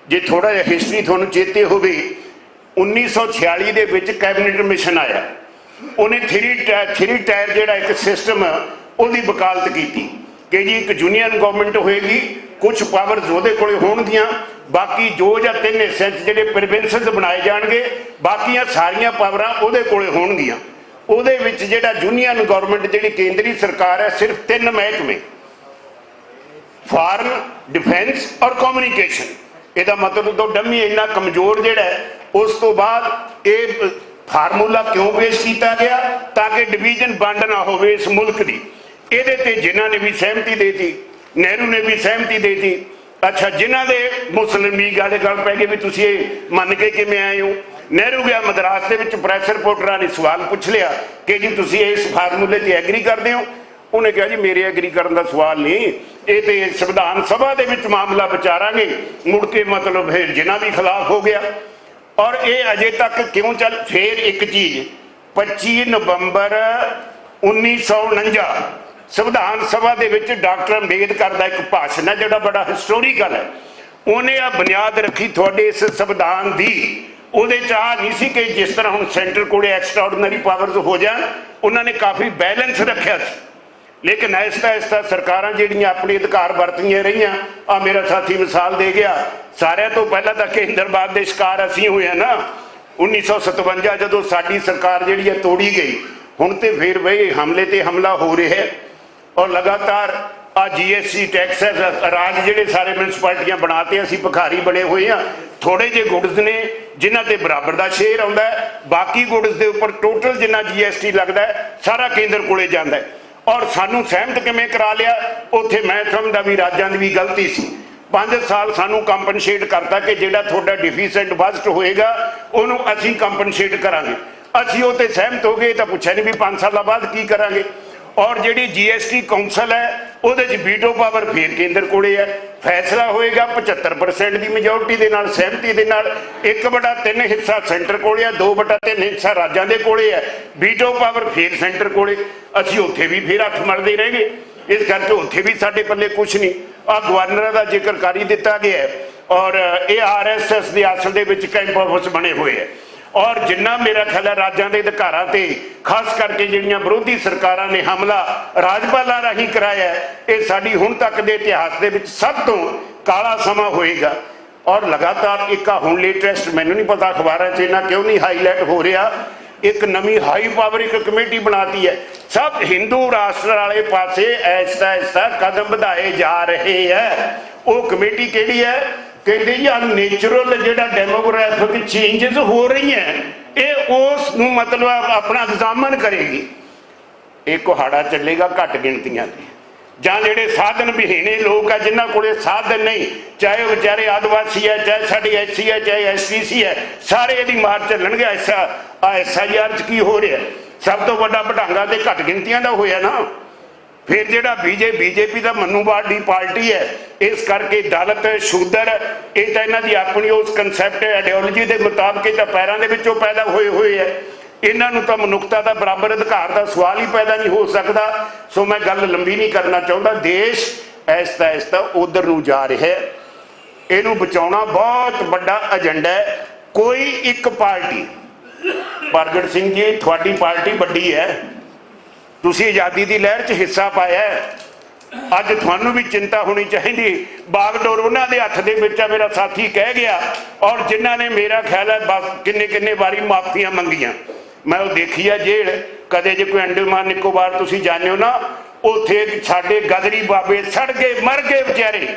[SPEAKER 7] ਜੇ ਥੋੜਾ ਜਿਹਾ ਹਿਸਟਰੀ ਤੁਹਾਨੂੰ ਚੇਤੇ ਹੋਵੇ, 1946 ਦੇ ਵਿੱਚ ਕੈਬਨਿਟ ਮਿਸ਼ਨ ਆਇਆ। ਉਹਨੇ ਥਰੀ ਟਾਇਰ ਜਿਹੜਾ ਇੱਕ ਸਿਸਟਮ ਉਹਦੀ ਵਕਾਲਤ ਕੀਤੀ ਕਿ ਜੀ ਇੱਕ ਯੂਨੀਅਨ ਗਵਰਨਮੈਂਟ ਹੋਏਗੀ, ਕੁਝ ਪਾਵਰਸ ਉਹਦੇ ਕੋਲੇ ਹੋਣਗੀਆਂ, ਬਾਕੀ 2 ਜਾਂ 3 ਹਿੱਸਿਆਂ 'ਚ ਜਿਹੜੇ ਪ੍ਰੋਵਿੰਸਸ ਬਣਾਏ ਜਾਣਗੇ, ਬਾਕੀਆਂ ਸਾਰੀਆਂ ਪਾਵਰਾਂ ਉਹਦੇ ਕੋਲੇ ਹੋਣਗੀਆਂ। ਉਹਦੇ ਵਿੱਚ ਜਿਹੜਾ ਯੂਨੀਅਨ ਗਵਰਨਮੈਂਟ ਜਿਹੜੀ ਕੇਂਦਰੀ ਸਰਕਾਰ ਹੈ, ਸਿਰਫ 3 ਮਹਿਕਮੇ, ਫਾਰਮ, ਡਿਫੈਂਸ ਔਰ ਕਮਿਊਨੀਕੇਸ਼ਨ। ਇਹਦਾ ਮਤਲਬ ਤੋਂ ਡੰਮੀ ਇੰਨਾ ਕਮਜ਼ੋਰ ਜਿਹੜਾ ਹੈ। ਉਸ ਤੋਂ ਬਾਅਦ ਇਹ ਫਾਰਮੂਲਾ ਕਿਉਂ ਪੇਸ਼ ਕੀਤਾ ਗਿਆ? ਤਾਂ ਕਿ ਡਿਵੀਜ਼ਨ ਵੰਡ ਨਾ ਹੋਵੇ ਇਸ ਮੁਲਕ ਦੀ। ਇਹਦੇ ਤੇ ਜਿਨ੍ਹਾਂ ਨੇ ਵੀ ਸਹਿਮਤੀ ਦੇ ਦਿੱਤੀ, ਨਹਿਰੂ ਨੇ ਵੀ ਸਹਿਮਤੀ ਦੇ ਦਿੱਤੀ। ਅੱਛਾ, ਜਿਨ੍ਹਾਂ ਦੇ ਮੁਸਲਿਮ ਲੀਗ ਵਾਲੇ ਗੱਲ ਪੈ ਗਏ ਵੀ ਤੁਸੀਂ ਇਹ ਮੰਨ ਕੇ ਕਿਵੇਂ ਆਏ ਹੋ? ਨਹਿਰੂ ਗਿਆ ਮਦਰਾਸ ਦੇ ਵਿੱਚ, ਪ੍ਰੈਸ ਰਿਪੋਰਟਰਾਂ ਨੇ ਸਵਾਲ ਪੁੱਛ ਲਿਆ ਕਿ ਜੀ ਤੁਸੀਂ ਇਸ ਫਾਰਮੂਲੇ ਤੇ ਐਗਰੀ ਕਰਦੇ ਹੋ? ਉਹਨੇ ਕਿਹਾ ਜੀ ਮੇਰੇ ਐਗਰੀ ਕਰਨ ਦਾ ਸਵਾਲ ਨਹੀਂ, ਇਹ ਤੇ ਸੰਵਿਧਾਨ ਸਭਾ ਦੇ ਵਿੱਚ ਮਾਮਲਾ ਵਿਚਾਰਾਂਗੇ। ਮੁੜ ਕੇ ਮਤਲਬ ਫਿਰ ਜਿਨ੍ਹਾਂ ਵੀ ਖਿਲਾਫ ਹੋ ਗਿਆ। ਔਰ ਇਹ ਅਜੇ ਤੱਕ ਕਿਉਂ ਚੱਲ? ਫਿਰ ਇੱਕ ਚੀਜ਼, 25 ਨਵੰਬਰ 1949 ਸੰਵਿਧਾਨ ਸਭਾ ਦੇ ਵਿੱਚ ਡਾਕਟਰ ਅੰਬੇਦਕਰ ਦਾ ਇੱਕ ਭਾਸ਼ਣ ਹੈ ਜਿਹੜਾ ਬੜਾ ਹਿਸਟੋਰੀਕਲ ਹੈ। ਉਹਨੇ ਆ ਬੁਨਿਆਦ ਰੱਖੀ ਤੁਹਾਡੇ ਇਸ ਸੰਵਿਧਾਨ ਦੀ। ਉਹਦੇ 'ਚ ਆ ਨਹੀਂ ਸੀ ਕਿ ਜਿਸ ਤਰ੍ਹਾਂ ਹੁਣ ਸੈਂਟਰ ਕੋਲੇ ਐਕਸਟਰਾਆਰਡੀਨਰੀ ਪਾਵਰਸ ਹੋ ਜਾਣ, ਉਹਨਾਂ ਨੇ ਕਾਫੀ ਬੈਲੈਂਸ ਰੱਖਿਆ ਸੀ। ਲੇਕਿਨ ਆਹਿਸਤਾ ਸਰਕਾਰਾਂ ਜਿਹੜੀਆਂ ਆਪਣੇ ਅਧਿਕਾਰ ਵਰਤੀਆਂ ਰਹੀਆਂ, ਆ ਮੇਰਾ ਸਾਥੀ ਮਿਸਾਲ ਦੇ ਗਿਆ, ਸਾਰਿਆਂ ਤੋਂ ਪਹਿਲਾਂ ਤਾਂ ਕੇਂਦਰਵਾਦ ਦੇ ਸ਼ਿਕਾਰ ਅਸੀਂ ਹੋਏ ਆ ਨਾ। 1957 ਜਦੋਂ ਸਾਡੀ ਸਰਕਾਰ ਜਿਹੜੀ ਹੈ ਤੋੜੀ ਗਈ, ਹੁਣ ਤੇ ਫਿਰ ਬਈ ਹਮਲੇ ਤੇ ਹਮਲਾ ਹੋ ਰਿਹਾ ਹੈ। ਔਰ ਲਗਾਤਾਰ ਆ GST ਟੈਕਸ ਰਾਜ ਜਿਹੜੇ ਸਾਰੇ ਮਿਊਨਿਸਪੈਲਿਟੀਆਂ ਬਣਾਤੇ, ਅਸੀਂ ਭਿਖਾਰੀ ਬਣੇ ਹੋਏ ਆ। ਥੋੜੇ ਜਿਹੇ ਗੁਡਸ ਨੇ ਜਿਨ੍ਹਾਂ ਤੇ ਬਰਾਬਰ ਦਾ ਸ਼ੇਅਰ ਆਉਂਦਾ ਹੈ, ਬਾਕੀ ਗੁਡਸ ਦੇ ਉੱਪਰ ਟੋਟਲ ਜਿੰਨਾ GST ਲੱਗਦਾ ਹੈ ਸਾਰਾ ਕੇਂਦਰ ਕੋਲੇ ਜਾਂਦਾ ਹੈ। ਔਰ ਸਾਨੂੰ ਸਹਿਮਤ ਕਿਵੇਂ ਕਰਾ ਲਿਆ? ਉੱਥੇ ਮੈਂ ਸਮਝਦਾ ਵੀ ਰਾਜਾਂ ਦੀ ਵੀ ਗਲਤੀ ਸੀ। 5 ਸਾਲ ਸਾਨੂੰ ਕੰਪਨਸੇਟ ਕਰਤਾ ਕਿ ਜਿਹੜਾ ਤੁਹਾਡਾ ਡਿਫੀਸੈਂਟ ਬਜਟ ਹੋਏਗਾ ਉਹਨੂੰ ਅਸੀਂ ਕੰਪਨਸੇਟ ਕਰਾਂਗੇ। ਅਸੀਂ ਉਹ ਤੇ ਸਹਿਮਤ ਹੋ ਗਏ, ਤਾਂ ਪੁੱਛਿਆ ਨਹੀਂ ਵੀ 5 ਸਾਲਾਂ ਬਾਅਦ ਕੀ ਕਰਾਂਗੇ। ਔਰ ਜਿਹੜੀ GST ਕੌਂਸਲ ਹੈ ਉਹਦੇ 'ਚ ਵੀਟੋ ਪਾਵਰ ਫੇਰ ਕੇਂਦਰ ਕੋਲੇ ਹੈ। ਫੈਸਲਾ ਹੋਏਗਾ 75% ਦੀ ਮੈਜੋਰਟੀ ਦੇ ਨਾਲ, ਸਹਿਮਤੀ ਦੇ ਨਾਲ। 1/3 ਹਿੱਸਾ ਸੈਂਟਰ ਕੋਲੇ ਹੈ, 2/3 ਹਿੱਸਾ ਰਾਜਾਂ ਦੇ ਕੋਲੇ ਹੈ। ਵੀਟੋ ਪਾਵਰ ਫੇਰ ਸੈਂਟਰ ਕੋਲੇ। ਅਸੀਂ ਉੱਥੇ ਵੀ ਫੇਰ ਹੱਥ ਮਲਦੇ ਰਹਿ ਗਏ। ਇਸ ਕਰਕੇ ਉੱਥੇ ਵੀ ਸਾਡੇ ਪੱਲੇ ਕੁਛ ਨਹੀਂ। ਆ ਗਵਰਨਰਾਂ ਦਾ ਜ਼ਿਕਰ ਕਰ ਹੀ ਦਿੱਤਾ ਗਿਆ ਹੈ। ਔਰ ਇਹ RSS ਦੇ ਅਸਲ ਦੇ ਵਿੱਚ ਕੈਂਪ ਆਫਿਸ ਬਣੇ ਹੋਏ ਹੈ। ਔਰ ਜਿੰਨਾ ਮੇਰਾ ਖਿਆਲ ਹੈ ਰਾਜਾਂ ਦੇ ਅਧਿਕਾਰਾਂ ਤੇ ਖਾਸ ਕਰਕੇ ਜਿਹੜੀਆਂ ਵਿਰੋਧੀ ਸਰਕਾਰਾਂ ਨੇ ਹਮਲਾ ਰਾਜਪਾਲਾਂ ਰਾਹੀਂ ਕਰਾਇਆ, ਇਹ ਸਾਡੀ ਹੁਣ ਤੱਕ ਦੇ ਇਤਿਹਾਸ ਦੇ ਵਿੱਚ ਸਭ ਤੋਂ ਕਾਲਾ ਸਮਾਂ ਹੋਏਗਾ। ਔਰ ਲਗਾਤਾਰ ਇੱਕ ਹੁਣ ਲੇਟੈਸਟ, ਮੈਨੂੰ ਨਹੀਂ ਪਤਾ ਅਖਬਾਰਾਂ 'ਚ ਇਹਨਾਂ ਕਿਉਂ ਨਹੀਂ ਹਾਈਲਾਈਟ ਹੋ ਰਿਹਾ, ਇੱਕ ਨਵੀਂ ਹਾਈ ਪਾਵਰ ਇੱਕ ਕਮੇਟੀ ਬਣਾਤੀ ਹੈ। ਸਭ ਹਿੰਦੂ ਰਾਸ਼ਟਰ ਵਾਲੇ ਪਾਸੇ ਐਸਾ ਕਦਮ ਵਧਾਏ ਜਾ ਰਹੇ ਹੈ। ਉਹ ਕਮੇਟੀ ਕਿਹੜੀ ਹੈ? ਕਹਿੰਦੇ ਜੀ ਆ ਨੇਚੁਰਲ ਜਿਹੜਾ ਡੈਮੋਗ੍ਰਾਫਿਕ ਚੇਂਜਸ ਹੋ ਰਹੀਆਂ, ਇਹ ਉਸ ਨੂੰ ਮਤਲਬ ਆਪਣਾ ਐਗਜ਼ਾਮਨ ਕਰੇਗੀ। ਇਹ ਕੁਹਾੜਾ ਚੱਲੇਗਾ ਘੱਟ ਗਿਣਤੀਆਂ ਤੇ, ਜਾਂ ਜਿਹੜੇ ਸਾਧਨ ਵਿਹੀਣੇ ਲੋਕ ਆ ਜਿਨ੍ਹਾਂ ਕੋਲੇ ਸਾਧਨ ਨਹੀਂ, ਚਾਹੇ ਉਹ ਵਿਚਾਰੇ ਆਦਿਵਾਸੀ ਹੈ, ਚਾਹੇ ਸਾਡੀ SC ਹੈ, ਚਾਹੇ STC ਹੈ, ਸਾਰੇ ਇਹਦੀ ਮਾਰ ਚੱਲਣਗੇ। SIR 'ਚ ਕੀ ਹੋ ਰਿਹਾ? ਸਭ ਤੋਂ ਵੱਡਾ ਵਡਾਂਗਾ ਤੇ ਘੱਟ ਗਿਣਤੀਆਂ ਦਾ ਹੋਇਆ ਨਾ। ਫਿਰ ਜਿਹੜਾ BJP ਦਾ ਮਨੂਵਾਦੀ ਪਾਰਟੀ ਹੈ, ਇਸ ਕਰਕੇ ਦਲਿਤ ਸ਼ੂਦਰ ਇਹ ਤਾਂ ਇਹਨਾਂ ਦੀ ਆਪਣੀ ਉਸ ਕਨਸੈਪਟ ਆਈਡੀਓਲੋਜੀ ਦੇ ਮੁਤਾਬਕ ਇਹ ਤਾਂ ਪੈਰਾਂ ਦੇ ਵਿੱਚੋਂ ਪੈਦਾ ਹੋਏ ਹੈ। ਇਹਨਾਂ ਨੂੰ ਤਾਂ ਮਨੁੱਖਤਾ ਦਾ ਬਰਾਬਰ ਅਧਿਕਾਰ ਦਾ ਸਵਾਲ ਹੀ ਪੈਦਾ ਨਹੀਂ ਹੋ ਸਕਦਾ। ਸੋ ਮੈਂ ਗੱਲ ਲੰਬੀ ਨਹੀਂ ਕਰਨਾ ਚਾਹੁੰਦਾ। ਦੇਸ਼ ਐਸਤਾ ਉਧਰ ਨੂੰ ਜਾ ਰਿਹਾ ਹੈ। ਇਹਨੂੰ ਬਚਾਉਣਾ ਬਹੁਤ ਵੱਡਾ ਏਜੰਡਾ ਹੈ। ਕੋਈ ਇੱਕ ਪਾਰਟੀ, ਪ੍ਰਗਟ ਸਿੰਘ ਜੀ ਤੁਹਾਡੀ ਪਾਰਟੀ ਵੱਡੀ ਹੈ, ਤੁਸੀਂ ਆਜ਼ਾਦੀ ਦੀ ਲਹਿਰ 'ਚ ਹਿੱਸਾ ਪਾਇਆ। ਅੱਜ ਤੁਹਾਨੂੰ ਵੀ ਚਿੰਤਾ ਹੋਣੀ ਚਾਹੀਦੀ। ਬਾਗਡੋਰ ਉਹਨਾਂ ਦੇ ਹੱਥ ਦੇ ਵਿੱਚ ਆ, ਮੇਰਾ ਸਾਥੀ ਕਹਿ ਗਿਆ। ਔਰ ਜਿਨ੍ਹਾਂ ਨੇ ਮੇਰਾ ਖਿਆਲ ਹੈ ਕਿੰਨੇ ਵਾਰੀ ਮਾਫੀਆਂ ਮੰਗੀਆਂ, ਮੈਂ ਉਹ ਦੇਖੀ ਆ ਜੇਲ੍ਹ। ਕਦੇ ਜੇ ਕੋਈ ਅੰਡੇਮਾਨ ਨਿਕੋਬਾਰ ਤੁਸੀਂ ਜਾਣਿਓ ਨਾ, ਉੱਥੇ ਸਾਡੇ ਗਦਰੀ ਬਾਬੇ ਸੜ ਗਏ, ਮਰ ਗਏ ਵਿਚਾਰੇ,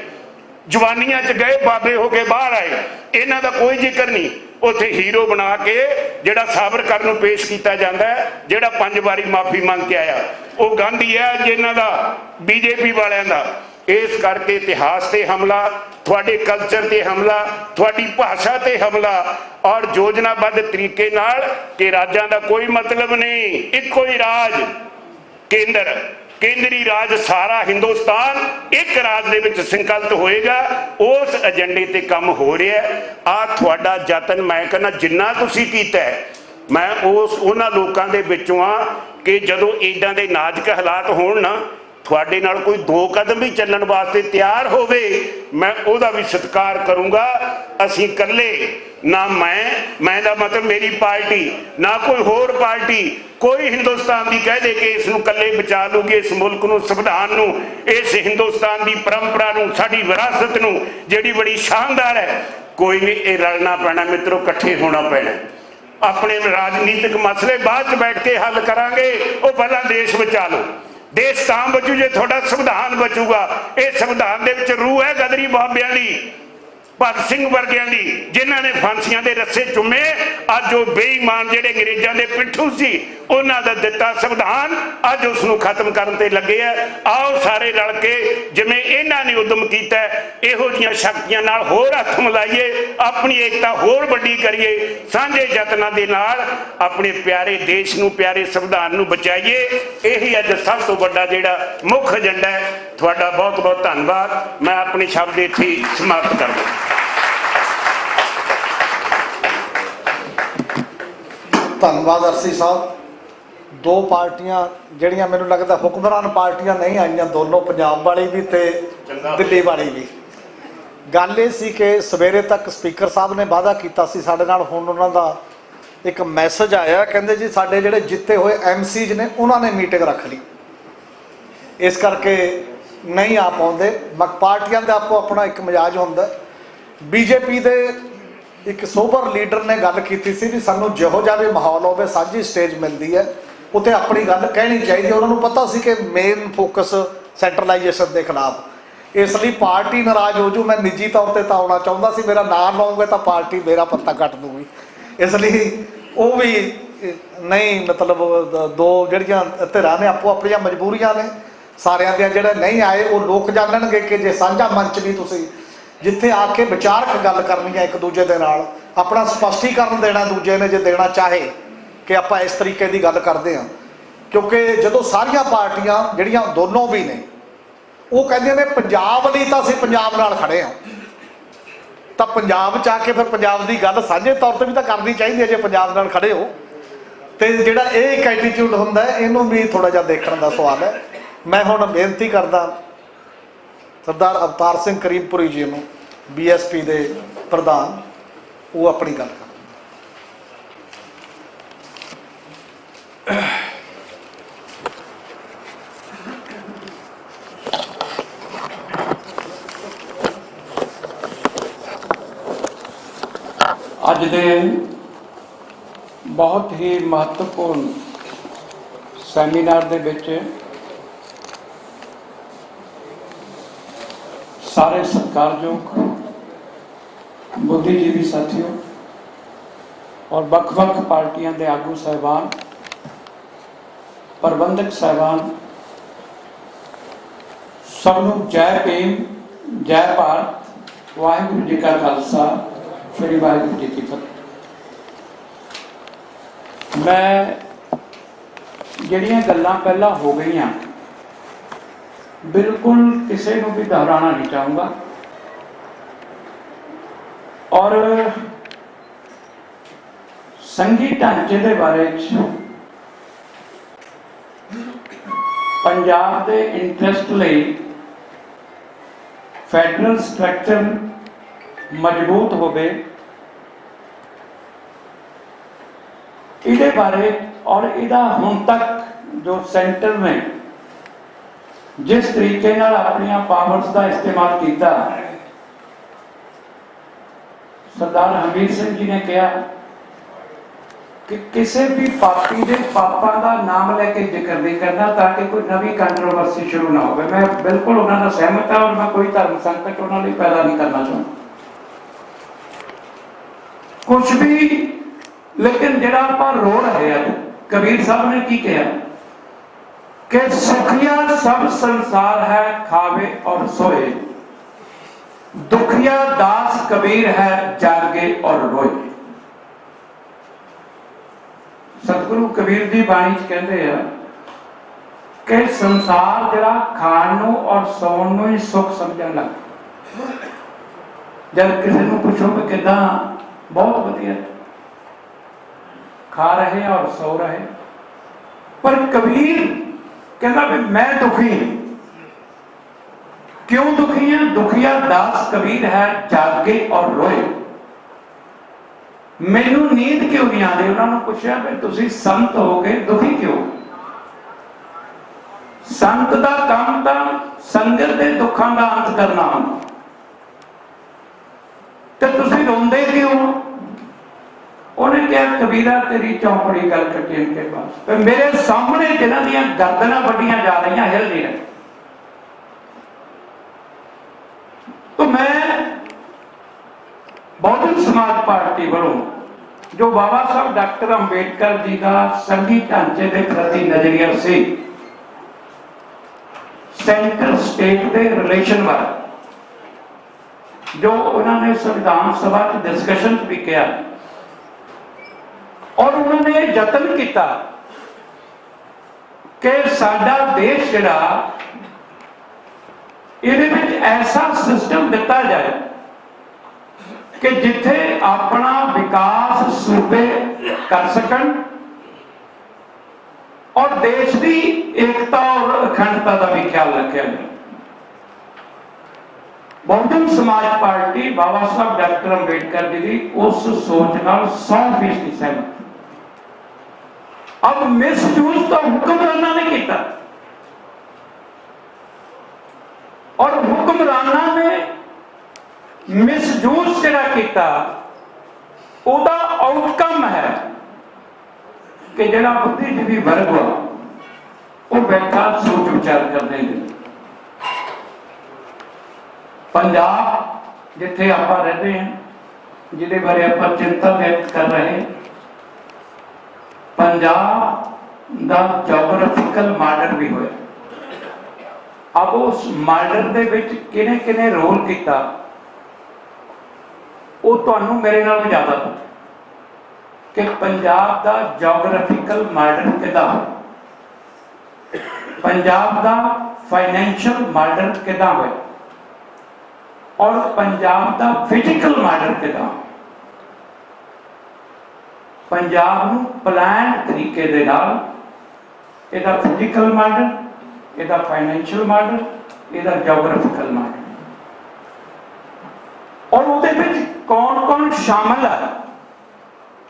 [SPEAKER 7] ਜਵਾਨੀਆਂ 'ਚ ਗਏ ਬਾਬੇ ਹੋ ਕੇ ਬਾਹਰ ਆਏ। ਇਹਨਾਂ ਦਾ ਕੋਈ ਜ਼ਿਕਰ ਨਹੀਂ। ਉੱਥੇ ਹੀਰੋ ਬਣਾ ਕੇ ਜਿਹੜਾ ਸਾਬਰਕਰ ਨੂੰ ਪੇਸ਼ ਕੀਤਾ ਜਾਂਦਾ ਹੈ, ਜਿਹੜਾ 5 ਵਾਰੀ ਮਾਫੀ ਮੰਗ ਕੇ ਆਇਆ, ਉਹ ਗਾਂਧੀ ਹੈ ਜਿਨ੍ਹਾਂ ਦਾ BJP ਵਾਲਿਆਂ ਦਾ। ਇਸ ਕਰਕੇ ਇਤਿਹਾਸ ਤੇ ਹਮਲਾ, ਤੁਹਾਡੇ ਕਲਚਰ ਤੇ ਹਮਲਾ, ਤੁਹਾਡੀ ਭਾਸ਼ਾ ਤੇ ਹਮਲਾ, ਔਰ ਯੋਜਨਾਬੱਧ ਤਰੀਕੇ ਨਾਲ ਕਿ ਰਾਜਾਂ ਦਾ ਕੋਈ ਮਤਲਬ ਨਹੀਂ, ਇੱਕੋ ਹੀ ਰਾਜ ਕੇਂਦਰੀ ਰਾਜ, ਸਾਰਾ ਹਿੰਦੁਸਤਾਨ ਇੱਕ ਰਾਜ ਦੇ ਵਿੱਚ ਸੰਕਲਿਤ ਹੋਏਗਾ। ਉਸ ਏਜੰਡੇ ਤੇ ਕੰਮ ਹੋ ਰਿਹਾ। ਆ ਤੁਹਾਡਾ ਯਤਨ ਮੈਂ ਕਹਿੰਦਾ ਜਿੰਨਾ ਤੁਸੀਂ ਕੀਤਾ ਹੈ, ਮੈਂ ਉਹਨਾਂ ਲੋਕਾਂ ਦੇ ਵਿੱਚੋਂ ਆ ਕਿ ਜਦੋਂ ਇੱਦਾਂ ਦੇ ਨਾਜ਼ੁਕ ਹਾਲਾਤ ਹੋਣ ਨਾ, ਤੁਹਾਡੇ ਨਾਲ ਕੋਈ 2 ਕਦਮ ਵੀ ਚੱਲਣ ਵਾਸਤੇ ਤਿਆਰ ਹੋਵੇ, ਮੈਂ ਉਹਦਾ ਵੀ ਸਤਿਕਾਰ ਕਰੂੰਗਾ। ਅਸੀਂ ਇਕੱਲੇ ਨਾ, ਮੈਂ ਦਾ ਮਤਲਬ ਮੇਰੀ ਪਾਰਟੀ, ਨਾ ਕੋਈ ਹੋਰ ਪਾਰਟੀ, ਕੋਈ ਹਿੰਦੁਸਤਾਨ ਦੀ ਕਹਿ ਦੇ ਕਿ ਇਸ ਨੂੰ ਇਕੱਲੇ ਬਚਾ ਲੂਗੀ, ਇਸ ਮੁਲਕ ਨੂੰ, ਸੰਵਿਧਾਨ ਨੂੰ, ਇਸ ਹਿੰਦੁਸਤਾਨ ਦੀ ਪਰੰਪਰਾ ਨੂੰ, ਸਾਡੀ ਵਿਰਾਸਤ ਨੂੰ, ਜਿਹੜੀ ਬੜੀ ਸ਼ਾਨਦਾਰ ਹੈ। ਕੋਈ ਨਹੀਂ, ਇਹ ਰਲਣਾ ਪੈਣਾ ਮਿੱਤਰੋ, ਇਕੱਠੇ ਹੋਣਾ ਪੈਣਾ। ਆਪਣੇ ਰਾਜਨੀਤਿਕ ਮਸਲੇ ਬਾਅਦ 'ਚ ਬੈਠ ਕੇ ਹੱਲ ਕਰਾਂਗੇ, ਉਹ ਪਹਿਲਾਂ ਦੇਸ਼ ਬਚਾ ਲਓ। ਦੇਸ਼ ਤਾਂ ਬਚੂ ਜੇ ਤੁਹਾਡਾ ਸੰਵਿਧਾਨ ਬਚੂਗਾ। ਇਹ ਸੰਵਿਧਾਨ ਦੇ ਵਿੱਚ ਰੂਹ ਹੈ ਗਦਰੀ ਬਾਬਿਆਂ ਦੀ, ਭਗਤ ਸਿੰਘ ਵਰਗਿਆਂ ਦੀ, ਜਿਨ੍ਹਾਂ ਨੇ ਫਾਂਸੀਆਂ ਦੇ ਰੱਸੇ ਚੁੰਮੇ। ਅੱਜ ਉਹ ਬੇਈਮਾਨ ਜਿਹੜੇ ਅੰਗਰੇਜ਼ਾਂ ਦੇ ਪਿੱਠੂ ਸੀ, ਉਹਨਾਂ ਦਾ ਦਿੱਤਾ ਸੰਵਿਧਾਨ ਅੱਜ ਉਸ ਨੂੰ ਖਤਮ ਕਰਨ ਤੇ ਲੱਗੇ ਆ। ਆਓ ਸਾਰੇ ਰਲ ਕੇ, ਜਿਵੇਂ ਇਹਨਾਂ ਨੇ ਉਦਮ ਕੀਤਾ, ਇਹੋ ਜਿਹੀਆਂ ਸ਼ਕਤੀਆਂ ਨਾਲ ਹੋਰ ਹੱਥ ਮਿਲਾਈਏ, ਆਪਣੀ ਏਕਤਾ ਹੋਰ ਵੱਡੀ ਕਰੀਏ, ਸਾਂਝੇ ਯਤਨਾਂ ਦੇ ਨਾਲ ਆਪਣੇ ਪਿਆਰੇ ਦੇਸ਼ ਨੂੰ, ਪਿਆਰੇ ਸੰਵਿਧਾਨ ਨੂੰ ਬਚਾਈਏ। ਇਹੀ ਅੱਜ ਸਭ ਤੋਂ ਵੱਡਾ ਜਿਹੜਾ ਮੁੱਖ ਏਜੰਡਾ ਹੈ। ਤੁਹਾਡਾ ਬਹੁਤ ਬਹੁਤ ਧੰਨਵਾਦ। ਮੈਂ ਆਪਣੇ ਸ਼ਬਦ ਇੱਥੇ ਹੀ ਸਮਾਪਤ ਕਰਦਾ।
[SPEAKER 1] ਧੰਨਵਾਦ ਅਰਸੀ ਸਾਹਿਬ। 2 ਪਾਰਟੀਆਂ ਜਿਹੜੀਆਂ ਮੈਨੂੰ ਲੱਗਦਾ ਹੁਕਮਰਾਨ ਪਾਰਟੀਆਂ ਨਹੀਂ ਆਈਆਂ, ਦੋਨੋਂ ਪੰਜਾਬ ਵਾਲੀ ਵੀ ਤੇ ਦਿੱਲੀ ਵਾਲੀ ਵੀ। ਗੱਲ ਇਹ ਸੀ ਕਿ ਸਵੇਰੇ ਤੱਕ ਸਪੀਕਰ ਸਾਹਿਬ ਨੇ ਵਾਅਦਾ ਕੀਤਾ ਸੀ ਸਾਡੇ ਨਾਲ, ਹੁਣ ਉਹਨਾਂ ਦਾ ਇੱਕ ਮੈਸੇਜ ਆਇਆ, ਕਹਿੰਦੇ ਜੀ ਸਾਡੇ ਜਿਹੜੇ ਜਿੱਤੇ ਹੋਏ MCs ਨੇ ਉਹਨਾਂ ਨੇ ਮੀਟਿੰਗ ਰੱਖ ਲਈ, ਇਸ ਕਰਕੇ ਨਹੀਂ ਆ ਪਾਉਂਦੇ। ਪਾਰਟੀਆਂ ਦਾ ਆਪੋ ਆਪਣਾ ਇੱਕ ਮਿਜਾਜ ਹੁੰਦਾ। BJP ਦੇ ਇੱਕ ਸੋਬਰ ਲੀਡਰ ਨੇ ਗੱਲ ਕੀਤੀ ਸੀ ਵੀ ਸਾਨੂੰ ਜਿਹੋ ਜਿਹਾ ਵੀ ਮਾਹੌਲ ਹੋਵੇ, ਸਾਂਝੀ ਸਟੇਜ ਮਿਲਦੀ ਹੈ, ਉੱਥੇ ਆਪਣੀ ਗੱਲ ਕਹਿਣੀ ਚਾਹੀਦੀ। ਉਹਨਾਂ ਨੂੰ ਪਤਾ ਸੀ ਕਿ ਮੇਨ ਫੋਕਸ ਸੈਂਟਰਲਾਈਜੇਸ਼ਨ ਦੇ ਖਿਲਾਫ, ਇਸ ਲਈ ਪਾਰਟੀ ਨਾਰਾਜ਼ ਹੋ ਜੂ। ਮੈਂ ਨਿੱਜੀ ਤੌਰ ਤੇ ਤਾਂ ਆਉਣਾ ਚਾਹੁੰਦਾ ਸੀ, ਮੇਰਾ ਨਾਂ ਲਵਾਂਗੇ ਤਾਂ ਪਾਰਟੀ ਮੇਰਾ ਪੱਤਾ ਕੱਟ ਦੂਗੀ, ਇਸ ਲਈ ਉਹ ਵੀ ਨਹੀਂ। ਮਤਲਬ 2 ਜਿਹੜੀਆਂ ਧਿਰਾਂ ਨੇ ਆਪੋ ਆਪਣੀਆਂ ਮਜਬੂਰੀਆਂ ਨੇ ਸਾਰਿਆਂ ਦੀਆਂ। ਜਿਹੜੇ ਨਹੀਂ ਆਏ ਉਹ ਲੋਕ ਜਾਣਨਗੇ ਕਿ ਜੇ ਸਾਂਝਾ ਮੰਚ ਨਹੀਂ, ਤੁਸੀਂ ਜਿੱਥੇ ਆ ਕੇ ਵਿਚਾਰਕ ਗੱਲ ਕਰਨੀ ਹੈ ਇੱਕ ਦੂਜੇ ਦੇ ਨਾਲ, ਆਪਣਾ ਸਪਸ਼ਟੀਕਰਨ ਦੇਣਾ ਦੂਜੇ ਨੇ ਜੇ ਦੇਣਾ ਚਾਹੇ ਕਿ ਆਪਾਂ ਇਸ ਤਰੀਕੇ ਦੀ ਗੱਲ ਕਰਦੇ ਹਾਂ। ਕਿਉਂਕਿ ਜਦੋਂ ਸਾਰੀਆਂ ਪਾਰਟੀਆਂ ਜਿਹੜੀਆਂ ਦੋਨੋਂ ਵੀ ਨੇ ਉਹ ਕਹਿੰਦੀਆਂ ਨੇ ਪੰਜਾਬ ਲਈ ਤਾਂ ਅਸੀਂ ਪੰਜਾਬ ਨਾਲ ਖੜੇ ਹਾਂ, ਤਾਂ ਪੰਜਾਬ 'ਚ ਆ ਕੇ ਫਿਰ ਪੰਜਾਬ ਦੀ ਗੱਲ ਸਾਂਝੇ ਤੌਰ ਤੇ ਵੀ ਤਾਂ ਕਰਨੀ ਚਾਹੀਦੀ ਹੈ ਜੇ ਪੰਜਾਬ ਨਾਲ ਖੜੇ ਹੋ। ਤੇ ਜਿਹੜਾ ਇਹ ਇੱਕ ਐਟੀਟਿਊਡ ਹੁੰਦਾ, ਇਹਨੂੰ ਵੀ ਥੋੜ੍ਹਾ ਜਿਹਾ ਦੇਖਣ ਦਾ ਸਵਾਲ ਹੈ। ਮੈਂ ਹੁਣ ਬੇਨਤੀ ਕਰਦਾ ਸਰਦਾਰ ਅਵਤਾਰ ਸਿੰਘ ਕਰੀਮਪੁਰੀ ਜੀ ਨੂੰ, BSP ਦੇ ਪ੍ਰਧਾਨ, ਉਹ ਆਪਣੀ ਗੱਲ ਕਰਨ।
[SPEAKER 8] ਅੱਜ ਦੇ ਬਹੁਤ ਹੀ ਮਹੱਤਵਪੂਰਨ ਸੈਮੀਨਾਰ ਦੇ ਵਿੱਚ ਸਾਰੇ ਸਤਿਕਾਰਯੋਗ ਬੁੱਧੀਜੀਵੀ ਸਾਥੀਓ ਔਰ ਵੱਖ-ਵੱਖ ਪਾਰਟੀਆਂ ਦੇ ਆਗੂ ਸਾਹਿਬਾਨ, ਪ੍ਰਬੰਧਕ ਸਾਹਿਬਾਨ, ਸਭ ਨੂੰ ਜੈ ਭੀਮ, ਜੈ ਭਾਰਤ, ਵਾਹਿਗੁਰੂ ਜੀ ਕਾ ਖਾਲਸਾ, ਸ੍ਰੀ ਵਾਹਿਗੁਰੂ ਜੀ ਕੀ ਫਤਿਹ। ਮੈਂ ਜਿਹੜੀਆਂ ਗੱਲਾਂ ਪਹਿਲਾਂ ਹੋ ਗਈਆਂ ਬਿਲਕੁਲ ਕਿਸੇ ਨੂੰ ਵੀ ਦੁਹਰਾਉਣਾ ਨਹੀਂ ਚਾਹੂੰਗਾ, ਔਰ ਸੰਘੀ ਢਾਂਚੇ ਦੇ ਬਾਰੇ ਪੰਜਾਬ ਦੇ ਇੰਟਰਸਟ ਲਈ ਫੈਡਰਲ ਸਟਰਕਚਰ ਮਜ਼ਬੂਤ ਹੋਵੇ, ਇਹਦੇ ਬਾਰੇ ਔਰ ਇਹਦਾ ਹੁਣ ਤੱਕ ਜੋ ਸੈਂਟਰ ਨੇ जिस तरीके नाल अपनी पावर्स का इस्तेमाल किया, सरदार हमीर सिंह जी ने कहा कि किसी भी पार्टी के पापा का नाम लेके जिक्र नहीं करना ताकि कोई नवी कंट्रोवर्सी शुरू ना हो। मैं बिल्कुल उन्होंने सहमत हाँ और मैं कोई धर्म संकट उन्होंने पैदा नहीं करना चाहता कुछ भी। लेकिन जिहड़ा आपां रो रहे हैं, कबीर साहब ने की कहा कि सुखिया सब संसार है खावे और सोए, दुखिया दास कबीर है जागे और रोए। सतगुरु कबीर जी बाणी च कहते हैं कि संसार जरा खाण नूं और सौण नूं ही सुख समझण लग, जब किसी को पूछो कि किदा, बहुत वधिया खा रहे और सो रहे। पर कबीर कहता भी मैं दुखी हूं। क्यों दुखी है? दुखिया दास कबीर है जागे और रोए। मैनू नींद क्यों नहीं आती? उन्होंने पूछा भी तुसी संत हो गए, दुखी क्यों? संत का काम तो संगत के दुखों का अंत करना, तो तुसी रोंदे क्यों? उन्हें कहा कबीरा तेरी चौपड़ी गल कटी इनके पास, तो मेरे सामने जिन्हों दी गर्दना बढ़िया जा रही हिल नहीं रही। तो मैं बहुजन समाज पार्टी वालों जो बाबा साहब डॉक्टर अंबेडकर जी का संघी ढांचे के प्रति नजरिया से सेंटर स्टेट के रिलेशन वाला जो उन्होंने संविधान सभा की डिस्कशन भी किया, और उन्होंने यत्न किया कि साडा देश जिहड़ा इहदे विच ऐसा सिस्टम दिता जाए कि जिथे अपना विकास सूबे कर सकन और देश की एकता और अखंडता का भी ख्याल रखा जाए। बहुजन समाज पार्टी बाबा साहब डॉक्टर अंबेडकर जी की उस सोच नाल 100% सहमत। अब मिसयूज तो हुक्मराना ने किया, और हुक्मराना ने मिसयूज जिहड़ा किया उहदा आउटकम है कि जिहड़ा बुद्धिजीवी वर्ग हुआ वो बैठा सोच विचार करने लगे। पंजाब जिथे आप रहते हैं, जिहदे बारे आप चिंता व्यक्त कर रहे हैं, पंजाब का जोग्राफिकल मॉडल भी होया। अब उस मॉडल दे विच किने किने रोल किया वो तुहानू मेरे नाल ज़्यादा पता कि पंजाब का जोग्राफिकल मॉडल किदा, पंजाब का फाइनैंशियल मॉडल किदा होया और पंजाब का फिजिकल मॉडल किदा। पंजाब नूं प्लान तरीके दे नाल इहदा फिजिकल मॉडल, इहदा फाइनैंशियल मॉडल, इहदा जोग्राफिकल मॉडल, और उहदे विच कौन कौन शामिल है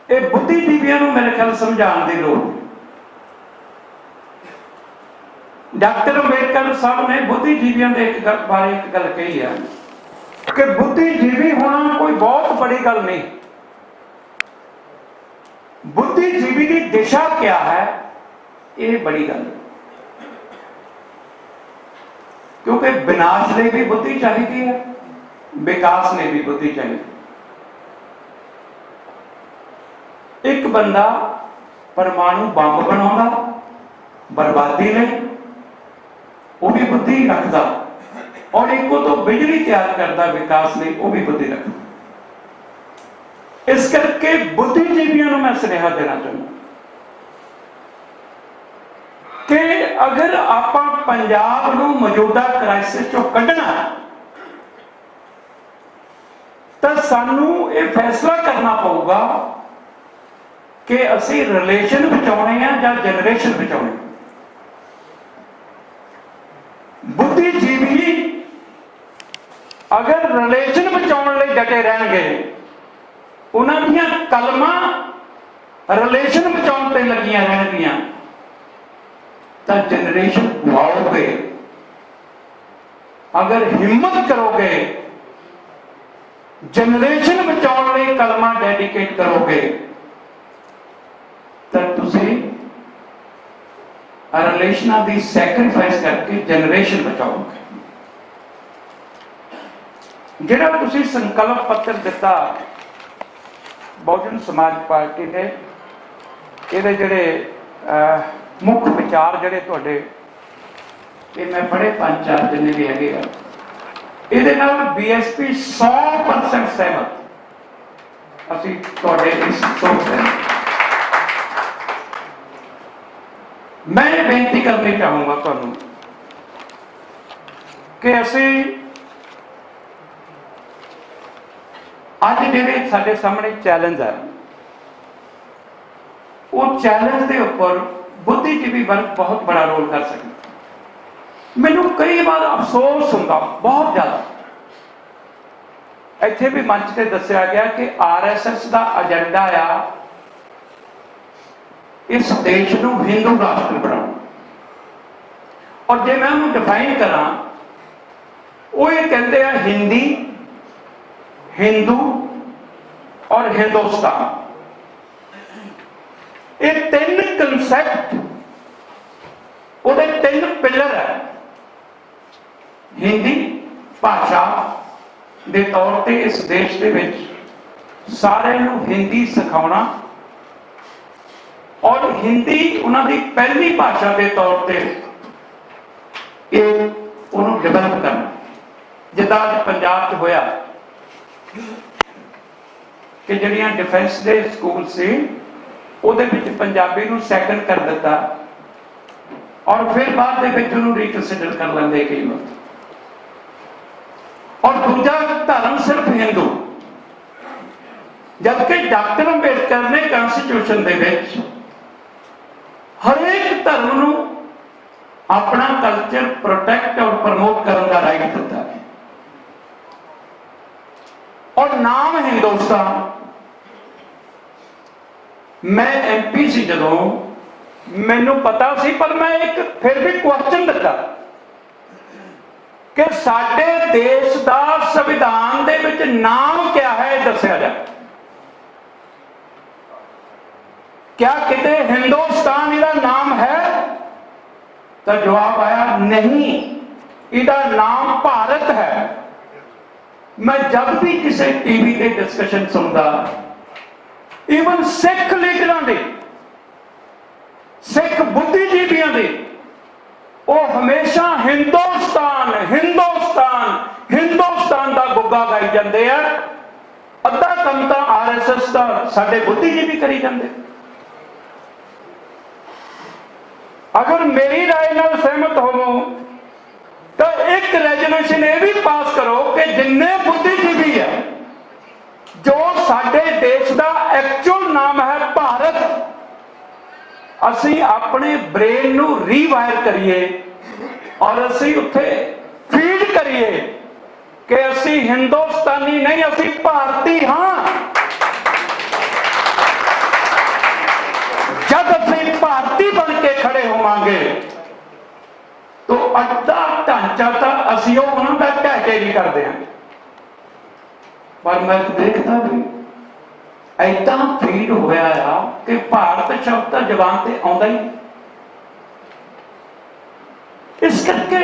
[SPEAKER 8] ये बुद्धिजीवियों को मेरे ख्याल समझाने की लोड़ है। डॉक्टर अंबेडकर साहब ने बुद्धिजीवियों के एक बारे एक गल कही है कि बुद्धिजीवी होना कोई बहुत बड़ी गल नहीं, बुद्धिजीवी की दिशा क्या है ये बड़ी गल। क्योंकि विनाश ने भी बुद्धि चाहिए है, विकास ने भी बुद्धि चाहिए। एक बंदा परमाणु बंब बनाता बर्बादी ले, वो भी बुद्धि रखता, और एक को तो बिजली तैयार करता विकास ले, वो भी बुद्धि रखता। इस करके बुद्धिजीवियों को मैं सुनेहा देना चाहूंगा कि अगर आप पंजाब को मौजूदा क्राइसिस चो कढ़ना तो सानू ये फैसला करना पऊगा कि असी रिलेशन बचाने हैं या जनरेशन बचाने। बुद्धिजीवी अगर रिलेशन बचाने लिए डटे रहेंगे, उन्होंने कलमा रिलेशन बचाने ते लगियां रहनगियां, तो जनरेशन गुआओगे। अगर हिम्मत करोगे जनरेशन बचाने लिए कलमा डेडिकेट करोगे तो तुसी रिलेशनां दी सैक्रीफाइस करके जनरेशन बचाओगे। जिहड़ा तुसी संकल्प पत्र दिता बहुजन समाज पार्टी ने, इहदे जिहड़े मुख्य विचार जिहड़े तुहाडे ਕਿ ਮੈਂ ਬੜੇ 5-4 ਜਿੰਨੇ ਵੀ ਹੈਗੇ ਆ, ਇਹਦੇ ਨਾਲ BSP 100% ਸਹਿਮਤ। ਅਸੀਂ ਤੁਹਾਡੇ ਇਸ ਸੋਚ ਦੇ ਮੈਂ ਇਹ ਬੇਨਤੀ ਕਰਨੀ ਚਾਹੂੰਗਾ ਤੁਹਾਨੂੰ ਕਿ ਅਸੀਂ ਅੱਜ ਜਿਹੜੇ ਸਾਡੇ ਸਾਹਮਣੇ ਚੈਲੰਜ ਹੈ, ਉਹ ਚੈਲੰਜ ਦੇ ਉੱਪਰ ਬੁੱਧੀਜੀਵੀ ਵਰਗ ਬਹੁਤ ਬੜਾ ਰੋਲ ਕਰ ਸਕਦਾ। ਮੈਨੂੰ ਕਈ ਵਾਰ ਅਫਸੋਸ ਹੁੰਦਾ, ਬਹੁਤ ਜ਼ਿਆਦਾ। ਇੱਥੇ ਵੀ ਮੰਚ ਤੇ ਦੱਸਿਆ ਗਿਆ ਕਿ RSS ਦਾ ਏਜੰਡਾ ਆ ਇਸ ਦੇਸ਼ ਨੂੰ ਹਿੰਦੂ ਰਾਸ਼ਟਰ ਬਣਾਉਣਾ। ਔਰ ਜੇ ਮੈਂ ਉਹਨੂੰ ਡਿਫਾਈਨ ਕਰਾਂ, ਉਹ ਇਹ ਕਹਿੰਦੇ ਆ ਹਿੰਦੀ, ਹਿੰਦੂ ਔਰ ਹਿੰਦੁਸਤਾਨ, ਇਹ 3 ਕਨਸੈਪਟ, ਉਹਦੇ 3 ਪਿਲਰ ਹੈ। ਹਿੰਦੀ ਭਾਸ਼ਾ ਦੇ ਤੌਰ ਤੇ ਇਸ ਦੇਸ਼ ਦੇ ਵਿੱਚ ਸਾਰਿਆਂ ਨੂੰ ਹਿੰਦੀ ਸਿਖਾਉਣਾ ਔਰ ਹਿੰਦੀ ਉਹਨਾਂ ਦੀ ਪਹਿਲੀ ਭਾਸ਼ਾ ਦੇ ਤੌਰ ਤੇ ਇਹ ਉਹਨੂੰ ਡਿਵੈਲਪ ਕਰਨਾ। ਜਿੱਦਾਂ ਅੱਜ ਪੰਜਾਬ 'ਚ ਹੋਇਆ ਕਿ ਜਿਹੜੀਆਂ ਡਿਫੈਂਸ ਦੇ ਸਕੂਲ ਸੀ, ਉਹਦੇ ਵਿੱਚ ਪੰਜਾਬੀ ਨੂੰ ਸੈਕੰਡ ਕਰ ਦਿੱਤਾ ਔਰ ਫਿਰ ਬਾਅਦ ਦੇ ਵਿੱਚ ਉਹਨੂੰ ਰੀਕਨਸੀਡਰ ਕਰ ਲੈਂਦੇ ਕਈ ਵਾਰ। ਔਰ ਦੂਜਾ ਧਰਮ ਸਿਰਫ ਹਿੰਦੂ, ਜਦਕਿ ਡਾਕਟਰ ਅੰਬੇਡਕਰ ਨੇ ਕਨਸਟੀਟਿਊਸ਼ਨ ਦੇ ਵਿੱਚ ਹਰੇਕ ਧਰਮ ਨੂੰ ਆਪਣਾ ਕਲਚਰ ਪ੍ਰੋਟੈਕਟ ਔਰ ਪ੍ਰਮੋਟ ਕਰਨ ਦਾ ਰਾਈਟ ਦਿੱਤਾ ਹੈ। ਔਰ ਨਾਮ ਹਿੰਦੁਸਤਾਨ, ਮੈਂ MP ਸੀ ਜਦੋਂ, ਮੈਨੂੰ ਪਤਾ ਸੀ, ਪਰ ਮੈਂ ਇੱਕ ਫਿਰ ਵੀ ਕੁਐਸਚਨ ਦਿੱਤਾ ਕਿ ਸਾਡੇ ਦੇਸ਼ ਦਾ ਸੰਵਿਧਾਨ ਦੇ ਵਿੱਚ ਨਾਮ ਕਿਆ ਹੈ, ਇਹ ਦੱਸਿਆ ਜਾਏ। क्या किते हिंदुस्तान ਇਹਦਾ ਨਾਮ ਹੈ? ਤਾਂ ਜਵਾਬ ਆਇਆ ਨਹੀਂ, ਇਹਦਾ ਨਾਮ ਭਾਰਤ ਹੈ। ਮੈਂ ਜਦ ਵੀ ਕਿਸੇ ਟੀਵੀ ਤੇ ਡਿਸਕਸ਼ਨ ਸੁਣਦਾ, ਈਵਨ ਸਿੱਖ ਲੀਡਰਾਂ ਦੇ, ਸਿੱਖ ਬੁੱਧੀਜੀਵੀਆਂ ਦੇ, ਉਹ ਹਮੇਸ਼ਾ ਹਿੰਦੁਸਤਾਨ ਹਿੰਦੁਸਤਾਨ ਹਿੰਦੁਸਤਾਨ ਦਾ ਗੁੱਗਾ ਗਾਈ ਜਾਂਦੇ ਆ। ਅੱਧਾ ਕੰਮ ਤਾਂ RSS ਦਾ ਸਾਡੇ ਬੁੱਧੀਜੀਵੀ ਕਰੀ ਜਾਂਦੇ। अगर मेरी राय नाल सहमत हो तो एक रेजोल्यूशन ये भी पास करो कि जिन्ने बुद्धिजीवी है, जो साडे देश का एक्चुअल नाम है भारत, असी अपने ब्रेन नू रीवायर करिए और असी उत्थे फीड करिए कि असी हिंदुस्तानी नहीं, असी भारती हाँ। जब असी भारती बन के खड़े होवांगे तो अद्धा ढांचा तो असी उन्होंने ढांचे ही कर देंगे। पर मैं देखता भी ऐसा फीड होया कि भारत शब्द तो जबान से आउंदा ही। इस करके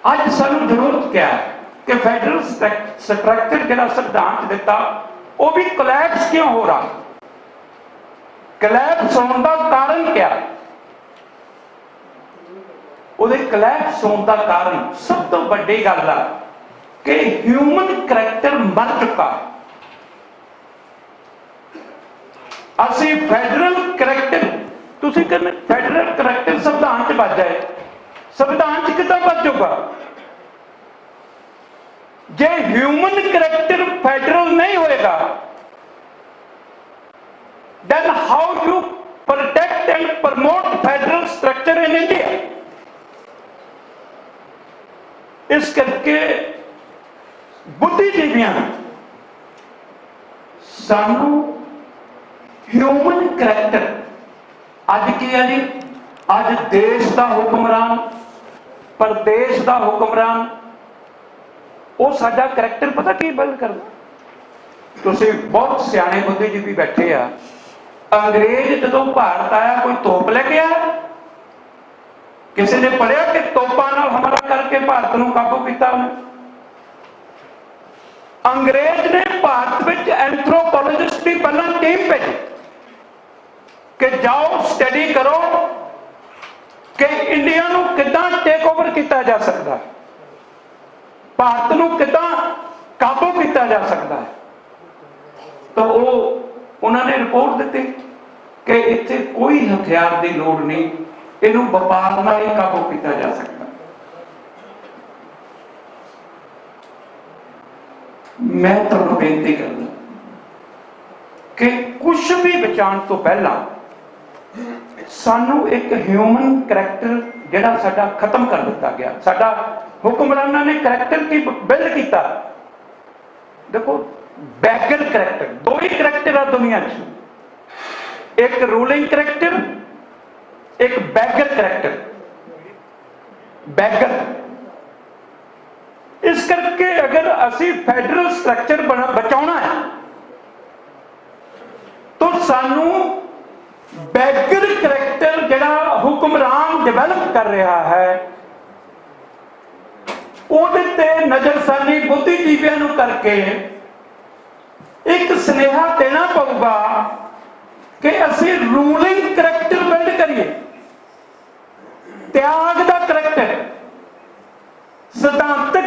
[SPEAKER 8] अज सानू जरूरत क्या है कि फैडरल स्ट्रक्चर जिहड़ा संविधान च दिता वो भी कोलैप्स क्यों हो रहा? कोलैप्स होने का कारण क्या? ਉਹਦੇ कोलैप्स होने का कारण सब तो बड़ी गल है कि ह्यूमन करैक्टर मर चुका। असी फैडरल करैक्टर, तुसी कहने फैडरल करैक्टर संविधान च बच जाए, संविधान च कितना बचूगा? जे ह्यूमन करैक्टर फैडरल नहीं होएगा, then how you protect and promote federal structure in India? इस करके बुद्धिजीवियों सानू ह्यूमन करैक्टर, अज की है जी, अज देश का हुक्मरान, प्रदेश का हुक्मरान, वो साडा करैक्टर पता की बिल्ड करदा। तुसीं बहुत सियाने बुद्धिजीवी बैठे आ, अंग्रेज जदों भारत आया कोई तोप लेके आया? किसी ने पढ़िया कि तोपां नाल हमला करके भारत नूं काबू किया? अंग्रेज ने भारत विच एंथ्रोपोलॉजिस्ट की पहला टीम भेजी कि जाओ स्टडी करो ਕਿ ਇੰਡੀਆ ਨੂੰ ਕਿੱਦਾਂ ਟੇਕ ਓਵਰ ਕੀਤਾ ਜਾ ਸਕਦਾ ਹੈ, ਭਾਰਤ ਨੂੰ ਕਿੱਦਾਂ ਕਾਬੂ ਕੀਤਾ ਜਾ ਸਕਦਾ ਹੈ। ਤਾਂ ਉਹਨਾਂ ਨੇ ਰਿਪੋਰਟ ਦਿੱਤੀ ਕਿ ਇੱਥੇ ਕੋਈ ਹਥਿਆਰ ਦੀ ਲੋੜ ਨਹੀਂ, ਇਹਨੂੰ ਵਪਾਰ ਨਾਲ ਹੀ ਕਾਬੂ ਕੀਤਾ ਜਾ ਸਕਦਾ। ਮੈਂ ਤੁਹਾਨੂੰ ਬੇਨਤੀ ਕਰਦਾ ਕਿ ਕੁਝ ਵੀ ਬਚਾਉਣ ਤੋਂ ਪਹਿਲਾਂ ਸਾਨੂੰ ਇੱਕ ਹਿਊਮਨ ਕਰੈਕਟਰ ਜਿਹੜਾ ਸਾਡਾ ਖਤਮ ਕਰ ਦਿੱਤਾ ਗਿਆ, ਸਾਡਾ ਹੁਕਮਰਾਨਾਂ ਨੇ ਕਰੈਕਟਰ ਕੀ ਬਿਲਡ ਕੀਤਾ। ਦੇਖੋ ਬੈਗਰ ਕਰੈਕਟਰ, ਦੋ ਹੀ ਕਰੈਕਟਰ ਆ ਦੁਨੀਆ 'ਚ, ਇੱਕ ਰੂਲਿੰਗ ਕਰੈਕਟਰ, ਇੱਕ ਬੈਗਰ ਕਰੈਕਟਰ। ਬੈਗਰ ਇਸ ਕਰਕੇ ਅਗਰ ਅਸੀਂ ਫੈਡਰਲ ਸਟਰਕਚਰ ਬਚਾਉਣਾ ਹੈ ਤਾਂ ਸਾਨੂੰ ਬੈਗਰ ਕਰੈਕਟਰ ਜਿਹੜਾ ਹੁਕਮਰਾਨ ਡਿਵੈਲਪ ਕਰ ਰਿਹਾ ਹੈ ਉਹਦੇ ਤੇ ਨਜ਼ਰਸਾਨੀ ਬੁੱਧੀਜੀਵੀਆਂ ਨੂੰ ਕਰਕੇ ਇੱਕ ਸੁਨੇਹਾ ਦੇਣਾ ਪਊਗਾ ਕਿ ਅਸੀਂ ਰੂਲਿੰਗ ਕਰੈਕਟਰ ਬਿਲਡ ਕਰੀਏ, ਤਿਆਗ ਦਾ ਕਰੈਕਟਰ, ਸਿਧਾਂਤਕ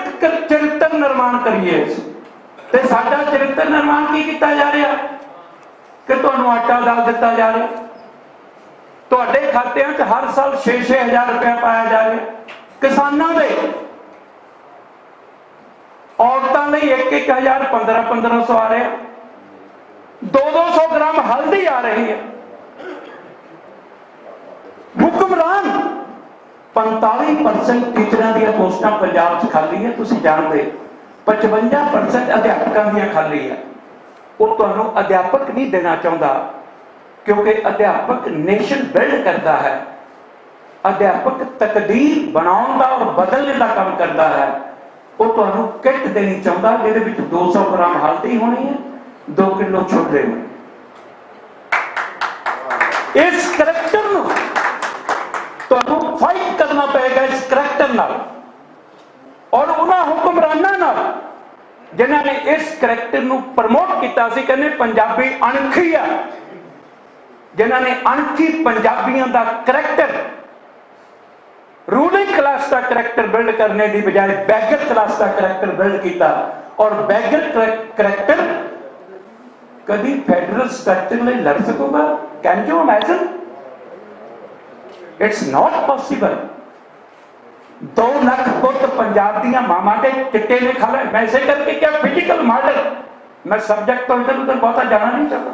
[SPEAKER 8] ਚਰਿੱਤਰ ਨਿਰਮਾਣ ਕਰੀਏ। ਤੇ ਸਾਡਾ ਚਰਿੱਤਰ ਨਿਰਮਾਣ ਕੀ ਕੀਤਾ ਜਾ ਰਿਹਾ ਕਿ ਤੁਹਾਨੂੰ ਆਟਾ ਦਾਲ ਦਿੱਤਾ ਜਾ ਰਿਹਾ, ਤੁਹਾਡੇ ਖਾਤਿਆਂ 'ਚ ਹਰ ਸਾਲ 6-6 ਹਜ਼ਾਰ ਰੁਪਇਆ ਪਾਇਆ ਜਾ ਰਿਹਾ, ਕਿਸਾਨਾਂ ਦੇ ਔਰਤਾਂ ਲਈ 1-1 ਹਜ਼ਾਰ 1500 ਆ ਰਿਹਾ, 200 ਗ੍ਰਾਮ ਹਲਦੀ ਆ ਰਹੀ ਹੈ। ਹੁਕਮਰਾਨ 45% ਟੀਚਰਾਂ ਦੀਆਂ ਪੋਸਟਾਂ ਪੰਜਾਬ 'ਚ ਖਾਲੀ ਹੈ, ਤੁਸੀਂ ਜਾਣਦੇ, 55% ਅਧਿਆਪਕਾਂ ਦੀਆਂ ਖਾਲੀ ਹੈ। ਉਹ ਤੁਹਾਨੂੰ ਅਧਿਆਪਕ ਨਹੀਂ ਦੇਣਾ ਚਾਹੁੰਦਾ ਕਿਉਂਕਿ ਅਧਿਆਪਕ ਨੇਸ਼ਨ ਬਿਲਡ ਕਰਦਾ ਹੈ, ਅਧਿਆਪਕ ਤਕਦੀਰ ਬਣਾਉਣ ਦਾ ਔਰ ਬਦਲਣ ਦਾ ਕੰਮ ਕਰਦਾ ਹੈ। ਉਹ ਤੁਹਾਨੂੰ ਕਿੱਟ ਦੇਣੀ ਚਾਹੁੰਦਾ ਜਿਹਦੇ ਵਿੱਚ 200 ਗ੍ਰਾਮ ਹਲਦੀ ਹੋਣੀ ਹੈ, 2 ਕਿਲੋ ਛੋਲੇ ਹੋਣੇ। ਇਸ ਕਰੈਕਟਰ ਨੂੰ ਤੁਹਾਨੂੰ ਫਾਈਟ ਕਰਨਾ ਪਏਗਾ, ਇਸ ਕਰੈਕਟਰ ਨਾਲ ਔਰ ਉਹਨਾਂ ਹੁਕਮਰਾਨਾਂ ਨਾਲ ਜਿਨ੍ਹਾਂ ਨੇ ਇਸ ਕਰੈਕਟਰ ਨੂੰ ਪ੍ਰਮੋਟ ਕੀਤਾ ਸੀ। ਕਹਿੰਦੇ ਪੰਜਾਬੀ ਅਣਖੀ ਆ, ਜਿਨ੍ਹਾਂ ਨੇ ਅਣਖੀ ਪੰਜਾਬੀਆਂ ਦਾ ਕਰੈਕਟਰ, ਰੂਲਿੰਗ ਕਲਾਸ ਦਾ ਕਰੈਕਟਰ ਬਿਲਡ ਕਰਨੇ ਦੀ ਬਜਾਏ ਬੈਗਰ ਕਲਾਸ ਦਾ ਕਰੈਕਟਰ ਬਿਲਡ ਕੀਤਾ। ਔਰ ਬੈਗਰ ਕਰੈਕਟਰ ਕਦੀ ਫੈਡਰਲ ਸਟਰਕਚਰ ਲਈ ਲੜ ਸਕੂਗਾ? Can you imagine? It's not possible. 2 lakh ਪੁੱਤ ਪੰਜਾਬ ਦੀਆਂ ਮਾਵਾਂ ਦੇ ਚਿੱਟੇ ਨੇ ਖਾ ਲਏ। ਮੈਂ ਇਸੇ ਕਰਕੇ ਕਿਹਾ ਫਿਜ਼ੀਕਲ ਮਰਡਰ, ਮੈਂ ਸਬਜੈਕਟ ਤੋਂ ਇੱਧਰ ਉੱਧਰ ਬਹੁਤਾ ਜਾਣਾ ਨਹੀਂ ਚਾਹੁੰਦਾ।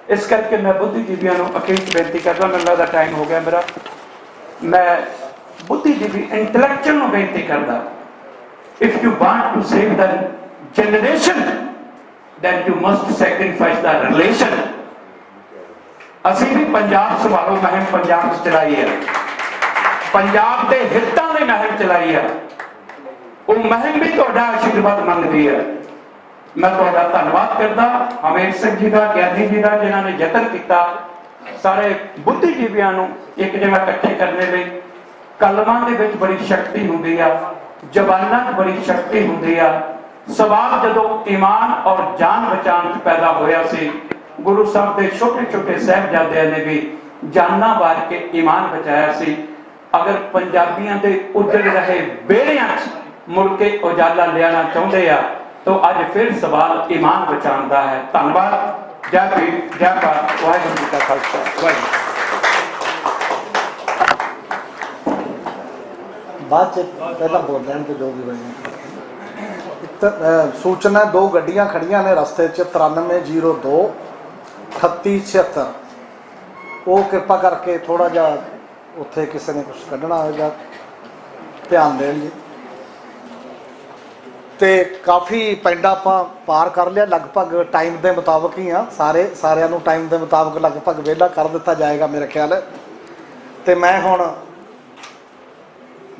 [SPEAKER 8] ਇਸ ਕਰਕੇ ਮੈਂ ਬੁੱਧੀਜੀਵੀਆਂ ਨੂੰ ਅਖੀਰ ਬੇਨਤੀ ਕਰਦਾ, ਮੈਨੂੰ ਲੱਗਦਾ ਟਾਈਮ ਹੋ ਗਿਆ ਮੇਰਾ, ਮੈਂ ਬੁੱਧੀਜੀਵੀ ਇੰਟੈਲੈਕਚੁਅਲ ਨੂੰ ਬੇਨਤੀ ਕਰਦਾ, if you want to save the generation then you must sacrifice the relation। ਅਸੀਂ ਵੀ ਪੰਜਾਬ ਸੰਭਾਲੋ ਮੁਹਿੰਮ ਪੰਜਾਬ 'ਚ ਚਲਾਈ ਹੈ, ਪੰਜਾਬ ਦੇ ਹਿੱਤਾਂ ਲਈ ਮੁਹਿੰਮ ਚਲਾਈ ਹੈ। ਉਹ ਮੁਹਿੰਮ ਵੀ ਤੁਹਾਡਾ ਆਸ਼ੀਰਵਾਦ ਮੰਗਦੀ ਹੈ। ਮੈਂ ਤੁਹਾਡਾ ਧੰਨਵਾਦ ਕਰਦਾ ਹਮੀਰ ਸਿੰਘ ਜੀ ਦਾ, ਗਿਆਨੀ ਜੀ ਦਾ, ਜਿਨ੍ਹਾਂ ਨੇ ਯਤਨ ਕੀਤਾ ਸਾਰੇ ਬੁੱਧੀਜੀਵੀਆਂ ਨੂੰ ਇੱਕ ਜਗ੍ਹਾ ਇਕੱਠੇ ਕਰਨ ਲਈ। ਕਲਮਾਂ ਦੇ ਵਿੱਚ ਬੜੀ ਸ਼ਕਤੀ ਹੁੰਦੀ ਆ, ਜ਼ਬਾਨਾਂ 'ਚ ਬੜੀ ਸ਼ਕਤੀ ਹੁੰਦੀ ਆ। ਸਵਾਲ ਜਦੋਂ ਈਮਾਨ ਔਰ ਜਾਨ ਬਚਾਉਣ 'ਚ ਪੈਦਾ ਹੋਇਆ ਸੀ, ਗੁਰੂ ਸਾਹਿਬ ਦੇ ਛੋਟੇ ਛੋਟੇ ਸਾਹਿਬਜ਼ਾਦਿਆਂ ਨੇ ਵੀ ਜਾਨਾਂ ਵਾਰ ਕੇ ਈਮਾਨ ਬਚਾਇਆ ਸੀ। ਅਗਰ ਪੰਜਾਬੀਆਂ ਦੇ ਉੱਜੜ ਰਹੇ ਵਿਹੜਿਆਂ 'ਚ ਮੁੜ ਕੇ ਉਜਾਲਾ ਲਿਆਣਾ ਚਾਹੁੰਦੇ ਆ ਤਾਂ ਅੱਜ ਫਿਰ ਸਵਾਲ ਈਮਾਨ ਬਚਾਉਣ ਦਾ ਹੈ। ਧੰਨਵਾਦ। ਜੈ ਭੀਮ, ਜੈ ਭਾਰਤ, ਵਾਹਿਗੁਰੂ ਜੀ ਕਾ ਖਾਲਸਾ, ਵਾਹਿਗੁਰੂ।
[SPEAKER 1] ਬਾਅਦ 'ਚ ਪਹਿਲਾਂ ਬੋਲ ਲੈਣ ਤੇ ਜੋ ਵੀ ਬਣੇ। ਸੂਚਨਾ 2 ਗੱਡੀਆਂ ਖੜੀਆਂ ਨੇ ਰਸਤੇ 'ਚ, 9302 3876। ਉਹ ਕਿਰਪਾ ਕਰਕੇ ਥੋੜਾ ਜਿਹਾ ਉੱਥੇ ਕਿਸੇ ਨੇ ਕੁਝ ਕੱਢਣਾ ਹੋਵੇਗਾ, ਧਿਆਨ ਦੇਣ ਜੀ। ਤੇ ਕਾਫੀ ਪਿੰਡ ਆਪਾਂ ਪਾਰ ਕਰ ਲਿਆ, ਲਗਭਗ ਟਾਈਮ ਦੇ ਮੁਤਾਬਕ ਹੀ ਆ, ਸਾਰਿਆਂ ਨੂੰ ਟਾਈਮ ਦੇ ਮੁਤਾਬਕ ਲਗਭਗ ਵਿਹਲਾ ਕਰ ਦਿੱਤਾ ਜਾਏਗਾ ਮੇਰੇ ਖਿਆਲ ਹੈ। ਤੇ ਮੈਂ ਹੁਣ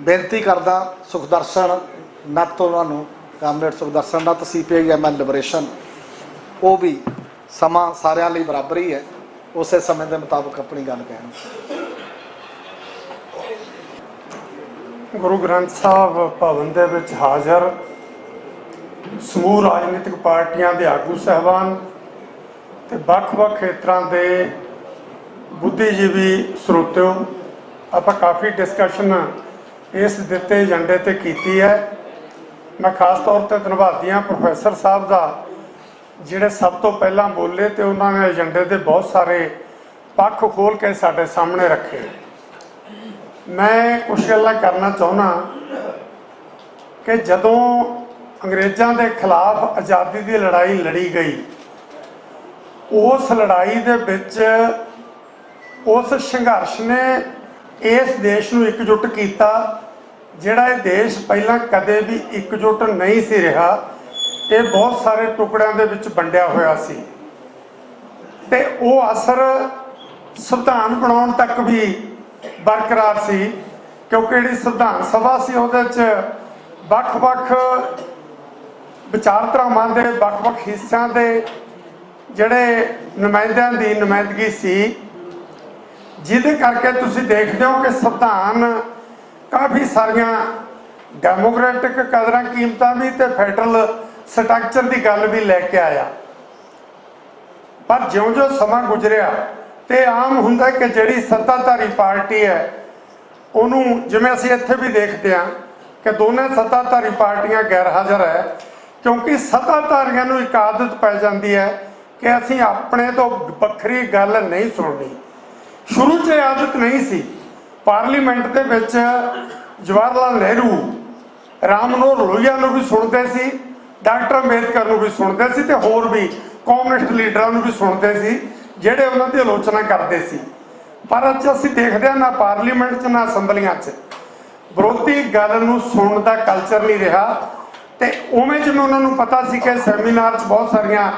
[SPEAKER 1] ਬੇਨਤੀ ਕਰਦਾ ਸੁਖਦਰਸ਼ਨ ਨੱਤ, ਉਹਨਾਂ ਨੂੰ ਕਾਮਰੇਡ ਸੁਖਦਰਸ਼ਨ ਨੱਤ, CPI-ML ਲਿਬਰੇਸ਼ਨ, ਉਹ ਵੀ ਸਮਾਂ ਸਾਰਿਆਂ ਲਈ ਬਰਾਬਰ ਹੀ ਹੈ, ਉਸੇ ਸਮੇਂ ਦੇ ਮੁਤਾਬਕ ਆਪਣੀ ਗੱਲ ਕਹਿਣ।
[SPEAKER 9] ਗੁਰੂ ਗ੍ਰੰਥ ਸਾਹਿਬ ਭਵਨ ਦੇ ਵਿੱਚ ਹਾਜ਼ਰ ਸਮੂਹ ਰਾਜਨੀਤਿਕ ਪਾਰਟੀਆਂ ਦੇ ਆਗੂ ਸਾਹਿਬਾਨ ਤੇ ਵੱਖ-ਵੱਖ ਖੇਤਰਾਂ ਦੇ ਬੁੱਧੀਜੀਵੀ ਸਰੋਤਿਓ, ਆਪਾਂ ਕਾਫੀ ਡਿਸਕਸ਼ਨ ਇਸ ਦਿੱਤੇ ਏਜੰਡੇ ਤੇ ਕੀਤੀ ਹੈ। ਮੈਂ ਖਾਸ ਤੌਰ ਤੇ ਧੰਨਵਾਦੀ ਹਾਂ ਪ੍ਰੋਫੈਸਰ ਸਾਹਿਬ ਦਾ, ਜਿਹੜੇ ਸਭ ਤੋਂ ਪਹਿਲਾਂ ਬੋਲੇ ਤੇ ਉਹਨਾਂ ਨੇ ਏਜੰਡੇ ਦੇ ਬਹੁਤ ਸਾਰੇ ਪੱਖ ਖੋਲ੍ਹ ਕੇ ਸਾਡੇ ਸਾਹਮਣੇ ਰੱਖੇ। ਮੈਂ ਕੁਝ ਗੱਲਾਂ ਕਰਨਾ ਚਾਹੁੰਦਾ ਕਿ ਜਦੋਂ ਅੰਗਰੇਜ਼ਾਂ ਦੇ ਖਿਲਾਫ ਆਜ਼ਾਦੀ ਦੀ ਲੜਾਈ ਲੜੀ ਗਈ, ਉਸ ਲੜਾਈ ਦੇ ਵਿੱਚ ਉਸ ਸੰਘਰਸ਼ ਨੇ ਇਸ ਦੇਸ਼ ਨੂੰ ਇਕਜੁੱਟ ਕੀਤਾ, ਜਿਹੜਾ ਇਹ ਦੇਸ਼ ਪਹਿਲਾਂ ਕਦੇ ਵੀ ਇਕਜੁੱਟ ਨਹੀਂ ਸੀ ਰਿਹਾ। ਇਹ ਬਹੁਤ ਸਾਰੇ ਟੁਕੜਿਆਂ ਦੇ ਵਿੱਚ ਵੰਡਿਆ ਹੋਇਆ ਸੀ ਤੇ ਉਹ ਅਸਰ ਸੰਵਿਧਾਨ ਬਣਾਉਣ ਤੱਕ ਵੀ ਬਰਕਰਾਰ ਸੀ, ਕਿਉਂਕਿ ਜਿਹੜੀ ਸੰਵਿਧਾਨ ਸਭਾ ਸੀ ਉਹਦੇ 'ਚ ਵੱਖ-ਵੱਖ ਵਿਚਾਰਧਾਰਾਵਾਂ ਦੇ ਵੱਖ-ਵੱਖ ਹਿੱਸਿਆਂ ਦੇ ਜਿਹੜੇ ਨੁਮਾਇੰਦਿਆਂ ਦੀ ਨੁਮਾਇੰਦਗੀ ਸੀ, ਜਿਹਦੇ ਕਰਕੇ ਤੁਸੀਂ ਦੇਖਦੇ ਹੋ ਕਿ ਸੰਵਿਧਾਨ ਕਾਫੀ ਸਾਰੀਆਂ ਡੈਮੋਕ੍ਰੈਟਿਕ ਕਦਰਾਂ ਕੀਮਤਾਂ ਵੀ ਤੇ ਫੈਡਰਲ ਸਟਰਕਚਰ ਦੀ ਗੱਲ ਵੀ ਲੈ ਕੇ ਆਇਆ। ਪਰ ਜਿਉਂ-ਜਿਉਂ ਸਮਾਂ ਗੁਜ਼ਰਿਆ ਤੇ ਆਮ ਹੁੰਦਾ ਕਿ ਜਿਹੜੀ ਸੱਤਾਧਾਰੀ ਪਾਰਟੀ ਹੈ ਉਹਨੂੰ, ਜਿਵੇਂ ਅਸੀਂ ਇੱਥੇ ਵੀ ਦੇਖਦੇ ਹਾਂ ਕਿ ਦੋਨੇ ਸੱਤਾਧਾਰੀ ਪਾਰਟੀਆਂ ਗੈਰ ਹਾਜ਼ਰ ਹੈ, ਕਿਉਂਕਿ ਸੱਤਾਧਾਰੀਆਂ ਨੂੰ ਇੱਕ ਆਦਤ ਪੈ ਜਾਂਦੀ ਹੈ ਕਿ ਅਸੀਂ ਆਪਣੇ ਤੋਂ ਵੱਖਰੀ ਗੱਲ ਨਹੀਂ ਸੁਣਨੀ। ਸ਼ੁਰੂ 'ਚ ਇਹ ਆਦਤ ਨਹੀਂ ਸੀ। ਪਾਰਲੀਮੈਂਟ ਦੇ ਵਿੱਚ ਜਵਾਹਰ ਲਾਲ ਨਹਿਰੂ ਰਾਮ ਮਨੋਹਰ ਲੋਹੀਆ ਨੂੰ ਵੀ ਸੁਣਦੇ ਸੀ, ਡਾਕਟਰ ਅੰਬੇਦਕਰ ਨੂੰ ਵੀ ਸੁਣਦੇ ਸੀ ਤੇ ਹੋਰ ਵੀ ਕਮਿਊਨਿਸਟ ਲੀਡਰਾਂ ਨੂੰ ਵੀ ਸੁਣਦੇ ਸੀ ਜਿਹੜੇ ਉਹਨਾਂ ਦੀ ਆਲੋਚਨਾ ਕਰਦੇ ਸੀ। ਪਰ ਅੱਜ ਅਸੀਂ ਦੇਖਦੇ ਹਾਂ ਨਾ ਪਾਰਲੀਮੈਂਟ 'ਚ ਨਾ ਅਸੈਂਬਲੀਆਂ 'ਚ ਵਿਰੋਧੀ ਗੱਲ ਨੂੰ ਸੁਣਨ ਦਾ ਕਲਚਰ ਨਹੀਂ ਰਿਹਾ। ਤੇ ਉਵੇਂ ਜਿਵੇਂ ਉਹਨਾਂ ਨੂੰ ਪਤਾ ਸੀ ਕਿ ਸੈਮੀਨਾਰ 'ਚ ਬਹੁਤ ਸਾਰੀਆਂ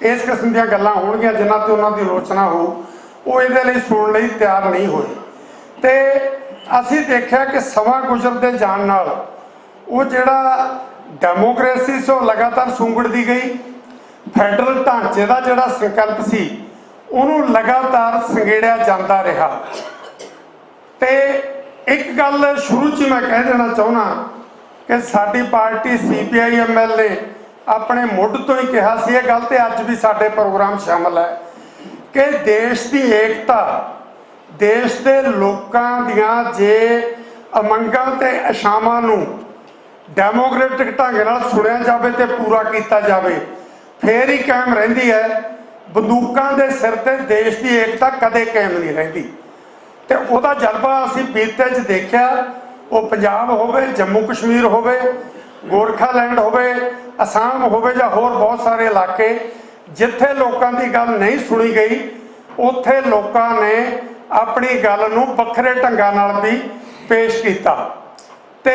[SPEAKER 9] ਇਸ ਕਿਸਮ ਦੀਆਂ ਗੱਲਾਂ ਹੋਣਗੀਆਂ ਜਿਨ੍ਹਾਂ ਤੇ ਉਹਨਾਂ ਦੀ ਆਲੋਚਨਾ ਹੋਊ, ਉਹ ਇਹਦੇ ਲਈ ਸੁਣਨ ਲਈ ਤਿਆਰ ਨਹੀਂ ਹੋਏ। ਤੇ ਅਸੀਂ ਦੇਖਿਆ ਕਿ ਸਮਾਂ ਗੁਜ਼ਰਦੇ ਜਾਣ ਨਾਲ ਉਹ ਜਿਹੜਾ ਡੈਮੋਕ੍ਰੇਸੀ ਸੀ ਉਹ ਲਗਾਤਾਰ ਸੁੰਗੜਦੀ ਗਈ। ਫੈਡਰਲ ਢਾਂਚੇ ਦਾ ਜਿਹੜਾ ਸੰਕਲਪ ਸੀ ਉਹਨੂੰ ਲਗਾਤਾਰ ਸੰਗੇੜਿਆ ਜਾਂਦਾ ਰਿਹਾ। ਤੇ ਇੱਕ ਗੱਲ ਸ਼ੁਰੂ 'ਚ ਮੈਂ ਕਹਿ ਦੇਣਾ ਚਾਹੁੰਦਾ ਕਿ ਸਾਡੀ ਪਾਰਟੀ CPI-ML ਨੇ ਆਪਣੇ ਮੁੱਢ ਤੋਂ ਹੀ ਕਿਹਾ ਸੀ, ਇਹ ਗੱਲ ਤੇ ਅੱਜ ਵੀ ਸਾਡੇ ਪ੍ਰੋਗਰਾਮ ਸ਼ਾਮਲ ਹੈ, ਕਿ ਦੇਸ਼ ਦੀ ਏਕਤਾ, ਦੇਸ਼ ਦੇ ਲੋਕਾਂ ਦੀਆਂ ਜੇ ਅਮੰਗਾਂ ਤੇ ਆਸ਼ਾਵਾਂ ਨੂੰ ਡੈਮੋਕ੍ਰੈਟਿਕ ਢੰਗ ਨਾਲ ਸੁਣਿਆ ਜਾਵੇ ਤੇ ਪੂਰਾ ਕੀਤਾ ਜਾਵੇ, ਫੇਰ ਹੀ ਕਾਇਮ ਰਹਿੰਦੀ ਹੈ। ਬੰਦੂਕਾਂ ਦੇ ਸਿਰ ਤੇ ਦੇਸ਼ ਦੀ ਏਕਤਾ ਕਦੇ ਕਾਇਮ ਨਹੀਂ ਰਹਿੰਦੀ। ਤੇ ਉਹਦਾ ਜਜ਼ਬਾ ਅਸੀਂ ਬੀਤੇ 'ਚ ਦੇਖਿਆ, ਉਹ ਪੰਜਾਬ ਹੋਵੇ, ਜੰਮੂ ਕਸ਼ਮੀਰ ਹੋਵੇ, ਗੋਰਖਾਲੈਂਡ ਹੋਵੇ, ਅਸਾਮ ਹੋਵੇ ਜਾਂ ਹੋਰ ਬਹੁਤ ਸਾਰੇ ਇਲਾਕੇ, ਜਿੱਥੇ ਲੋਕਾਂ ਦੀ ਗੱਲ ਨਹੀਂ ਸੁਣੀ ਗਈ ਉੱਥੇ ਲੋਕਾਂ ਨੇ ਆਪਣੀ ਗੱਲ ਨੂੰ ਵੱਖਰੇ ਢੰਗਾਂ ਨਾਲ ਵੀ ਪੇਸ਼ ਕੀਤਾ ਤੇ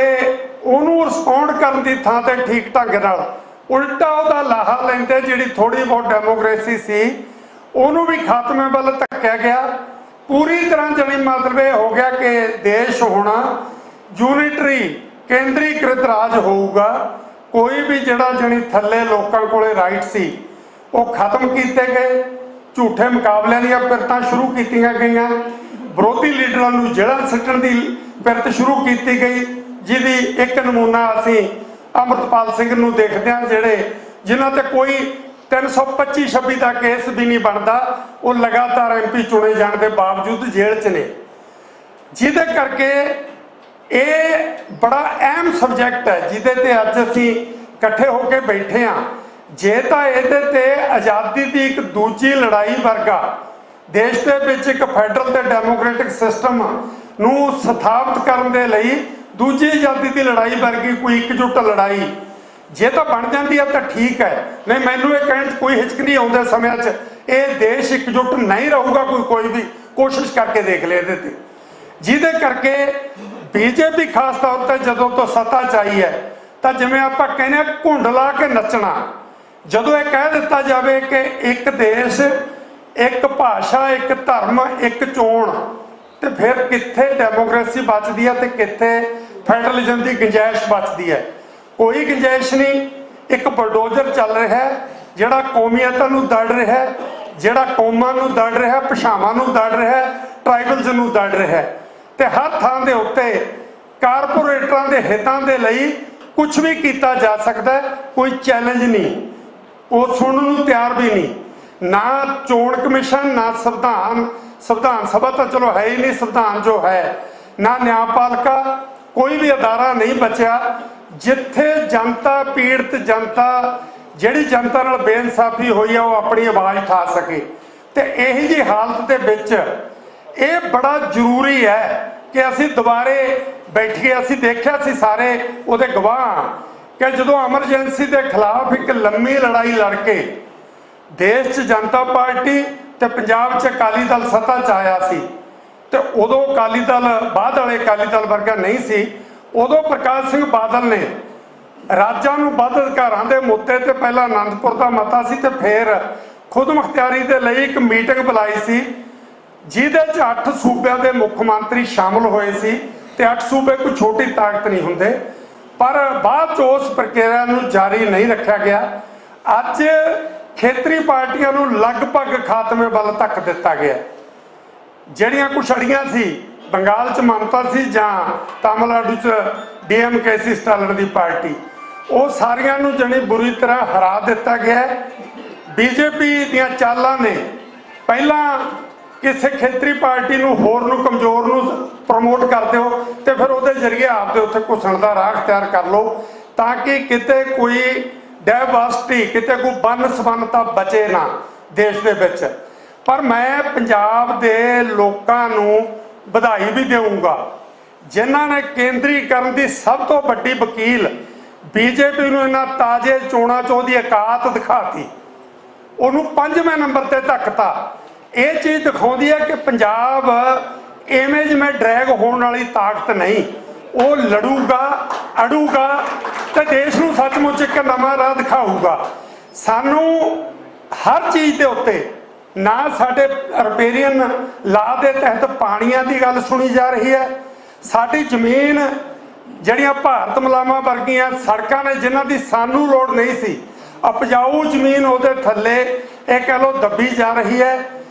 [SPEAKER 9] ਉਹਨੂੰ ਰਿਸਪੌਂਡ ਕਰਨ ਦੀ ਥਾਂ ਤੇ ਠੀਕ ਢੰਗ ਨਾਲ ਉਲਟਾ ਉਹਦਾ ਲਾਹਾ ਲੈਂਦੇ ਜਿਹੜੀ ਥੋੜੀ ਬਹੁਤ ਡੈਮੋਕ੍ਰੇਸੀ ਸੀ ਉਹਨੂੰ ਵੀ ਖਾਤਮੇ ਵੱਲ ਧੱਕਿਆ ਗਿਆ। ਪੂਰੀ ਤਰ੍ਹਾਂ ਜਿਹੜੀ ਮਤਲਬ ਇਹ ਹੋ ਗਿਆ ਕਿ ਦੇਸ਼ ਹੁਣ ਯੂਨਿਟਰੀ ਕੇਂਦਰੀਕ੍ਰਿਤ ਰਾਜ ਹੋਊਗਾ। ਕੋਈ ਵੀ ਜਿਹੜਾ ਜਣੀ ਥੱਲੇ ਲੋਕਾਂ ਕੋਲੇ ਰਾਈਟ ਸੀ ਉਹ ਖਤਮ ਕੀਤੇ ਗਏ। ਝੂਠੇ ਮੁਕਾਬਲਿਆਂ ਦੀਆਂ ਪਿਰਤਾਂ ਸ਼ੁਰੂ ਕੀਤੀਆਂ ਗਈਆਂ। ਵਿਰੋਧੀ ਲੀਡਰਾਂ ਨੂੰ ਜੇਲ੍ਹਾਂ ਸਿੱਟਣ ਦੀ ਪਿਰਤ ਸ਼ੁਰੂ ਕੀਤੀ ਗਈ, ਜਿਹਦੀ ਇੱਕ ਨਮੂਨਾ ਅਸੀਂ ਅੰਮ੍ਰਿਤਪਾਲ ਸਿੰਘ ਨੂੰ ਦੇਖਦੇ ਹਾਂ, ਜਿਨ੍ਹਾਂ ਤੇ ਕੋਈ 325-26 ਦਾ ਕੇਸ ਵੀ ਨਹੀਂ ਬਣਦਾ, ਉਹ ਲਗਾਤਾਰ MP ਚੁਣੇ ਜਾਣ ਦੇ ਬਾਵਜੂਦ ਜੇਲ੍ਹ 'ਚ ਨੇ। ਜਿਹਦੇ ਕਰਕੇ ਇਹ ਬੜਾ ਅਹਿਮ ਸਬਜੈਕਟ ਹੈ ਜਿਹਦੇ ਤੇ ਅੱਜ ਅਸੀਂ ਇਕੱਠੇ ਹੋ ਕੇ ਬੈਠੇ ਹਾਂ। ਜੇ ਤਾਂ ਇਹਦੇ ਤੇ ਆਜ਼ਾਦੀ ਦੀ ਇੱਕ ਦੂਜੀ ਲੜਾਈ ਵਰਗਾ ਦੇਸ਼ ਦੇ ਵਿੱਚ ਇੱਕ ਫੈਡਰਲ ਤੇ ਡੈਮੋਕ੍ਰੈਟਿਕ ਸਿਸਟਮ ਨੂੰ ਸਥਾਪਿਤ ਕਰਨ ਦੇ ਲਈ ਦੂਜੀ ਆਜ਼ਾਦੀ ਦੀ ਲੜਾਈ ਵਰਗੀ ਕੋਈ ਇਕਜੁੱਟ ਲੜਾਈ ਜੇ ਤਾਂ ਬਣ ਜਾਂਦੀ ਹੈ ਤਾਂ ਠੀਕ ਹੈ। ਨਹੀਂ, ਮੈਨੂੰ ਇਹ ਕਹਿਣ 'ਚ ਕੋਈ ਹਿਚਕ ਨਹੀਂ ਆਉਂਦੇ ਸਮਿਆਂ 'ਚ ਇਹ ਦੇਸ਼ ਇਕਜੁੱਟ ਨਹੀਂ ਰਹੂਗਾ। ਕੋਈ ਵੀ ਕੋਸ਼ਿਸ਼ ਕਰਕੇ ਦੇਖ ਲੈ ਇਹਦੇ ਤੇ। ਜਿਹਦੇ ਕਰਕੇ BJP ਖਾਸ ਤੌਰ ਤੇ ਜਦੋਂ ਤੋਂ ਸੱਤਾ 'ਚ ਆਈ ਹੈ ਤਾਂ ਜਿਵੇਂ ਆਪਾਂ ਕਹਿੰਦੇ ਹਾਂ ਘੁੰਡ ਲਾ ਕੇ ਨੱਚਣਾ। ਜਦੋਂ ਇਹ ਕਹਿ ਦਿੱਤਾ ਜਾਵੇ ਕਿ ਇੱਕ ਦੇਸ਼, ਇੱਕ ਭਾਸ਼ਾ, ਇੱਕ ਧਰਮ, ਇੱਕ ਚੋਣ, ਤੇ ਫਿਰ ਕਿੱਥੇ ਡੈਮੋਕ੍ਰੇਸੀ ਬਚਦੀ ਹੈ ਤੇ ਕਿੱਥੇ ਫੈਡਰਲਿਜ਼ਮ ਦੀ ਗੁੰਜਾਇਸ਼ ਬਚਦੀ ਹੈ? ਕੋਈ ਗੁੰਜਾਇਸ਼ ਨਹੀਂ। ਇੱਕ ਬਲਡੋਜ਼ਰ ਚੱਲ ਰਿਹਾ ਹੈ ਜਿਹੜਾ ਕੌਮੀਅਤਾਂ ਨੂੰ ਦੜ ਰਿਹਾ ਹੈ, ਜਿਹੜਾ ਕੌਮਾਂ ਨੂੰ ਦੜ ਰਿਹਾ, ਭਾਸ਼ਾਵਾਂ ਨੂੰ ਦੜ ਰਿਹਾ, ਟ੍ਰਾਈਬਲਸ ਨੂੰ ਦੜ ਰਿਹਾ ਤੇ ਹਰ ਥਾਂ ਦੇ ਉੱਤੇ ਕਾਰਪੋਰੇਟਰਾਂ ਦੇ ਹਿੱਤਾਂ ਦੇ ਲਈ ਕੁਝ ਵੀ ਕੀਤਾ ਜਾ ਸਕਦਾ। ਕੋਈ ਚੈਲੰਜ ਨਹੀਂ, ਉਹ ਸੁਣਨ ਨੂੰ ਤਿਆਰ ਵੀ ਨਹੀਂ। ਨਾ ਚੋਣ ਕਮਿਸ਼ਨ, ਨਾ ਸੰਵਿਧਾਨ ਸਭਾ ਤਾਂ ਚਲੋ ਹੈ ਹੀ ਨਹੀਂ। ਸੰਵਿਧਾਨ ਜੋ ਹੈ ਨਾ ਨਿਆਂਪਾਲਿਕਾ, ਕੋਈ ਵੀ ਅਦਾਰਾ ਨਹੀਂ ਬਚਿਆ ਜਿੱਥੇ ਜਨਤਾ, ਪੀੜਤ ਜਨਤਾ, ਜਿਹੜੀ ਜਨਤਾ ਨਾਲ ਬੇਇਨਸਾਫੀ ਹੋਈ ਆ, ਉਹ ਆਪਣੀ ਆਵਾਜ਼ ਉਠਾ ਸਕੇ। ਤੇ ਇਹੀ ਜਿਹੀ ਹਾਲਤ ਦੇ ਵਿੱਚ ਇਹ ਬੜਾ ਜ਼ਰੂਰੀ ਹੈ ਕਿ ਅਸੀਂ ਦੁਬਾਰੇ ਬੈਠੀਏ। ਅਸੀਂ ਦੇਖਿਆ ਸੀ ਸਾਰੇ ਉਹਦੇ ਗਵਾਹ ਕਿ ਜਦੋਂ ਐਮਰਜੈਂਸੀ ਦੇ ਖਿਲਾਫ ਇੱਕ ਲੰਮੀ ਲੜਾਈ ਲੜ ਕੇ ਦੇਸ਼ 'ਚ ਜਨਤਾ ਪਾਰਟੀ ਤੇ ਪੰਜਾਬ 'ਚ ਅਕਾਲੀ ਦਲ ਸੱਤਾ 'ਚ ਆਇਆ ਸੀ, ਤੇ ਉਦੋਂ ਅਕਾਲੀ ਦਲ, ਬਾਅਦ ਵਾਲੇ ਅਕਾਲੀ ਦਲ ਵਰਗਾ ਨਹੀਂ ਸੀ। ਉਦੋਂ ਪ੍ਰਕਾਸ਼ ਸਿੰਘ ਬਾਦਲ ਨੇ ਰਾਜਾਂ ਨੂੰ ਵੱਧ ਅਧਿਕਾਰਾਂ ਦੇ ਮੁੱਦੇ ਤੇ ਪਹਿਲਾਂ ਆਨੰਦਪੁਰ ਦਾ ਮਤਾ ਸੀ ਤੇ ਫਿਰ ਖੁਦ ਮੁਖਤਿਆਰੀ ਦੇ ਲਈ ਇੱਕ ਮੀਟਿੰਗ ਬੁਲਾਈ ਸੀ, ਜਿਹਦੇ 'ਚ 8 ਸੂਬਿਆਂ ਦੇ ਮੁੱਖ ਮੰਤਰੀ ਸ਼ਾਮਲ ਹੋਏ ਸੀ। ਤੇ 8 ਸੂਬੇ ਕੋਈ ਛੋਟੀ ਤਾਕਤ ਨਹੀਂ ਹੁੰਦੇ, ਪਰ ਬਾਅਦ 'ਚ ਉਸ ਪ੍ਰਕਿਰਿਆ ਨੂੰ ਜਾਰੀ ਨਹੀਂ ਰੱਖਿਆ ਗਿਆ। ਅੱਜ ਖੇਤਰੀ ਪਾਰਟੀਆਂ ਨੂੰ ਲਗਭਗ ਖਾਤਮੇ ਵੱਲ ਧੱਕ ਦਿੱਤਾ ਗਿਆ। ਜਿਹੜੀਆਂ ਕੁਛ ਅੜੀਆਂ ਸੀ, ਬੰਗਾਲ 'ਚ ਮਮਤਾ ਸੀ ਜਾਂ ਤਾਮਿਲਨਾਡੂ 'ਚ DMK ਸੀ, ਸਟਾਲਿਨ ਦੀ ਪਾਰਟੀ, ਉਹ ਸਾਰੀਆਂ ਨੂੰ ਜਣੀ ਬੁਰੀ ਤਰ੍ਹਾਂ ਹਰਾ ਦਿੱਤਾ ਗਿਆ। BJP ਦੀਆਂ ਚਾਲਾਂ ਨੇ ਪਹਿਲਾਂ ਕਿਸੇ ਖੇਤਰੀ ਪਾਰਟੀ ਨੂੰ ਹੋਰ ਨੂੰ ਕਮਜ਼ੋਰ ਨੂੰ ਪ੍ਰਮੋਟ ਕਰ ਦਿਓ ਤੇ ਫਿਰ ਉਹਦੇ ਜ਼ਰੀਏ ਆਪਦੇ ਉੱਥੇ ਘੁਸਣ ਦਾ ਰਾਹ ਅਖਤਿਆਰ ਕਰ ਲਓ, ਤਾਂ ਕਿ ਕਿਤੇ ਕੋਈ ਡਾਇਵਰਸਿਟੀ, ਕਿਤੇ ਕੋਈ ਵੰਨ-ਸੁਵੰਨਤਾ ਬਚੇ ਨਾ ਦੇਸ਼ ਦੇ ਵਿੱਚ। ਪਰ ਮੈਂ ਪੰਜਾਬ ਦੇ ਲੋਕਾਂ ਨੂੰ ਵਧਾਈ ਵੀ ਦੇਵਾਂਗਾ ਜਿਨ੍ਹਾਂ ਨੇ ਕੇਂਦਰੀਕਰਨ ਦੀ ਸਭ ਤੋਂ ਵੱਡੀ ਵਕੀਲ BJP ਨੂੰ ਇਹਨਾਂ ਤਾਜ਼ੇ ਚੋਣਾਂ 'ਚ ਉਹਦੀ ਔਕਾਤ ਦਿਖਾਤੀ, ਉਹਨੂੰ 5ਵੇਂ ਨੰਬਰ ਤੇ ਧੱਕਤਾ। ਇਹ ਚੀਜ਼ ਦਿਖਾਉਂਦੀ ਹੈ ਕਿ ਪੰਜਾਬ ਐਵੇਂ ਜਿਵੇਂ ਡਰੈਗ ਹੋਣ ਵਾਲੀ ਤਾਕਤ ਨਹੀਂ, ਉਹ ਲੜੂਗਾ, ਅੜੂਗਾ ਤੇ ਦੇਸ਼ ਨੂੰ ਸੱਚਮੁੱਚ ਇੱਕ ਨਵਾਂ ਰਾਹ ਦਿਖਾਊਗਾ। ਸਾਨੂੰ ਹਰ ਚੀਜ਼ ਦੇ ਉੱਤੇ, ਨਾ ਸਾਡੇ ਰਿਪੇਰੀਅਨ ਲਾਅ ਦੇ ਤਹਿਤ ਪਾਣੀਆਂ ਦੀ ਗੱਲ ਸੁਣੀ ਜਾ ਰਹੀ ਹੈ, ਸਾਡੀ ਜ਼ਮੀਨ ਜਿਹੜੀਆਂ ਭਾਰਤ ਮਲਾਵਾਂ ਵਰਗੀਆਂ ਸੜਕਾਂ ਨੇ ਜਿਨ੍ਹਾਂ ਦੀ ਸਾਨੂੰ ਲੋੜ ਨਹੀਂ ਸੀ, ਉਪਜਾਊ ਜ਼ਮੀਨ ਉਹਦੇ ਥੱਲੇ ਇਹ ਕਹਿ ਲਓ ਦੱਬੀ ਜਾ ਰਹੀ ਹੈ।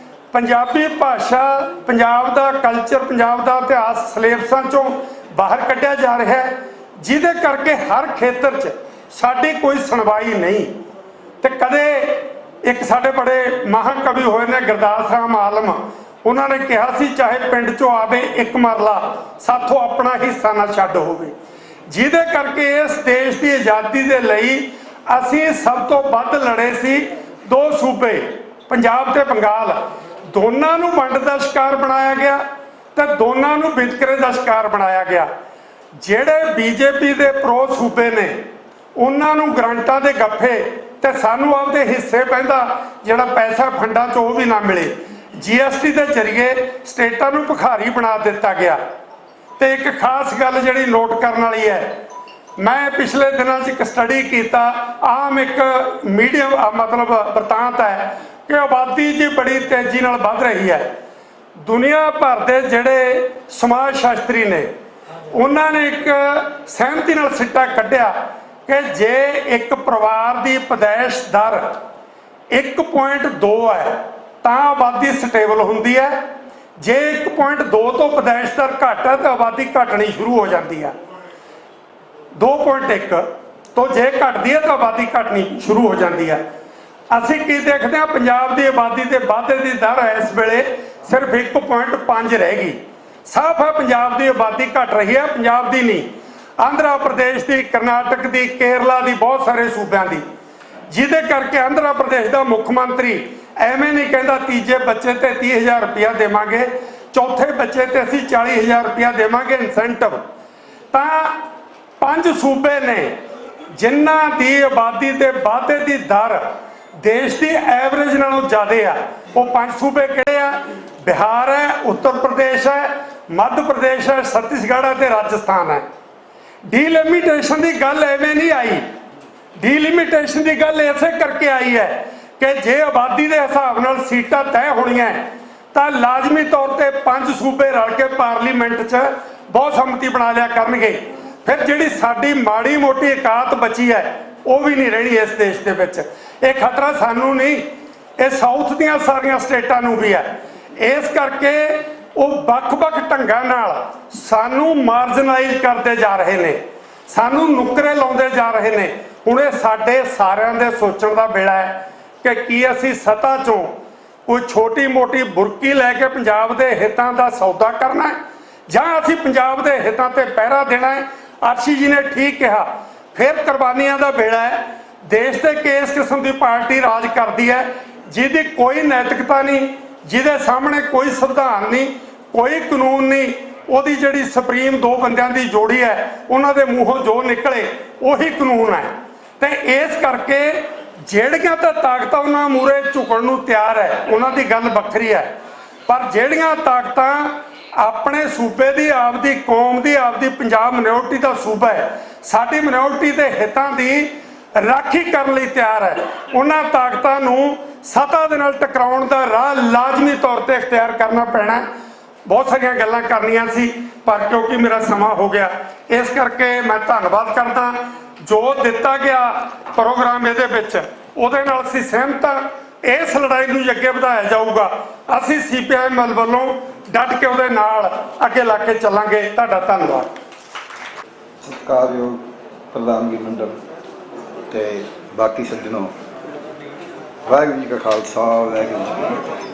[SPEAKER 9] ਪੰਜਾਬੀ ਭਾਸ਼ਾ, ਪੰਜਾਬ ਦਾ ਕਲਚਰ, ਪੰਜਾਬ ਦਾ ਇਤਿਹਾਸ ਸਿਲੇਬਸਾਂ 'ਚੋਂ ਬਾਹਰ ਕੱਢਿਆ ਜਾ ਰਿਹਾ ਹੈ, ਜਿਹਦੇ ਕਰਕੇ ਹਰ ਖੇਤਰ 'ਚ ਸਾਡੀ ਕੋਈ ਸੁਣਵਾਈ ਨਹੀਂ। ਤੇ ਕਦੇ ਇੱਕ ਸਾਡੇ ਬੜੇ ਮਹਾਕਵੀ ਹੋਏ ਨੇ ਗੁਰਦਾਸ ਰਾਮ ਆਲਮ, ਉਹਨਾਂ ਨੇ ਕਿਹਾ ਸੀ ਚਾਹੇ ਪਿੰਡ 'ਚੋਂ ਆਵੇ ਇੱਕ ਮਰਲਾ, ਸਾਥੋਂ ਆਪਣਾ ਹਿੱਸਾ ਨਾ ਛੱਡ ਹੋਵੇ। ਜਿਹਦੇ ਕਰਕੇ ਇਸ ਦੇਸ਼ ਦੀ ਆਜ਼ਾਦੀ ਦੇ ਲਈ ਅਸੀਂ ਸਭ ਤੋਂ ਵੱਧ ਲੜੇ ਸੀ। 2 ਸੂਬੇ ਪੰਜਾਬ ਤੇ ਬੰਗਾਲ, ਦੋਨਾਂ ਨੂੰ ਵੰਡ ਦਾ ਸ਼ਿਕਾਰ ਬਣਾਇਆ ਗਿਆ ਤੇ ਦੋਨਾਂ ਨੂੰ ਵਿਤਕਰੇ ਦਾ ਸ਼ਿਕਾਰ ਬਣਾਇਆ ਗਿਆ। ਜਿਹੜੇ BJP ਦੇ ਪ੍ਰੋ ਸੂਬੇ ਨੇ ਉਹਨਾਂ ਨੂੰ ਗ੍ਰਾਂਟਾਂ ਦੇ ਗੱਫੇ ਤੇ ਸਾਨੂੰ ਆਪਦੇ ਹਿੱਸੇ ਪੈਂਦਾ ਜਿਹੜਾ ਪੈਸਾ ਫੰਡਾਂ 'ਚ ਉਹ ਵੀ ਨਾ ਮਿਲੇ। GST ਦੇ ਜ਼ਰੀਏ ਸਟੇਟਾਂ ਨੂੰ ਭਿਖਾਰੀ ਬਣਾ ਦਿੱਤਾ ਗਿਆ। ਤੇ ਇੱਕ ਖਾਸ ਗੱਲ ਜਿਹੜੀ ਨੋਟ ਕਰਨ ਵਾਲੀ ਹੈ, ਮੈਂ ਪਿਛਲੇ ਦਿਨਾਂ 'ਚ ਇੱਕ ਸਟੱਡੀ ਕੀਤਾ, ਆਮ ਇੱਕ ਮੀਡੀਅਮ ਮਤਲਬ ਬਰਤਾਂਤ ਹੈ ਕਿ ਆਬਾਦੀ ਜੀ ਬੜੀ ਤੇਜ਼ੀ ਨਾਲ ਵੱਧ ਰਹੀ ਹੈ। ਦੁਨੀਆ ਭਰ ਦੇ ਜਿਹੜੇ ਸਮਾਜ ਸ਼ਾਸਤਰੀ ਨੇ ਉਹਨਾਂ ਨੇ ਇੱਕ ਸਹਿਮਤੀ ਨਾਲ ਸਿੱਟਾ ਕੱਢਿਆ ਕਿ ਜੇ ਇੱਕ ਪਰਿਵਾਰ ਦੀ ਪੈਦਾਇਸ਼ ਦਰ 1.2 ਹੈ ਤਾਂ ਆਬਾਦੀ ਸਟੇਬਲ ਹੁੰਦੀ ਹੈ, ਜੇ 1.2 ਤੋਂ ਪੈਦਾਇਸ਼ ਦਰ ਘੱਟ ਹੈ ਤਾਂ ਆਬਾਦੀ ਘਟਣੀ ਸ਼ੁਰੂ ਹੋ ਜਾਂਦੀ ਹੈ। 2.1 ਤੋਂ ਜੇ ਘਟਦੀ ਹੈ ਤਾਂ ਆਬਾਦੀ ਘਟਣੀ ਸ਼ੁਰੂ ਹੋ ਜਾਂਦੀ ਹੈ। ਅਸੀਂ ਕੀ ਦੇਖਦੇ ਹਾਂ, ਪੰਜਾਬ ਦੀ ਆਬਾਦੀ ਦੇ ਵਾਧੇ ਦੀ ਦਰ ਇਸ ਵੇਲੇ ਸਿਰਫ 1.5 ਰਹਿ ਗਈ। ਸਾਫ਼ ਹੈ ਪੰਜਾਬ ਦੀ ਆਬਾਦੀ ਘਟ ਰਹੀ ਹੈ, ਪੰਜਾਬ ਦੀ ਨਹੀਂ, ਆਂਧਰਾ ਪ੍ਰਦੇਸ਼ ਦੀ, ਕਰਨਾਟਕ ਦੀ, ਕੇਰਲਾ ਦੀ, ਬਹੁਤ ਸਾਰੇ ਸੂਬਿਆਂ ਦੀ। ਜਿਹਦੇ ਕਰਕੇ ਆਂਧਰਾ ਪ੍ਰਦੇਸ਼ ਦਾ ਮੁੱਖ ਮੰਤਰੀ ਐਵੇਂ ਨਹੀਂ ਕਹਿੰਦਾ ਤੀਜੇ ਬੱਚੇ ਤੇ 30,000 ਰੁਪਇਆ ਦੇਵਾਂਗੇ, ਚੌਥੇ ਬੱਚੇ ਤੇ ਅਸੀਂ 40,000 ਰੁਪਇਆ ਦੇਵਾਂਗੇ ਇਨਸੈਂਟਿਵ। ਤਾਂ 5 ਸੂਬੇ ਨੇ ਜਿਨ੍ਹਾਂ ਦੀ ਆਬਾਦੀ ਦੇ ਵਾਧੇ ਦੀ ਦਰ ਦੇਸ਼ ਦੀ ਐਵਰੇਜ ਨਾਲੋਂ ਜ਼ਿਆਦਾ ਆ। ਉਹ 5 ਸੂਬੇ ਕਿਹੜੇ ਆ? ਬਿਹਾਰ ਹੈ, ਉੱਤਰ ਪ੍ਰਦੇਸ਼ ਹੈ, ਮੱਧ ਪ੍ਰਦੇਸ਼ ਹੈ, ਛੱਤੀਸਗੜ੍ਹ ਹੈ ਤੇ ਰਾਜਸਥਾਨ ਹੈ। ਡੀਲਿਮਿਟੇਸ਼ਨ ਦੀ ਗੱਲ ਐਵੇਂ ਨਹੀਂ ਆਈ, ਡੀਲਿਮਿਟੇਸ਼ਨ ਦੀ ਗੱਲ ਇਸੇ ਕਰਕੇ ਆਈ ਹੈ ਕਿ ਜੇ ਆਬਾਦੀ ਦੇ ਹਿਸਾਬ ਨਾਲ ਸੀਟਾਂ ਤੈਅ ਹੋਣੀਆਂ ਤਾਂ ਲਾਜ਼ਮੀ ਤੌਰ ਤੇ 5 ਸੂਬੇ ਰਲ ਕੇ ਪਾਰਲੀਮੈਂਟ 'ਚ ਬਹੁਸੰਮਤੀ ਬਣਾ ਲਿਆ ਕਰਨਗੇ। ਫਿਰ ਜਿਹੜੀ ਸਾਡੀ ਮਾੜੀ ਮੋਟੀ ਔਕਾਤ ਬਚੀ ਹੈ ਉਹ ਵੀ ਨਹੀਂ ਰਹਿਣੀ ਇਸ ਦੇਸ਼ ਦੇ ਵਿੱਚ। ਇਹ ਖਤਰਾ ਸਾਨੂੰ ਨਹੀਂ, ਇਹ ਸਾਊਥ ਦੀਆਂ ਸਾਰੀਆਂ ਸਟੇਟਾਂ ਨੂੰ ਵੀ ਹੈ। ਇਸ ਕਰਕੇ ਉਹ ਵੱਖ-ਵੱਖ ਢੰਗਾਂ ਨਾਲ ਸਾਨੂੰ ਮਾਰਜਨਾਈਜ਼ ਕਰਦੇ ਜਾ ਰਹੇ ਨੇ, ਸਾਨੂੰ ਨੁਕਰੇ ਲਾਉਂਦੇ ਜਾ ਰਹੇ ਨੇ। ਹੁਣ ਇਹ ਸਾਡੇ ਸਾਰਿਆਂ ਦੇ ਸੋਚਣ ਦਾ ਵੇਲਾ ਹੈ ਕਿ ਕੀ ਅਸੀਂ ਸੱਤਾ 'ਚੋਂ ਕੋਈ ਛੋਟੀ ਮੋਟੀ ਬੁਰਕੀ ਲੈ ਕੇ ਪੰਜਾਬ ਦੇ ਹਿੱਤਾਂ ਦਾ ਸੌਦਾ ਕਰਨਾ ਹੈ ਜਾਂ ਅਸੀਂ ਪੰਜਾਬ ਦੇ ਹਿੱਤਾਂ ਤੇ ਪਹਿਰਾ ਦੇਣਾ ਹੈ। ਆਰਸ਼ੀ ਜੀ ਨੇ ਠੀਕ ਕਿਹਾ, ਫਿਰ ਕੁਰਬਾਨੀਆਂ ਦਾ ਵੇਲਾ ਹੈ। ਦੇਸ਼ ਤੇ ਕਿਸ ਕਿਸਮ ਦੀ ਪਾਰਟੀ ਰਾਜ ਕਰਦੀ ਹੈ ਜਿਹਦੀ ਕੋਈ ਨੈਤਿਕਤਾ ਨਹੀਂ, ਜਿਹਦੇ ਸਾਹਮਣੇ ਕੋਈ ਸੰਵਿਧਾਨ ਨਹੀਂ, ਕੋਈ ਕਾਨੂੰਨ ਨਹੀਂ, ਉਹਦੀ ਜਿਹੜੀ ਸੁਪਰੀਮ ਦੋ ਬੰਦਿਆਂ ਦੀ ਜੋੜੀ ਹੈ ਉਹਨਾਂ ਦੇ ਮੂੰਹੋਂ ਜੋ ਨਿਕਲੇ ਉਹੀ ਕਾਨੂੰਨ ਹੈ। ਤੇ ਇਸ ਕਰਕੇ ਜਿਹੜੀਆਂ ਤਾਂ ਤਾਕਤਾਂ ਉਹਨਾਂ ਮੂਹਰੇ ਝੁਕਣ ਨੂੰ ਤਿਆਰ ਹੈ ਉਹਨਾਂ ਦੀ ਗੱਲ ਵੱਖਰੀ ਹੈ, ਪਰ ਜਿਹੜੀਆਂ ਤਾਕਤਾਂ ਆਪਣੇ ਸੂਬੇ ਦੀ, ਆਪਦੀ ਕੌਮ ਦੀ, ਆਪਦੀ ਪੰਜਾਬ ਮਿਨੋਰਟੀ ਦਾ ਸੂਬਾ ਹੈ, ਸਾਡੀ ਮਿਨੋਰਟੀ ਦੇ ਹਿੱਤਾਂ ਦੀ ਰਾਖੀ ਕਰਨ ਲਈ ਤਿਆਰ ਹੈ, ਉਹਨਾਂ ਤਾਕਤਾਂ ਨੂੰ ਸੱਤਾ ਦੇ ਨਾਲ ਟਕਰਾਉਣ ਦਾ ਰਾਹ ਲਾਜ਼ਮੀ ਤੌਰ ਤੇ ਇਖਤਿਆਰ ਕਰਨਾ ਪੈਣਾ। ਬਹੁਤ ਸਾਰੀਆਂ ਗੱਲਾਂ ਕਰਨੀਆਂ ਸੀ ਪਰ ਕਿਉਂਕਿ ਮੇਰਾ ਸਮਾਂ ਹੋ ਗਿਆ, ਇਸ ਕਰਕੇ ਮੈਂ ਧੰਨਵਾਦ ਕਰਦਾ। ਜੋ ਦਿੱਤਾ ਗਿਆ ਪ੍ਰੋਗਰਾਮ ਇਹਦੇ ਵਿੱਚ ਉਹਦੇ ਨਾਲ ਅਸੀਂ ਸਹਿਮਤ ਹਾਂ। ਇਸ ਲੜਾਈ ਨੂੰ ਅੱਗੇ ਵਧਾਇਆ ਜਾਊਗਾ। ਅਸੀਂ CPIM ਵੱਲੋਂ ਡਟ ਕੇ ਉਹਦੇ ਨਾਲ ਅੱਗੇ ਲਾ ਕੇ ਚੱਲਾਂਗੇ। ਤੁਹਾਡਾ ਧੰਨਵਾਦ।
[SPEAKER 10] ਸਤਿਕਾਰਯੋਗ ਪ੍ਰਧਾਨਗੀ ਮੰਡਲ ਤੇ ਬਾਕੀ ਸੱਜਣੋ, ਵਾਹਿਗੁਰੂ ਜੀ ਕਾ ਖਾਲਸਾ, ਵਾਹਿਗੁਰੂ ਜੀ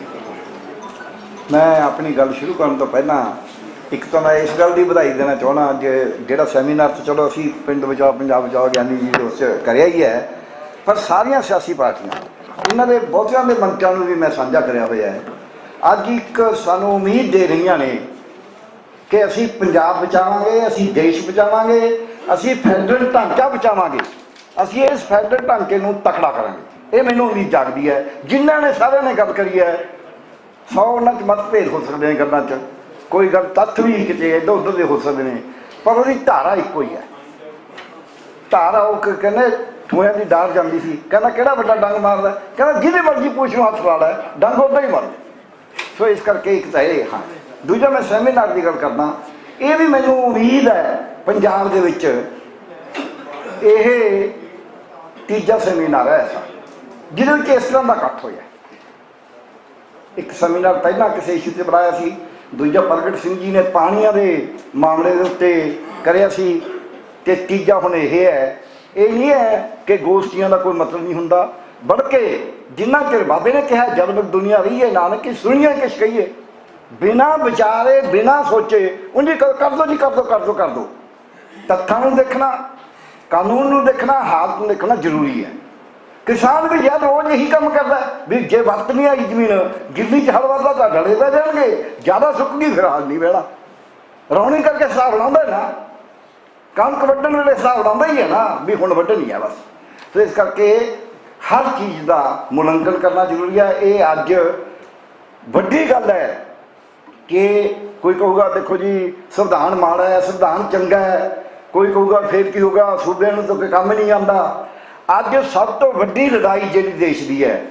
[SPEAKER 10] ਕੀ ਫਤਿਹ। ਮੈਂ ਆਪਣੀ ਗੱਲ ਸ਼ੁਰੂ ਕਰਨ ਤੋਂ ਪਹਿਲਾਂ ਇੱਕ ਤਾਂ ਮੈਂ ਇਸ ਗੱਲ ਦੀ ਵਧਾਈ ਦੇਣਾ ਚਾਹੁੰਦਾ ਜਿਹੜਾ ਸੈਮੀਨਾਰ ਤਾਂ ਚਲੋ ਅਸੀਂ ਪਿੰਡ ਬਚਾਓ ਪੰਜਾਬ ਬਚਾਓ ਗਿਆਨੀ ਜੀ ਦੇ ਉਸ ਕਰਿਆ ਹੀ ਹੈ, ਪਰ ਸਾਰੀਆਂ ਸਿਆਸੀ ਪਾਰਟੀਆਂ ਇਹਨਾਂ ਦੇ ਬਹੁਤਿਆਂ ਦੇ ਮੰਤਰਾਂ ਨੂੰ ਵੀ ਮੈਂ ਸਾਂਝਾ ਕਰਿਆ ਹੋਇਆ ਹੈ। ਅੱਜ ਇੱਕ ਸਾਨੂੰ ਉਮੀਦ ਦੇ ਰਹੀਆਂ ਨੇ ਕਿ ਅਸੀਂ ਪੰਜਾਬ ਬਚਾਵਾਂਗੇ, ਅਸੀਂ ਦੇਸ਼ ਬਚਾਵਾਂਗੇ, ਅਸੀਂ ਫੈਡਰਲ ਢਾਂਚਾ ਬਚਾਵਾਂਗੇ, ਅਸੀਂ ਇਸ ਫੈਡਰਲ ਢਾਂਚੇ ਨੂੰ ਤਕੜਾ ਕਰਾਂਗੇ। ਇਹ ਮੈਨੂੰ ਉਮੀਦ ਜਾਗਦੀ ਹੈ। ਜਿਨ੍ਹਾਂ ਨੇ ਸਾਰਿਆਂ ਨੇ ਗੱਲ ਕਰੀ ਹੈ 100 ਉਹਨਾਂ 'ਚ ਮਤਭੇਦ ਹੋ ਸਕਦੇ ਨੇ ਗੱਲਾਂ 'ਚ, ਕੋਈ ਗੱਲ ਤੱਥ ਵੀ ਕਿਤੇ ਇੱਧਰ ਉੱਧਰ ਦੇ ਹੋ ਸਕਦੇ ਨੇ, ਪਰ ਉਹਦੀ ਧਾਰਾ ਇੱਕੋ ਹੀ ਹੈ। ਧਾਰਾ ਉਹ ਕਹਿੰਦੇ ਠੂਆਂ ਦੀ ਡਾਰ ਜਾਂਦੀ ਸੀ, ਕਹਿੰਦਾ ਕਿਹੜਾ ਵੱਡਾ ਡੰਗ ਮਾਰਦਾ, ਕਹਿੰਦਾ ਜਿਹਦੇ ਮਰਜ਼ੀ ਪੁੱਛ ਨੂੰ ਹੱਥ ਲਾ ਲੈ, ਡੰਗ ਉੱਦਾਂ ਹੀ ਮਾਰ। ਸੋ ਇਸ ਕਰਕੇ ਇੱਕ ਤਾਂ ਇਹ ਹਾਂ। ਦੂਜਾ ਮੈਂ ਸੈਮੀਨਾਰ ਦੀ ਗੱਲ ਕਰਦਾ, ਇਹ ਵੀ ਮੈਨੂੰ ਉਮੀਦ ਹੈ ਪੰਜਾਬ ਦੇ ਵਿੱਚ ਇਹ ਤੀਜਾ ਸੈਮੀਨਾਰ ਹੈ ਐਸਾ ਜਿਹਦੇ ਵਿੱਚ ਇਸ ਤਰ੍ਹਾਂ ਦਾ ਇਕੱਠ ਹੋਇਆ। ਇੱਕ ਸੈਮੀਨਾਰ ਪਹਿਲਾਂ ਕਿਸੇ ਇਸ਼ੂ 'ਤੇ ਬਣਾਇਆ ਸੀ, ਦੂਜਾ ਪ੍ਰਗਟ ਸਿੰਘ ਜੀ ਨੇ ਪਾਣੀਆਂ ਦੇ ਮਾਮਲੇ ਦੇ ਉੱਤੇ ਕਰਿਆ ਸੀ, ਅਤੇ ਤੀਜਾ ਹੁਣ ਇਹ ਹੈ। ਇਹ ਨਹੀਂ ਹੈ ਕਿ ਗੋਸ਼ਟੀਆਂ ਦਾ ਕੋਈ ਮਤਲਬ ਨਹੀਂ ਹੁੰਦਾ, ਬਲਕਿ ਜਿੰਨਾ ਚਿਰ ਬਾਬੇ ਨੇ ਕਿਹਾ ਜਦ ਤੱਕ ਦੁਨੀਆ ਰਹੀ ਹੈ ਨਾਨਕ ਸੁਣੀਆਂ ਕਿਛ ਕਹੀਏ, ਬਿਨਾਂ ਵਿਚਾਰੇ ਬਿਨਾਂ ਸੋਚੇ ਉਂਝ ਕਰ ਦੋ ਜੀ, ਕਰ ਦੋ ਕਰ ਦੋ ਕਰ ਦੋ। ਤੱਥਾਂ ਨੂੰ ਦੇਖਣਾ, ਕਾਨੂੰਨ ਨੂੰ ਦੇਖਣਾ, ਹਾਲਤ ਨੂੰ ਦੇਖਣਾ ਜ਼ਰੂਰੀ ਹੈ। ਕਿਸਾਨ ਵੀ ਜਦ ਰੋਜ਼ ਇਹੀ ਕੰਮ ਕਰਦਾ ਵੀ ਜੇ ਵਰਤ ਨਹੀਂ ਆਈ ਜ਼ਮੀਨ ਗਿੱਲੀ 'ਚ ਹਲ ਵੱਧਦਾ ਤਾਂ ਡਲੇ ਪੈ ਜਾਣਗੇ, ਜ਼ਿਆਦਾ ਸੁੱਕ ਗਈ ਫਿਰ ਹਾਲ ਨਹੀਂ ਬਹਿਣਾ। ਰੌਣੀ ਕਰਕੇ ਹਿਸਾਬ ਲਾਉਂਦਾ ਨਾ, ਕਣਕ ਵੱਢਣ ਵੇਲੇ ਹਿਸਾਬ ਲਾਉਂਦਾ ਹੀ ਹੈ ਨਾ ਵੀ ਹੁਣ ਵੱਢਣੀ ਹੈ ਬਸ। ਸੋ ਇਸ ਕਰਕੇ ਹਰ ਚੀਜ਼ ਦਾ ਮੁਲਾਂਕਣ ਕਰਨਾ ਜ਼ਰੂਰੀ ਹੈ। ਇਹ ਅੱਜ ਵੱਡੀ ਗੱਲ ਹੈ ਕਿ ਕੋਈ ਕਹੂਗਾ ਦੇਖੋ ਜੀ ਸੰਵਿਧਾਨ ਮਾੜਾ ਹੈ, ਸੰਵਿਧਾਨ ਚੰਗਾ ਹੈ, ਕੋਈ ਕਹੂਗਾ ਫਿਰ ਕੀ ਹੋਊਗਾ, ਸੂਬਿਆਂ ਨੂੰ ਤਾਂ ਕੋਈ ਕੰਮ ਨਹੀਂ ਆਉਂਦਾ। ਅੱਜ ਸਭ ਤੋਂ ਵੱਡੀ ਲੜਾਈ ਜਿਹੜੀ ਦੇਸ਼ ਦੀ ਹੈ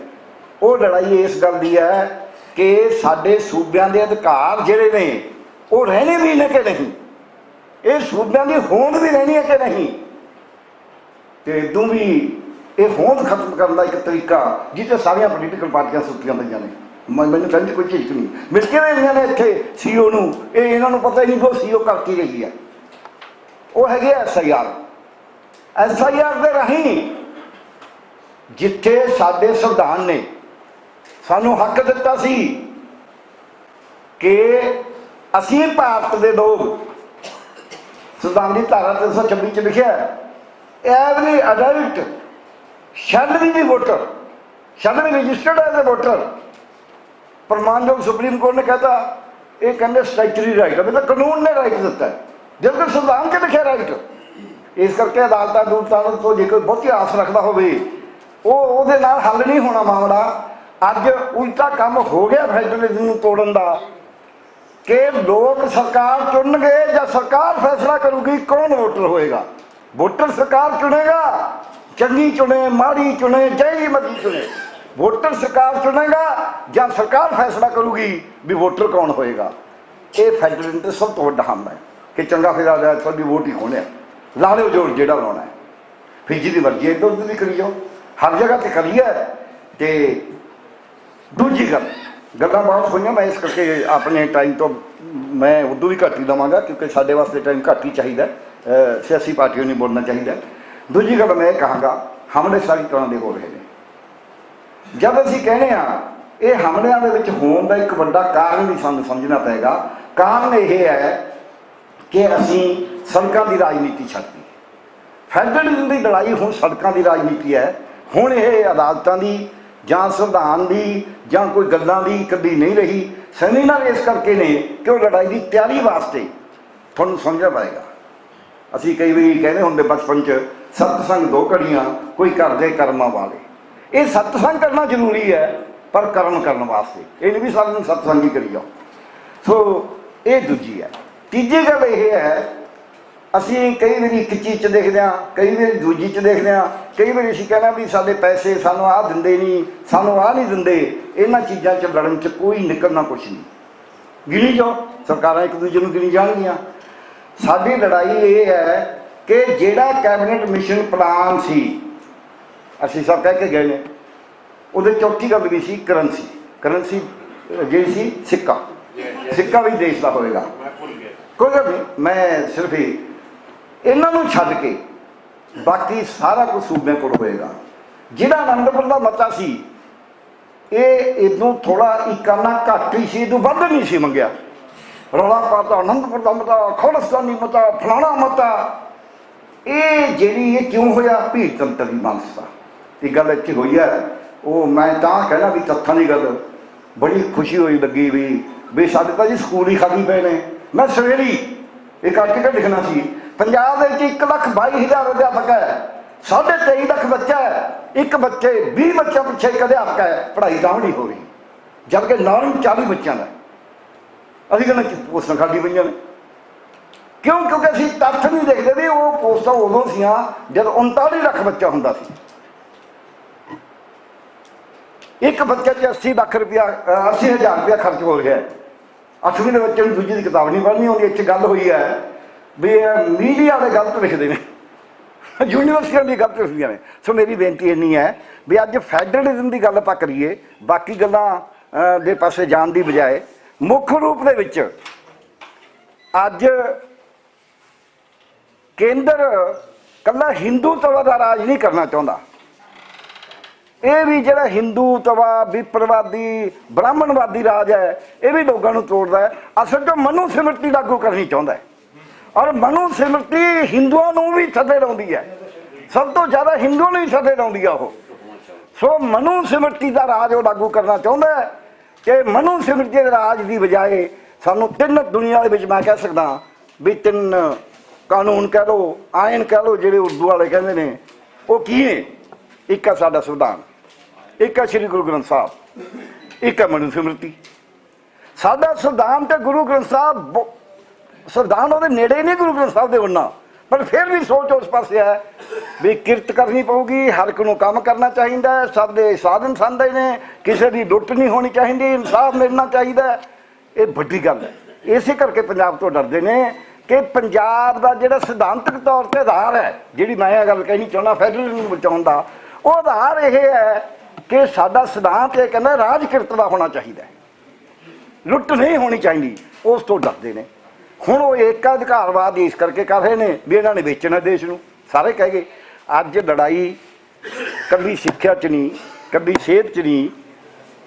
[SPEAKER 10] ਉਹ ਲੜਾਈ ਇਸ ਗੱਲ ਦੀ ਹੈ ਕਿ ਸਾਡੇ ਸੂਬਿਆਂ ਦੇ ਅਧਿਕਾਰ ਜਿਹੜੇ ਨੇ ਉਹ ਰਹਿਣੇ ਵੀ ਨੇ ਕਿ ਨਹੀਂ, ਇਹ ਸੂਬਿਆਂ ਦੀ ਹੋਂਦ ਵੀ ਰਹਿਣੀ ਹੈ ਕਿ ਨਹੀਂ। ਅਤੇ ਇਦੋਂ ਵੀ ਇਹ ਹੋਂਦ ਖਤਮ ਕਰਨ ਦਾ ਇੱਕ ਤਰੀਕਾ ਜਿੱਥੇ ਸਾਰੀਆਂ ਪੋਲੀਟੀਕਲ ਪਾਰਟੀਆਂ ਸੁੱਤੀਆਂ ਪਈਆਂ ਨੇ। ਮੈਨੂੰ ਕਹਿੰਦੀ ਕੋਈ ਝਿਜਕ ਨਹੀਂ, ਮਿਲ ਕੇ ਰਹੀਆਂ ਨੇ ਇੱਥੇ CEO ਨੂੰ, ਇਹ ਇਹਨਾਂ ਨੂੰ ਪਤਾ ਹੀ ਨਹੀਂ ਕਿ ਉਹ CEO ਕਰ ਕੀ ਰਹੀ ਹੈ। ਉਹ ਹੈਗੇ SIR ਦੇ ਰਾਹੀਂ ਜਿੱਥੇ ਸਾਡੇ ਸੰਵਿਧਾਨ ਨੇ ਸਾਨੂੰ ਹੱਕ ਦਿੱਤਾ ਸੀ ਕਿ ਅਸੀਂ ਭਾਰਤ ਦੇ ਲੋਕ, ਸੰਵਿਧਾਨ ਦੀ ਧਾਰਾ 326 'ਚ ਲਿਖਿਆ every adult shall be the voter, shall be registered as a voter. ਪ੍ਰਮਾਣਯੋਗ ਸੁਪਰੀਮ ਕੋਰਟ ਨੇ ਕਹਿਤਾ ਇਹ ਕਹਿੰਦੇ ਸਟੈਚੂਰੀ ਰਾਈਟ ਹੈ, ਮਤਲਬ ਕਾਨੂੰਨ ਨੇ ਰਾਈਟ ਦਿੱਤਾ ਹੈ, ਜਦਕਿ ਸੰਵਿਧਾਨ 'ਚ ਲਿਖਿਆ ਰਾਈਟ। ਇਸ ਕਰਕੇ ਅਦਾਲਤਾਂ ਅਦੂਲਤਾਂ ਤੋਂ ਜੇ ਕੋਈ ਬਹੁਤੀ ਆਸ ਰੱਖਦਾ ਹੋਵੇ ਉਹਦੇ ਨਾਲ ਹੱਲ ਨਹੀਂ ਹੋਣਾ ਮਾਮਲਾ। ਅੱਜ ਉਲਟਾ ਕੰਮ ਹੋ ਗਿਆ ਫੈਡਰਲਿਜ਼ਮ ਨੂੰ ਤੋੜਨ ਦਾ ਕਿ ਲੋਕ ਸਰਕਾਰ ਚੁਣਨਗੇ ਜਾਂ ਸਰਕਾਰ ਫੈਸਲਾ ਕਰੂਗੀ ਕੌਣ ਵੋਟਰ ਹੋਏਗਾ। ਵੋਟਰ ਸਰਕਾਰ ਚੁਣੇਗਾ, ਚੰਗੀ ਚੁਣੇ ਮਾੜੀ ਚੁਣੇ ਜਿਹੀ ਮਰਜ਼ੀ ਚੁਣੇ, ਵੋਟਰ ਸਰਕਾਰ ਚੁਣੇਗਾ ਜਾਂ ਸਰਕਾਰ ਫੈਸਲਾ ਕਰੂਗੀ ਵੀ ਵੋਟਰ ਕੌਣ ਹੋਏਗਾ। ਇਹ ਫੈਡਰਲਿਜ਼ਮ ਤੇ ਸਭ ਤੋਂ ਵੱਡਾ ਹਮਲਾ ਹੈ ਕਿ ਚੰਗਾ ਫਿਰ ਆ ਜਾਏ ਤੁਹਾਡੀ ਵੋਟ ਹੀ ਹੋਣੀ ਹੈ, ਲਾ ਲਿਓ ਜੋਰ ਜਿਹੜਾ ਲਾਉਣਾ ਹੈ, ਫਿਰ ਜਿਹਦੀ ਮਰਜ਼ੀ ਇੱਧਰ ਉੱਧਰ ਵੀ ਕਰੀ ਜਾਓ, ਹਰ ਜਗ੍ਹਾ 'ਤੇ ਕਰੀ ਹੈ। ਅਤੇ ਦੂਜੀ ਗੱਲਾਂ ਬਹੁਤ ਹੋਈਆਂ, ਮੈਂ ਇਸ ਕਰਕੇ ਆਪਣੇ ਟਾਈਮ ਤੋਂ ਮੈਂ ਉਦੋਂ ਵੀ ਘੱਟ ਹੀ ਦੇਵਾਂਗਾ ਕਿਉਂਕਿ ਸਾਡੇ ਵਾਸਤੇ ਟਾਈਮ ਘੱਟ ਹੀ ਚਾਹੀਦਾ, ਸਿਆਸੀ ਪਾਰਟੀਆਂ ਨੂੰ ਬੋਲਣਾ ਚਾਹੀਦਾ। ਦੂਜੀ ਗੱਲ ਮੈਂ ਇਹ ਕਹਾਂਗਾ, ਹਮਲੇ ਸਾਰੀ ਤਰ੍ਹਾਂ ਦੇ ਹੋ ਰਹੇ ਨੇ। ਜਦ ਅਸੀਂ ਕਹਿੰਦੇ ਹਾਂ ਇਹ ਹਮਲਿਆਂ ਦੇ ਵਿੱਚ ਹੋਣ ਦਾ ਇੱਕ ਵੱਡਾ ਕਾਰਨ ਵੀ ਸਾਨੂੰ ਸਮਝਣਾ ਪਏਗਾ। ਕਾਰਨ ਇਹ ਹੈ ਕਿ ਅਸੀਂ ਸੜਕਾਂ ਦੀ ਰਾਜਨੀਤੀ ਛੱਡਤੀ। ਫੈਡਰਲਿਜ਼ਮ ਦੀ ਲੜਾਈ ਹੁਣ ਸੜਕਾਂ ਦੀ ਰਾਜਨੀਤੀ ਹੈ। ਹੁਣ ਇਹ ਅਦਾਲਤਾਂ ਦੀ ਜਾਂ ਸੰਵਿਧਾਨ ਦੀ ਜਾਂ ਕੋਈ ਗੱਲਾਂ ਦੀ ਕਦੀ ਨਹੀਂ ਰਹੀ। ਸੈਮੀਨਾਰ ਇਸ ਕਰਕੇ ਨੇ ਕਿ ਉਹ ਲੜਾਈ ਦੀ ਤਿਆਰੀ ਵਾਸਤੇ ਤੁਹਾਨੂੰ ਸਮਝਣਾ ਪਏਗਾ। ਅਸੀਂ ਕਈ ਵਾਰੀ ਕਹਿੰਦੇ ਹੁੰਦੇ ਬਚਪਨ 'ਚ ਸਤਸੰਗ 2 ਘੜੀਆਂ, ਕੋਈ ਕਰਦੇ ਕਰਮਾਂ ਵਾਲੇ। ਇਹ ਸਤਸੰਗ ਕਰਨਾ ਜ਼ਰੂਰੀ ਹੈ, ਪਰ ਕਰਮ ਕਰਨ ਵਾਸਤੇ। ਇਹ ਨਹੀਂ ਵੀ ਸਾਰਿਆਂ ਨੂੰ ਸਤਸੰਗ ਹੀ ਕਰੀ ਜਾਓ। ਸੋ ਇਹ ਦੂਜੀ ਹੈ। ਤੀਜੀ ਗੱਲ ਇਹ ਹੈ, ਅਸੀਂ ਕਈ ਵਾਰੀ ਇੱਕ ਚੀਜ਼ 'ਚ ਦੇਖਦੇ ਹਾਂ, ਕਈ ਵਾਰੀ ਦੂਜੀ 'ਚ ਦੇਖਦੇ ਹਾਂ। ਕਈ ਵਾਰੀ ਅਸੀਂ ਕਹਿਣਾ ਵੀ ਸਾਡੇ ਪੈਸੇ ਸਾਨੂੰ ਆਹ ਦਿੰਦੇ ਨਹੀਂ, ਸਾਨੂੰ ਆਹ ਨਹੀਂ ਦਿੰਦੇ। ਇਹਨਾਂ ਚੀਜ਼ਾਂ 'ਚ ਲੜਨ 'ਚ ਕੋਈ ਨਿਕਲਣਾ ਕੁਛ ਨਹੀਂ। ਗਿਣੀ ਜਾਓ, ਸਰਕਾਰਾਂ ਇੱਕ ਦੂਜੇ ਨੂੰ ਗਿਣੀ ਜਾਣਗੀਆਂ। ਸਾਡੀ ਲੜਾਈ ਇਹ ਹੈ ਕਿ ਜਿਹੜਾ ਕੈਬਨਿਟ ਮਿਸ਼ਨ ਪਲਾਨ ਸੀ, ਅਸੀਂ ਸਭ ਕਹਿ ਕੇ ਗਏ ਨੇ, ਉਹਦੇ ਚੌਥੀ ਗੱਲ ਵੀ ਸੀ ਕਰੰਸੀ। ਕਰੰਸੀ ਜਿਹੜੀ ਸੀ ਸਿੱਕਾ, ਸਿੱਕਾ ਵੀ ਦੇਸ਼ ਦਾ ਹੋਏਗਾ। ਕੋਈ ਗੱਲ ਨਹੀਂ, ਮੈਂ ਸਿਰਫ ਇਹਨਾਂ ਨੂੰ ਛੱਡ ਕੇ ਬਾਕੀ ਸਾਰਾ ਕੁਝ ਸੂਬਿਆਂ ਕੋਲ ਹੋਏਗਾ। ਜਿਹੜਾ ਅਨੰਦਪੁਰ ਦਾ ਮਤਾ ਸੀ, ਇਹ ਇਹਨੂੰ ਥੋੜਾ ਇਕਾਨਾ ਘੱਟ ਹੀ ਸੀ, ਇਹਨੂੰ ਵੱਧ ਨਹੀਂ ਸੀ ਮੰਗਿਆ। ਰੌਲਾ ਪਾਤਾ ਅਨੰਦਪੁਰ ਦਾ ਮਤਾ, ਖਾਲਿਸਤਾਨੀ ਮਤਾ, ਫਲਾਣਾ ਮਤਾ। ਇਹ ਜਿਹੜੀ ਇਹ ਕਿਉਂ ਹੋਇਆ? ਭੀੜ ਤੰਤਰ ਦੀ ਮਾਨਸਤਾ ਇਹ ਗੱਲ ਇੱਥੇ ਹੋਈ ਹੈ। ਉਹ ਮੈਂ ਤਾਂ ਕਹਿਣਾ ਵੀ ਤੱਥਾਂ ਦੀ ਗੱਲ ਬੜੀ ਖੁਸ਼ੀ ਹੋਈ ਲੱਗੀ ਵੀ ਸਾਡੇ ਤਾਂ ਜੀ ਸਕੂਲ ਹੀ ਖਾਲੀ ਪਏ ਨੇ। ਮੈਂ ਸਵੇਰੇ ਇੱਕ ਆਰਟੀਕਲ ਲਿਖਣਾ ਸੀ, ਪੰਜਾਬ ਦੇ ਵਿੱਚ 1,22,000 ਅਧਿਆਪਕ ਹੈ, 23.5 ਲੱਖ ਬੱਚਾ ਹੈ, ਇੱਕ ਬੱਚੇ 20 ਬੱਚਿਆਂ ਪਿੱਛੇ ਇੱਕ ਅਧਿਆਪਕ ਹੈ। ਪੜ੍ਹਾਈ ਤਾਂ ਨਹੀਂ ਹੋ ਰਹੀ, ਜਦਕਿ ਨਾਮ 40 ਬੱਚਿਆਂ ਦਾ। ਅਸੀਂ ਕਹਿੰਦੇ ਪੋਸਟਾਂ ਖਾਲੀ ਪਈਆਂ ਨੇ। ਕਿਉਂ? ਕਿਉਂਕਿ ਅਸੀਂ ਤੱਥ ਨਹੀਂ ਦੇਖਦੇ ਵੀ ਉਹ ਪੋਸਟਾਂ ਉਦੋਂ ਸੀਆਂ ਜਦ 39 ਲੱਖ ਬੱਚਾ ਹੁੰਦਾ ਸੀ। ਇੱਕ ਬੱਚੇ 'ਚ 80 ਲੱਖ ਰੁਪਇਆ, 80,000 ਰੁਪਇਆ ਖਰਚ ਹੋ ਰਿਹਾ। 8ਵੀਂ ਦੇ ਬੱਚੇ ਨੂੰ ਦੂਜੀ ਦੀ ਕਿਤਾਬ ਨਹੀਂ ਪੜ੍ਹਨੀ ਆਉਂਦੀ। ਇੱਥੇ ਗੱਲ ਹੋਈ ਹੈ ਵੀ ਮੀਡੀਆ ਵਾਲੇ ਗਲਤ ਲਿਖਦੇ ਨੇ, ਯੂਨੀਵਰਸਿਟੀਆਂ ਦੀ ਗਲਤ ਲਿਖਦੀਆਂ ਨੇ। ਸੋ ਮੇਰੀ ਬੇਨਤੀ ਇੰਨੀ ਹੈ ਵੀ ਅੱਜ ਫੈਡਰਲਿਜ਼ਮ ਦੀ ਗੱਲ ਆਪਾਂ ਕਰੀਏ, ਬਾਕੀ ਗੱਲਾਂ ਦੇ ਪਾਸੇ ਜਾਣ ਦੀ ਬਜਾਏ ਮੁੱਖ ਰੂਪ ਦੇ ਵਿੱਚ ਅੱਜ ਕੇਂਦਰ ਕੱਲਾ ਹਿੰਦੂਤਵਾ ਦਾ ਰਾਜ ਨਹੀਂ ਕਰਨਾ ਚਾਹੁੰਦਾ। ਇਹ ਵੀ ਜਿਹੜਾ ਹਿੰਦੂਤਵਾ, ਵਿਪਰਵਾਦੀ, ਬ੍ਰਾਹਮਣਵਾਦੀ ਰਾਜ ਹੈ, ਇਹ ਵੀ ਲੋਕਾਂ ਨੂੰ ਤੋੜਦਾ ਹੈ। ਅਸਲ 'ਚ ਮਨੂ ਸਿਮਰਤੀ ਲਾਗੂ ਕਰਨੀ ਚਾਹੁੰਦਾ ਹੈ, ਔਰ ਮਨੂ ਸਿਮਰਤੀ ਹਿੰਦੂਆਂ ਨੂੰ ਵੀ ਥੱਲੇ ਲਾਉਂਦੀ ਹੈ। ਸਭ ਤੋਂ ਜ਼ਿਆਦਾ ਹਿੰਦੂਆਂ ਨੂੰ ਹੀ ਥੱਲੇ ਲਾਉਂਦੀ ਆ ਉਹ। ਸੋ ਮਨੂ ਸਿਮਰਤੀ ਦਾ ਰਾਜ ਉਹ ਲਾਗੂ ਕਰਨਾ ਚਾਹੁੰਦਾ ਹੈ ਕਿ ਮਨੂ ਸਿਮਰਤੀ ਦੇ ਰਾਜ ਦੀ ਬਜਾਏ ਸਾਨੂੰ 3 ਦੁਨੀਆ ਦੇ ਵਿੱਚ, ਮੈਂ ਕਹਿ ਸਕਦਾ ਵੀ 3 ਕਾਨੂੰਨ ਕਹਿ ਲਓ, ਆਇਨ ਕਹਿ ਲਓ, ਜਿਹੜੇ ਉਰਦੂ ਵਾਲੇ ਕਹਿੰਦੇ ਨੇ, ਉਹ ਕੀ ਨੇ? ਇੱਕ ਹੈ ਸਾਡਾ ਸੰਵਿਧਾਨ, ਇੱਕ ਹੈ ਸ਼੍ਰੀ ਗੁਰੂ ਗ੍ਰੰਥ ਸਾਹਿਬ, ਇੱਕ ਹੈ ਮਨੂ ਸਿਮਰਤੀ। ਸਾਡਾ ਸੰਵਿਧਾਨ ਤੇ ਗੁਰੂ ਗ੍ਰੰਥ ਸਾਹਿਬ, ਸੰਵਿਧਾਨ ਉਹਦੇ ਨੇੜੇ ਨਹੀਂ ਗੁਰੂ ਗ੍ਰੰਥ ਸਾਹਿਬ ਦੇ ਉਹਨਾਂ, ਪਰ ਫਿਰ ਵੀ ਸੋਚ ਉਸ ਪਾਸੇ ਹੈ ਵੀ ਕਿਰਤ ਕਰਨੀ ਪਊਗੀ, ਹਰ ਇੱਕ ਨੂੰ ਕੰਮ ਕਰਨਾ ਚਾਹੀਦਾ ਹੈ, ਸਭ ਦੇ ਸਾਧਨ ਸੰਦੇ ਨੇ, ਕਿਸੇ ਦੀ ਲੁੱਟ ਨਹੀਂ ਹੋਣੀ ਚਾਹੀਦੀ, ਇਨਸਾਫ ਮਿਲਣਾ ਚਾਹੀਦਾ। ਇਹ ਵੱਡੀ ਗੱਲ ਹੈ। ਇਸੇ ਕਰਕੇ ਪੰਜਾਬ ਤੋਂ ਡਰਦੇ ਨੇ ਕਿ ਪੰਜਾਬ ਦਾ ਜਿਹੜਾ ਸਿਧਾਂਤਕ ਤੌਰ 'ਤੇ ਆਧਾਰ ਹੈ, ਜਿਹੜੀ ਮੈਂ ਇਹ ਗੱਲ ਕਹਿਣੀ ਚਾਹੁੰਦਾ ਫੈਡਰਲਿਜ਼ਮ ਨੂੰ ਬਚਾਉਣ ਦਾ, ਉਹ ਆਧਾਰ ਇਹ ਹੈ ਕਿ ਸਾਡਾ ਸਿਧਾਂਤ ਇਹ ਕਹਿੰਦਾ ਰਾਜ ਕਿਰਤ ਦਾ ਹੋਣਾ ਚਾਹੀਦਾ, ਲੁੱਟ ਨਹੀਂ ਹੋਣੀ ਚਾਹੀਦੀ। ਉਸ ਤੋਂ ਡਰਦੇ ਨੇ। ਹੁਣ ਉਹ ਏਕਾ ਅਧਿਕਾਰਵਾਦ ਇਸ ਕਰਕੇ ਕਰ ਰਹੇ ਨੇ ਵੀ ਇਹਨਾਂ ਨੇ ਵੇਚਣਾ ਦੇਸ਼ ਨੂੰ। ਸਾਰੇ ਕਹਿ ਗਏ ਅੱਜ ਲੜਾਈ ਕੱਲੀ ਸਿੱਖਿਆ 'ਚ ਨਹੀਂ, ਕੱਲੀ ਸਿਹਤ 'ਚ ਨਹੀਂ,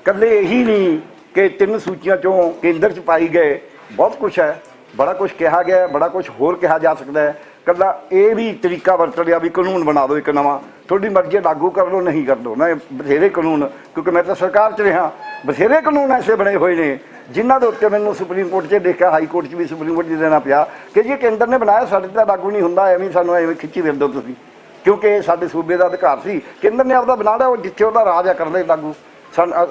[SPEAKER 10] ਕੱਲੇ ਇਹੀ ਨਹੀਂ ਕਿ 3 ਸੂਚੀਆਂ 'ਚੋਂ ਕੇਂਦਰ 'ਚ ਪਾਈ ਗਏ। ਬਹੁਤ ਕੁਛ ਹੈ, ਬੜਾ ਕੁਛ ਕਿਹਾ ਗਿਆ, ਬੜਾ ਕੁਛ ਹੋਰ ਕਿਹਾ ਜਾ ਸਕਦਾ ਹੈ। ਕੱਲਾ ਇਹ ਵੀ ਤਰੀਕਾ ਵਰਤ ਲਿਆ ਵੀ ਕਾਨੂੰਨ ਬਣਾ ਦਿਓ ਇੱਕ ਨਵਾਂ, ਤੁਹਾਡੀ ਮਰਜ਼ੀ ਲਾਗੂ ਕਰ ਲਓ, ਨਹੀਂ ਕਰ ਲਓ। ਮੈਂ ਬਥੇਰੇ ਕਾਨੂੰਨ, ਕਿਉਂਕਿ ਮੈਂ ਤਾਂ ਸਰਕਾਰ 'ਚ ਰਿਹਾ, ਬਥੇਰੇ ਕਾਨੂੰਨ ਐਸੇ ਬਣੇ ਹੋਏ ਨੇ ਜਿਨ੍ਹਾਂ ਦੇ ਉੱਤੇ ਮੈਨੂੰ ਸੁਪਰੀਮ ਕੋਰਟ 'ਚ ਦੇਖਿਆ, ਹਾਈ ਕੋਰਟ 'ਚ ਵੀ ਸੁਪਰੀਮ ਕੋਰਟ 'ਚ ਦੇਣਾ ਪਿਆ ਕਿ ਜੀ ਕੇਂਦਰ ਨੇ ਬਣਾਇਆ, ਸਾਡੇ ਤਾਂ ਲਾਗੂ ਨਹੀਂ ਹੁੰਦਾ, ਐਵੇਂ ਸਾਨੂੰ ਐਵੇਂ ਖਿੱਚੀ ਫਿਰ ਦਿਓ ਤੁਸੀਂ, ਕਿਉਂਕਿ ਇਹ ਸਾਡੇ ਸੂਬੇ ਦਾ ਅਧਿਕਾਰ ਸੀ। ਕੇਂਦਰ ਨੇ ਆਪਦਾ ਬਣਾ ਲਿਆ, ਉਹ ਜਿੱਥੇ ਉਹਦਾ ਰਾਜ ਆ ਕਰਦੇ ਲਾਗੂ।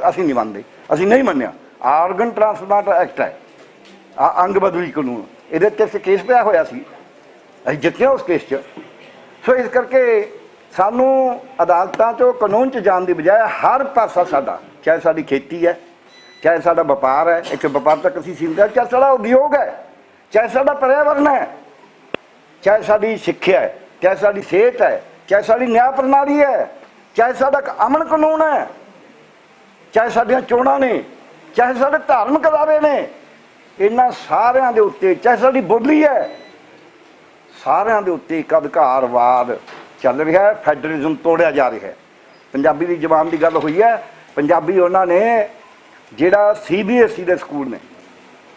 [SPEAKER 10] ਅਸੀਂ ਨਹੀਂ ਮੰਨਦੇ, ਅਸੀਂ ਨਹੀਂ ਮੰਨਿਆ। ਆਰਗਨ ਟ੍ਰਾਂਸਪਲਾਂਟ ਐਕਟ ਹੈ, ਅੰਗ ਬਦਲੀ ਕਾਨੂੰਨ, ਇਹਦੇ ਉੱਤੇ ਕੇਸ ਪਿਆ ਹੋਇਆ ਸੀ, ਅਸੀਂ ਜਿੱਤਿਆ ਉਸ ਕੇਸ 'ਚ। ਸੋ ਇਸ ਕਰਕੇ ਸਾਨੂੰ ਅਦਾਲਤਾਂ 'ਚੋਂ ਕਾਨੂੰਨ 'ਚ ਜਾਣ ਦੀ ਬਜਾਏ ਹਰ ਪਾਸਾ ਸਾਡਾ, ਚਾਹੇ ਸਾਡੀ ਖੇਤੀ ਹੈ, ਚਾਹੇ ਸਾਡਾ ਵਪਾਰ ਹੈ, ਇੱਕ ਵਪਾਰ ਤੱਕ ਅਸੀਂ ਸੀਮਿਤ ਹੈ, ਚਾਹੇ ਸਾਡਾ ਉਦਯੋਗ ਹੈ, ਚਾਹੇ ਸਾਡਾ ਪਰਿਆਵਰਨ ਹੈ, ਚਾਹੇ ਸਾਡੀ ਸਿੱਖਿਆ ਹੈ, ਚਾਹੇ ਸਾਡੀ ਸਿਹਤ ਹੈ, ਚਾਹੇ ਸਾਡੀ ਨਿਆਂ ਪ੍ਰਣਾਲੀ ਹੈ, ਚਾਹੇ ਸਾਡਾ ਅਮਨ ਕਾਨੂੰਨ ਹੈ, ਚਾਹੇ ਸਾਡੀਆਂ ਚੋਣਾਂ ਨੇ, ਚਾਹੇ ਸਾਡੇ ਧਾਰਮਿਕ ਅਦਾਰੇ ਨੇ, ਇਹਨਾਂ ਸਾਰਿਆਂ ਦੇ ਉੱਤੇ, ਚਾਹੇ ਸਾਡੀ ਬੋਲੀ ਹੈ, ਸਾਰਿਆਂ ਦੇ ਉੱਤੇ ਇੱਕ ਅਧਿਕਾਰਵਾਦ ਚੱਲ ਰਿਹਾ ਹੈ। ਫੈਡਰਲਿਜ਼ਮ ਤੋੜਿਆ ਜਾ ਰਿਹਾ ਹੈ। ਪੰਜਾਬੀ ਦੀ ਜ਼ਬਾਨ ਦੀ ਗੱਲ ਹੋਈ ਹੈ, ਪੰਜਾਬੀ ਉਹਨਾਂ ਨੇ ਜਿਹੜਾ CBSE ਦੇ ਸਕੂਲ ਨੇ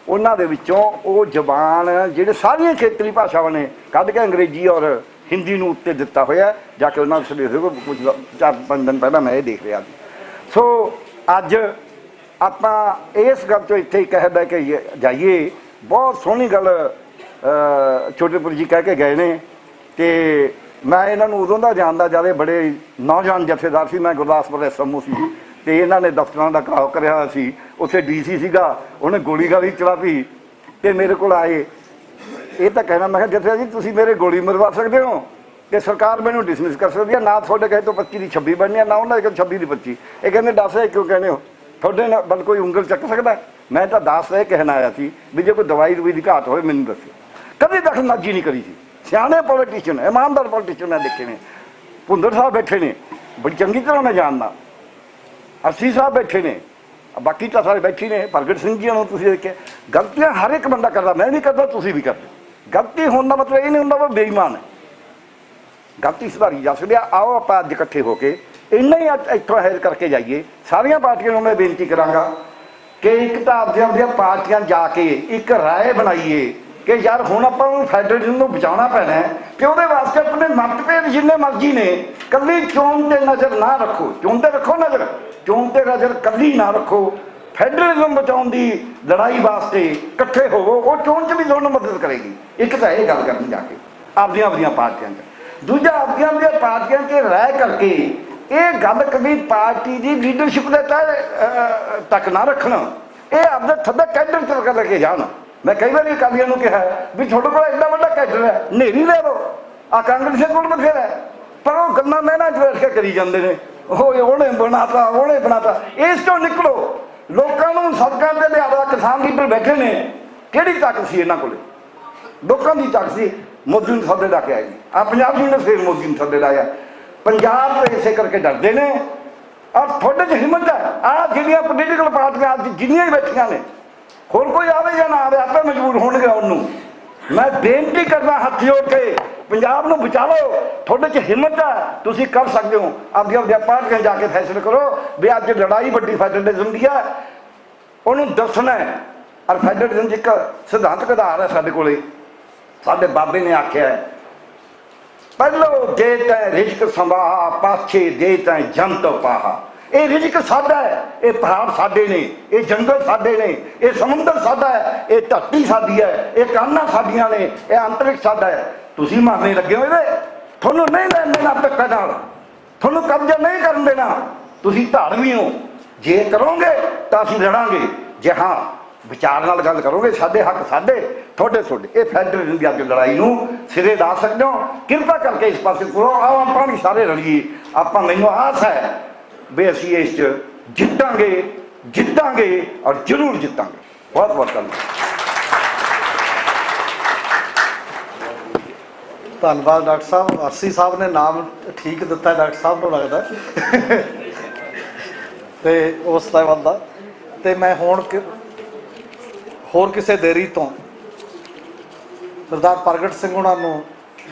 [SPEAKER 10] ਉਹਨਾਂ ਦੇ ਵਿੱਚੋਂ ਉਹ ਜ਼ਬਾਨ ਜਿਹੜੇ ਸਾਰੀਆਂ ਖੇਤਰੀ ਭਾਸ਼ਾਵਾਂ ਨੇ ਕੱਢ ਕੇ ਅੰਗਰੇਜ਼ੀ ਔਰ ਹਿੰਦੀ ਨੂੰ ਉੱਤੇ ਦਿੱਤਾ ਹੋਇਆ। ਜਾ ਕੇ ਉਹਨਾਂ ਦੇ ਕੁਝ 4-5 ਦਿਨ ਪਹਿਲਾਂ ਮੈਂ ਇਹ ਦੇਖ ਰਿਹਾ ਸੀ। ਸੋ ਅੱਜ ਆਪਾਂ ਇਸ ਗੱਲ ਤੋਂ ਇੱਥੇ ਹੀ ਕਹਿ ਬਹਿ ਕੇ ਜਾਈਏ। ਬਹੁਤ ਸੋਹਣੀ ਗੱਲ ਛੋਟੇਪੁਰ ਜੀ ਕਹਿ ਕੇ ਗਏ ਨੇ ਤੇ ਮੈਂ ਇਹਨਾਂ ਨੂੰ ਉਦੋਂ ਦਾ ਜਾਣਦਾ ਜਦ ਇਹ ਬੜੇ ਨੌਜਵਾਨ ਜਥੇਦਾਰ ਸੀ। ਮੈਂ ਗੁਰਦਾਸਪੁਰ SMO ਸੀ ਤੇ ਇਹਨਾਂ ਨੇ ਦਫ਼ਤਰਾਂ ਦਾ ਘਰਾਓ ਕਰਿਆ ਹੋਇਆ ਸੀ। ਉੱਥੇ DC ਸੀਗਾ, ਉਹਨੇ ਗੋਲੀ ਗਾਲੀ ਚਲਾਤੀ ਤੇ ਮੇਰੇ ਕੋਲ ਆਏ। ਇਹ ਤਾਂ ਕਹਿਣਾ, ਮੈਂ ਕਿਹਾ ਜਥੇਦਾਰ ਜੀ ਤੁਸੀਂ ਮੇਰੇ ਗੋਲੀ ਮਰਵਾ ਸਕਦੇ ਹੋ ਕਿ ਸਰਕਾਰ ਮੈਨੂੰ ਡਿਸਮਿਸ ਕਰ ਸਕਦੀ ਹੈ। ਨਾ ਤੁਹਾਡੇ ਕਹੇ ਤੋਂ 25 ਦੀ 26 ਬਣਨੀ ਹੈ, ਨਾ ਉਹਨਾਂ ਦੇ 26 ਦੀ 25। ਇਹ ਕਹਿੰਦੇ ਦੱਸ ਇਹ ਕਿਉਂ ਕਹਿੰਦੇ ਹੋ, ਤੁਹਾਡੇ ਨਾਲ ਬਲ ਕੋਈ ਉਂਗਲ ਚੱਕ ਸਕਦਾ? ਮੈਂ ਤਾਂ ਦੱਸ ਇਹ ਕਹਿਣ ਆਇਆ ਸੀ ਵੀ ਜੇ ਕੋਈ ਦਵਾਈ ਦਵਾਈ ਦੀ ਘਾਟ ਹੋਵੇ ਮੈਨੂੰ ਦੱਸੋ। ਕਦੇ ਦਖਲਅੰਦਾਜ਼ੀ ਨਹੀਂ ਕਰੀ ਸੀ। ਸਿਆਣੇ ਪੋਲੀਟੀਸ਼ੀਅਨ, ਇਮਾਨਦਾਰ ਪੋਲੀਟੀਸ਼ੀਅਨ ਮੈਂ ਦੇਖੇ ਨੇ। ਭੁੰਦਰ ਸਾਹਿਬ ਬੈਠੇ ਨੇ, ਬੜੀ ਚੰਗੀ ਤਰ੍ਹਾਂ ਮੈਂ ਜਾਣਦਾ। ਅਰਸੀ ਸਾਹਿਬ ਬੈਠੇ ਨੇ, ਬਾਕੀ ਤਾਂ ਸਾਰੇ ਬੈਠੇ ਨੇ। ਪ੍ਰਗਟ ਸਿੰਘ ਜੀ ਨੂੰ ਤੁਸੀਂ ਦੇਖਿਆ, ਗਲਤੀਆਂ ਹਰ ਇੱਕ ਬੰਦਾ ਕਰਦਾ, ਮੈਂ ਨਹੀਂ ਕਰਦਾ, ਤੁਸੀਂ ਵੀ ਕਰਦੇ। ਗਲਤੀ ਹੋਣ ਦਾ ਮਤਲਬ ਇਹ ਨਹੀਂ ਹੁੰਦਾ ਉਹ ਬੇਈਮਾਨ ਹੈ। ਗਲਤੀ ਸੁਧਾਰੀ ਜਾ ਸਕਦੀ ਆ। ਆਓ ਆਪਾਂ ਅੱਜ ਇਕੱਠੇ ਹੋ ਕੇ ਇੰਨਾ ਹੀ ਇੱਥੋਂ ਹੈਰ ਕਰਕੇ ਜਾਈਏ। ਸਾਰੀਆਂ ਪਾਰਟੀਆਂ ਨੂੰ ਮੈਂ ਬੇਨਤੀ ਕਰਾਂਗਾ ਕਿ ਇੱਕ ਤਾਂ ਆਪਦੀਆਂ ਪਾਰਟੀਆਂ ਜਾ ਕੇ ਇੱਕ ਰਾਏ ਬਣਾਈਏ ਕਿ ਯਾਰ ਹੁਣ ਆਪਾਂ ਨੂੰ ਫੈਡਰਲਿਜ਼ਮ ਨੂੰ ਬਚਾਉਣਾ ਪੈਣਾ ਹੈ ਕਿ ਉਹਦੇ ਵਾਸਤੇ ਆਪਣੇ ਮਤਭੇਦ ਜਿੰਨੇ ਮਰਜ਼ੀ ਨੇ, ਕੱਲੀ ਚੋਣ ਤੇ ਨਜ਼ਰ ਨਾ ਰੱਖੋ। ਚੋਣ ਤੇ ਰੱਖੋ ਨਜ਼ਰ, ਚੋਣ ਤੇ ਨਜ਼ਰ ਕੱਲੀ ਨਾ ਰੱਖੋ। ਫੈਡਰਲਿਜ਼ਮ ਬਚਾਉਣ ਦੀ ਲੜਾਈ ਵਾਸਤੇ ਇਕੱਠੇ ਹੋਵੋ, ਉਹ ਚੋਣ 'ਚ ਵੀ ਤੁਹਾਨੂੰ ਮਦਦ ਕਰੇਗੀ। ਇੱਕ ਤਾਂ ਇਹ ਗੱਲ ਕਰਨੀ ਜਾ ਕੇ ਆਪਦੀਆਂ ਪਾਰਟੀਆਂ 'ਚ। ਦੂਜਾ ਆਪਦੀਆਂ ਪਾਰਟੀਆਂ 'ਚ ਰਾਏ ਕਰਕੇ ਇਹ ਗੱਲ ਕਦੀ ਪਾਰਟੀ ਦੀ ਲੀਡਰਸ਼ਿਪ ਦੇ ਤੱਕ ਨਾ ਰੱਖਣ, ਇਹ ਆਪਦੇ ਥੱਲੇ ਕੈਡਰ ਤੱਕ ਲੈ ਕੇ ਜਾਣ। ਮੈਂ ਕਈ ਵਾਰੀ ਅਕਾਲੀਆਂ ਨੂੰ ਕਿਹਾ ਵੀ ਤੁਹਾਡੇ ਕੋਲ ਐਡਾ ਵੱਡਾ ਕੈਡਰ ਹੈ, ਨੇਰੀ ਲੈ ਲਓ। ਆ ਕਾਂਗਰਸੀਆਂ ਕੋਲ ਬਥੇਰਾ ਹੈ, ਪਰ ਉਹ ਗੱਲਾਂ ਮਹਿਨਾ 'ਚ ਬੈਠ ਕੇ ਕਰੀ ਜਾਂਦੇ ਨੇ। ਉਹਨੇ ਬਣਾਤਾ। ਇਸ ਤੋਂ ਨਿਕਲੋ। ਲੋਕਾਂ ਨੂੰ ਸੜਕਾਂ ਤੇ ਲਿਆਦਾ ਕਿਸਾਨ ਲੀਡਰ ਬੈਠੇ ਨੇ। ਕਿਹੜੀ ਤਾਕਤ ਸੀ ਇਹਨਾਂ ਕੋਲੇ? ਲੋਕਾਂ ਦੀ ਤਾਕਤ ਸੀ। ਮੋਦੀ ਨੂੰ ਥੱਲੇ ਲਾ ਕੇ ਆਏ ਜੀ। ਆ ਪੰਜਾਬ ਜੀ ਨੇ ਫਿਰ ਮੋਦੀ ਨੂੰ ਥੱਲੇ ਲਾਇਆ। ਪੰਜਾਬ ਤੋਂ ਇਸੇ ਕਰਕੇ ਡਰਦੇ ਨੇ। ਔਰ ਤੁਹਾਡੇ 'ਚ ਹਿੰਮਤ ਹੈ। ਆਹ ਜਿਹੜੀਆਂ ਪੋਲੀਟੀਕਲ ਪਾਰਟੀਆਂ ਅੱਜ ਜਿੰਨੀਆਂ ਹੀ ਬੈਠੀਆਂ ਨੇ, ਹੋਰ ਕੋਈ ਆਵੇ ਜਾਂ ਨਾ ਆਵੇ, ਆਪੇ ਮਜਬੂਰ ਹੋਣਗੇ ਉਹਨੂੰ। ਮੈਂ ਬੇਨਤੀ ਕਰਦਾ ਹੱਥ ਜੋੜ ਕੇ, ਪੰਜਾਬ ਨੂੰ ਬਚਾ ਲਓ। ਤੁਹਾਡੇ 'ਚ ਹਿੰਮਤ ਹੈ, ਤੁਸੀਂ ਕਰ ਸਕਦੇ ਹੋ। ਆਪਦੀਆਂ ਪਾਰਟੀਆਂ ਜਾ ਕੇ ਫੈਸਲੇ ਕਰੋ ਵੀ ਅੱਜ ਲੜਾਈ ਵੱਡੀ ਫੈਡਰਲਿਜ਼ਮ ਦੀ ਹੈ, ਉਹਨੂੰ ਦੱਸਣਾ ਹੈ। ਔਰ ਫੈਡਰਲਿਜ਼ਮ 'ਚ ਇੱਕ ਸਿਧਾਂਤਕ ਆਧਾਰ ਹੈ ਸਾਡੇ ਕੋਲੇ। ਸਾਡੇ ਬਾਬੇ ਨੇ ਆਖਿਆ ਪਹਿਲੋ ਦੇ ਤੈਂ ਰਿਜ਼ਕ ਸੰਭਾਹਾ, ਪਾਛੇ ਦੇ ਤੈਂ ਜੰਤ ਪਾਹਾ। ਇਹ ਰਿਜ਼ਕ ਸਾਡਾ ਹੈ, ਇਹ ਪਹਾੜ ਸਾਡੇ ਨੇ, ਇਹ ਜੰਗਲ ਸਾਡੇ ਨੇ, ਇਹ ਸਮੁੰਦਰ ਸਾਡਾ ਹੈ, ਇਹ ਧਰਤੀ ਸਾਡੀ ਹੈ, ਇਹ ਕਾਨਾਂ ਸਾਡੀਆਂ ਨੇ, ਇਹ ਅੰਤਰਿਕਸ਼ ਸਾਡਾ ਹੈ। ਤੁਸੀਂ ਮਾਰਨੇ ਲੱਗੇ ਹੋਏ ਨੇ। ਤੁਹਾਨੂੰ ਨਹੀਂ ਲੈਣ ਦੇਣਾ ਧੱਕੇ ਨਾਲ, ਤੁਹਾਨੂੰ ਕਬਜ਼ਾ ਨਹੀਂ ਕਰਨ ਦੇਣਾ। ਤੁਸੀਂ ਧਾਰਮੀ ਹੋ, ਜੇ ਕਰੋਗੇ ਤਾਂ ਅਸੀਂ ਲੜਾਂਗੇ। ਜੇ ਹਾਂ ਵਿਚਾਰ ਨਾਲ ਗੱਲ ਕਰੋਗੇ, ਸਾਡੇ ਹੱਕ ਸਾਡੇ, ਤੁਹਾਡੇ। ਇਹ ਫੈਡਰਲਿਜ਼ਮ ਦੀ ਅੱਜ ਲੜਾਈ ਨੂੰ ਸਿਰੇ ਲਾ ਸਕਦੇ ਹੋ। ਕਿਰਪਾ ਕਰਕੇ ਇਸ ਪਾਸੇ ਕਰੋ। ਆਓ ਆਪਾਂ ਵੀ ਸਾਰੇ ਰਲੀਏ। ਆਪਾਂ, ਮੈਨੂੰ ਆਸ ਹੈ ਵੀ ਅਸੀਂ ਇਸ 'ਚ ਜਿੱਤਾਂਗੇ ਔਰ ਜ਼ਰੂਰ ਜਿੱਤਾਂਗੇ। ਬਹੁਤ ਬਹੁਤ
[SPEAKER 1] ਧੰਨਵਾਦ ਡਾਕਟਰ ਸਾਹਿਬ। ਅਰਸੀ ਸਾਹਿਬ ਨੇ ਨਾਮ ਠੀਕ ਦਿੱਤਾ ਡਾਕਟਰ ਸਾਹਿਬ ਨੂੰ ਲੱਗਦਾ ਤੇ ਉਸ ਦਾ ਬੰਦਾ। ਤੇ ਮੈਂ ਹੁਣ ਹੋਰ ਕਿਸੇ ਦੇਰੀ ਤੋਂ ਸਰਦਾਰ ਪ੍ਰਗਟ ਸਿੰਘ ਉਹਨਾਂ ਨੂੰ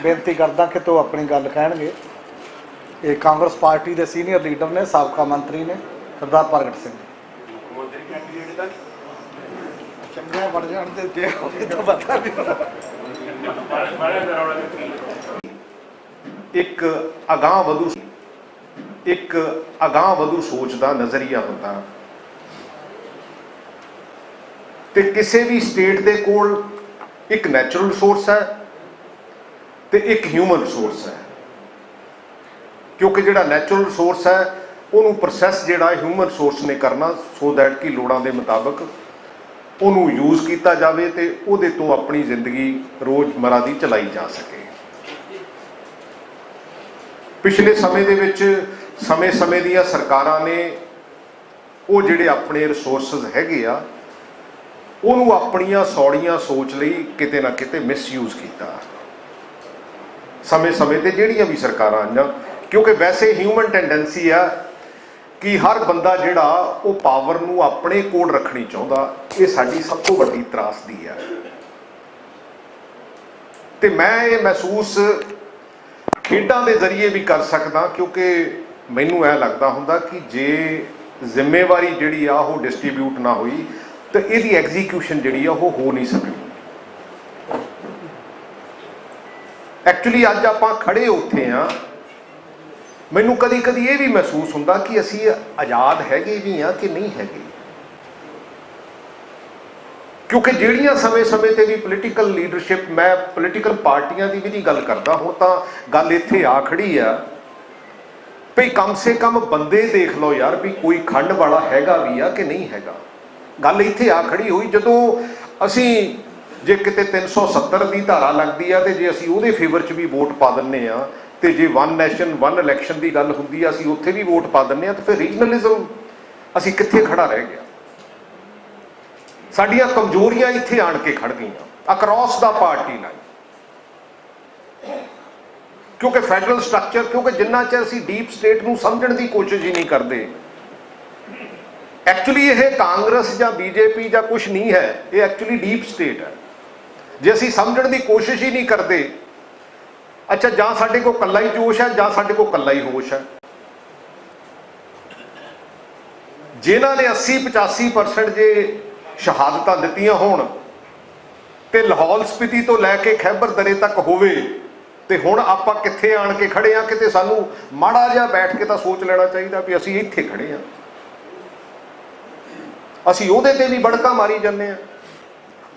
[SPEAKER 1] ਬੇਨਤੀ ਕਰਦਾ ਕਿ ਤੋ ਆਪਣੀ ਗੱਲ ਕਹਿਣਗੇ। ਇਹ ਕਾਂਗਰਸ ਪਾਰਟੀ ਦੇ ਸੀਨੀਅਰ ਲੀਡਰ ਨੇ, ਸਾਬਕਾ ਮੰਤਰੀ ਨੇ, ਸਰਦਾਰ ਪ੍ਰਗਟ ਸਿੰਘ। ਚੰਗਾ ਬਣ ਜਾਣ ਦੇ ਜੇ ਤਾਂ ਪਤਾ ਨਹੀਂ।
[SPEAKER 11] ਇੱਕ ਅਗਾਂਹ ਵਧੂ ਸੋਚ ਦਾ ਨਜ਼ਰੀਆ ਹੁੰਦਾ ਤੇ ਕਿਸੇ ਵੀ ਸਟੇਟ ਦੇ ਕੋਲ ਇੱਕ ਨੈਚੁਰਲ ਰਿਸੋਰਸ ਹੈ ਤੇ ਇੱਕ ਹਿਊਮਨ ਰਿਸੋਰਸ ਹੈ। ਕਿਉਂਕਿ ਜਿਹੜਾ ਨੈਚੁਰਲ ਰਿਸੋਰਸ ਹੈ ਉਹਨੂੰ ਪ੍ਰੋਸੈਸ ਜਿਹੜਾ ਹਿਊਮਨ ਰਿਸੋਰਸ ਨੇ ਕਰਨਾ, ਸੋ ਦੈਟ ਕਿ ਲੋੜਾਂ ਦੇ ਮੁਤਾਬਕ ਉਹਨੂੰ ਯੂਜ਼ ਕੀਤਾ ਜਾਵੇ ਤੇ ਉਹਦੇ ਤੋਂ ਆਪਣੀ ਜ਼ਿੰਦਗੀ ਰੋਜ਼ਮਰਾ ਦੀ ਚਲਾਈ ਜਾ ਸਕੇ। ਪਿਛਲੇ ਸਮੇਂ ਦੇ ਵਿੱਚ ਸਮੇਂ ਦੀਆਂ ਸਰਕਾਰਾਂ ਨੇ ਉਹ ਜਿਹੜੇ ਆਪਣੇ ਰਿਸੋਰਸਸ ਹੈਗੇ ਆ ਉਹਨੂੰ ਆਪਣੀਆਂ ਸੌੜੀਆਂ ਸੋਚ ਲਈ ਕਿਤੇ ਨਾ ਕਿਤੇ ਮਿਸਯੂਜ਼ ਕੀਤਾ। ਸਮੇਂ ਤੇ ਜਿਹੜੀਆਂ ਵੀ ਸਰਕਾਰਾਂ ਆਈਆਂ, ਕਿਉਂਕਿ ਵੈਸੇ ਹਿਊਮਨ ਟੈਂਡੈਂਸੀ ਆ ਕਿ ਹਰ ਬੰਦਾ ਜਿਹੜਾ ਉਹ ਪਾਵਰ ਨੂੰ ਆਪਣੇ ਕੋਲ ਰੱਖਣੀ ਚਾਹੁੰਦਾ। ਇਹ ਸਾਡੀ ਸਭ ਤੋਂ ਵੱਡੀ ਤਰਾਸਦੀ ਹੈ। ਤੇ ਮੈਂ ਇਹ ਮਹਿਸੂਸ ਖੇਡਾਂ ਦੇ ਜ਼ਰੀਏ ਵੀ ਕਰ ਸਕਦਾ, ਕਿਉਂਕਿ ਮੈਨੂੰ ਇਹ ਲੱਗਦਾ ਹੁੰਦਾ ਕਿ ਜੇ ਜ਼ਿੰਮੇਵਾਰੀ ਜਿਹੜੀ ਆ ਉਹ ਡਿਸਟ੍ਰੀਬਿਊਟ ਨਾ ਹੋਈ ਤਾਂ ਇਹਦੀ ਐਗਜ਼ੀਕਿਊਸ਼ਨ ਜਿਹੜੀ ਆ ਉਹ ਹੋ ਨਹੀਂ ਸਕਦੀ। ਐਕਚੁਅਲੀ ਅੱਜ ਆਪਾਂ ਖੜੇ ਉੱਥੇ ਆ, ਮੈਨੂੰ ਕਦੀ ਕਦੀ ਇਹ ਵੀ ਮਹਿਸੂਸ ਹੁੰਦਾ ਕਿ ਅਸੀਂ ਆਜ਼ਾਦ ਹੈਗੇ ਵੀ ਆ ਕਿ ਨਹੀਂ ਹੈਗੇ, ਕਿਉਂਕਿ ਜਿਹੜੀਆਂ ਸਮੇਂ-ਸਮੇਂ ਤੇ ਵੀ ਪੋਲੀਟੀਕਲ ਲੀਡਰਸ਼ਿਪ, ਮੈਂ ਪੋਲੀਟੀਕਲ ਪਾਰਟੀਆਂ ਦੀ ਵੀ ਨਹੀਂ ਗੱਲ ਕਰਦਾ, ਹੁਣ ਤਾਂ ਗੱਲ ਇੱਥੇ ਆ ਖੜੀ ਆ ਭਈ ਕਮ ਸੇ ਕਮ ਬੰਦੇ ਦੇਖ ਲਓ ਯਾਰ ਵੀ ਕੋਈ ਖੰਡ ਵਾਲਾ ਹੈਗਾ ਵੀ ਆ ਕਿ ਨਹੀਂ ਹੈਗਾ। ਗੱਲ ਇੱਥੇ ਆ ਖੜੀ ਹੋਈ ਜਦੋਂ ਅਸੀਂ ਜੇ ਕਿਤੇ 370 ਦੀ ਧਾਰਾ ਲੱਗਦੀ ਆ ਤੇ ਜੇ ਅਸੀਂ ਉਹਦੇ ਫੇਵਰ 'ਚ ਵੀ ਵੋਟ ਪਾ ਦਿੰਦੇ ਆ, ਤੇ ਜੇ ਵਨ ਨੈਸ਼ਨ ਵਨ ਇਲੈਕਸ਼ਨ ਦੀ ਗੱਲ ਹੁੰਦੀ ਆ ਅਸੀਂ ਉੱਥੇ ਵੀ ਵੋਟ ਪਾ ਦਿੰਦੇ ਆ, ਤਾਂ ਫਿਰ ਰੀਜਨਲਿਜ਼ਮ ਅਸੀਂ ਕਿੱਥੇ ਖੜਾ ਰਹਿ ਗਿਆ। ਸਾਡੀਆਂ ਕਮਜ਼ੋਰੀਆਂ ਇੱਥੇ ਆਣ ਕੇ ਖੜ ਗਈਆਂ ਅਕ੍ਰੋਸ ਦਾ ਪਾਰਟੀ ਲਾਈਨ, ਕਿਉਂਕਿ ਫੈਡਰਲ ਸਟਰਕਚਰ, ਕਿਉਂਕਿ ਜਿੰਨਾ ਚਿਰ ਅਸੀਂ ਡੀਪ ਸਟੇਟ ਨੂੰ ਸਮਝਣ ਦੀ ਕੋਸ਼ਿਸ਼ ਹੀ ਨਹੀਂ ਕਰਦੇ, ਐਕਚੁਅਲੀ ਇਹ ਕਾਂਗਰਸ ਜਾਂ ਬੀਜੇਪੀ ਜਾਂ ਕੁਝ ਨਹੀਂ ਹੈ, ਇਹ ਐਕਚੁਅਲੀ ਡੀਪ ਸਟੇਟ ਹੈ। ਜੇ ਅਸੀਂ ਸਮਝਣ ਦੀ ਕੋਸ਼ਿਸ਼ ਹੀ ਨਹੀਂ ਕਰਦੇ, ਅੱਛਾ ਜਾਂ ਸਾਡੇ ਕੋਲ ਕੱਲਾ ਹੀ ਜੋਸ਼ ਹੈ ਜਾਂ ਸਾਡੇ ਕੋਲ ਕੱਲਾ ਹੀ ਹੋਸ਼ ਹੈ। ਜਿਨ੍ਹਾਂ ਨੇ 80-85% ਜੇ ਸ਼ਹਾਦਤਾਂ ਦਿੱਤੀਆਂ ਹੋਣ ਤੇ ਲਾਹੌਲ ਸਪੀਤੀ ਤੋਂ ਲੈ ਕੇ ਖੈਬਰ ਦਰੇ ਤੱਕ ਹੋਵੇ, ਤੇ ਹੁਣ ਆਪਾਂ ਕਿੱਥੇ ਆਣ ਕੇ ਖੜੇ ਆ? ਕਿਤੇ ਸਾਨੂੰ ਮਾੜਾ ਜਿਹਾ ਬੈਠ ਕੇ ਤਾਂ ਸੋਚ ਲੈਣਾ ਚਾਹੀਦਾ ਵੀ ਅਸੀਂ ਇੱਥੇ ਖੜੇ ਆ, ਅਸੀਂ ਉਹਦੇ ਤੇ ਵੀ ਬੜਕਾ ਮਾਰੀ ਜਾਂਦੇ ਆ।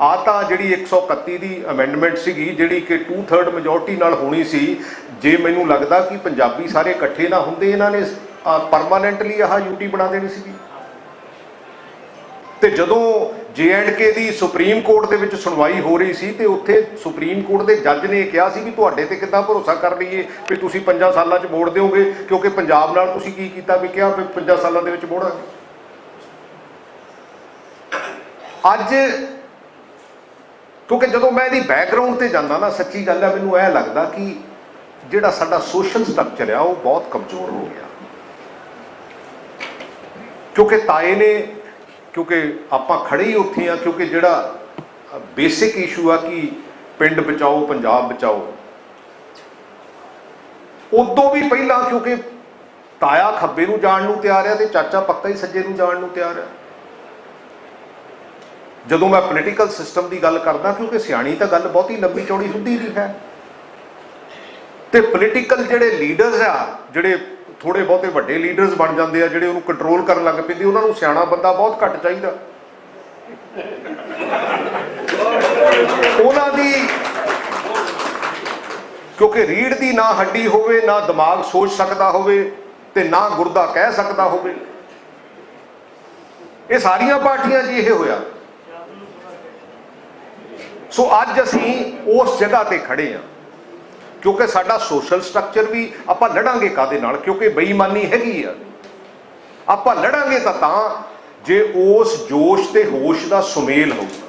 [SPEAKER 11] ਆ ਤਾਂ ਜਿਹੜੀ 131 ਦੀ ਅਮੈਂਡਮੈਂਟ ਸੀਗੀ ਜਿਹੜੀ ਕਿ 2/3 ਮੈਜੋਰਟੀ ਨਾਲ ਹੋਣੀ ਸੀ, ਜੇ ਮੈਨੂੰ ਲੱਗਦਾ ਕਿ ਪੰਜਾਬੀ ਸਾਰੇ ਇਕੱਠੇ ਨਾ ਹੁੰਦੇ ਇਹਨਾਂ ਨੇ ਪਰਮਾਨੈਂਟਲੀ ਆਹ ਯੂਟੀ ਬਣਾ ਦੇਣੀ ਸੀਗੀ। ਤੇ ਜਦੋਂ JK ਦੀ ਸੁਪਰੀਮ ਕੋਰਟ ਦੇ ਵਿੱਚ ਸੁਣਵਾਈ ਹੋ ਰਹੀ ਸੀ ਤੇ ਉੱਥੇ ਸੁਪਰੀਮ ਕੋਰਟ ਦੇ ਜੱਜ ਨੇ ਕਿਹਾ ਸੀ ਵੀ ਤੁਹਾਡੇ ਤੇ ਕਿੱਦਾਂ ਭਰੋਸਾ ਕਰ ਲਈਏ ਵੀ ਤੁਸੀਂ 5 ਸਾਲਾਂ 'ਚ ਮੋੜ ਦਿਓਗੇ, ਕਿਉਂਕਿ ਪੰਜਾਬ ਨਾਲ ਤੁਸੀਂ ਕੀ ਕੀਤਾ ਵੀ ਕਿਹਾ ਵੀ 5 ਸਾਲਾਂ ਦੇ ਵਿੱਚ ਮੋੜਾਂਗੇ। ਅੱਜ ਕਿਉਂਕਿ ਜਦੋਂ ਮੈਂ ਇਹਦੀ ਬੈਕਗਰਾਊਂਡ ਤੇ ਜਾਂਦਾ ਨਾ, ਸੱਚੀ ਗੱਲ ਹੈ ਮੈਨੂੰ ਇਹ ਲੱਗਦਾ ਕਿ ਜਿਹੜਾ ਸਾਡਾ ਸੋਸ਼ਲ ਸਟਰਕਚਰ ਆ ਉਹ ਬਹੁਤ ਕਮਜ਼ੋਰ ਹੋ ਗਿਆ, ਕਿਉਂਕਿ ਤਾਏ ਨੇ, ਕਿਉਂਕਿ ਆਪਾਂ ਖੜੇ ਹੀ ਉੱਥੇ ਆ, ਕਿਉਂਕਿ ਜਿਹੜਾ ਬੇਸਿਕ ਇਸ਼ੂ ਆ ਕਿ ਪਿੰਡ ਬਚਾਓ ਪੰਜਾਬ ਬਚਾਓ, ਉਦੋਂ ਵੀ ਪਹਿਲਾਂ ਕਿਉਂਕਿ ਤਾਇਆ ਖੱਬੇ ਨੂੰ ਜਾਣ ਨੂੰ ਤਿਆਰ ਆ ਤੇ ਚਾਚਾ ਪੱਕਾ ਹੀ ਸੱਜੇ ਨੂੰ ਜਾਣ ਨੂੰ ਤਿਆਰ ਆ। ਜਦੋਂ ਮੈਂ ਪੋਲੀਟੀਕਲ ਸਿਸਟਮ ਦੀ ਗੱਲ ਕਰਦਾ, ਕਿਉਂਕਿ ਸਿਆਣੀ ਤਾਂ ਗੱਲ ਬਹੁਤੀ ਲੰਬੀ ਚੌੜੀ ਹੁੰਦੀ ਨਹੀਂ ਹੈ, ਤੇ ਪੋਲੀਟੀਕਲ ਜਿਹੜੇ ਲੀਡਰਸ ਆ, ਜਿਹੜੇ ਥੋੜੇ ਬਹੁਤੇ ਵੱਡੇ ਲੀਡਰਸ ਬਣ ਜਾਂਦੇ ਆ, ਜਿਹੜੇ ਉਹਨੂੰ ਕੰਟਰੋਲ ਕਰਨ ਲੱਗ ਪੈਂਦੇ, ਉਹਨਾਂ ਨੂੰ ਸਿਆਣਾ ਬੰਦਾ ਬਹੁਤ ਘੱਟ ਚਾਹੀਦਾ। ਉਹਨਾਂ ਦੀ ਕਿਉਂਕਿ ਰੀੜ ਦੀ ਨਾ ਹੱਡੀ ਹੋਵੇ, ਨਾ ਦਿਮਾਗ ਸੋਚ ਸਕਦਾ ਹੋਵੇ ਤੇ ਨਾ ਗੁਰਦਾ ਕਹਿ ਸਕਦਾ ਹੋਵੇ। ਇਹ ਸਾਰੀਆਂ ਪਾਰਟੀਆਂ 'ਚ ਇਹ ਹੋਇਆ। ਸੋ ਅੱਜ ਅਸੀਂ ਉਸ ਜਗ੍ਹਾ ਤੇ ਖੜੇ ਹਾਂ, ਕਿਉਂਕਿ ਸਾਡਾ ਸੋਸ਼ਲ ਸਟਰਕਚਰ ਵੀ ਆਪਾਂ ਲੜਾਂਗੇ ਕਾਹਦੇ ਨਾਲ? ਕਿਉਂਕਿ ਬੇਈਮਾਨੀ ਹੈਗੀ ਆ। ਆਪਾਂ ਲੜਾਂਗੇ ਤਾਂ ਜੇ ਉਸ ਜੋਸ਼ ਤੇ ਹੋਸ਼ ਦਾ ਸੁਮੇਲ ਹੋਊਗਾ,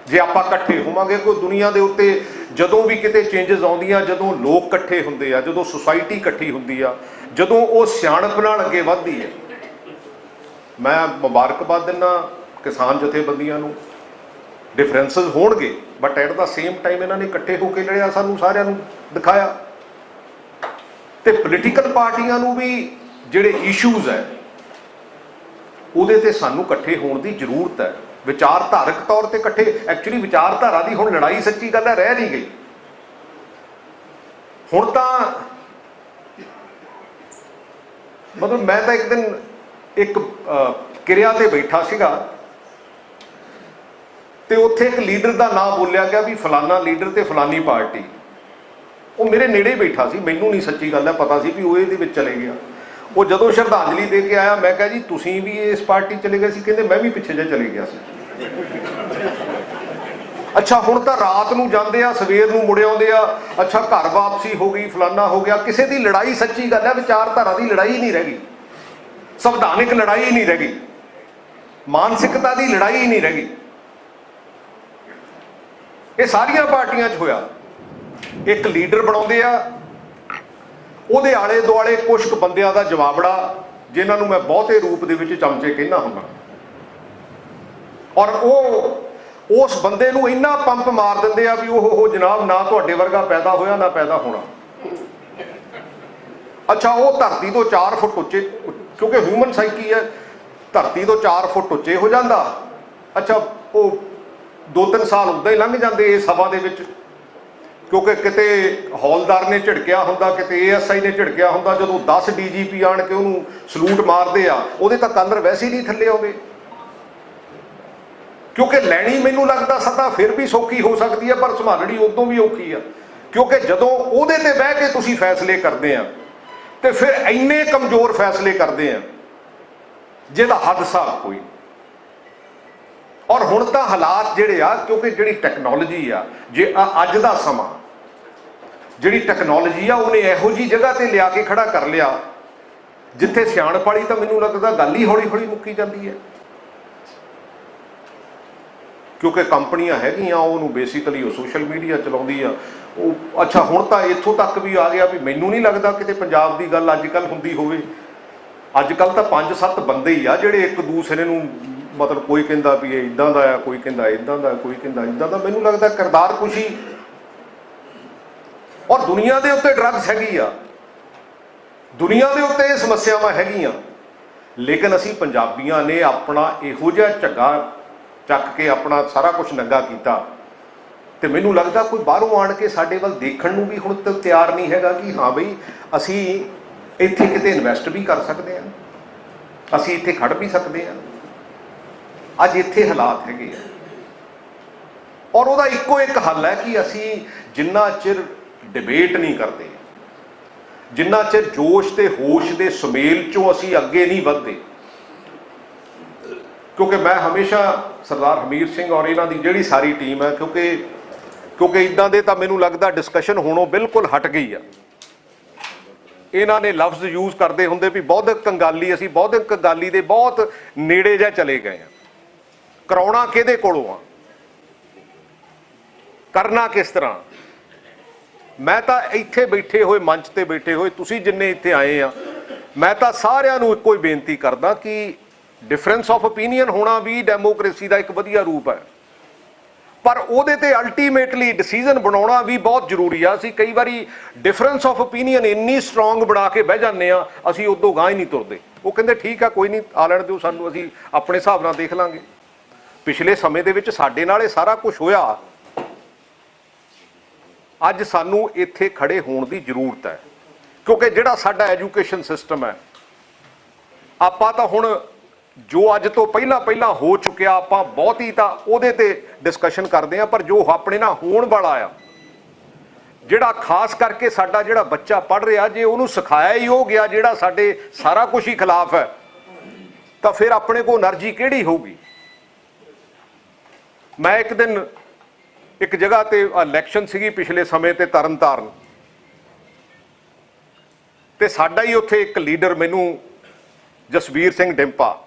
[SPEAKER 11] ਜੇ ਆਪਾਂ ਇਕੱਠੇ ਹੋਵਾਂਗੇ। ਕੋਈ ਦੁਨੀਆ ਦੇ ਉੱਤੇ ਜਦੋਂ ਵੀ ਕਿਤੇ ਚੇਂਜਸ ਆਉਂਦੀਆਂ, ਜਦੋਂ ਲੋਕ ਇਕੱਠੇ ਹੁੰਦੇ ਆ, ਜਦੋਂ ਸੁਸਾਇਟੀ ਇਕੱਠੀ ਹੁੰਦੀ ਆ, ਜਦੋਂ ਉਹ ਸਿਆਣਪ ਨਾਲ ਅੱਗੇ ਵੱਧਦੀ ਹੈ। ਮੈਂ ਮੁਬਾਰਕਬਾਦ ਦਿੰਦਾ ਕਿਸਾਨ ਜਥੇਬੰਦੀਆਂ ਨੂੰ। ਡਿਫਰੈਂਸਿਸ ਹੋਣਗੇ but at the same time ਇਹਨਾਂ ਨੇ ਇਕੱਠੇ ਹੋ ਕੇ ਲੜਿਆ, ਸਾਨੂੰ ਸਾਰਿਆਂ ਨੂੰ ਦਿਖਾਇਆ। ਤੇ ਪੋਲੀਟੀਕਲ ਪਾਰਟੀਆਂ ਨੂੰ ਵੀ ਜਿਹੜੇ ਇਸ਼ੂਜ਼ ਹੈ ਉਹਦੇ ਤੇ ਸਾਨੂੰ ਇਕੱਠੇ ਹੋਣ ਦੀ ਜ਼ਰੂਰਤ ਹੈ, ਵਿਚਾਰਧਾਰਕ ਤੌਰ ਤੇ ਇਕੱਠੇ। ਐਕਚੁਅਲੀ ਵਿਚਾਰਧਾਰਾ ਦੀ ਹੁਣ ਲੜਾਈ ਸੱਚੀ ਗੱਲ ਹੈ ਰਹਿ ਨਹੀਂ ਗਈ। ਹੁਣ ਤਾਂ ਮਤਲਬ ਮੈਂ ਤਾਂ ਇੱਕ ਦਿਨ ਇੱਕ ਕਿਰਿਆ ਤੇ ਬੈਠਾ ਸੀਗਾ ਤੇ ਉੱਥੇ ਇੱਕ ਲੀਡਰ ਦਾ ਨਾਮ ਬੋਲਿਆ ਗਿਆ ਵੀ ਫਲਾਨਾ ਲੀਡਰ ਤੇ ਫਲਾਨੀ ਪਾਰਟੀ। ਉਹ ਮੇਰੇ ਨੇੜੇ ਬੈਠਾ ਸੀ, ਮੈਨੂੰ ਨਹੀਂ ਸੱਚੀ ਗੱਲ ਹੈ ਪਤਾ ਸੀ ਵੀ ਉਹ ਇਹਦੇ ਵਿੱਚ ਚਲੇ ਗਿਆ। ਉਹ ਜਦੋਂ ਸ਼ਰਧਾਂਜਲੀ ਦੇ ਕੇ ਆਇਆ, ਮੈਂ ਕਿਹਾ ਜੀ ਤੁਸੀਂ ਵੀ ਇਸ ਪਾਰਟੀ ਚਲੇ ਗਏ ਸੀ? ਕਹਿੰਦੇ ਮੈਂ ਵੀ ਪਿੱਛੇ ਜਿਹਾ ਚਲੇ ਗਿਆ ਸੀ। ਅੱਛਾ ਹੁਣ ਤਾਂ ਰਾਤ ਨੂੰ ਜਾਂਦੇ ਆ, ਸਵੇਰ ਨੂੰ ਮੁੜ ਆਉਂਦੇ ਆ, ਅੱਛਾ ਘਰ ਵਾਪਸੀ ਹੋ ਗਈ, ਫਲਾਨਾ ਹੋ ਗਿਆ। ਕਿਸੇ ਦੀ ਲੜਾਈ ਸੱਚੀ ਗੱਲ ਹੈ ਵਿਚਾਰਧਾਰਾ ਦੀ ਲੜਾਈ ਨਹੀਂ ਰਹਿ ਗਈ, ਸੰਵਿਧਾਨਿਕ ਲੜਾਈ ਨਹੀਂ ਰਹਿ ਗਈ, ਮਾਨਸਿਕਤਾ ਦੀ ਲੜਾਈ ਨਹੀਂ ਰਹਿ ਗਈ। ਇਹ ਸਾਰੀਆਂ ਪਾਰਟੀਆਂ 'ਚ ਹੋਇਆ। ਇੱਕ ਲੀਡਰ ਬਣਾਉਂਦੇ ਆ, ਉਹਦੇ ਆਲੇ ਦੁਆਲੇ ਕੁਛ ਕੁ ਬੰਦਿਆਂ ਦਾ ਜਵਾਬੜਾ, ਜਿਨ੍ਹਾਂ ਨੂੰ ਮੈਂ ਬਹੁਤੇ ਰੂਪ ਦੇ ਵਿੱਚ ਚਮਚੇ ਕਹਿੰਦਾ ਹੁੰਦਾ, ਔਰ ਉਹ ਉਸ ਬੰਦੇ ਨੂੰ ਇੰਨਾ ਪੰਪ ਮਾਰ ਦਿੰਦੇ ਆ ਵੀ ਉਹ ਜਨਾਬ ਨਾ ਤੁਹਾਡੇ ਵਰਗਾ ਪੈਦਾ ਹੋਇਆ ਨਾ ਪੈਦਾ ਹੋਣਾ। ਅੱਛਾ ਉਹ ਧਰਤੀ ਤੋਂ 4 ਫੁੱਟ ਉੱਚੇ ਕਿਉਂਕਿ ਹਿਊਮਨ ਸਾਈਕੀ ਹੈ, ਧਰਤੀ ਤੋਂ 4 ਫੁੱਟ ਉੱਚੇ ਹੋ ਜਾਂਦਾ, ਅੱਛਾ ਉਹ 2-3 ਸਾਲ ਉੱਦਾਂ ਹੀ ਲੰਘ ਜਾਂਦੇ ਇਸ ਹਵਾ ਦੇ ਵਿੱਚ, ਕਿਉਂਕਿ ਕਿਤੇ ਹੌਲਦਾਰ ਨੇ ਝਿੜਕਿਆ ਹੁੰਦਾ, ਕਿਤੇ ASI ਨੇ ਝਿੜਕਿਆ ਹੁੰਦਾ, ਜਦੋਂ 10 DGP ਆਣ ਕੇ ਉਹਨੂੰ ਸਲੂਟ ਮਾਰਦੇ ਆ, ਉਹਦੇ ਤਾਂ ਕਲਰ ਵੈਸੇ ਹੀ ਨਹੀਂ ਥੱਲੇ ਆਉਂਦੇ। ਕਿਉਂਕਿ ਲੈਣੀ ਮੈਨੂੰ ਲੱਗਦਾ ਸੱਤਾ ਫਿਰ ਵੀ ਸੌਖੀ ਹੋ ਸਕਦੀ ਹੈ, ਪਰ ਸੰਭਾਲਣੀ ਉਦੋਂ ਵੀ ਔਖੀ ਆ, ਕਿਉਂਕਿ ਜਦੋਂ ਉਹਦੇ ਤੇ ਬਹਿ ਕੇ ਤੁਸੀਂ ਫੈਸਲੇ ਕਰਦੇ ਆ ਤੇ ਫਿਰ ਇੰਨੇ ਕਮਜ਼ੋਰ ਫੈਸਲੇ ਕਰਦੇ ਆ ਜਿਹਦਾ ਹੱਦ ਹਿਸਾਬ ਕੋਈ। ਔਰ ਹੁਣ ਤਾਂ ਹਾਲਾਤ ਜਿਹੜੇ ਆ, ਕਿਉਂਕਿ ਜਿਹੜੀ ਟੈਕਨੋਲੋਜੀ ਆ, ਜੇ ਅੱਜ ਦਾ ਸਮਾਂ ਜਿਹੜੀ ਟੈਕਨੋਲੋਜੀ ਆ ਉਹਨੇ ਇਹੋ ਜਿਹੀ ਜਗ੍ਹਾ ਤੇ ਲਿਆ ਕੇ ਖੜਾ ਕਰ ਲਿਆ ਜਿੱਥੇ ਸਿਆਣਪ ਵਾਲੀ ਤਾਂ ਮੈਨੂੰ ਲੱਗਦਾ ਗੱਲ ਹੀ ਹੌਲੀ ਹੌਲੀ ਮੁੱਕੀ ਜਾਂਦੀ ਹੈ। ਕਿਉਂਕਿ ਕੰਪਨੀਆਂ ਹੈਗੀਆਂ, ਉਹਨੂੰ ਬੇਸਿਕਲੀ ਉਹ ਸੋਸ਼ਲ ਮੀਡੀਆ ਚਲਾਉਂਦੀ ਆ ਉਹ। ਅੱਛਾ ਹੁਣ ਤਾਂ ਇੱਥੋਂ ਤੱਕ ਵੀ ਆ ਗਿਆ ਵੀ ਮੈਨੂੰ ਨਹੀਂ ਲੱਗਦਾ ਕਿਤੇ ਪੰਜਾਬ ਦੀ ਗੱਲ ਅੱਜ ਕੱਲ੍ਹ ਹੁੰਦੀ ਹੋਵੇ। ਅੱਜ ਕੱਲ੍ਹ ਤਾਂ 5-7 ਬੰਦੇ ਹੀ ਆ ਜਿਹੜੇ ਇੱਕ ਦੂਸਰੇ ਨੂੰ ਮਤਲਬ ਕੋਈ ਕਹਿੰਦਾ ਵੀ ਇਹ ਇੱਦਾਂ ਦਾ ਆ, ਕੋਈ ਕਹਿੰਦਾ ਇੱਦਾਂ ਦਾ, ਕੋਈ ਕਹਿੰਦਾ ਇੱਦਾਂ ਦਾ। ਮੈਨੂੰ ਲੱਗਦਾ ਕਿਰਦਾਰ ਕੁਸ਼ੀ। ਔਰ ਦੁਨੀਆ ਦੇ ਉੱਤੇ ਡਰੱਗਸ ਹੈਗੀ ਆ, ਦੁਨੀਆ ਦੇ ਉੱਤੇ ਇਹ ਸਮੱਸਿਆਵਾਂ ਹੈਗੀਆਂ, ਲੇਕਿਨ ਅਸੀਂ ਪੰਜਾਬੀਆਂ ਨੇ ਆਪਣਾ ਇਹੋ ਜਿਹਾ ਝੱਗਾ ਚੱਕ ਕੇ ਆਪਣਾ ਸਾਰਾ ਕੁਝ ਨੰਗਾ ਕੀਤਾ। ਤੇ ਮੈਨੂੰ ਲੱਗਦਾ ਕੋਈ ਬਾਹਰੋਂ ਆਣ ਕੇ ਸਾਡੇ ਵੱਲ ਦੇਖਣ ਨੂੰ ਵੀ ਹੁਣ ਤੱਕ ਤਿਆਰ ਨਹੀਂ ਹੈਗਾ ਕਿ ਹਾਂ ਬਈ ਅਸੀਂ ਇੱਥੇ ਕਿਤੇ ਇਨਵੈਸਟ ਵੀ ਕਰ ਸਕਦੇ ਹਾਂ, ਅਸੀਂ ਇੱਥੇ ਖੜ ਵੀ ਸਕਦੇ ਹਾਂ। ਅੱਜ ਇੱਥੇ ਹਾਲਾਤ ਹੈਗੇ ਆ, ਔਰ ਉਹਦਾ ਇੱਕੋ ਇੱਕ ਹੱਲ ਹੈ ਕਿ ਅਸੀਂ ਜਿੰਨਾ ਚਿਰ ਡਿਬੇਟ ਨਹੀਂ ਕਰਦੇ, ਜਿੰਨਾ ਚਿਰ ਜੋਸ਼ ਤੇ ਹੋਸ਼ ਦੇ ਸੁਮੇਲ ਚੋਂ ਅਸੀਂ ਅੱਗੇ ਨਹੀਂ ਵੱਧਦੇ। ਕਿਉਂਕਿ ਮੈਂ ਹਮੇਸ਼ਾ ਸਰਦਾਰ ਹਮੀਰ ਸਿੰਘ ਔਰ ਇਹਨਾਂ ਦੀ ਜਿਹੜੀ ਸਾਰੀ ਟੀਮ ਹੈ, ਕਿਉਂਕਿ ਇੱਦਾਂ ਦੇ ਤਾਂ ਮੈਨੂੰ ਲੱਗਦਾ ਡਿਸਕਸ਼ਨ ਹੋਣੋਂ ਬਿਲਕੁਲ ਹਟ ਗਈ ਆ। ਇਹਨਾਂ ਨੇ ਲਫ਼ਜ਼ ਯੂਜ਼ ਕਰਦੇ ਹੁੰਦੇ ਵੀ ਬੌਧਿਕ ਕੰਗਾਲੀ, ਅਸੀਂ ਬੌਧਿਕ ਕੰਗਾਲੀ ਦੇ ਬਹੁਤ ਨੇੜੇ ਜਿਹਾ ਚਲੇ ਗਏ ਆ। ਕਰਾਉਣਾ ਕਿਹਦੇ ਕੋਲੋਂ ਆ, ਕਰਨਾ ਕਿਸ ਤਰ੍ਹਾਂ। ਮੈਂ ਤਾਂ ਇੱਥੇ ਬੈਠੇ ਹੋਏ, ਮੰਚ ਤੇ ਬੈਠੇ ਹੋਏ ਤੁਸੀਂ ਜਿੰਨੇ ਇੱਥੇ ਆਏ ਆ, ਮੈਂ ਤਾਂ ਸਾਰਿਆਂ ਨੂੰ ਇੱਕੋ ਹੀ ਬੇਨਤੀ ਕਰਦਾ ਕਿ ਡਿਫਰੈਂਸ ਆਫ ਓਪੀਨੀਅਨ ਹੋਣਾ ਵੀ ਡੈਮੋਕ੍ਰੇਸੀ ਦਾ ਇੱਕ ਵਧੀਆ ਰੂਪ ਹੈ, ਪਰ ਉਹਦੇ ਤੇ ਅਲਟੀਮੇਟਲੀ ਡਿਸੀਜਨ ਬਣਾਉਣਾ ਵੀ ਬਹੁਤ ਜ਼ਰੂਰੀ ਆ। ਅਸੀਂ ਕਈ ਵਾਰੀ ਡਿਫਰੈਂਸ ਆਫ ਓਪੀਨੀਅਨ ਇੰਨੀ ਸਟਰੋਂਗ ਬਣਾ ਕੇ ਬਹਿ ਜਾਂਦੇ ਆ, ਅਸੀਂ ਉਦੋਂ ਗਾਂਹ ਹੀ ਨਹੀਂ ਤੁਰਦੇ। ਉਹ ਕਹਿੰਦੇ ਠੀਕ ਆ, ਕੋਈ ਨਹੀਂ, ਆ ਲੈਣ ਦਿਓ ਸਾਨੂੰ, ਅਸੀਂ ਆਪਣੇ ਹਿਸਾਬ ਨਾਲ ਦੇਖ ਲਾਂਗੇ। ਪਿਛਲੇ ਸਮੇਂ ਦੇ ਵਿੱਚ ਸਾਡੇ ਨਾਲ ਇਹ ਸਾਰਾ ਕੁਝ ਹੋਇਆ। ਅੱਜ ਸਾਨੂੰ ਇੱਥੇ ਖੜੇ ਹੋਣ ਦੀ ਜ਼ਰੂਰਤ ਹੈ, ਕਿਉਂਕਿ ਜਿਹੜਾ ਸਾਡਾ ਐਜੂਕੇਸ਼ਨ ਸਿਸਟਮ ਹੈ, ਆਪਾਂ ਤਾਂ ਹੁਣ ਜੋ ਅੱਜ ਤੋਂ ਪਹਿਲਾਂ ਹੋ ਚੁੱਕਿਆ, ਆਪਾਂ ਬਹੁਤ ਹੀ ਤਾਂ ਉਹਦੇ ਤੇ ਡਿਸਕਸ਼ਨ ਕਰਦੇ ਆ, ਪਰ ਜੋ ਆਪਣੇ ਨਾਲ ਹੋਣ ਵਾਲਾ ਆ, ਜਿਹੜਾ ਖਾਸ ਕਰਕੇ ਸਾਡਾ ਜਿਹੜਾ ਬੱਚਾ ਪੜ੍ਹ ਰਿਹਾ, ਜੇ ਉਹਨੂੰ ਸਿਖਾਇਆ ਹੀ ਹੋ ਗਿਆ ਜਿਹੜਾ ਸਾਡੇ ਸਾਰਾ ਕੁਝ ਹੀ ਖਿਲਾਫ ਹੈ, ਤਾਂ ਫਿਰ ਆਪਣੇ ਕੋਲ એનર્ਜੀ ਕਿਹੜੀ ਹੋਊਗੀ। ਮੈਂ ਇੱਕ ਦਿਨ ਇੱਕ ਜਗ੍ਹਾ ਤੇ ਇਲੈਕਸ਼ਨ ਸੀਗੀ ਪਿਛਲੇ ਸਮੇਂ ਤੇ ਤਰਨਤਾਰਨ, ਤੇ ਸਾਡਾ ਹੀ ਉੱਥੇ ਇੱਕ ਲੀਡਰ ਮੈਨੂੰ ਜਸਵੀਰ ਸਿੰਘ ਡਿੰਪਾ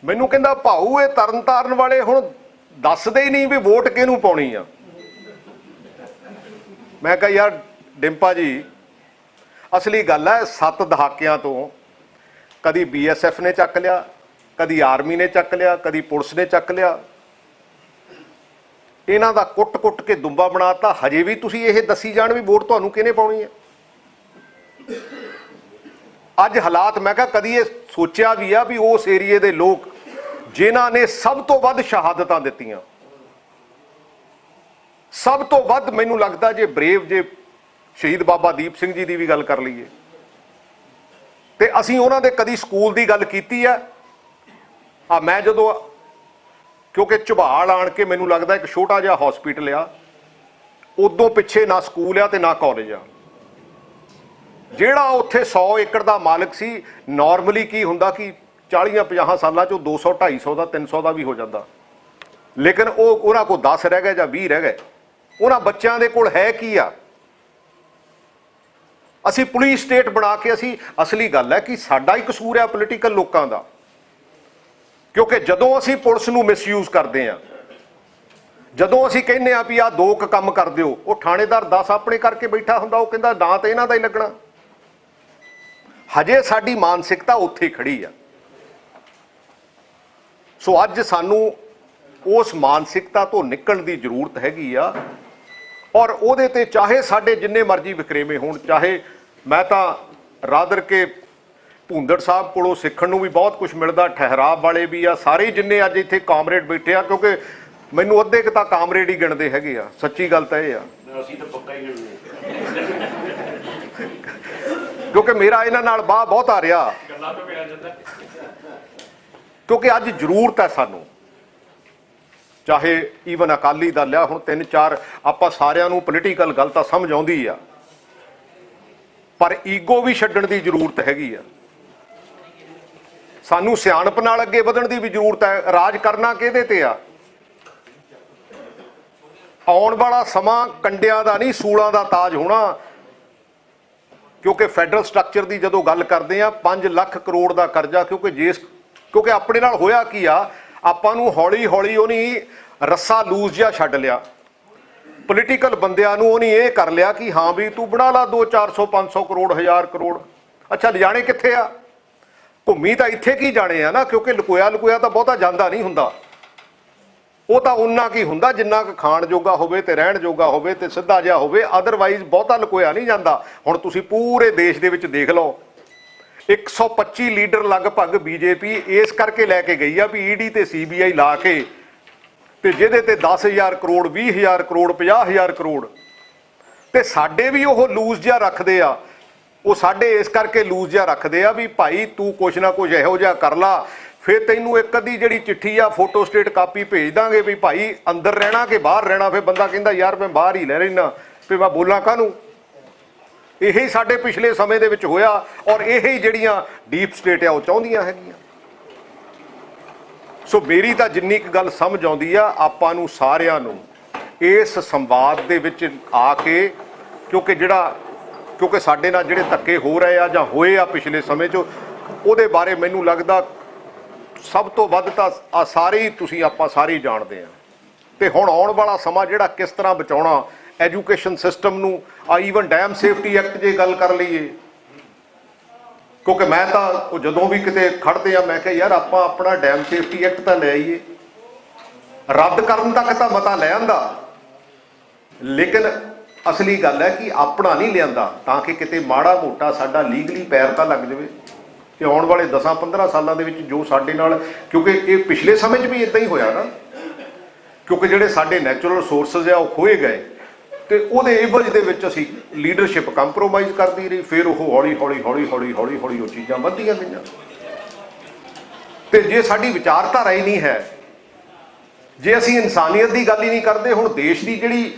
[SPEAKER 11] ਮੈਨੂੰ ਕਹਿੰਦਾ ਭਾਊ ਇਹ ਤਰਨਤਾਰਨ ਵਾਲੇ ਹੁਣ ਦੱਸਦੇ ਹੀ ਨਹੀਂ ਵੀ ਵੋਟ ਕਿਹਨੂੰ ਪਾਉਣੀ ਆ। ਮੈਂ ਕਿਹਾ ਯਾਰ ਡਿੰਪਾ ਜੀ, ਅਸਲੀ ਗੱਲ ਹੈ 7 ਦਹਾਕਿਆਂ ਤੋਂ ਕਦੀ BSF ਨੇ ਚੱਕ ਲਿਆ, ਕਦੀ ਆਰਮੀ ਨੇ ਚੱਕ ਲਿਆ, ਕਦੀ ਪੁਲਿਸ ਨੇ ਚੱਕ ਲਿਆ, ਇਹਨਾਂ ਦਾ ਕੁੱਟ-ਕੁੱਟ ਕੇ ਦੁੰਬਾ ਬਣਾਤਾ। ਹਜੇ ਵੀ ਤੁਸੀਂ ਇਹ ਦੱਸੀ ਜਾਣ ਵੀ ਵੋਟ ਤੁਹਾਨੂੰ ਕਿਹਨੇ ਪਾਉਣੀ ਹੈ। ਅੱਜ ਹਾਲਾਤ, ਮੈਂ ਕਿਹਾ ਕਦੀ ਇਹ ਸੋਚਿਆ ਵੀ ਆ ਵੀ ਉਸ ਏਰੀਏ ਦੇ ਲੋਕ ਜਿਨ੍ਹਾਂ ਨੇ ਸਭ ਤੋਂ ਵੱਧ ਸ਼ਹਾਦਤਾਂ ਦਿੱਤੀਆਂ, ਸਭ ਤੋਂ ਵੱਧ ਮੈਨੂੰ ਲੱਗਦਾ ਜੇ ਬਰੇਵ, ਜੇ ਸ਼ਹੀਦ ਬਾਬਾ ਦੀਪ ਸਿੰਘ ਜੀ ਦੀ ਵੀ ਗੱਲ ਕਰ ਲਈਏ, ਤੇ ਅਸੀਂ ਉਹਨਾਂ ਦੇ ਕਦੀ ਸਕੂਲ ਦੀ ਗੱਲ ਕੀਤੀ ਹੈ। ਮੈਂ ਜਦੋਂ, ਕਿਉਂਕਿ ਝਬਾਲ ਆਣ ਕੇ ਮੈਨੂੰ ਲੱਗਦਾ ਇੱਕ ਛੋਟਾ ਜਿਹਾ ਹਸਪੀਟਲ ਆ, ਉਦੋਂ ਪਿੱਛੇ ਨਾ ਸਕੂਲ ਆ ਤੇ ਨਾ ਕਾਲਜ ਆ। ਜਿਹੜਾ ਉੱਥੇ 100 ਏਕੜ ਦਾ ਮਾਲਕ ਸੀ, ਨਾਰਮਲੀ ਕੀ ਹੁੰਦਾ ਕਿ 40-50 ਸਾਲਾਂ ਚੋਂ 200-250 ਦਾ 300 ਦਾ ਵੀ ਹੋ ਜਾਂਦਾ, ਲੇਕਿਨ ਉਹਨਾਂ ਕੋਲ 10 ਰਹਿ ਗਏ ਜਾਂ 20 ਰਹਿ ਗਏ। ਉਹਨਾਂ ਬੱਚਿਆਂ ਦੇ ਕੋਲ ਹੈ ਕੀ ਆ। ਅਸੀਂ ਪੁਲਿਸ ਸਟੇਟ ਬਣਾ ਕੇ, ਅਸੀਂ ਅਸਲੀ ਗੱਲ ਹੈ ਕਿ ਸਾਡਾ ਹੀ ਕਸੂਰ ਹੈ ਪੋਲੀਟੀਕਲ ਲੋਕਾਂ ਦਾ, ਕਿਉਂਕਿ ਜਦੋਂ ਅਸੀਂ ਪੁਲਿਸ ਨੂੰ ਮਿਸਯੂਜ਼ ਕਰਦੇ ਆ, ਜਦੋਂ ਅਸੀਂ ਕਹਿੰਦੇ ਆ ਵੀ ਆਹ 2 ਕੰਮ ਕਰ ਦਿਓ, ਉਹ ਥਾਣੇਦਾਰ 10 ਆਪਣੇ ਕਰਕੇ ਬੈਠਾ ਹੁੰਦਾ, ਉਹ ਕਹਿੰਦਾ ਨਾ ਤਾਂ ਇਹਨਾਂ ਦਾ ਹੀ ਲੱਗਣਾ। ਹਜੇ ਸਾਡੀ ਮਾਨਸਿਕਤਾ ਉੱਥੇ ਖੜੀ ਆ। ਸੋ ਅੱਜ ਸਾਨੂੰ ਉਸ ਮਾਨਸਿਕਤਾ ਤੋਂ ਨਿਕਲਣ ਦੀ ਜ਼ਰੂਰਤ ਹੈਗੀ ਆ, ਔਰ ਉਹਦੇ ਤੇ ਚਾਹੇ ਸਾਡੇ ਜਿੰਨੇ ਮਰਜ਼ੀ ਵਿਕਰੇਵੇਂ ਹੋਣ, ਚਾਹੇ ਮੈਂ ਤਾਂ ਰਾਦਰ ਕੇ ਭੁੰਦੜ ਸਾਹਿਬ ਕੋਲੋਂ ਸਿੱਖਣ ਨੂੰ ਵੀ ਬਹੁਤ ਕੁਝ ਮਿਲਦਾ, ਠਹਿਰਾਵ ਵਾਲੇ ਵੀ ਆ, ਸਾਰੇ ਜਿੰਨੇ ਅੱਜ ਇੱਥੇ ਕਾਮਰੇਡ ਬੈਠੇ ਆ, ਕਿਉਂਕਿ ਮੈਨੂੰ ਅੱਧੇ ਕੁ ਤਾਂ ਕਾਮਰੇਡ ਹੀ ਗਿਣਦੇ ਹੈਗੇ ਆ, ਸੱਚੀ ਗੱਲ ਤਾਂ ਇਹ ਆ।
[SPEAKER 7] ਅਸੀਂ ਤਾਂ ਪੱਕਾ ਹੀ ਗਿਣਦੇ
[SPEAKER 11] ਕਿਉਂਕਿ ਮੇਰਾ ਇਹਨਾਂ ਨਾਲ ਬਾਹ ਬਹੁਤ ਆ ਰਿਹਾ, ਕਿਉਂਕਿ ਅੱਜ ਜ਼ਰੂਰਤ ਹੈ ਸਾਨੂੰ, ਚਾਹੇ ਈਵਨ ਅਕਾਲੀ ਦਲ ਆ, ਹੁਣ 3-4 ਆਪਾਂ ਸਾਰਿਆਂ ਨੂੰ ਪੋਲੀਟੀਕਲ ਗੱਲ ਤਾਂ ਸਮਝ ਆਉਂਦੀ ਆ, ਪਰ ਈਗੋ ਵੀ ਛੱਡਣ ਦੀ ਜ਼ਰੂਰਤ ਹੈਗੀ ਆ। ਸਾਨੂੰ ਸਿਆਣਪ ਨਾਲ ਅੱਗੇ ਵਧਣ ਦੀ ਵੀ ਜ਼ਰੂਰਤ ਹੈ। ਰਾਜ ਕਰਨਾ ਕਿਹਦੇ ਤੇ ਆ? ਆਉਣ ਵਾਲਾ ਸਮਾਂ ਕੰਡਿਆਂ ਦਾ ਨਹੀਂ, ਸੂਲਾਂ ਦਾ ਤਾਜ ਹੋਣਾ। ਕਿਉਂਕਿ ਫੈਡਰਲ ਸਟਰਕਚਰ ਦੀ ਜਦੋਂ ਗੱਲ ਕਰਦੇ ਆ, 5 ਲੱਖ ਕਰੋੜ ਦਾ ਕਰਜ਼ਾ, ਕਿਉਂਕਿ ਆਪਣੇ ਨਾਲ ਹੋਇਆ ਕੀ ਆ, ਆਪਾਂ ਨੂੰ ਹੌਲੀ ਹੌਲੀ ਉਹਨੇ ਰੱਸਾ ਲੂਜ਼ ਜਿਹਾ ਛੱਡ ਲਿਆ। ਪੋਲੀਟੀਕਲ ਬੰਦਿਆਂ ਨੂੰ ਉਹਨੇ ਇਹ ਕਰ ਲਿਆ ਕਿ ਹਾਂ ਵੀ ਤੂੰ ਬਣਾ ਲਾ 200-400 500 ਕਰੋੜ 1000 ਕਰੋੜ। ਅੱਛਾ, ਲਿਜਾਣੇ ਕਿੱਥੇ ਆ? ਘੁੰਮੀ ਤਾਂ ਇੱਥੇ ਕੀ ਜਾਣੇ ਆ ਨਾ, ਕਿਉਂਕਿ ਲੁਕੋਇਆ ਤਾਂ ਬਹੁਤਾ ਜਾਂਦਾ ਨਹੀਂ ਹੁੰਦਾ। ਉਹ ਤਾਂ ਉਨਾ ਕੀ ਹੁੰਦਾ ਜਿੰਨਾ ਕੁ ਖਾਣ ਜੋਗਾ ਹੋਵੇ ਤੇ ਰਹਿਣ ਜੋਗਾ ਹੋਵੇ ਤੇ ਸਿੱਧਾ ਜਿਹਾ ਹੋਵੇ, ਅਦਰਵਾਈਜ਼ ਬਹੁਤਾ ਲੁਕੋਇਆ ਨਹੀਂ ਜਾਂਦਾ। ਹੁਣ ਤੁਸੀਂ ਪੂਰੇ ਦੇਸ਼ ਦੇ ਵਿੱਚ ਦੇਖ ਲਓ, 125 ਲੀਡਰ ਲਗਭਗ ਬੀਜੇਪੀ ਇਸ ਕਰਕੇ ਲੈ ਕੇ ਗਈ ਆ ਵੀ ਈਡੀ ਤੇ ਸੀਬੀਆਈ ਲਾ ਕੇ, ਤੇ ਜਿਹਦੇ ਤੇ 10,000 ਕਰੋੜ 20,000 ਕਰੋੜ 50,000 ਕਰੋੜ, ਤੇ ਸਾਡੇ ਵੀ ਉਹ ਲੂਜ਼ ਜਿਹਾ ਰੱਖਦੇ ਆ। ਉਹ ਸਾਡੇ ਇਸ ਕਰਕੇ ਲੂਜ਼ ਜਿਹਾ ਰੱਖਦੇ ਆ ਵੀ ਭਾਈ ਤੂੰ ਕੁਛ ਨਾ ਕੁਛ ਇਹੋ ਜਿਹਾ ਕਰ ਲਾ, ਫਿਰ ਤੈਨੂੰ ਇੱਕ ਅੱਧੀ ਜਿਹੜੀ ਚਿੱਠੀ ਆ ਫੋਟੋ ਸਟੇਟ ਕਾਪੀ ਭੇਜ ਦਾਂਗੇ ਵੀ ਭਾਈ ਅੰਦਰ ਰਹਿਣਾ ਕਿ ਬਾਹਰ ਰਹਿਣਾ। ਫਿਰ ਬੰਦਾ ਕਹਿੰਦਾ ਯਾਰ ਮੈਂ ਬਾਹਰ ਹੀ ਲੈ ਰਹਿਣਾ, ਫਿਰ ਮੈਂ ਬੋਲਾਂ ਕਾਹਨੂੰ? ਇਹੀ ਸਾਡੇ ਪਿਛਲੇ ਸਮੇਂ ਦੇ ਵਿੱਚ ਹੋਇਆ, ਔਰ ਇਹੀ ਜਿਹੜੀਆਂ ਡੀਪ ਸਟੇਟ ਆ ਉਹ ਚਾਹੁੰਦੀਆਂ ਹੈਗੀਆਂ। ਸੋ ਮੇਰੀ ਤਾਂ ਜਿੰਨੀ ਕੁ ਗੱਲ ਸਮਝ ਆਉਂਦੀ ਆ, ਆਪਾਂ ਨੂੰ ਸਾਰਿਆਂ ਨੂੰ ਇਸ ਸੰਵਾਦ ਦੇ ਵਿੱਚ ਆ ਕੇ, ਕਿਉਂਕਿ ਸਾਡੇ ਨਾਲ ਜਿਹੜੇ ਧੱਕੇ ਹੋ ਰਹੇ ਆ ਜਾਂ ਹੋਏ ਆ ਪਿਛਲੇ ਸਮੇਂ 'ਚ, ਉਹਦੇ ਬਾਰੇ ਮੈਨੂੰ ਲੱਗਦਾ ਸਭ ਤੋਂ ਵੱਧ ਤਾਂ ਆ ਸਾਰੇ ਹੀ ਆਪਾਂ ਸਾਰੇ ਹੀ ਜਾਣਦੇ ਆ। ਤੇ ਹੁਣ ਆਉਣ ਵਾਲਾ ਸਮਾਂ ਜਿਹੜਾ ਕਿਸ ਤਰ੍ਹਾਂ ਬਚਾਉਣਾ ਐਜੂਕੇਸ਼ਨ ਸਿਸਟਮ ਨੂੰ, ਈਵਨ ਡੈਮ ਸੇਫਟੀ ਐਕਟ ਜੇ ਗੱਲ ਕਰ ਲਈਏ, ਕਿਉਂਕਿ ਮੈਂ ਤਾਂ ਉਹ ਜਦੋਂ ਵੀ ਕਿਤੇ ਖੜਦੇ ਆ ਮੈਂ ਕਿਹਾ ਯਾਰ ਆਪਾਂ ਆਪਣਾ ਡੈਮ ਸੇਫਟੀ ਐਕਟ ਤਾਂ ਲੈ ਆਈਏ। ਰੱਦ ਕਰਨ ਤੱਕ ਤਾਂ ਮਤਾ ਲੈ ਆਂਦਾ, ਲੇਕਿਨ ਅਸਲੀ ਗੱਲ ਹੈ ਕਿ ਆਪਣਾ ਨਹੀਂ ਲਿਆਂਦਾ, ਤਾਂ ਕਿ ਕਿਤੇ ਮਾੜਾ ਮੋਟਾ ਸਾਡਾ ਲੀਗਲੀ ਪੈਰ ਤਾਂ ਲੱਗ ਜਾਵੇ। ਤੇ ਆਉਣ ਵਾਲੇ 10-15 ਸਾਲਾਂ ਦੇ ਵਿੱਚ ਜੋ ਸਾਡੇ ਨਾਲ, ਕਿਉਂਕਿ ਇਹ ਪਿਛਲੇ ਸਮੇਂ 'ਚ ਵੀ ਇਦਾਂ ਹੀ ਹੋਇਆ ਨਾ, ਕਿਉਂਕਿ ਜਿਹੜੇ ਸਾਡੇ ਨੈਚੁਰਲ ਰਿਸੋਰਸਿਸ ਆ ਉਹ ਖੋਏ ਗਏ, ਤੇ ਉਹਦੇ ਇਵਜ ਦੇ ਵਿੱਚ ਅਸੀਂ ਲੀਡਰਸ਼ਿਪ ਕੰਪਰੋਮਾਈਜ਼ ਕਰਦੀ ਰਹੀ। ਫਿਰ ਉਹ ਹੌਲੀ ਹੌਲੀ ਉਹ ਚੀਜ਼ਾਂ ਵੱਧਦੀਆਂ ਗਈਆਂ। ਤੇ ਜੇ ਸਾਡੀ ਵਿਚਾਰਧਾਰਾ ਹੀ ਨਹੀਂ ਹੈ, ਜੇ ਅਸੀਂ ਇਨਸਾਨੀਅਤ ਦੀ ਗੱਲ ਹੀ ਨਹੀਂ ਕਰਦੇ, ਹੁਣ ਦੇਸ਼ ਦੀ ਜਿਹੜੀ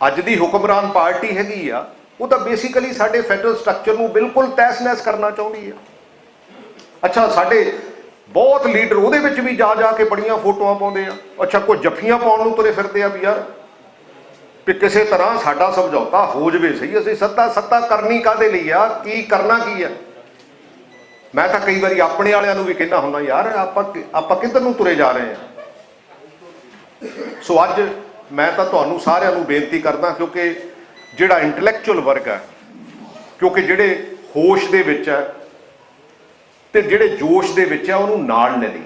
[SPEAKER 11] ਅੱਜ ਦੀ ਹੁਕਮਰਾਨ ਪਾਰਟੀ ਹੈਗੀ ਆ, ਉਹ ਤਾਂ ਬੇਸਿਕਲੀ ਸਾਡੇ ਫੈਡਰਲ ਸਟਰਕਚਰ ਨੂੰ ਬਿਲਕੁਲ ਤਹਿਸ-ਨਹਿਸ ਕਰਨਾ ਚਾਹੁੰਦੀ ਆ। ਅੱਛਾ, ਸਾਡੇ ਬਹੁਤ ਲੀਡਰ ਉਹਦੇ ਵਿੱਚ ਵੀ ਜਾ ਕੇ ਬੜੀਆਂ ਫੋਟੋਆਂ ਪਾਉਂਦੇ ਆ। ਅੱਛਾ, ਕੋਈ ਜੱਫੀਆਂ ਪਾਉਣ ਨੂੰ ਤੁਰੇ ਫਿਰਦੇ ਆ ਵੀ ਯਾਰ ਵੀ ਕਿਸੇ ਤਰ੍ਹਾਂ ਸਾਡਾ ਸਮਝੌਤਾ ਹੋ ਜਵੇ। ਸਹੀ, ਅਸੀਂ ਸੱਤਾ ਕਰਨੀ ਕਾਹਦੇ ਲਈ ਆ, ਕੀ ਕਰਨਾ ਕੀ ਆ? ਮੈਂ ਤਾਂ ਕਈ ਵਾਰੀ ਆਪਣੇ ਵਾਲਿਆਂ ਨੂੰ ਵੀ ਕਹਿੰਦਾ ਹੁੰਦਾ ਯਾਰ ਆਪਾਂ ਕਿੱਧਰ ਨੂੰ ਤੁਰੇ ਜਾ ਰਹੇ ਆ। ਸੋ ਅੱਜ ਮੈਂ ਤਾਂ ਤੁਹਾਨੂੰ ਸਾਰਿਆਂ ਨੂੰ ਬੇਨਤੀ ਕਰਦਾ, ਕਿਉਂਕਿ ਜਿਹੜਾ ਇੰਟੈਲੈਕਚੁਅਲ ਵਰਗ ਹੈ, ਕਿਉਂਕਿ ਜਿਹੜੇ ਹੋਸ਼ ਦੇ ਵਿੱਚ ਹੈ ਤੇ ਜਿਹੜੇ ਜੋਸ਼ ਦੇ ਵਿੱਚ ਆ, ਉਹਨੂੰ ਨਾਲ ਲੈ ਲਈ,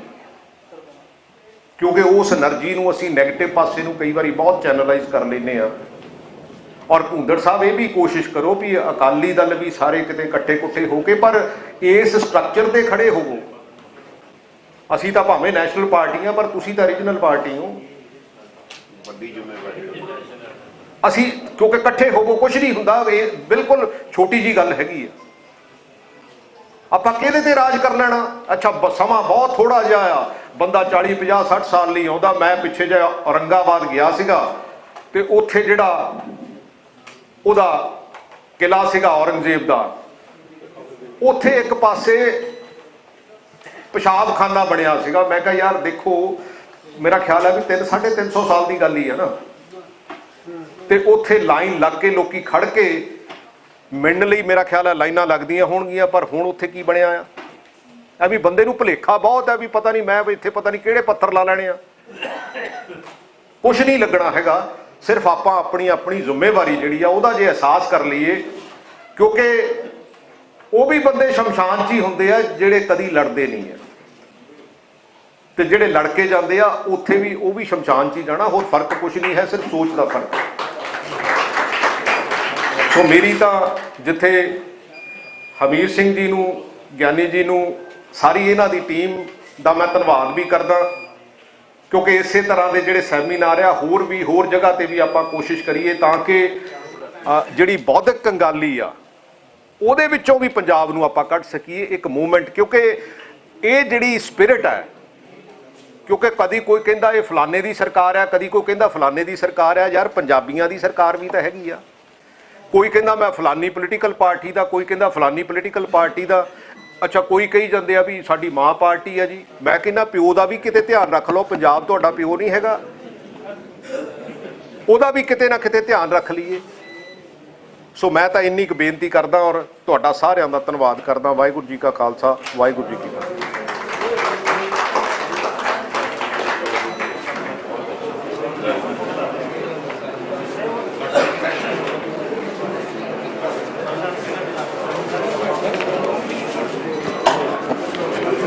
[SPEAKER 11] ਕਿਉਂਕਿ ਉਸ એનર્ਜੀ ਨੂੰ ਅਸੀਂ ਨੈਗੇਟਿਵ ਪਾਸੇ ਨੂੰ ਕਈ ਵਾਰੀ ਬਹੁਤ ਚੈਨਲਾਈਜ਼ ਕਰ ਲੈਂਦੇ ਆ। ਔਰ ਭੁੰਦੜ ਸਾਹਿਬ ਇਹ ਵੀ ਕੋਸ਼ਿਸ਼ ਕਰੋ ਵੀ ਅਕਾਲੀ ਦਲ ਵੀ ਸਾਰੇ ਕਿਤੇ ਇਕੱਠੇ ਹੋ ਕੇ, ਪਰ ਇਸ ਸਟਰਕਚਰ ਤੇ ਖੜੇ ਹੋਵੋ। ਅਸੀਂ ਤਾਂ ਭਾਵੇਂ ਨੈਸ਼ਨਲ ਪਾਰਟੀਆਂ, ਪਰ ਤੁਸੀਂ ਤਾਂ ਰੀਜਨਲ ਪਾਰਟੀ ਹੋ,
[SPEAKER 7] ਵੱਡੀ ਜ਼ਿੰਮੇਵਾਰੀ।
[SPEAKER 11] ਅਸੀਂ ਕਿਉਂਕਿ ਇਕੱਠੇ ਹੋਵੋ, ਕੁਛ ਨਹੀਂ ਹੁੰਦਾ, ਇਹ ਬਿਲਕੁਲ ਛੋਟੀ ਜੀ ਗੱਲ ਹੈਗੀ ਆ। ਆਪਾਂ ਕਿਹਦੇ ਤੇ ਰਾਜ ਕਰ ਲੈਣਾ? ਅੱਛਾ, ਸਮਾਂ ਬਹੁਤ ਥੋੜਾ ਜਿਹਾ ਆ, ਬੰਦਾ 40 50 60 ਸਾਲ ਲਈ ਆਉਂਦਾ। ਮੈਂ ਪਿੱਛੇ ਜਿਹਾ ਔਰੰਗਾਬਾਦ ਗਿਆ ਸੀਗਾ, ਤੇ ਉੱਥੇ ਜਿਹੜਾ ਉਹਦਾ ਕਿਲਾ ਸੀਗਾ ਔਰੰਗਜ਼ੇਬ ਦਾ, ਉੱਥੇ ਇੱਕ ਪਾਸੇ ਪਿਸ਼ਾਬਖਾਨਾ ਬਣਿਆ ਸੀਗਾ। ਮੈਂ ਕਿਹਾ ਯਾਰ ਦੇਖੋ, ਮੇਰਾ ਖਿਆਲ ਹੈ ਵੀ 300-350 ਸਾਲ ਦੀ ਗੱਲ ਹੀ ਹੈ ਨਾ, ਤੇ ਉੱਥੇ ਲਾਈਨ ਲੱਗ ਕੇ ਲੋਕੀ ਖੜ ਕੇ ਮਿਲਣ ਲਈ, ਮੇਰਾ ਖਿਆਲ ਹੈ ਲਾਈਨਾਂ ਲੱਗਦੀਆਂ ਹੋਣਗੀਆਂ। ਪਰ ਹੁਣ ਉੱਥੇ ਕੀ ਬਣਿਆ ਆ? ਇਹ ਵੀ ਬੰਦੇ ਨੂੰ ਭੁਲੇਖਾ ਬਹੁਤ ਹੈ ਵੀ ਪਤਾ ਨਹੀਂ ਮੈਂ ਇੱਥੇ ਪਤਾ ਨਹੀਂ ਕਿਹੜੇ ਪੱਥਰ ਲਾ ਲੈਣੇ ਆ। ਕੁਛ ਨਹੀਂ ਲੱਗਣਾ ਹੈਗਾ, ਸਿਰਫ ਆਪਾਂ ਆਪਣੀ ਜ਼ਿੰਮੇਵਾਰੀ ਜਿਹੜੀ ਆ ਉਹਦਾ ਜੇ ਅਹਿਸਾਸ ਕਰ ਲਈਏ, ਕਿਉਂਕਿ ਉਹ ਵੀ ਬੰਦੇ ਸ਼ਮਸ਼ਾਨ 'ਚ ਹੀ ਹੁੰਦੇ ਆ ਜਿਹੜੇ ਕਦੀ ਲੜਦੇ ਨਹੀਂ ਆ, ਤੇ ਜਿਹੜੇ ਲੜ ਕੇ ਜਾਂਦੇ ਆ ਉੱਥੇ ਵੀ ਉਹ ਵੀ ਸ਼ਮਸ਼ਾਨ 'ਚ ਹੀ ਜਾਣਾ। ਹੋਰ ਫਰਕ ਕੁਛ ਨਹੀਂ ਹੈ, ਸਿਰਫ ਸੋਚ ਦਾ ਫਰਕ। ਸੋ ਮੇਰੀ ਤਾਂ ਜਿੱਥੇ ਹਮੀਰ ਸਿੰਘ ਜੀ ਨੂੰ ਗਿਆਨੀ ਜੀ ਨੂੰ, ਸਾਰੀ ਇਹਨਾਂ ਦੀ ਟੀਮ ਦਾ ਮੈਂ ਧੰਨਵਾਦ ਵੀ ਕਰਦਾ, ਕਿਉਂਕਿ ਇਸੇ ਤਰ੍ਹਾਂ ਦੇ ਜਿਹੜੇ ਸੈਮੀਨਾਰ ਆ ਹੋਰ ਜਗ੍ਹਾ ਤੇ ਵੀ ਆਪਾਂ ਕੋਸ਼ਿਸ਼ ਕਰੀਏ ਤਾਂ ਕਿ ਜਿਹੜੀ ਬੌਧਿਕ ਕੰਗਾਲੀ ਆ ਉਹਦੇ ਵਿੱਚੋਂ ਵੀ ਪੰਜਾਬ ਨੂੰ ਆਪਾਂ ਕੱਢ ਸਕੀਏ ਇੱਕ ਮੂਵਮੈਂਟ। ਕਿਉਂਕਿ ਇਹ ਜਿਹੜੀ ਸਪਿਰਿਟ ਹੈ, ਕਿਉਂਕਿ ਕਦੀ ਕੋਈ ਕਹਿੰਦਾ ਇਹ ਫਲਾਣੇ ਦੀ ਸਰਕਾਰ ਆ, ਕਦੀ ਕੋਈ ਕਹਿੰਦਾ ਫਲਾਣੇ ਦੀ ਸਰਕਾਰ ਆ। ਯਾਰ ਪੰਜਾਬੀਆਂ ਦੀ ਸਰਕਾਰ ਵੀ ਤਾਂ ਹੈਗੀ ਆ। ਕੋਈ ਕਹਿੰਦਾ ਮੈਂ ਫਲਾਨੀ ਪੋਲੀਟੀਕਲ ਪਾਰਟੀ ਦਾ, ਕੋਈ ਕਹਿੰਦਾ ਫਲਾਨੀ ਪੋਲੀਟੀਕਲ ਪਾਰਟੀ ਦਾ। ਅੱਛਾ, ਕੋਈ ਕਹੀ ਜਾਂਦੇ ਆ ਵੀ ਸਾਡੀ ਮਾਂ ਪਾਰਟੀ ਆ ਜੀ। ਮੈਂ ਕਹਿੰਦਾ ਪਿਓ ਦਾ ਵੀ ਕਿਤੇ ਧਿਆਨ ਰੱਖ ਲਓ, ਪੰਜਾਬ ਤੁਹਾਡਾ ਪਿਓ ਨਹੀਂ ਹੈਗਾ, ਉਹਦਾ ਵੀ ਕਿਤੇ ਨਾ ਕਿਤੇ ਧਿਆਨ ਰੱਖ ਲਈਏ। ਸੋ ਮੈਂ ਤਾਂ ਇੰਨੀ ਕੁ ਬੇਨਤੀ ਕਰਦਾ ਔਰ ਤੁਹਾਡਾ ਸਾਰਿਆਂ ਦਾ ਧੰਨਵਾਦ ਕਰਦਾ। ਵਾਹਿਗੁਰੂ ਜੀ ਕਾ ਖਾਲਸਾ, ਵਾਹਿਗੁਰੂ ਜੀ ਕੀ ਫਤਿਹ।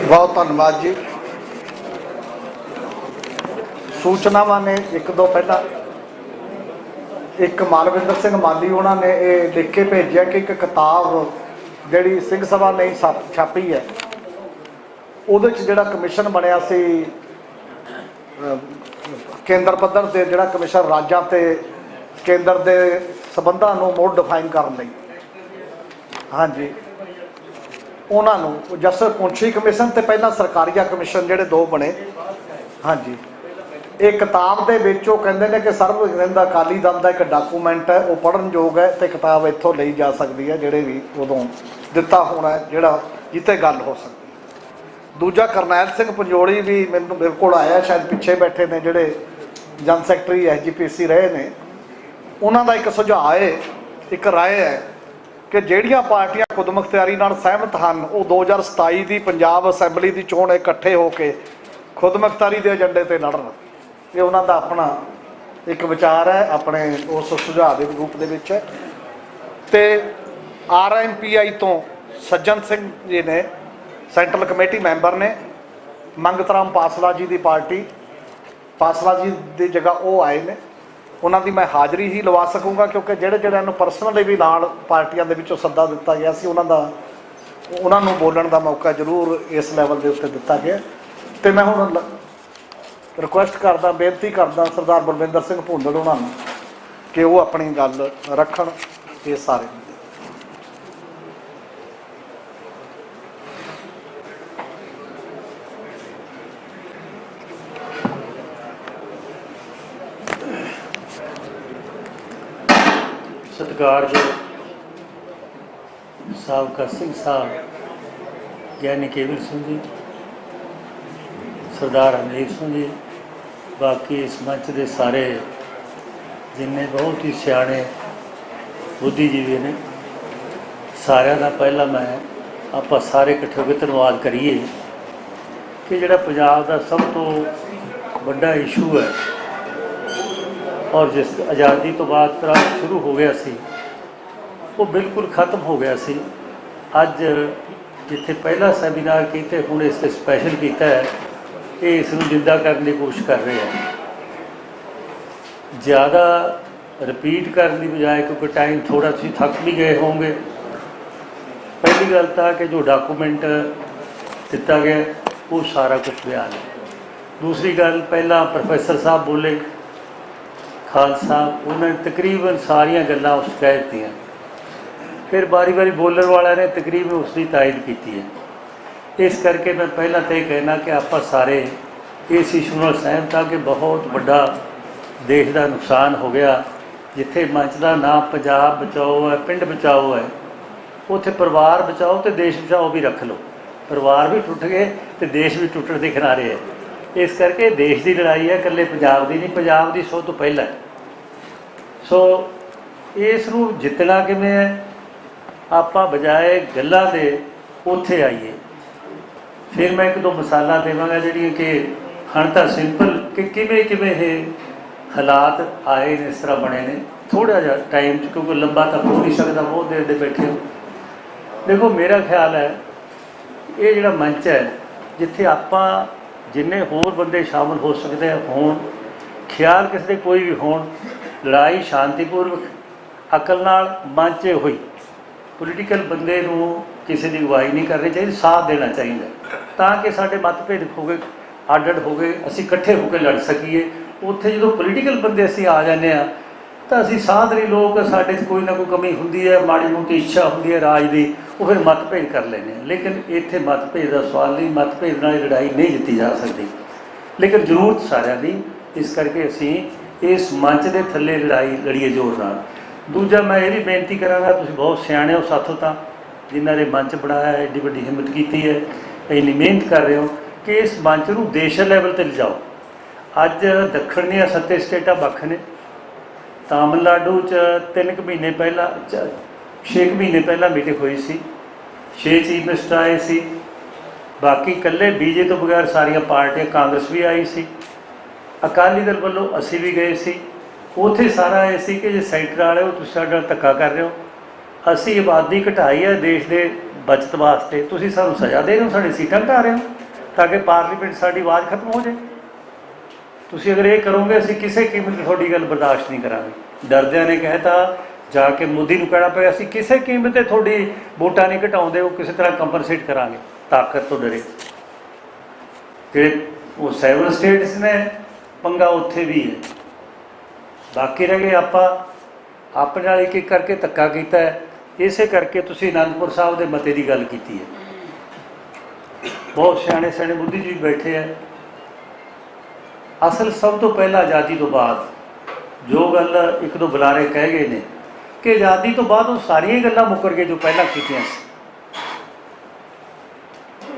[SPEAKER 1] ਬਹੁਤ ਧੰਨਵਾਦ ਜੀ। ਸੂਚਨਾਵਾਂ ਨੇ ਇੱਕ ਦੋ ਪਹਿਲਾਂ ਇੱਕ ਮਾਲਵਿੰਦਰ ਸਿੰਘ ਮਾਲੀ ਉਹਨਾਂ ਨੇ ਇਹ ਲਿਖ ਕੇ ਭੇਜਿਆ ਕਿ ਇੱਕ ਕਿਤਾਬ ਜਿਹੜੀ ਸਿੰਘ ਸਭਾ ਨੇ ਛਾਪੀ ਹੈ, ਉਹਦੇ 'ਚ ਜਿਹੜਾ ਕਮਿਸ਼ਨ ਬਣਿਆ ਸੀ ਕੇਂਦਰ ਪੱਧਰ ਤੇ, ਜਿਹੜਾ ਕਮਿਸ਼ਨ ਰਾਜਾਂ ਤੇ ਕੇਂਦਰ ਦੇ ਸੰਬੰਧਾਂ ਨੂੰ ਮੋੜ ਡਿਫਾਈਨ ਕਰਨ ਲਈ, ਹਾਂਜੀ, ਉਹਨਾਂ ਨੂੰ ਜਸਟਿਸ ਪੁੰਛੀ ਕਮਿਸ਼ਨ ਤੇ ਪਹਿਲਾਂ ਸਰਕਾਰੀਆ ਕਮਿਸ਼ਨ ਜਿਹੜੇ ਦੋ ਬਣੇ, ਹਾਂਜੀ। ਇਹ ਕਿਤਾਬ ਦੇ ਵਿੱਚ ਉਹ ਕਹਿੰਦੇ ਨੇ ਕਿ ਸਰਬਹਿੰਦ ਅਕਾਲੀ ਦਲ ਦਾ ਇੱਕ ਡਾਕੂਮੈਂਟ ਹੈ, ਉਹ ਪੜ੍ਹਨਯੋਗ ਹੈ ਅਤੇ ਕਿਤਾਬ ਇੱਥੋਂ ਲਈ ਜਾ ਸਕਦੀ ਹੈ, ਜਿਹੜੇ ਵੀ ਉਦੋਂ ਦਿੱਤਾ ਹੋਣਾ ਜਿਹੜਾ ਜਿੱਥੇ ਗੱਲ ਹੋ ਸਕਦੀ। ਦੂਜਾ ਕਰਨੈਲ ਸਿੰਘ ਪੰਜੋਲੀ ਵੀ ਮੈਨੂੰ ਮੇਰੇ ਕੋਲ ਆਇਆ, ਸ਼ਾਇਦ ਪਿੱਛੇ ਬੈਠੇ ਨੇ, ਜਿਹੜੇ ਜਨ ਸੈਕਟਰੀ SGPC ਰਹੇ ਨੇ। ਉਹਨਾਂ ਦਾ ਇੱਕ ਸੁਝਾਅ ਹੈ, ਇੱਕ ਰਾਏ ਹੈ ਕਿ ਜਿਹੜੀਆਂ ਪਾਰਟੀਆਂ ਖੁਦਮੁਖਤਿਆਰੀ ਨਾਲ ਸਹਿਮਤ ਹਨ ਉਹ 2027 ਦੀ ਪੰਜਾਬ ਅਸੈਂਬਲੀ ਦੀ ਚੋਣ ਇਕੱਠੇ ਹੋ ਕੇ ਖੁਦਮੁਖਤਿਆਰੀ ਦੇ ਏਜੰਡੇ 'ਤੇ ਲੜਨ। ਇਹ ਉਹਨਾਂ ਦਾ ਆਪਣਾ ਇੱਕ ਵਿਚਾਰ ਹੈ, ਆਪਣੇ ਉਸ ਸੁਝਾਅ ਦੇ ਰੂਪ ਦੇ ਵਿੱਚ। ਅਤੇ RMPI ਤੋਂ ਸੱਜਣ ਸਿੰਘ ਜੀ ਨੇ, ਸੈਂਟਰਲ ਕਮੇਟੀ ਮੈਂਬਰ ਨੇ, ਮੰਗਤ ਰਾਮ ਪਾਸਲਾ ਜੀ ਦੀ ਪਾਰਟੀ, ਪਾਸਲਾ ਜੀ ਦੀ ਜਗ੍ਹਾ ਉਹ ਆਏ ਨੇ। ਉਹਨਾਂ ਦੀ ਮੈਂ ਹਾਜ਼ਰੀ ਹੀ ਲਵਾ ਸਕੂੰਗਾ ਕਿਉਂਕਿ ਜਿਹੜਿਆਂ ਨੂੰ ਪਰਸਨਲੀ ਵੀ ਨਾਲ ਪਾਰਟੀਆਂ ਦੇ ਵਿੱਚੋਂ ਸੱਦਾ ਦਿੱਤਾ ਗਿਆ ਸੀ, ਉਹਨਾਂ ਨੂੰ ਬੋਲਣ ਦਾ ਮੌਕਾ ਜ਼ਰੂਰ ਇਸ ਲੈਵਲ ਦੇ ਉੱਤੇ ਦਿੱਤਾ ਗਿਆ। ਅਤੇ ਮੈਂ ਹੁਣ ਰਿਕੁਐਸਟ ਕਰਦਾ, ਬੇਨਤੀ ਕਰਦਾ ਸਰਦਾਰ ਬਲਵਿੰਦਰ ਸਿੰਘ ਭੁੰਦੜ ਉਹਨਾਂ ਨੂੰ ਕਿ ਉਹ ਆਪਣੀ ਗੱਲ ਰੱਖਣ। ਇਹ ਸਾਰੇ
[SPEAKER 12] ਸਤਿਕਾਰਯੋਗ ਸਾਬਕਾ ਸਿੰਘ ਸਾਹਿਬ ਗਿਆਨੀ ਕੇਵਲ ਸਿੰਘ ਜੀ, ਸਰਦਾਰ ਹਰਮੀਤ ਸਿੰਘ ਜੀ, ਬਾਕੀ ਇਸ ਮੰਚ ਦੇ ਸਾਰੇ ਜਿੰਨੇ ਬਹੁਤ ਹੀ ਸਿਆਣੇ ਬੁੱਧੀਜੀਵੀ ਨੇ, ਸਾਰਿਆਂ ਦਾ ਪਹਿਲਾਂ ਮੈਂ ਆਪਾਂ ਸਾਰੇ ਇਕੱਠੇ ਹੋ ਕੇ ਧੰਨਵਾਦ ਕਰੀਏ ਕਿ ਜਿਹੜਾ ਪੰਜਾਬ ਦਾ ਸਭ ਤੋਂ ਵੱਡਾ ਇਸ਼ੂ ਹੈ ਔਰ ਜਿਸ ਆਜ਼ਾਦੀ ਤੋਂ ਬਾਅਦ ਕ੍ਰਾਂਤੀ ਸ਼ੁਰੂ ਹੋ ਗਿਆ ਸੀ ਉਹ ਬਿਲਕੁਲ ਖਤਮ ਹੋ ਗਿਆ ਸੀ। ਅੱਜ ਜਿੱਥੇ ਪਹਿਲਾ ਸੈਮੀਨਾਰ ਕੀਤੇ, ਹੁਣ ਇਸ 'ਤੇ ਸਪੈਸ਼ਲ ਕੀਤਾ ਹੈ, ਇਹ ਇਸ ਨੂੰ ਜ਼ਿੰਦਾ ਕਰਨ ਦੀ ਕੋਸ਼ਿਸ਼ ਕਰ ਰਹੇ ਹੈ। ਜ਼ਿਆਦਾ ਰਿਪੀਟ ਕਰਨ ਦੀ ਬਜਾਏ, ਕਿਉਂਕਿ ਟਾਈਮ ਥੋੜ੍ਹਾ, ਤੁਸੀਂ ਥੱਕ ਵੀ ਗਏ ਹੋਵੋਗੇ। ਪਹਿਲੀ ਗੱਲ ਤਾਂ ਕਿ ਜੋ ਡਾਕੂਮੈਂਟ ਦਿੱਤਾ ਗਿਆ ਉਹ ਸਾਰਾ ਕੁਝ ਬਿਆਨ ਹੈ। ਦੂਸਰੀ ਗੱਲ, ਪਹਿਲਾਂ ਪ੍ਰੋਫੈਸਰ ਸਾਹਿਬ ਬੋਲੇ, ਖਾਲਸਾ, ਉਹਨਾਂ ਨੇ ਤਕਰੀਬਨ ਸਾਰੀਆਂ ਗੱਲਾਂ ਉਸ ਕਹਿ ਦਿੱਤੀਆਂ। ਫਿਰ ਵਾਰੀ ਬੋਲਣ ਵਾਲਿਆਂ ਨੇ ਤਕਰੀਬਨ ਉਸ ਦੀ ਤਾਇਦ ਕੀਤੀ ਹੈ। ਇਸ ਕਰਕੇ ਮੈਂ ਪਹਿਲਾਂ ਤਾਂ ਇਹ ਕਹਿਣਾ ਕਿ ਆਪਾਂ ਸਾਰੇ ਇਸ ਇਸ਼ੂ ਨਾਲ ਸਹਿਮਤ ਹਾਂ ਕਿ ਬਹੁਤ ਵੱਡਾ ਦੇਸ਼ ਦਾ ਨੁਕਸਾਨ ਹੋ ਗਿਆ। ਜਿੱਥੇ ਮੰਚ ਦਾ ਨਾਮ ਪੰਜਾਬ ਬਚਾਓ ਹੈ, ਪਿੰਡ ਬਚਾਓ ਹੈ, ਉੱਥੇ ਪਰਿਵਾਰ ਬਚਾਓ ਅਤੇ ਦੇਸ਼ ਬਚਾਓ ਵੀ ਰੱਖ ਲਓ। ਪਰਿਵਾਰ ਵੀ ਟੁੱਟ ਗਏ ਅਤੇ ਦੇਸ਼ ਵੀ ਟੁੱਟਣ ਦੇ ਕਿਨਾਰੇ ਹੈ। ਇਸ ਕਰਕੇ ਦੇਸ਼ ਦੀ ਲੜਾਈ ਹੈ, ਇਕੱਲੇ ਪੰਜਾਬ ਦੀ ਨਹੀਂ, ਪੰਜਾਬ ਦੀ ਸਭ ਤੋਂ ਪਹਿਲਾਂ। ਸੋ ਇਸ ਨੂੰ ਜਿੱਤਣਾ ਕਿਵੇਂ ਹੈ? ਆਪਾਂ ਬਜਾਏ ਗੱਲਾਂ ਦੇ ਉੱਥੇ ਆਈਏ। ਫਿਰ ਮੈਂ ਇੱਕ ਦੋ ਮਿਸਾਲਾਂ ਦੇਵਾਂਗਾ ਜਿਹੜੀਆਂ ਕਿ ਹਨ ਤਾਂ ਸਿੰਪਲ ਕਿ ਕਿਵੇਂ ਇਹ ਹਾਲਾਤ ਆਏ ਨੇ, ਇਸ ਤਰ੍ਹਾਂ ਬਣੇ ਨੇ ਥੋੜ੍ਹਾ ਜਿਹਾ ਟਾਈਮ 'ਚ, ਕਿਉਂਕਿ ਲੰਬਾ ਤਾਂ ਹੋ ਨਹੀਂ ਸਕਦਾ, ਬਹੁਤ ਦੇਰ ਦੇ ਬੈਠੇ ਹੋ। ਦੇਖੋ, ਮੇਰਾ ਖਿਆਲ ਹੈ ਇਹ ਜਿਹੜਾ ਮੰਚ ਹੈ, ਜਿੱਥੇ ਆਪਾਂ ਜਿੰਨੇ ਹੋਰ ਬੰਦੇ ਸ਼ਾਮਲ ਹੋ ਸਕਦੇ ਹੋਣ, ਖਿਆਲ ਕਿਸੇ ਦੇ ਕੋਈ ਵੀ ਹੋਣ, ਲੜਾਈ ਸ਼ਾਂਤੀਪੂਰਵਕ ਅਕਲ ਨਾਲ ਮੰਚ ਹੋਈ। ਪੋਲੀਟੀਕਲ ਬੰਦੇ ਨੂੰ ਕਿਸੇ ਦੀ ਅਗਵਾਈ ਨਹੀਂ ਕਰਨੀ ਚਾਹੀਦੀ, ਸਾਥ ਦੇਣਾ ਚਾਹੀਦਾ ਤਾਂ ਕਿ ਸਾਡੇ ਮਤਭੇਦ ਹੋ ਗਏ, ਅੱਡ ਅੱਡ ਹੋ ਗਏ, ਅਸੀਂ ਇਕੱਠੇ ਹੋ ਕੇ ਲੜ ਸਕੀਏ। ਉੱਥੇ ਜਦੋਂ ਪੋਲੀਟੀਕਲ ਬੰਦੇ ਅਸੀਂ ਆ ਜਾਂਦੇ ਹਾਂ ਤਾਂ ਅਸੀਂ ਸਾਧਰੀ ਲੋਕ, ਸਾਡੇ 'ਚ ਕੋਈ ਨਾ ਕੋਈ ਕਮੀ ਹੁੰਦੀ ਹੈ, ਮਾੜੀ ਮੋਟੀ ਇੱਛਾ ਹੁੰਦੀ ਹੈ ਰਾਜ ਦੀ, ਉਹ ਫਿਰ ਮਤਭੇਦ ਕਰ ਲੈਂਦੇ ਹਾਂ। ਲੇਕਿਨ ਇੱਥੇ ਮਤਭੇਦ ਦਾ ਸਵਾਲ ਨਹੀਂ, ਮਤਭੇਦ ਨਾਲ ਲੜਾਈ ਨਹੀਂ ਜਿੱਤੀ ਜਾ ਸਕਦੀ, ਲੇਕਿਨ ਜ਼ਰੂਰਤ ਸਾਰਿਆਂ ਦੀ। ਇਸ ਕਰਕੇ ਅਸੀਂ ਇਸ ਮੰਚ ਦੇ ਥੱਲੇ ਲੜਾਈ ਲੜੀਏ ਜ਼ੋਰ ਨਾਲ। ਦੂਜਾ ਮੈਂ ਇਹ ਵੀ ਬੇਨਤੀ ਕਰਾਂਗਾ, ਤੁਸੀਂ ਬਹੁਤ ਸਿਆਣੇ ਹੋ ਸਾਥੋਂ ਤਾਂ, ਜਿਨ੍ਹਾਂ ਨੇ ਮੰਚ ਬਣਾਇਆ, ਐਡੀ ਵੱਡੀ ਹਿੰਮਤ ਕੀਤੀ ਹੈ, ਇੰਨੀ ਮਿਹਨਤ ਕਰ ਰਹੇ ਹੋ, ਕਿ ਇਸ ਮੰਚ ਨੂੰ ਦੇਸ਼ ਲੈਵਲ 'ਤੇ ਲਿਜਾਓ। ਅੱਜ ਦੱਖਣ ਦੀਆਂ 7 ਸਟੇਟਾਂ ਵੱਖ ਨੇ। ਤਾਮਿਲਨਾਡੂ 'ਚ 3 ਮਹੀਨੇ ਪਹਿਲਾਂ 6 ਮਹੀਨੇ ਪਹਿਲਾਂ ਮੀਟਿੰਗ ਹੋਈ ਸੀ, 6 ਚੀਫ ਮਿਨਿਸਟਰ ਆਏ ਸੀ, ਬਾਕੀ ਇਕੱਲੇ ਬੀਜੇ ਤੋਂ ਬਗੈਰ ਸਾਰੀਆਂ ਪਾਰਟੀਆਂ, ਕਾਂਗਰਸ ਵੀ ਆਈ ਸੀ, ਅਕਾਲੀ ਦਲ ਵੱਲੋਂ ਅਸੀਂ ਵੀ ਗਏ ਸੀ। ਉੱਥੇ ਸਾਰਾ ਇਹ ਸੀ ਕਿ ਜੇ ਸੈਂਟਰ ਵਾਲੇ ਹੋ ਤੁਸੀਂ ਸਾਡੇ ਨਾਲ ਧੱਕਾ ਕਰ ਰਹੇ ਹੋ, ਅਸੀਂ ਆਬਾਦੀ ਘਟਾਈ ਹੈ ਦੇਸ਼ ਦੇ ਬਚਤ ਵਾਸਤੇ, ਤੁਸੀਂ ਸਾਨੂੰ ਸਜ਼ਾ ਦੇ ਰਹੇ ਹੋ, ਸਾਡੀ ਸੀਟਾਂ ਘਟਾ ਰਹੇ ਹੋ ਤਾਂ ਕਿ ਪਾਰਲੀਮੈਂਟ ਸਾਡੀ ਆਵਾਜ਼ ਖਤਮ ਹੋ ਜਾਏ। ਤੁਸੀਂ ਅਗਰ ਇਹ ਕਰੋਗੇ ਅਸੀਂ ਕਿਸੇ ਕੀਮਤ 'ਤੇ ਤੁਹਾਡੀ ਗੱਲ ਬਰਦਾਸ਼ਤ ਨਹੀਂ ਕਰਾਂਗੇ। ਡਰਦਿਆਂ ਨੇ ਕਹਿਤਾ, ਜਾ ਕੇ ਮੋਦੀ ਨੂੰ ਕਹਿਣਾ ਪਿਆ ਅਸੀਂ ਕਿਸੇ ਕੀਮਤ 'ਤੇ ਤੁਹਾਡੀ ਵੋਟਾਂ ਨਹੀਂ ਘਟਾਉਂਦੇ, ਉਹ ਕਿਸੇ ਤਰ੍ਹਾਂ ਕੰਪਨਸੇਟ ਕਰਾਂਗੇ। ਤਾਕਤ ਤੋਂ ਡਰੇ ਜਿਹੜੇ ਉਹ 7 ਸਟੇਟਸ ਨੇ, ਪੰਗਾ ਉੱਥੇ ਵੀ ਹੈ। ਬਾਕੀ ਰਹਿ ਗਏ ਆਪਾਂ, ਆਪਣੇ ਨਾਲ ਇੱਕ ਇੱਕ ਕਰਕੇ ਧੱਕਾ ਕੀਤਾ ਹੈ। ਇਸੇ ਕਰਕੇ ਤੁਸੀਂ ਅਨੰਦਪੁਰ ਸਾਹਿਬ ਦੇ ਮਤੇ ਦੀ ਗੱਲ ਕੀਤੀ ਹੈ। ਬਹੁਤ ਸਿਆਣੇ ਸਿਆਣੇ ਬੁੱਧੀਜੀਵੀ ਬੈਠੇ ਹੈ। ਅਸਲ ਸਭ ਤੋਂ ਪਹਿਲਾਂ ਆਜ਼ਾਦੀ ਤੋਂ ਬਾਅਦ ਜੋ ਗੱਲ ਇੱਕ ਦੋ ਬੁਲਾਰੇ ਕਹਿ ਗਏ ਨੇ ਕਿ ਆਜ਼ਾਦੀ ਤੋਂ ਬਾਅਦ ਉਹ ਸਾਰੀਆਂ ਗੱਲਾਂ ਮੁੱਕਰ ਗਏ ਜੋ ਪਹਿਲਾਂ ਕੀਤੀਆਂ ਸੀ।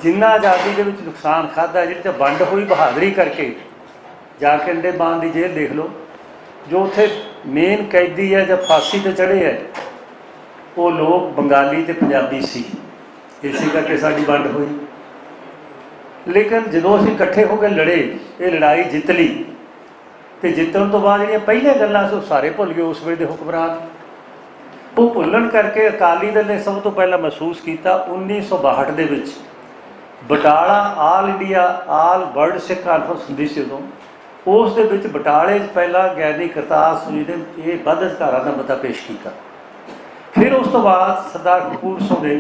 [SPEAKER 12] ਜਿੰਨਾ ਆਜ਼ਾਦੀ ਦੇ ਵਿੱਚ ਨੁਕਸਾਨ ਖਾਧਾ, ਜਿਹੜੀ ਤਾਂ ਵੰਡ ਹੋਈ ਬਹਾਦਰੀ ਕਰਕੇ, ਜਾ ਕੇ ਅੰਡੇਮਾਨ ਦੀ ਜੇਲ੍ਹ ਦੇਖ ਲਓ, ਜੋ ਉੱਥੇ ਮੇਨ ਕੈਦੀ ਹੈ ਜਾਂ ਫਾਂਸੀ 'ਤੇ ਚੜ੍ਹੇ ਹੈ ਉਹ ਲੋਕ ਬੰਗਾਲੀ ਅਤੇ ਪੰਜਾਬੀ ਸੀ। ਇਸੇ ਕਰਕੇ ਸਾਡੀ ਵੰਡ ਹੋਈ। ਲੇਕਿਨ ਜਦੋਂ ਅਸੀਂ ਇਕੱਠੇ ਹੋ ਕੇ ਲੜੇ, ਇਹ ਲੜਾਈ ਜਿੱਤ ਲਈ, ਅਤੇ ਜਿੱਤਣ ਤੋਂ ਬਾਅਦ ਜਿਹੜੀਆਂ ਪਹਿਲੀਆਂ ਗੱਲਾਂ ਸੀ ਉਹ ਸਾਰੇ ਭੁੱਲ ਗਏ ਉਸ ਵੇਲੇ ਦੇ ਹੁਕਮਰਾਨ। ਉਹ ਭੁੱਲਣ ਕਰਕੇ ਅਕਾਲੀ ਦਲ ਨੇ ਸਭ ਤੋਂ ਪਹਿਲਾਂ ਮਹਿਸੂਸ ਕੀਤਾ 1962 ਦੇ ਵਿੱਚ Batala all India all world Sikh conference ਹੁੰਦੀ ਸੀ ਉਦੋਂ, ਉਸ ਦੇ ਵਿੱਚ ਬਟਾਲੇ 'ਚ ਪਹਿਲਾਂ ਗਿਆਨੀ ਕਰਤਾਰ ਸਿੰਘ ਜੀ ਨੇ ਇਹ ਵੱਧ ਅਧਿਕਾਰਾਂ ਦਾ ਮਤਾ ਪੇਸ਼ ਕੀਤਾ। ਫਿਰ ਉਸ ਤੋਂ ਬਾਅਦ ਸਰਦਾਰ ਕਪੂਰ ਸਿੰਘ ਨੇ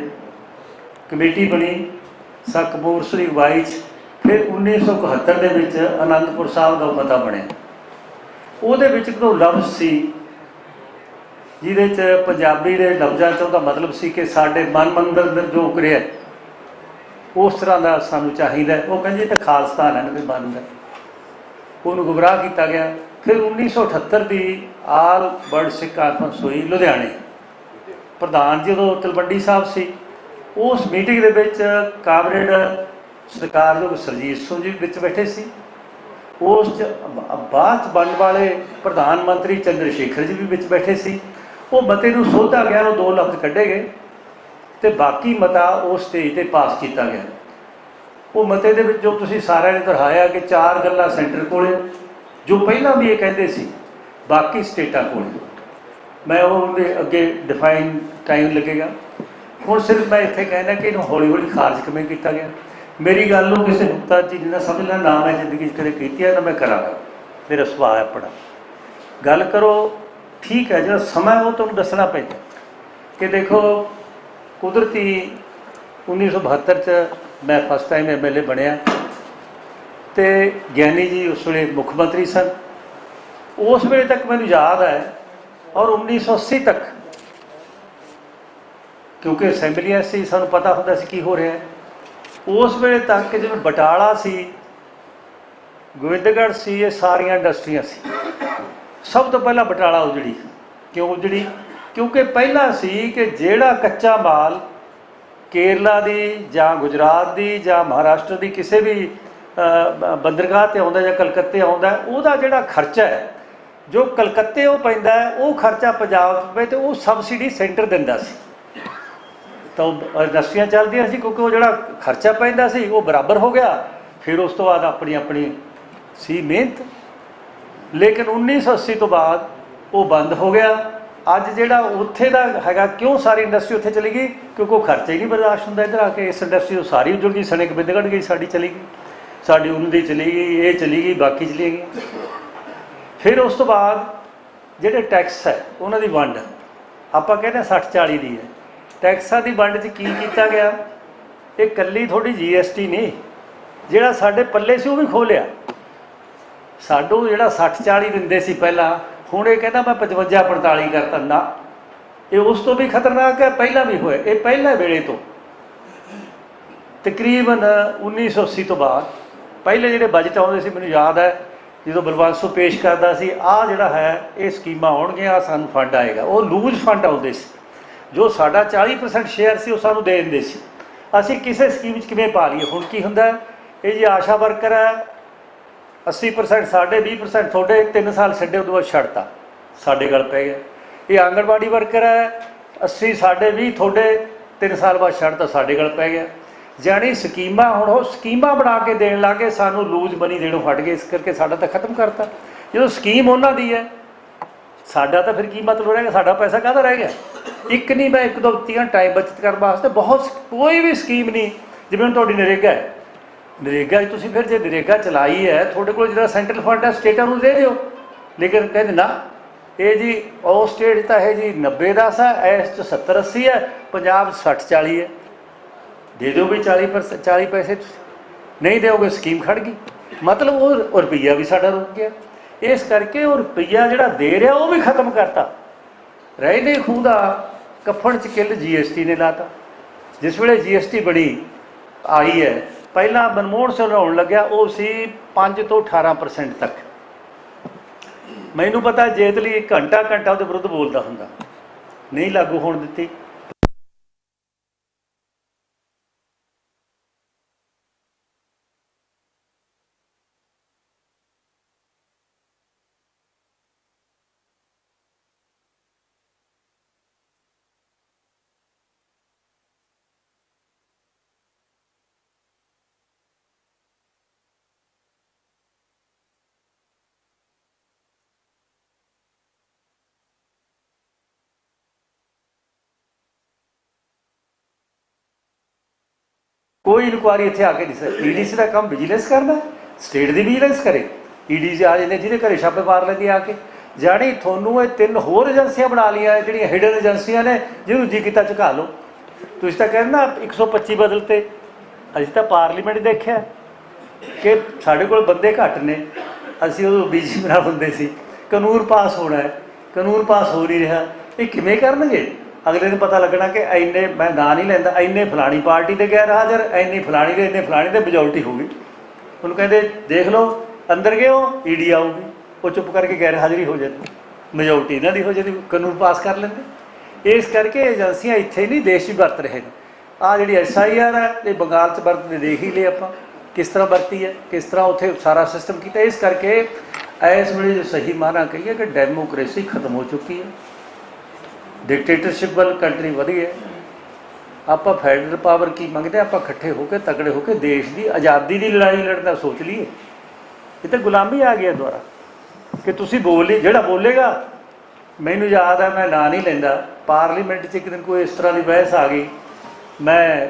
[SPEAKER 12] ਕਮੇਟੀ ਬਣੀ, ਸਰ ਕਪੂਰ ਸਿੰਘ ਦੀ ਅਗਵਾਈ 'ਚ। ਫਿਰ 1971 ਦੇ ਵਿੱਚ ਅਨੰਦਪੁਰ ਸਾਹਿਬ ਦਾ ਮਤਾ ਬਣਿਆ। ਉਹਦੇ ਵਿੱਚ ਇੱਕ ਦੋ ਲਫ਼ਜ਼ ਸੀ ਜਿਹਦੇ 'ਚ ਪੰਜਾਬੀ ਦੇ ਲਫ਼ਜ਼ਾਂ 'ਚ ਉਹਦਾ ਮਤਲਬ ਸੀ ਕਿ ਸਾਡੇ ਮਨ ਮੰਦਰ ਅੰਦਰ ਜੋ ਉਕਰਿਆ ਉਸ ਤਰ੍ਹਾਂ ਦਾ ਸਾਨੂੰ ਚਾਹੀਦਾ। ਉਹ ਕਹਿੰਦੇ ਤਾਂ ਖਾਲਸਤਾਨ ਹੈ ਨਾ ਵੀ ਬੰਦ ਹੈ, ਉਹਨੂੰ ਗੁੰਮਰਾਹ ਕੀਤਾ ਗਿਆ। ਫਿਰ 1978 ਦੀ ਆਲ ਵਰਲਡ ਸਿੱਖ ਕਾਨਫਰੰਸ ਹੋਈ ਲੁਧਿਆਣੇ। ਪ੍ਰਧਾਨ ਜਦੋਂ ਤਲਵੰਡੀ ਸਾਹਿਬ ਸੀ, ਉਸ ਮੀਟਿੰਗ ਦੇ ਵਿੱਚ ਕਾਮਰੇਡ ਸਰਕਾਰਯੋਗ ਸਰਜੀਤ ਸਿੰਘ ਜੀ ਵਿੱਚ ਬੈਠੇ ਸੀ। ਉਸ 'ਚ ਬਾਅਦ 'ਚ ਬਣਨ ਵਾਲੇ ਪ੍ਰਧਾਨ ਮੰਤਰੀ ਚੰਦਰ ਸ਼ੇਖਰ ਜੀ ਵੀ ਵਿੱਚ ਬੈਠੇ ਸੀ। ਉਹ ਮਤੇ ਨੂੰ ਸੋਧਾ ਗਿਆ, ਉਹ 2 ਲਫ਼ਜ਼ ਕੱਢੇ ਗਏ ਅਤੇ ਬਾਕੀ ਮਤਾ ਉਸ ਸਟੇਜ 'ਤੇ ਪਾਸ ਕੀਤਾ ਗਿਆ। ਉਹ ਮਤੇ ਦੇ ਵਿੱਚ ਜੋ ਤੁਸੀਂ ਸਾਰਿਆਂ ਨੇ ਦੁਹਰਾਇਆ ਕਿ 4 ਗੱਲਾਂ ਸੈਂਟਰ ਕੋਲੇ, ਜੋ ਪਹਿਲਾਂ ਵੀ ਇਹ ਕਹਿੰਦੇ ਸੀ ਬਾਕੀ ਸਟੇਟਾਂ ਕੋਲੇ। ਮੈਂ ਉਹਦੇ ਅੱਗੇ ਡਿਫਾਈਨ ਟਾਈਮ ਲੱਗੇਗਾ। ਹੁਣ ਸਿਰਫ ਮੈਂ ਇੱਥੇ ਕਹਿਣਾ ਕਿ ਇਹਨੂੰ ਹੌਲੀ ਹੌਲੀ ਖਾਰਜ ਕਿਵੇਂ ਕੀਤਾ ਗਿਆ। ਮੇਰੀ ਗੱਲ ਨੂੰ ਕਿਸੇ ਨੁਕਤਾ ਚੀਜ਼ ਨਾ ਸਮਝ ਲੈਣਾ, ਨਾ ਮੈਂ ਜ਼ਿੰਦਗੀ 'ਚ ਕਦੇ ਕੀਤੀ ਹੈ ਨਾ ਮੈਂ ਕਰਾਂਗਾ, ਮੇਰਾ ਸੁਭਾਅ ਹੈ ਆਪਣਾ। ਗੱਲ ਕਰੋ ਠੀਕ ਹੈ, ਜਿਹੜਾ ਸਮਾਂ ਉਹ ਤੁਹਾਨੂੰ ਦੱਸਣਾ ਪੈਂਦਾ ਕਿ ਦੇਖੋ ਕੁਦਰਤੀ 1972 'ਚ ਮੈਂ ਫਸਟ ਟਾਈਮ MLA ਬਣਿਆ ਅਤੇ ਗਿਆਨੀ ਜੀ ਉਸ ਵੇਲੇ ਮੁੱਖ ਮੰਤਰੀ ਸਨ। ਉਸ ਵੇਲੇ ਤੱਕ ਮੈਨੂੰ ਯਾਦ ਹੈ, ਔਰ 1980 ਤੱਕ ਕਿਉਂਕਿ ਅਸੈਂਬਲੀਆਂ ਸੀ, ਸਾਨੂੰ ਪਤਾ ਹੁੰਦਾ ਸੀ ਕੀ ਹੋ ਰਿਹਾ। ਉਸ ਵੇਲੇ ਤੱਕ ਜਿਵੇਂ ਬਟਾਲਾ ਸੀ, ਗੋਬਿੰਦਗੜ੍ਹ ਸੀ, ਇਹ ਸਾਰੀਆਂ ਇੰਡਸਟਰੀਆਂ ਸੀ। ਸਭ ਤੋਂ ਪਹਿਲਾਂ ਬਟਾਲਾ ਉਜੜੀ। ਕਿਉਂ ਉਜੜੀ? ਕਿਉਂਕਿ ਪਹਿਲਾਂ ਸੀ ਕਿ ਜਿਹੜਾ ਕੱਚਾ ਮਾਲ ਕੇਰਲਾ ਦੀ ਜਾਂ ਗੁਜਰਾਤ ਦੀ ਜਾਂ ਮਹਾਰਾਸ਼ਟਰ ਦੀ ਕਿਸੇ ਵੀ ਬੰਦਰਗਾਹ 'ਤੇ ਆਉਂਦਾ ਜਾਂ ਕਲਕੱਤੇ ਆਉਂਦਾ, ਉਹਦਾ ਜਿਹੜਾ ਖਰਚਾ ਹੈ ਜੋ ਕਲਕੱਤੇ ਉਹ ਪੈਂਦਾ ਹੈ, ਉਹ ਖਰਚਾ ਪੰਜਾਬ 'ਚ ਪਏ ਅਤੇ ਉਹ ਸਬਸਿਡੀ ਸੈਂਟਰ ਦਿੰਦਾ ਸੀ। ਤਾਂ ਉਹ ਇੰਡਸਟਰੀਆਂ ਚੱਲਦੀਆਂ ਸੀ ਕਿਉਂਕਿ ਉਹ ਜਿਹੜਾ ਖਰਚਾ ਪੈਂਦਾ ਸੀ ਉਹ ਬਰਾਬਰ ਹੋ ਗਿਆ। ਫਿਰ ਉਸ ਤੋਂ ਬਾਅਦ ਆਪਣੀ ਆਪਣੀ ਸੀ ਮਿਹਨਤ। ਲੇਕਿਨ 1980 ਤੋਂ ਬਾਅਦ ਉਹ ਬੰਦ ਹੋ ਗਿਆ। ਅੱਜ ਜਿਹੜਾ ਉੱਥੇ ਦਾ ਹੈਗਾ, ਕਿਉਂ ਸਾਰੀ ਇੰਡਸਟਰੀ ਉੱਥੇ ਚਲੀ ਗਈ? ਕਿਉਂਕਿ ਉਹ ਖਰਚਾ ਹੀ ਨਹੀਂ ਬਰਦਾਸ਼ਤ ਹੁੰਦਾ ਇੱਧਰ ਆ ਕੇ। ਇਸ ਇੰਡਸਟਰੀ ਤੋਂ ਸਾਰੀ ਉੱਜੜ ਗਈ, ਸਣੇ ਗੋਬਿੰਦਗੜ੍ਹ ਗਈ, ਸਾਡੀ ਚਲੀ ਗਈ, ਸਾਡੀ ਉਹਨਾਂ ਦੀ ਚਲੀ ਗਈ, ਇਹ ਚਲੀ ਗਈ, ਬਾਕੀ ਚਲੀ ਗਈ। ਫਿਰ ਉਸ ਤੋਂ ਬਾਅਦ ਜਿਹੜੇ ਟੈਕਸ ਹੈ ਉਹਨਾਂ ਦੀ ਵੰਡ ਆਪਾਂ ਕਹਿੰਦੇ 60-40 ਦੀ ਹੈ। ਟੈਕਸਾਂ ਦੀ ਵੰਡ 'ਚ ਕੀ ਕੀਤਾ ਗਿਆ, ਇਹ ਇਕੱਲੀ ਥੋੜੀ GST ਨਹੀਂ, ਜਿਹੜਾ ਸਾਡੇ ਪੱਲੇ ਸੀ ਉਹ ਵੀ ਖੋਲਿਆ। ਸਾਡੂ ਜਿਹੜਾ 60-40 ਦਿੰਦੇ ਸੀ ਪਹਿਲਾਂ, ਹੁਣ ਇਹ ਕਹਿੰਦਾ ਮੈਂ 55-45 ਕਰਤਾ ਨਾ। ਇਹ ਉਸ ਤੋਂ ਵੀ ਖਤਰਨਾਕ ਹੈ, ਪਹਿਲਾਂ ਵੀ ਹੋਇਆ। ਇਹ ਪਹਿਲੇ ਵੇਲੇ ਤੋਂ ਤਕਰੀਬਨ 1980 ਤੋਂ ਬਾਅਦ ਪਹਿਲੇ ਜਿਹੜੇ ਬਜਟ ਆਉਂਦੇ ਸੀ, ਮੈਨੂੰ ਯਾਦ ਹੈ ਜਦੋਂ ਬਲਵੰਤ ਪੇਸ਼ ਕਰਦਾ ਸੀ, ਆਹ ਜਿਹੜਾ ਹੈ ਇਹ ਸਕੀਮਾਂ ਆਉਣਗੀਆਂ, ਸਾਨੂੰ ਫੰਡ ਆਏਗਾ। ਉਹ ਲੂਜ਼ ਫੰਡ ਆਉਂਦੇ ਸੀ, ਜੋ ਸਾਡਾ 40% ਸ਼ੇਅਰ ਸੀ ਉਹ ਸਾਨੂੰ ਦੇ ਦਿੰਦੇ ਸੀ। ਅਸੀਂ ਕਿਸੇ ਸਕੀਮ 'ਚ ਕਿਵੇਂ ਪਾ ਲਈਏ। ਹੁਣ ਕੀ ਹੁੰਦਾ, ਇਹ ਜੀ ਆਸ਼ਾ ਵਰਕਰ ਹੈ 80% ਸਾਡੇ, 20% ਤੁਹਾਡੇ, 3 ਸਾਲ ਛੱਡੇ ਉਦੋਂ ਬਾਅਦ ਛੱਡਤਾ, ਸਾਡੇ ਗਲ ਪੈ ਗਿਆ। ਇਹ ਆਂਗਣਵਾੜੀ ਵਰਕਰ ਹੈ 80 ਸਾਡੇ, 20 ਤੁਹਾਡੇ, 3 ਸਾਲ ਬਾਅਦ ਛੱਡਤਾ, ਸਾਡੇ ਗਲ ਪੈ ਗਿਆ। ਜਾਣੀ ਸਕੀਮਾਂ ਹੁਣ ਉਹ ਸਕੀਮਾਂ ਬਣਾ ਕੇ ਦੇਣ ਲੱਗੇ, ਸਾਨੂੰ ਲੂਜ਼ ਮਨੀ ਦੇਣੋਂ ਹਟ ਗਏ, ਇਸ ਕਰਕੇ ਸਾਡਾ ਤਾਂ ਖਤਮ ਕਰਤਾ। ਜਦੋਂ ਸਕੀਮ ਉਹਨਾਂ ਦੀ ਹੈ, ਸਾਡਾ ਤਾਂ ਫਿਰ ਕੀ ਮਤਲਬ ਰਹਿ ਗਿਆ, ਸਾਡਾ ਪੈਸਾ ਕਾਹਦਾ ਰਹਿ ਗਿਆ। ਇੱਕ ਨਹੀਂ, ਮੈਂ ਇੱਕ ਦੋ ਦਿੱਤੀਆਂ ਟਾਈਮ ਬਚਤ ਕਰਨ ਵਾਸਤੇ, ਬਹੁਤ ਕੋਈ ਵੀ ਸਕੀਮ ਨਹੀਂ। ਜਿਵੇਂ ਹੁਣ ਤੁਹਾਡੀ ਨਰੇਗਾ ਹੈ, ਨਰੇਗਾ ਤੁਸੀਂ ਫਿਰ ਜੇ ਨਰੇਗਾ ਚਲਾਈ ਹੈ, ਤੁਹਾਡੇ ਕੋਲ ਜਿਹੜਾ ਸੈਂਟਰਲ ਫੰਡ ਹੈ ਸਟੇਟਾਂ ਨੂੰ ਦੇ ਦਿਓ। ਲੇਕਿਨ ਕਹਿੰਦੇ ਨਾ, ਇਹ ਜੀ ਉਹ ਸਟੇਟ ਤਾਂ ਇਹ ਜੀ 90-10 ਹੈ, ਇਸ 'ਚ 70-80 ਹੈ, ਪੰਜਾਬ 60-40 ਹੈ। ਦੇ ਦਿਓ ਵੀ 40 ਪੈਸੇ, ਨਹੀਂ ਦਿਓਗੇ ਸਕੀਮ ਖੜ ਗਈ। ਮਤਲਬ ਉਹ ਰੁਪਈਆ ਵੀ ਸਾਡਾ ਰੁਕ ਗਿਆ। ਇਸ ਕਰਕੇ ਉਹ ਰੁਪਈਆ ਜਿਹੜਾ ਦੇ ਰਿਹਾ ਉਹ ਵੀ ਖਤਮ ਕਰਤਾ। ਰਹਿੰਦੇ ਖੂਹ ਦਾ ਕੱਫਣ 'ਚ ਕਿੱਲ GST ਨੇ ਲਾਤਾ। ਜਿਸ ਵੇਲੇ GST ਬੜੀ ਆਈ ਹੈ, ਪਹਿਲਾਂ ਮਨਮੋਹਨ ਸਿੰਘ ਲਾਉਣ ਲੱਗਿਆ, ਉਹ ਸੀ 5 ਤੋਂ 18% ਤੱਕ। ਮੈਨੂੰ ਪਤਾ ਜੇਤਲੀ ਘੰਟਾ ਉਹਦੇ ਵਿਰੁੱਧ ਬੋਲਦਾ ਹੁੰਦਾ, ਨਹੀਂ ਲਾਗੂ ਹੋਣ ਦਿੱਤੀ। ਕੋਈ ਇਨਕੁਆਰੀ ਇੱਥੇ ਆ ਕੇ ਨਹੀਂ ਸਕਦੀ। EDC ਦਾ ਕੰਮ ਵਿਜੀਲੈਂਸ ਕਰਦਾ, ਸਟੇਟ ਦੀ ਵਿਜੀਲੈਂਸ ਕਰੇ। EDC ਆ ਜਾਂਦੇ ਜਿਹਦੇ ਘਰੇ ਛਾਪੇ ਮਾਰ ਲੈਂਦੀ ਆ ਕੇ। ਜਾਣੀ ਤੁਹਾਨੂੰ ਇਹ 3 ਹੋਰ ਏਜੰਸੀਆਂ ਬਣਾ ਲਈਆਂ, ਜਿਹੜੀਆਂ ਹਿਡਨ ਏਜੰਸੀਆਂ ਨੇ, ਜਿਹਨੂੰ ਜੀ ਕੀਤਾ ਝੁਕਾ ਲਓ। ਤੁਸੀਂ ਤਾਂ ਕਹਿੰਦੇ ਨਾ 125 ਬਦਲਤੇ, ਅਸੀਂ ਤਾਂ ਪਾਰਲੀਮੈਂਟ ਦੇਖਿਆ ਕਿ ਸਾਡੇ ਕੋਲ ਬੰਦੇ ਘੱਟ ਨੇ। ਅਸੀਂ ਉਦੋਂ BG ਬਣਾ ਹੁੰਦੇ ਸੀ, ਕਾਨੂੰਨ ਪਾਸ ਹੋਣਾ ਹੈ, ਕਾਨੂੰਨ ਪਾਸ ਹੋ ਨਹੀਂ ਰਿਹਾ, ਇਹ ਕਿਵੇਂ ਕਰਨਗੇ। ਅਗਲੇ ਨੂੰ ਪਤਾ ਲੱਗਣਾ ਕਿ ਇੰਨੇ, ਮੈਂ ਨਾਂ ਨਹੀਂ ਲੈਂਦਾ, ਇੰਨੇ ਫਲਾਣੀ ਪਾਰਟੀ ਦੇ ਗੈਰ ਹਾਜ਼ਰ, ਇੰਨੀ ਫਲਾਣੀ ਦੇ, ਇੰਨੇ ਫਲਾਣੀ ਦੇ ਮੈਜੋਰਟੀ ਹੋ ਗਈ। ਉਹਨੂੰ ਕਹਿੰਦੇ ਦੇਖ ਲਓ ਅੰਦਰ ਗਏ ਹੋ, ED ਆਊਗੀ, ਉਹ ਚੁੱਪ ਕਰਕੇ ਗੈਰ ਹਾਜ਼ਰੀ ਹੋ ਜਾਂਦੀ, ਮੈਜੋਰਟੀ ਇਹਨਾਂ ਦੀ ਹੋ ਜਾਂਦੀ, ਕਾਨੂੰਨ ਪਾਸ ਕਰ ਲੈਂਦੇ। ਇਸ ਕਰਕੇ ਏਜੰਸੀਆਂ ਇੱਥੇ ਨਹੀਂ, ਦੇਸ਼ 'ਚ ਵਰਤ ਰਹੇ ਨੇ। ਆਹ ਜਿਹੜੀ SIR ਹੈ, ਇਹ ਬੰਗਾਲ 'ਚ ਵਰਤਦੇ ਦੇਖ ਹੀ ਲਏ ਆਪਾਂ ਕਿਸ ਤਰ੍ਹਾਂ ਵਰਤੀ ਹੈ, ਕਿਸ ਤਰ੍ਹਾਂ ਉੱਥੇ ਸਾਰਾ ਸਿਸਟਮ ਕੀਤਾ। ਇਸ ਕਰਕੇ ਇਸ ਵੇਲੇ ਜੋ ਸਹੀ ਮਾਨਾ ਕਹੀਏ ਕਿ ਡੈਮੋਕ੍ਰੇਸੀ ਖਤਮ ਹੋ ਚੁੱਕੀ ਹੈ, ਡਿਕਟੇਟਰਸ਼ਿਪ ਵੱਲ ਕੰਟਰੀ ਵਧੀ ਹੈ। ਆਪਾਂ ਫੈਡਰਲ ਪਾਵਰ ਕੀ ਮੰਗਦੇ, ਆਪਾਂ ਇਕੱਠੇ ਹੋ ਕੇ ਤਗੜੇ ਹੋ ਕੇ ਦੇਸ਼ ਦੀ ਆਜ਼ਾਦੀ ਦੀ ਲੜਾਈ ਲੜਨਾ ਸੋਚ ਲਈਏ। ਇਹ ਤਾਂ ਗੁਲਾਮੀ ਆ ਗਿਆ ਦੁਆਰਾ ਕਿ ਤੁਸੀਂ ਬੋਲੀ, ਜਿਹੜਾ ਬੋਲੇਗਾ। ਮੈਨੂੰ ਯਾਦ ਹੈ, ਮੈਂ ਨਾਂ ਨਹੀਂ ਲੈਂਦਾ, ਪਾਰਲੀਮੈਂਟ 'ਚ ਇੱਕ ਦਿਨ ਕੋਈ ਇਸ ਤਰ੍ਹਾਂ ਦੀ ਬਹਿਸ ਆ ਗਈ, ਮੈਂ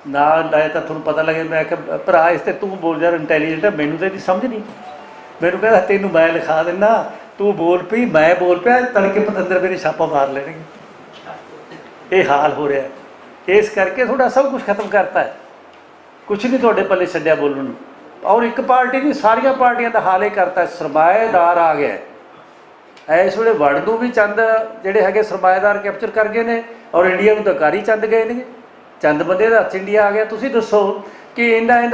[SPEAKER 12] ਨਾਂ ਲਾਇਆ ਤਾਂ ਤੁਹਾਨੂੰ ਪਤਾ ਲੱਗੇ। ਮੈਂ ਕਿਹਾ ਭਰਾ ਇਸ 'ਤੇ ਤੂੰ ਬੋਲ ਯਾਰ, ਇੰਟੈਲੀਜੈਂਟ ਹੈ, ਮੈਨੂੰ ਤਾਂ ਇਹਦੀ ਸਮਝ ਨਹੀਂ। ਮੈਨੂੰ ਕਹਿੰਦਾ ਤੈਨੂੰ ਮੈਂ ਲਿਖਾ ਦਿੰਦਾ, ਤੂੰ ਬੋਲ ਪਈ, ਮੈਂ ਬੋਲ ਪਿਆ, ਤੜਕੇ ਪਤੰਦਰ ਮੇਰੇ ਛਾਪਾ ਮਾਰ ਲੈਣਗੇ। ਇਹ ਹਾਲ ਹੋ ਰਿਹਾ। ਇਸ ਕਰਕੇ ਤੁਹਾਡਾ ਸਭ ਕੁਝ ਖਤਮ ਕਰਤਾ ਹੈ, ਕੁਛ ਨਹੀਂ ਤੁਹਾਡੇ ਪੱਲੇ ਛੱਡਿਆ ਬੋਲਣ ਨੂੰ। ਔਰ ਇੱਕ ਪਾਰਟੀ ਨਹੀਂ, ਸਾਰੀਆਂ ਪਾਰਟੀਆਂ ਦਾ ਹਾਲ ਇਹ ਕਰਤਾ। ਸਰਮਾਏਦਾਰ ਆ ਗਿਆ ਇਸ ਵੇਲੇ, ਵਰਲਡ ਨੂੰ ਵੀ ਚੰਦ ਜਿਹੜੇ ਹੈਗੇ ਸਰਮਾਏਦਾਰ ਕੈਪਚਰ ਕਰ ਗਏ ਨੇ, ਔਰ ਇੰਡੀਆ ਨੂੰ ਤਾਂ ਕਰ ਹੀ ਚੰਦ ਗਏ ਨੇ। ਚੰਦ ਬੰਦੇ ਦਾ ਹੱਥ ਇੰਡੀਆ ਆ ਗਿਆ। ਤੁਸੀਂ ਦੱਸੋ ਕਿ ਇਹਦਾ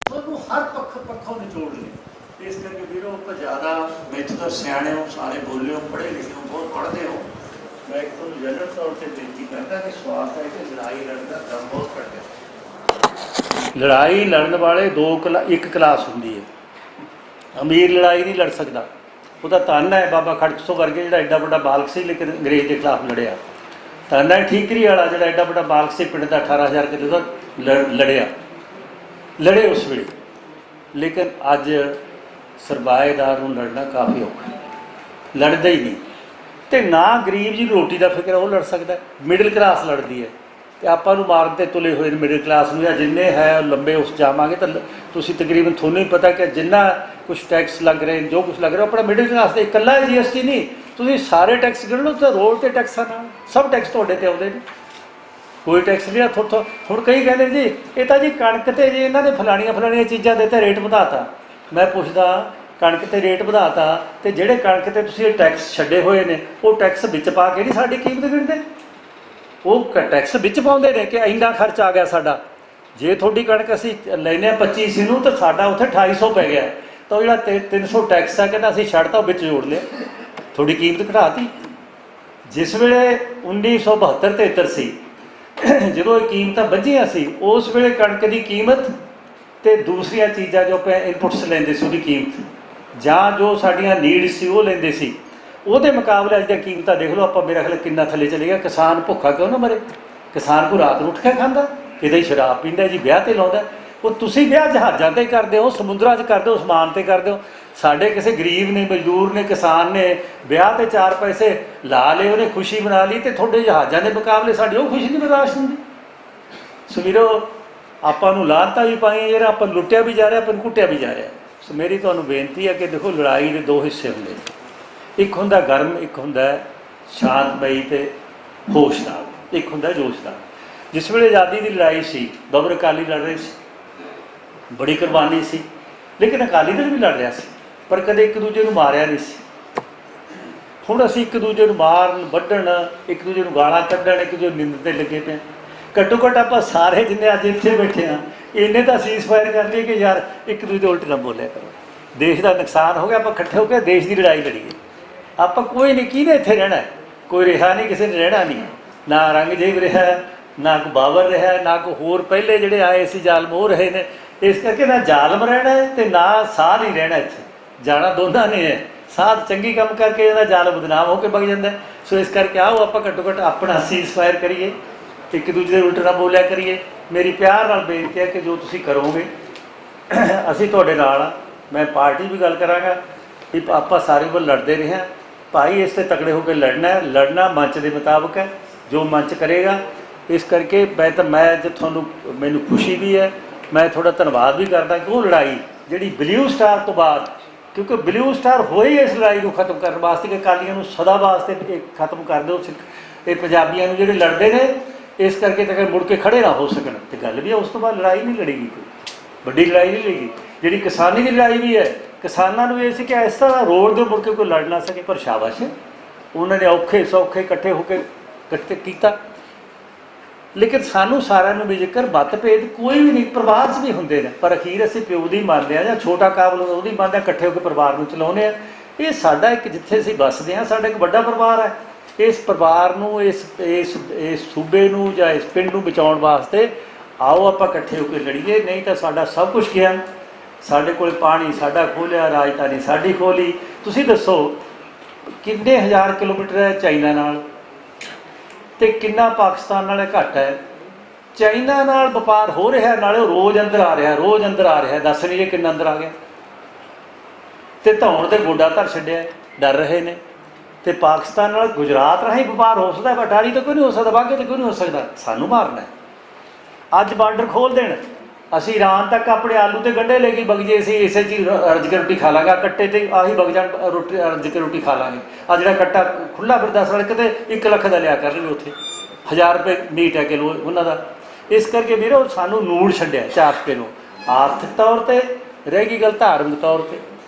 [SPEAKER 12] ਤੁਹਾਨੂੰ ਹਰ ਪੱਖੋਂ ਨਿਚੋੜ ਲਏ। ਇਸ ਕਰਕੇ ਵੀਰੋ, ਆਪਾਂ ਜ਼ਿਆਦਾ ਵਿੱਚ ਤਾਂ ਸਿਆਣੇ ਹੋ, ਸਾਰੇ ਬੋਲੇ ਹੋ, ਪੜ੍ਹੇ ਲਿਖੇ ਹੋ, ਬਹੁਤ ਪੜ੍ਹਦੇ ਹੋ। ਮੈਂ ਇੱਕ ਤੁਹਾਨੂੰ ਜਨਰਲ ਤੌਰ 'ਤੇ ਬੇਨਤੀ ਕਰਦਾ ਕਿ ਸਵਾਲ ਹੈ ਕਿ ਲੜਾਈ ਲੜਨ ਦਾ ਦਮ ਬਹੁਤ ਘੱਟ ਹੈ। ਲੜਾਈ ਲੜਨ ਵਾਲੇ ਇੱਕ ਕਲਾਸ ਹੁੰਦੀ ਹੈ। ਅਮੀਰ ਲੜਾਈ ਨਹੀਂ ਲੜ ਸਕਦਾ, ਉਹਦਾ ਧੰਨ ਹੈ ਬਾਬਾ ਖੜਕ ਸਿੰਘ ਵਰਗੇ ਜਿਹੜਾ ਐਡਾ ਵੱਡਾ ਬਾਲਕ ਸੀ ਲੇਕਿਨ ਅੰਗਰੇਜ਼ ਦੇ ਖਿਲਾਫ ਲੜਿਆ। ਧੰਨ ਹੈ ਠੀਕਰੀ ਵਾਲਾ ਜਿਹੜਾ ਐਡਾ ਵੱਡਾ ਬਾਲਕ ਸੀ, ਪਿੰਡ ਦਾ 18,000 ਕਿੱਲੇ ਦਾ ਲੜੇ ਉਸ ਵੇਲੇ। ਲੇਕਿਨ ਅੱਜ ਸਰਮਾਏਦਾਰ ਨੂੰ ਲੜਨਾ ਕਾਫੀ ਔਖਾ, ਲੜਦਾ ਹੀ ਨਹੀਂ। ਅਤੇ ਨਾ ਗਰੀਬ ਜੀ ਨੂੰ ਰੋਟੀ ਦਾ ਫਿਕਰ ਉਹ ਲੜ ਸਕਦਾ, ਮਿਡਲ ਕਲਾਸ ਲੜਦੀ ਹੈ। ਅਤੇ ਆਪਾਂ ਨੂੰ ਮਾਰਨ 'ਤੇ ਤੁਲੇ ਹੋਏ ਮਿਡਲ ਕਲਾਸ ਨੂੰ, ਜਾਂ ਜਿੰਨੇ ਹੈ ਲੰਬੇ ਉਸ ਜਾਵਾਂਗੇ ਤਾਂ ਤੁਸੀਂ ਤਕਰੀਬਨ ਤੁਹਾਨੂੰ ਹੀ ਪਤਾ ਕਿ ਜਿੰਨਾ ਕੁਛ ਟੈਕਸ ਲੱਗ ਰਹੇ, ਜੋ ਕੁਛ ਲੱਗ ਰਿਹਾ ਆਪਣਾ ਮਿਡਲ ਕਲਾਸ ਦੇ ਇਕੱਲਾ GST ਨਹੀਂ, ਤੁਸੀਂ ਸਾਰੇ ਟੈਕਸ ਗਿਣ ਲਓ ਤਾਂ ਰੋਡ 'ਤੇ ਟੈਕਸਾਂ ਨਾਲ ਸਭ ਟੈਕਸ ਤੁਹਾਡੇ 'ਤੇ ਆਉਂਦੇ ਨੇ, ਕੋਈ ਟੈਕਸ ਨਹੀਂ। ਹੁਣ ਕਈ ਕਹਿੰਦੇ ਜੀ ਇਹ ਤਾਂ ਜੀ ਕਣਕ 'ਤੇ ਜੀ ਇਹਨਾਂ ਨੇ ਫਲਾਣੀਆਂ ਚੀਜ਼ਾਂ ਦੇ 'ਤੇ ਰੇਟ ਵਧਾਤਾ। ਮੈਂ ਪੁੱਛਦਾ ਕਣਕ 'ਤੇ ਰੇਟ ਵਧਾਤਾ ਅਤੇ ਜਿਹੜੇ ਕਣਕ 'ਤੇ ਤੁਸੀਂ ਟੈਕਸ ਛੱਡੇ ਹੋਏ ਨੇ ਉਹ ਟੈਕਸ ਵਿੱਚ ਪਾ ਕੇ ਨਹੀਂ ਸਾਡੀ ਕੀਮਤ ਗਿਣਦੇ, ਉਹ ਟੈਕਸ ਵਿੱਚ ਪਾਉਂਦੇ ਨੇ ਕਿ ਇੰਨਾ ਖਰਚ ਆ ਗਿਆ ਸਾਡਾ। ਜੇ ਤੁਹਾਡੀ ਕਣਕ ਅਸੀਂ ਲੈਂਦੇ ਹਾਂ 25 ਨੂੰ ਤਾਂ ਸਾਡਾ ਉੱਥੇ 2800 ਪੈ ਗਿਆ, ਤਾਂ ਉਹ ਜਿਹੜਾ 300 ਟੈਕਸ ਆ ਕਹਿੰਦਾ ਅਸੀਂ ਛੱਡਤਾ ਉਹ ਵਿੱਚ ਜੋੜ ਲਿਆ, ਤੁਹਾਡੀ ਕੀਮਤ ਘਟਾਤੀ। ਜਿਸ ਵੇਲੇ 1972-73 ਸੀ ਜਦੋਂ ਇਹ ਕੀਮਤਾਂ ਵੱਧੀਆਂ ਸੀ, ਉਸ ਵੇਲੇ ਕਣਕ ਦੀ ਕੀਮਤ ਅਤੇ ਦੂਸਰੀਆਂ ਚੀਜ਼ਾਂ ਜੋ ਆਪਾਂ ਇਨਪੁਟਸ ਲੈਂਦੇ ਸੀ ਉਹਦੀ ਕੀਮਤ, ਜਾਂ ਜੋ ਸਾਡੀਆਂ ਨੀਡਸ ਸੀ ਉਹ ਲੈਂਦੇ ਸੀ, ਉਹਦੇ ਮੁਕਾਬਲੇ ਅੱਜ ਦੀਆਂ ਕੀਮਤਾਂ ਦੇਖ ਲਓ। ਆਪਾਂ ਮੇਰਾ ਖਿਆਲ ਕਿੰਨਾ ਥੱਲੇ ਚਲੇ ਗਿਆ। ਕਿਸਾਨ ਭੁੱਖਾ ਕਿਉਂ ਨਾ ਮਰੇ? ਕਿਸਾਨ ਕੋਈ ਰਾਤ ਨੂੰ ਉੱਠ ਕੇ ਖਾਂਦਾ, ਕਿਤੇ ਸ਼ਰਾਬ ਪੀਂਦਾ ਜੀ, ਵਿਆਹ 'ਤੇ ਲਾਉਂਦਾ। ਉਹ ਤੁਸੀਂ ਵਿਆਹ ਜਹਾਜ਼ਾਂ 'ਤੇ ਕਰਦੇ ਹੋ, ਸਮੁੰਦਰਾਂ 'ਚ ਕਰਦੇ ਹੋ, ਅਸਮਾਨ 'ਤੇ ਕਰਦੇ ਹੋ। ਸਾਡੇ ਕਿਸੇ ਗਰੀਬ ਨੇ, ਮਜ਼ਦੂਰ ਨੇ, ਕਿਸਾਨ ਨੇ ਵਿਆਹ 'ਤੇ 4 ਪੈਸੇ ਲਾ ਲਏ, ਉਹਨੇ ਖੁਸ਼ੀ ਮਨਾ ਲਈ, ਅਤੇ ਤੁਹਾਡੇ ਜਹਾਜ਼ਾਂ ਦੇ ਮੁਕਾਬਲੇ ਸਾਡੀ ਉਹ ਖੁਸ਼ੀ ਨਹੀਂ ਬਰਦਾਸ਼ਤ ਹੁੰਦੀ। ਸੋ ਵੀਰੋ ਆਪਾਂ ਨੂੰ ਲਾਹਨਤਾਂ ਵੀ ਪਾਈਆਂ, ਜਿਹੜਾ ਆਪਾਂ ਲੁੱਟਿਆ ਵੀ ਜਾ ਰਿਹਾ, ਆਪਾਂ ਨੂੰ ਕੁੱਟਿਆ ਵੀ ਜਾ ਰਿਹਾ। ਸੋ ਮੇਰੀ ਤੁਹਾਨੂੰ ਬੇਨਤੀ ਹੈ ਕਿ ਦੇਖੋ ਲੜਾਈ ਦੇ 2 ਹਿੱਸੇ ਹੁੰਦੇ ਨੇ, ਇੱਕ ਹੁੰਦਾ ਗਰਮ, ਇੱਕ ਹੁੰਦਾ ਸ਼ਾਂਤਮਈ ਅਤੇ ਹੋਸ਼ ਨਾਲ, ਇੱਕ ਹੁੰਦਾ ਜੋਸ਼ ਨਾਲ। ਜਿਸ ਵੇਲੇ ਆਜ਼ਾਦੀ ਦੀ ਲੜਾਈ ਸੀ, ਬਾਬਰ ਅਕਾਲੀ ਲੜ ਰਹੇ ਸੀ, ਬੜੀ ਕੁਰਬਾਨੀ ਸੀ, ਲੇਕਿਨ ਅਕਾਲੀ ਦਲ ਵੀ ਲੜ ਰਿਹਾ ਸੀ, ਪਰ ਕਦੇ ਇੱਕ ਦੂਜੇ ਨੂੰ ਮਾਰਿਆ ਨਹੀਂ ਸੀ। ਹੁਣ ਅਸੀਂ ਇੱਕ ਦੂਜੇ ਨੂੰ ਮਾਰਨ, ਵੱਢਣ, ਇੱਕ ਦੂਜੇ ਨੂੰ ਗਾਲਾਂ ਕੱਢਣ, ਇੱਕ ਦੂਜੇ ਨੂੰ ਨਿੰਦ 'ਤੇ ਲੱਗੇ ਪਏ। ਘੱਟੋ ਘੱਟ ਆਪਾਂ ਸਾਰੇ ਜਿੰਨੇ ਅੱਜ ਇੱਥੇ ਬੈਠੇ ਹਾਂ ਇੰਨੇ ਤਾਂ ਸੀਜ਼ ਫਾਇਰ ਕਰ ਲਈਏ ਕਿ ਯਾਰ ਇੱਕ ਦੂਜੇ ਉਲਟ ਨਾ ਬੋਲਿਆ ਕਰੋ। ਦੇਸ਼ ਦਾ ਨੁਕਸਾਨ ਹੋ ਗਿਆ, ਆਪਾਂ ਇਕੱਠੇ ਹੋ ਕੇ ਦੇਸ਼ ਦੀ ਲੜਾਈ ਲੜੀਏ। ਆਪਾਂ ਕੋਈ ਨਹੀਂ, ਕਿਹਨੇ ਇੱਥੇ ਰਹਿਣਾ, ਕੋਈ ਰਿਹਾ ਨਹੀਂ, ਕਿਸੇ ਨੇ ਰਹਿਣਾ ਨਹੀਂ, ਨਾ ਔਰੰਗਜ਼ੇਬ ਰਿਹਾ, ਨਾ ਕੋਈ ਬਾਬਰ ਰਿਹਾ, ਨਾ ਕੋਈ ਹੋਰ ਪਹਿਲੇ ਜਿਹੜੇ ਆਏ ਸੀ ਜ਼ਾਲਮ ਉਹ ਰਹੇ ਨੇ। ਇਸ ਕਰਕੇ ਨਾ ਜ਼ਾਲਮ ਰਹਿਣਾ ਹੈ ਅਤੇ ਨਾ ਸਾਧ ਹੀ ਰਹਿਣਾ, ਇੱਥੇ ਜਾਣਾ ਦੋਨਾਂ ਨੇ ਹੈ। ਸਾਧ ਚੰਗੀ ਕੰਮ ਕਰਕੇ ਇਹਦਾ ਜ਼ਾਲਮ ਬਦਨਾਮ ਹੋ ਕੇ ਵਗ ਜਾਂਦਾ। ਸੋ ਇਸ ਕਰਕੇ ਆਓ ਆਪਾਂ ਘੱਟੋ ਘੱਟ ਆਪਣਾ ਸੀਜ਼ ਫਾਇਰ ਕਰੀਏ, ਇੱਕ ਦੂਜੇ ਦੇ ਉਲਟ ਨਾ ਬੋਲਿਆ ਕਰੀਏ। ਮੇਰੀ ਪਿਆਰ ਨਾਲ ਬੇਨਤੀ ਹੈ ਕਿ ਜੋ ਤੁਸੀਂ ਕਰੋਗੇ ਅਸੀਂ ਤੁਹਾਡੇ ਨਾਲ ਹਾਂ। ਮੈਂ ਪਾਰਟੀ ਵੀ ਗੱਲ ਕਰਾਂਗਾ ਵੀ ਆਪਾਂ ਸਾਰੇ ਵੱਲ ਲੜਦੇ ਰਹੇ ਹਾਂ ਭਾਈ, ਇਸ 'ਤੇ ਤਕੜੇ ਹੋ ਕੇ ਲੜਨਾ ਹੈ। ਲੜਨਾ ਮੰਚ ਦੇ ਮੁਤਾਬਕ ਹੈ, ਜੋ ਮੰਚ ਕਰੇਗਾ। ਇਸ ਕਰਕੇ ਮੈਂ ਜੇ ਤੁਹਾਨੂੰ ਮੈਨੂੰ ਖੁਸ਼ੀ ਵੀ ਹੈ, ਮੈਂ ਤੁਹਾਡਾ ਧੰਨਵਾਦ ਵੀ ਕਰਦਾ ਕਿ ਉਹ ਲੜਾਈ ਜਿਹੜੀ ਬਲੂ ਸਟਾਰ ਤੋਂ ਬਾਅਦ, ਕਿਉਂਕਿ ਬਲੂ ਸਟਾਰ ਹੋਈ ਇਸ ਲੜਾਈ ਨੂੰ ਖਤਮ ਕਰਨ ਵਾਸਤੇ ਕਿ ਅਕਾਲੀਆਂ ਨੂੰ ਸਦਾ ਵਾਸਤੇ ਖਤਮ ਕਰ ਦਿਓ, ਇਹ ਪੰਜਾਬੀਆਂ ਨੂੰ ਜਿਹੜੇ ਲੜਦੇ ਨੇ, ਇਸ ਕਰਕੇ ਤਾਂ ਮੁੜ ਕੇ ਖੜੇ ਨਾ ਹੋ ਸਕਣ। ਅਤੇ ਗੱਲ ਵੀ ਹੈ ਉਸ ਤੋਂ ਬਾਅਦ ਲੜਾਈ ਨਹੀਂ ਲੜੇਗੀ, ਕੋਈ ਵੱਡੀ ਲੜਾਈ ਨਹੀਂ ਲੜੇਗੀ। ਜਿਹੜੀ ਕਿਸਾਨੀ ਦੀ ਲੜਾਈ ਵੀ ਹੈ, ਕਿਸਾਨਾਂ ਨੂੰ ਇਹ ਸੀ ਕਿ ਇਸ ਤਰ੍ਹਾਂ ਰੋਡ ਦੇ ਮੁੜ ਕੇ ਕੋਈ ਲੜ ਨਾ ਸਕੇ, ਪਰ ਸ਼ਾਬਾਸ਼ ਉਹਨਾਂ ਨੇ ਔਖੇ ਸੌਖੇ ਇਕੱਠੇ ਹੋ ਕੇ ਕੀਤਾ। ਲੇਕਿਨ ਸਾਨੂੰ ਸਾਰਿਆਂ ਨੂੰ ਵੀ ਜ਼ਿਕਰ ਮਤਭੇਦ ਕੋਈ ਵੀ ਨਹੀਂ, ਪਰਿਵਾਰ 'ਚ ਵੀ ਹੁੰਦੇ ਨੇ, ਪਰ ਅਖੀਰ ਅਸੀਂ ਪਿਓ ਦੀ ਮੰਨਦੇ ਹਾਂ ਜਾਂ ਛੋਟਾ ਕਾਬਲ ਉਹਦੀ ਮੰਨਦੇ ਹਾਂ, ਇਕੱਠੇ ਹੋ ਕੇ ਪਰਿਵਾਰ ਨੂੰ ਚਲਾਉਂਦੇ ਹਾਂ। ਇਹ ਸਾਡਾ ਇੱਕ, ਜਿੱਥੇ ਅਸੀਂ ਵੱਸਦੇ ਹਾਂ ਸਾਡਾ ਇੱਕ ਵੱਡਾ ਪਰਿਵਾਰ ਹੈ। ਇਸ ਪਰਿਵਾਰ ਨੂੰ, ਇਸ ਸੂਬੇ ਨੂੰ ਜਾਂ ਇਸ ਪਿੰਡ ਨੂੰ ਬਚਾਉਣ ਵਾਸਤੇ ਆਓ ਆਪਾਂ ਇਕੱਠੇ ਹੋ ਕੇ ਲੜੀਏ। ਨਹੀਂ ਤਾਂ ਸਾਡਾ ਸਭ ਕੁਝ ਗਿਆ, ਸਾਡੇ ਕੋਲ ਪਾਣੀ ਸਾਡਾ ਖੋਲਿਆ, ਰਾਜਧਾਨੀ ਸਾਡੀ ਖੋਲੀ। ਤੁਸੀਂ ਦੱਸੋ ਕਿੰਨੇ 1000 ਕਿਲੋਮੀਟਰ ਹੈ ਚਾਈਨਾ ਨਾਲ, ਅਤੇ ਕਿੰਨਾ ਪਾਕਿਸਤਾਨ ਨਾਲ ਘੱਟ ਹੈ। ਚਾਈਨਾ ਨਾਲ ਵਪਾਰ ਹੋ ਰਿਹਾ, ਨਾਲੇ ਉਹ ਰੋਜ਼ ਅੰਦਰ ਆ ਰਿਹਾ, ਰੋਜ਼ ਅੰਦਰ ਆ ਰਿਹਾ। ਦੱਸ ਨਹੀਂ ਇਹ ਕਿੰਨਾ ਅੰਦਰ ਆ ਗਿਆ। ਅਤੇ ਧੌਣ 'ਤੇ ਗੋਡਾ ਧਰ ਛੱਡਿਆ, ਡਰ ਰਹੇ ਨੇ। ਅਤੇ ਪਾਕਿਸਤਾਨ ਨਾਲ ਗੁਜਰਾਤ ਰਾਹੀਂ ਵਪਾਰ ਹੋ ਸਕਦਾ, ਅਟਾਰੀ ਤਾਂ ਕੋਈ ਨਹੀਂ ਹੋ ਸਕਦਾ, ਵਾਘੇ ਤਾਂ ਕੋਈ ਨਹੀਂ ਹੋ ਸਕਦਾ। ਸਾਨੂੰ ਮਾਰਨਾ ਅੱਜ ਬਾਰਡਰ ਖੋਲ੍ਹ ਦੇਣ, ਅਸੀਂ ਈਰਾਨ ਤੱਕ ਆਪਣੇ ਆਲੂ ਅਤੇ ਗੰਢੇ ਲੈ ਕੇ ਵਗ ਜੇ, ਅਸੀਂ ਇਸੇ ਚੀਜ਼ ਰੱਜ ਕੇ ਰੋਟੀ ਖਾ ਲਾਂਗੇ। ਕੱਟੇ 'ਤੇ ਆਹੀ ਵਗ ਜਾਣ, ਰੋਟੀ ਰੱਜ ਕੇ ਰੋਟੀ ਖਾ ਲਾਂਗੇ। ਆ ਜਿਹੜਾ ਕੱਟਾ ਖੁੱਲ੍ਹਾ ਫਿਰਦਾ ਸੜਕ 'ਤੇ 1 ਲੱਖ ਦਾ ਲਿਆ ਕਰਨਗੇ, ਉੱਥੇ 1000 ਰੁਪਏ ਮੀਟ ਹੈ ਕਿਲੋ ਉਹਨਾਂ ਦਾ। ਇਸ ਕਰਕੇ ਵੀਰੋ ਸਾਨੂੰ ਨੂੜ ਛੱਡਿਆ 4 ਰੁਪਏ ਨੂੰ, ਆਰਥਿਕ ਤੌਰ 'ਤੇ ਰਹਿ ਗਈ ਗੱਲ, ਧਾਰਮਿਕ ਤੌਰ 'ਤੇ।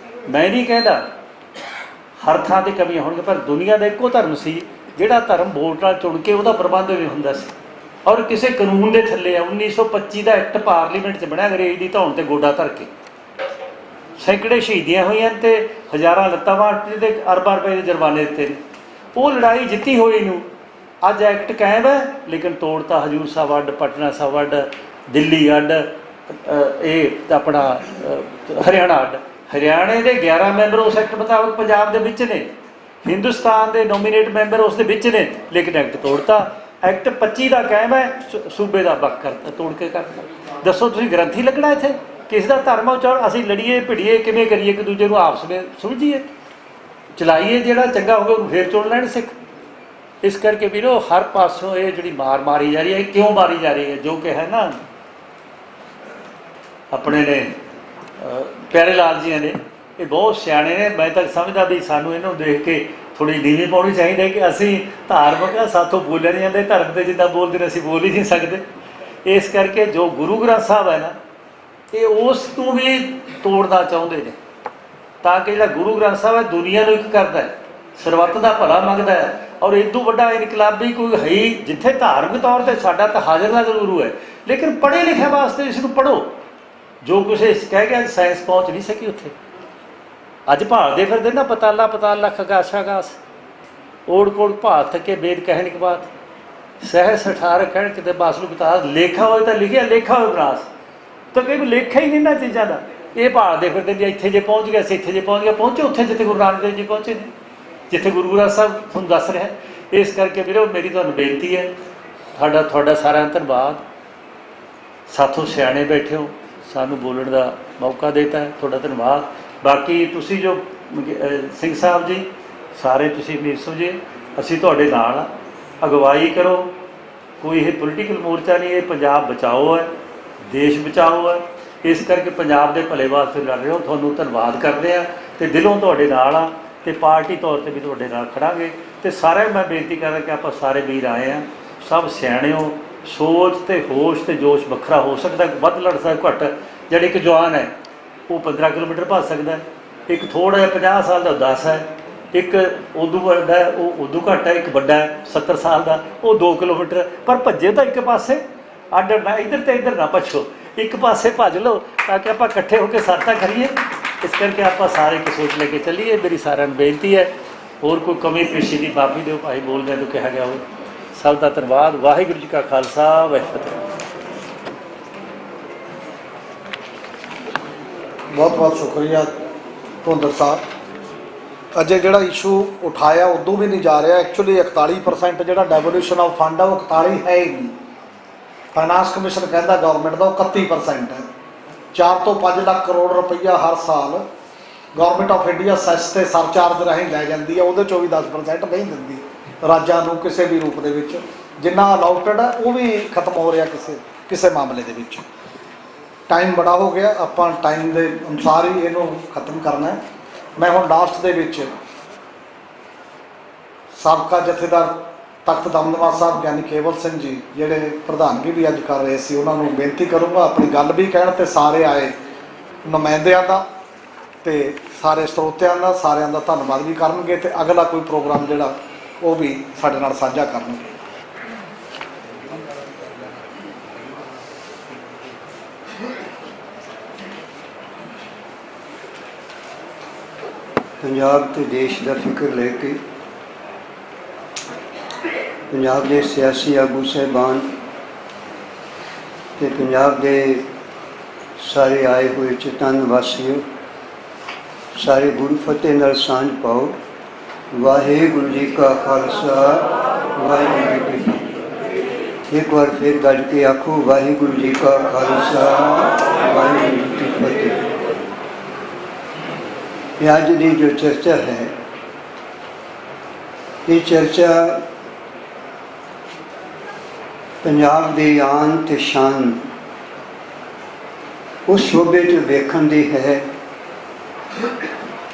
[SPEAKER 12] ਮੈਂ ਨਹੀਂ ਕਹਿੰਦਾ ਹਰ ਥਾਂ 'ਤੇ ਕਮੀਆਂ ਹੋਣਗੀਆਂ, ਪਰ ਦੁਨੀਆ ਦਾ ਇੱਕੋ ਧਰਮ ਸੀ ਜਿਹੜਾ ਧਰਮ ਵੋਟ ਨਾਲ ਚੁਣ ਕੇ ਉਹਦਾ ਪ੍ਰਬੰਧ ਵੀ ਹੁੰਦਾ ਸੀ, ਔਰ ਕਿਸੇ ਕਾਨੂੰਨ ਦੇ ਥੱਲੇ ਆ। 1925 ਦਾ ਐਕਟ ਪਾਰਲੀਮੈਂਟ 'ਚ ਬਣਿਆ, ਅੰਗਰੇਜ਼ ਦੀ ਧੌਣ 'ਤੇ ਗੋਡਾ ਧਰ ਕੇ। ਸੈਂਕੜੇ ਸ਼ਹੀਦੀਆਂ ਹੋਈਆਂ ਅਤੇ ਹਜ਼ਾਰਾਂ ਲੱਤਾਂ ਵਾਟ ਅਤੇ ਅਰਬਾਂ ਰੁਪਏ ਦੇ ਜੁਰਮਾਨੇ ਦਿੱਤੇ ਨੇ। ਉਹ ਲੜਾਈ ਜਿੱਤੀ ਹੋਈ ਨੂੰ ਅੱਜ ਐਕਟ ਕਾਇਮ ਹੈ, ਲੇਕਿਨ ਤੋੜਤਾ ਹਜ਼ੂਰ ਸਾਹਿਬ ਅੱਡ, ਪਟਨਾ ਸਾਹਿਬ ਅੱਡ, ਦਿੱਲੀ ਅੱਡ, ਇਹ ਆਪਣਾ ਹਰਿਆਣਾ ਅੱਡ, ਹਰਿਆਣੇ ਦੇ 11 ਮੈਂਬਰ ਉਸ ਐਕਟ ਮੁਤਾਬਕ ਪੰਜਾਬ ਦੇ ਵਿੱਚ ਨੇ, ਹਿੰਦੁਸਤਾਨ ਦੇ ਨੋਮੀਨੇਟ ਮੈਂਬਰ ਉਸ ਦੇ ਵਿੱਚ ਨੇ, ਲੇਕਿਨ ਐਕਟ ਤੋੜਤਾ। ਐਕਟ 25 ਦਾ ਕਾਇਮ ਹੈ, ਸੂਬੇ ਦਾ ਵੱਖ ਕਰਤਾ, ਤੋੜ ਕੇ ਕਰਤਾ। ਦੱਸੋ ਤੁਸੀਂ ਗ੍ਰੰਥੀ ਲੱਗਣਾ ਇੱਥੇ? ਕਿਸ ਦਾ ਧਰਮ ਉਚਾਰ? ਅਸੀਂ ਲੜੀਏ ਭਿੜੀਏ ਕਿਵੇਂ ਕਰੀਏ, ਇੱਕ ਦੂਜੇ ਨੂੰ ਆਪਸ ਵਿੱਚ ਸੁਲਝੀਏ, ਚਲਾਈਏ, ਜਿਹੜਾ ਚੰਗਾ ਹੋਵੇ ਉਹਨੂੰ ਫੇਰ ਚੁਣ ਲੈਣ ਸਿੱਖ। ਇਸ ਕਰਕੇ ਵੀਰੋ ਹਰ ਪਾਸੋਂ ਇਹ ਜਿਹੜੀ ਮਾਰ ਮਾਰੀ ਜਾ ਰਹੀ ਹੈ, ਕਿਉਂ ਮਾਰੀ ਜਾ ਰਹੀ ਹੈ? ਜੋ ਕਿ ਹੈ ਨਾ ਆਪਣੇ ਨੇ ਪਿਆਰੇ ਲਾਲ ਜੀ ਨੇ, ਇਹ ਬਹੁਤ ਸਿਆਣੇ ਨੇ। ਮੈਂ ਤਾਂ ਸਮਝਦਾ ਵੀ ਸਾਨੂੰ ਇਹਨਾਂ ਨੂੰ ਦੇਖ ਕੇ ਥੋੜ੍ਹੀ ਨੀਵੀਂ ਪਾਉਣੀ ਚਾਹੀਦੀ ਹੈ ਕਿ ਅਸੀਂ ਧਾਰਮਿਕ ਆ, ਸਾਥੋਂ ਬੋਲਿਆ ਨਹੀਂ ਜਾਂਦੇ, ਧਰਮ ਦੇ ਜਿੱਦਾਂ ਬੋਲਦੇ ਨੇ ਅਸੀਂ ਬੋਲ ਹੀ ਨਹੀਂ ਸਕਦੇ। ਇਸ ਕਰਕੇ ਜੋ ਗੁਰੂ ਗ੍ਰੰਥ ਸਾਹਿਬ ਹੈ ਨਾ, ਇਹ ਉਸ ਨੂੰ ਵੀ ਤੋੜਨਾ ਚਾਹੁੰਦੇ ਨੇ, ਤਾਂ ਕਿ ਜਿਹੜਾ ਗੁਰੂ ਗ੍ਰੰਥ ਸਾਹਿਬ ਹੈ ਦੁਨੀਆ ਨੂੰ ਇੱਕ ਕਰਦਾ ਹੈ, ਸਰਬੱਤ ਦਾ ਭਲਾ ਮੰਗਦਾ ਹੈ। ਔਰ ਇਦੋਂ ਵੱਡਾ ਇਨਕਲਾਬੀ ਕੋਈ ਹੈ ਹੀ, ਜਿੱਥੇ ਧਾਰਮਿਕ ਤੌਰ 'ਤੇ ਸਾਡਾ ਤਾਂ ਹਾਜ਼ਰ ਨਾਜ਼ਰ ਗੁਰੂ ਹੈ, ਲੇਕਿਨ ਪੜ੍ਹੇ ਲਿਖਿਆ ਵਾਸਤੇ ਇਸ ਨੂੰ ਪੜ੍ਹੋ। ਜੋ ਕੁਛ ਕਹਿ ਗਿਆ ਸਾਇੰਸ ਪਹੁੰਚ ਨਹੀਂ ਸਕੀ ਉੱਥੇ। ਅੱਜ ਭਾਲਦੇ ਫਿਰਦੇ ਨਾ ਪਤਾਲਾ ਪਤਾਲ ਲੱਖ ਆਕਾਸ਼ ਆਕਾਸ਼, ਓੜ ਕੋੜ ਭਾਲ ਥਕੇ ਵੇਦ ਕਹਿਣ ਕੇ ਬਾਤ, ਸਹਿਸ 18 ਕਹਿਣ ਕਿਤੇ ਬਾਸ ਨੂੰ ਬਤਾ, ਲੇਖਾ ਹੋਏ ਤਾਂ ਲਿਖਿਆ, ਲੇਖਾ ਹੋਏ ਵਿਨਾਸ਼। ਤਾਂ ਕਈ ਲੇਖਾ ਹੀ ਨਹੀਂ ਨਾ ਚੀਜ਼ਾਂ ਦਾ। ਇਹ ਭਾਲਦੇ ਫਿਰਦੇ ਜੀ ਇੱਥੇ ਜੇ ਪਹੁੰਚ ਗਿਆ, ਅਸੀਂ ਇੱਥੇ ਜੇ ਪਹੁੰਚ ਗਿਆ, ਪਹੁੰਚੇ ਉੱਥੇ ਜਿੱਥੇ ਗੁਰੂ ਨਾਨਕ ਦੇਵ ਜੀ ਪਹੁੰਚੇ ਨੇ, ਜਿੱਥੇ ਗੁਰੂ ਗ੍ਰੰਥ ਸਾਹਿਬ ਤੁਹਾਨੂੰ ਦੱਸ ਰਿਹਾ। ਇਸ ਕਰਕੇ ਵੀਰੋ ਮੇਰੀ ਤੁਹਾਨੂੰ ਬੇਨਤੀ ਹੈ, ਤੁਹਾਡਾ ਸਾਰਿਆਂ ਦਾ ਧੰਨਵਾਦ। ਸਾਥੋਂ ਸਿਆਣੇ ਬੈਠੇ ਹੋ, ਸਾਨੂੰ ਬੋਲਣ ਦਾ ਮੌਕਾ ਦੇਤਾ ਹੈ, ਤੁਹਾਡਾ ਧੰਨਵਾਦ। ਬਾਕੀ ਤੁਸੀਂ ਜੋ ਸਿੰਘ ਸਾਹਿਬ ਜੀ ਸਾਰੇ ਤੁਸੀਂ ਵੀਰ ਸਮਝੇ, ਅਸੀਂ ਤੁਹਾਡੇ ਨਾਲ ਅਗਵਾਈ ਕਰੋ। ਕੋਈ ਇਹ ਪੋਲੀਟੀਕਲ ਮੋਰਚਾ ਨਹੀਂ, ਇਹ ਪੰਜਾਬ ਬਚਾਓ ਹੈ, ਦੇਸ਼ ਬਚਾਓ ਹੈ। ਇਸ ਕਰਕੇ ਪੰਜਾਬ ਦੇ ਭਲੇ ਵਾਸਤੇ ਲੜ ਰਹੇ ਹੋ, ਤੁਹਾਨੂੰ ਧੰਨਵਾਦ ਕਰਦੇ ਹਾਂ ਅਤੇ ਦਿਲੋਂ ਤੁਹਾਡੇ ਨਾਲ ਆ, ਅਤੇ ਪਾਰਟੀ ਤੌਰ 'ਤੇ ਵੀ ਤੁਹਾਡੇ ਨਾਲ ਖੜਾਂਗੇ। ਅਤੇ ਸਾਰਿਆਂ ਨੂੰ ਮੈਂ ਬੇਨਤੀ ਕਰਾਂ ਕਿ ਆਪਾਂ ਸਾਰੇ ਵੀਰ ਆਏ ਹਾਂ, ਸਭ ਸਿਆਣੇ ਹੋ, ਸੋਚ ਅਤੇ ਹੋਸ਼ ਅਤੇ ਜੋਸ਼ ਵੱਖਰਾ ਹੋ ਸਕਦਾ, ਵੱਧ ਲੜ ਸਕਦਾ ਘੱਟ। ਜਿਹੜੇ ਇੱਕ ਜਵਾਨ ਹੈ ਉਹ 15 ਕਿਲੋਮੀਟਰ ਭੱਜ ਸਕਦਾ ਹੈ, ਇੱਕ ਥੋੜ੍ਹਾ ਜਿਹਾ 50 ਸਾਲ ਦਾ 10 ਹੈ, ਇੱਕ ਉਦੋਂ ਵੱਡਾ ਹੈ ਉਹ ਉਦੋਂ ਘੱਟ ਹੈ, ਇੱਕ ਵੱਡਾ ਹੈ 70 ਸਾਲ ਦਾ ਉਹ 2 ਕਿਲੋਮੀਟਰ। ਪਰ ਭੱਜੇ ਤਾਂ ਇੱਕ ਪਾਸੇ, ਅੱਡ ਨਾ ਇੱਧਰ ਅਤੇ ਇੱਧਰ ਨਾ ਭੱਜੋ, ਇੱਕ ਪਾਸੇ ਭੱਜ ਲਓ ਤਾਂ ਕਿ ਆਪਾਂ ਇਕੱਠੇ ਹੋ ਕੇ ਸਰਤਾ ਕਰੀਏ। ਇਸ ਕਰਕੇ ਆਪਾਂ ਸਾਰੇ ਇੱਕ ਸੋਚ ਲੈ ਕੇ ਚੱਲੀਏ। ਮੇਰੀ ਸਾਰਿਆਂ ਨੂੰ ਬੇਨਤੀ ਹੈ, ਹੋਰ ਕੋਈ ਕਮੀ ਪੇਸ਼ੀ ਦੀ ਮਾਫੀ ਦਿਓ, ਭਾਈ ਬੋਲਦਿਆਂ ਤੋਂ ਕਿਹਾ ਗਿਆ ਹੋਵੇ। ਸਭ ਦਾ ਧੰਨਵਾਦ। ਵਾਹਿਗੁਰੂ ਜੀ ਕਾ ਖਾਲਸਾ, ਵਾਹਿਗੁਰੂ ਜੀ ਕੀ ਫਤਿਹ।
[SPEAKER 1] ਬਹੁਤ ਬਹੁਤ ਸ਼ੁਕਰੀਆ ਧੁੰਦਰ ਸਾਹਿਬ। ਅਜੇ ਜਿਹੜਾ ਇਸ਼ੂ ਉਠਾਇਆ ਉਦੋਂ ਵੀ ਨਹੀਂ ਜਾ ਰਿਹਾ। ਐਕਚੁਅਲੀ 41% ਜਿਹੜਾ ਡੈਵੋਲੂਸ਼ਨ ਆਫ ਫੰਡ ਆ ਉਹ 41 ਹੈ ਹੀ ਨਹੀਂ। ਫਾਈਨਾਂਸ ਕਮਿਸ਼ਨ ਕਹਿੰਦਾ ਗਵਰਨਮੈਂਟ ਦਾ ਉਹ 31% ਹੈ। 4 ਤੋਂ 5 ਲੱਖ ਕਰੋੜ ਰੁਪਈਆ ਹਰ ਸਾਲ ਗਵਰਨਮੈਂਟ ਆਫ ਇੰਡੀਆ ਸੈਸ ਤੇ ਸਰਚਾਰਜ ਰਾਹੀਂ ਲੈ ਜਾਂਦੀ ਹੈ, ਉਹਦੇ 'ਚੋਂ ਵੀ 10% ਨਹੀਂ ਦਿੰਦੀ ਰਾਜਾਂ ਨੂੰ ਕਿਸੇ ਵੀ ਰੂਪ ਦੇ ਵਿੱਚ। ਜਿੰਨਾ ਅਲਾਉਟਡ ਹੈ ਉਹ ਵੀ ਖਤਮ ਹੋ ਰਿਹਾ ਕਿਸੇ ਮਾਮਲੇ ਦੇ ਵਿੱਚ। ਟਾਈਮ ਬੜਾ ਹੋ ਗਿਆ, ਆਪਾਂ ਟਾਈਮ ਦੇ ਅਨੁਸਾਰ ਹੀ ਇਹਨੂੰ ਖਤਮ ਕਰਨਾ ਹੈ। ਮੈਂ ਹੁਣ ਲਾਸਟ ਦੇ ਵਿੱਚ ਸਾਬਕਾ ਜਥੇਦਾਰ ਤਖਤ ਦਮਦਮਾ ਸਾਹਿਬ ਗਿਆਨੀ ਕੇਵਲ ਸਿੰਘ ਜੀ ਜਿਹੜੇ ਪ੍ਰਧਾਨਗੀ ਵੀ ਅੱਜ ਕਰ ਰਹੇ ਸੀ, ਉਹਨਾਂ ਨੂੰ ਬੇਨਤੀ ਕਰੂੰਗਾ ਆਪਣੀ ਗੱਲ ਵੀ ਕਹਿਣ, ਅਤੇ ਸਾਰੇ ਆਏ ਨੁਮਾਇੰਦਿਆਂ ਦਾ ਅਤੇ ਸਾਰੇ ਸਰੋਤਿਆਂ ਦਾ ਸਾਰਿਆਂ ਦਾ ਧੰਨਵਾਦ ਵੀ ਕਰਨਗੇ, ਅਤੇ ਅਗਲਾ ਕੋਈ ਪ੍ਰੋਗਰਾਮ ਜਿਹੜਾ ਉਹ ਵੀ ਸਾਡੇ ਨਾਲ ਸਾਂਝਾ ਕਰਨਗੇ।
[SPEAKER 3] ਪੰਜਾਬ ਤੇ ਦੇਸ਼ ਦਾ ਫਿਕਰ ਲੈ ਕੇ ਪੰਜਾਬ ਦੇ ਸਿਆਸੀ ਆਗੂ ਸਾਹਿਬਾਨ ਤੇ ਪੰਜਾਬ ਦੇ ਸਾਰੇ ਆਏ ਹੋਏ ਚੇਤਨ ਵਾਸੀਓ, ਸਾਰੇ ਗੁਰੂ ਫਤਿਹ ਨਾਲ ਸਾਂਝ ਪਾਓ। ਵਾਹਿਗੁਰੂ ਜੀ ਕਾ ਖਾਲਸਾ, ਵਾਹਿਗੁਰੂ ਜੀ ਕੀ ਫਤਿਹ। ਇੱਕ ਵਾਰ ਫਿਰ ਗੱਜ ਕੇ ਆਖੋ, ਵਾਹਿਗੁਰੂ ਜੀ ਕਾ ਖਾਲਸਾ, ਵਾਹਿਗੁਰੂ ਜੀ ਕੀ ਫਤਿਹ। ਇਹ ਅੱਜ ਦੀ ਜੋ ਚਰਚਾ ਹੈ, ਇਹ ਚਰਚਾ ਪੰਜਾਬ ਦੀ ਆਨ ਤੇ ਸ਼ਾਨ ਉਸ ਸ਼ੋਭੇ 'ਚ ਵੇਖਣ ਦੀ ਹੈ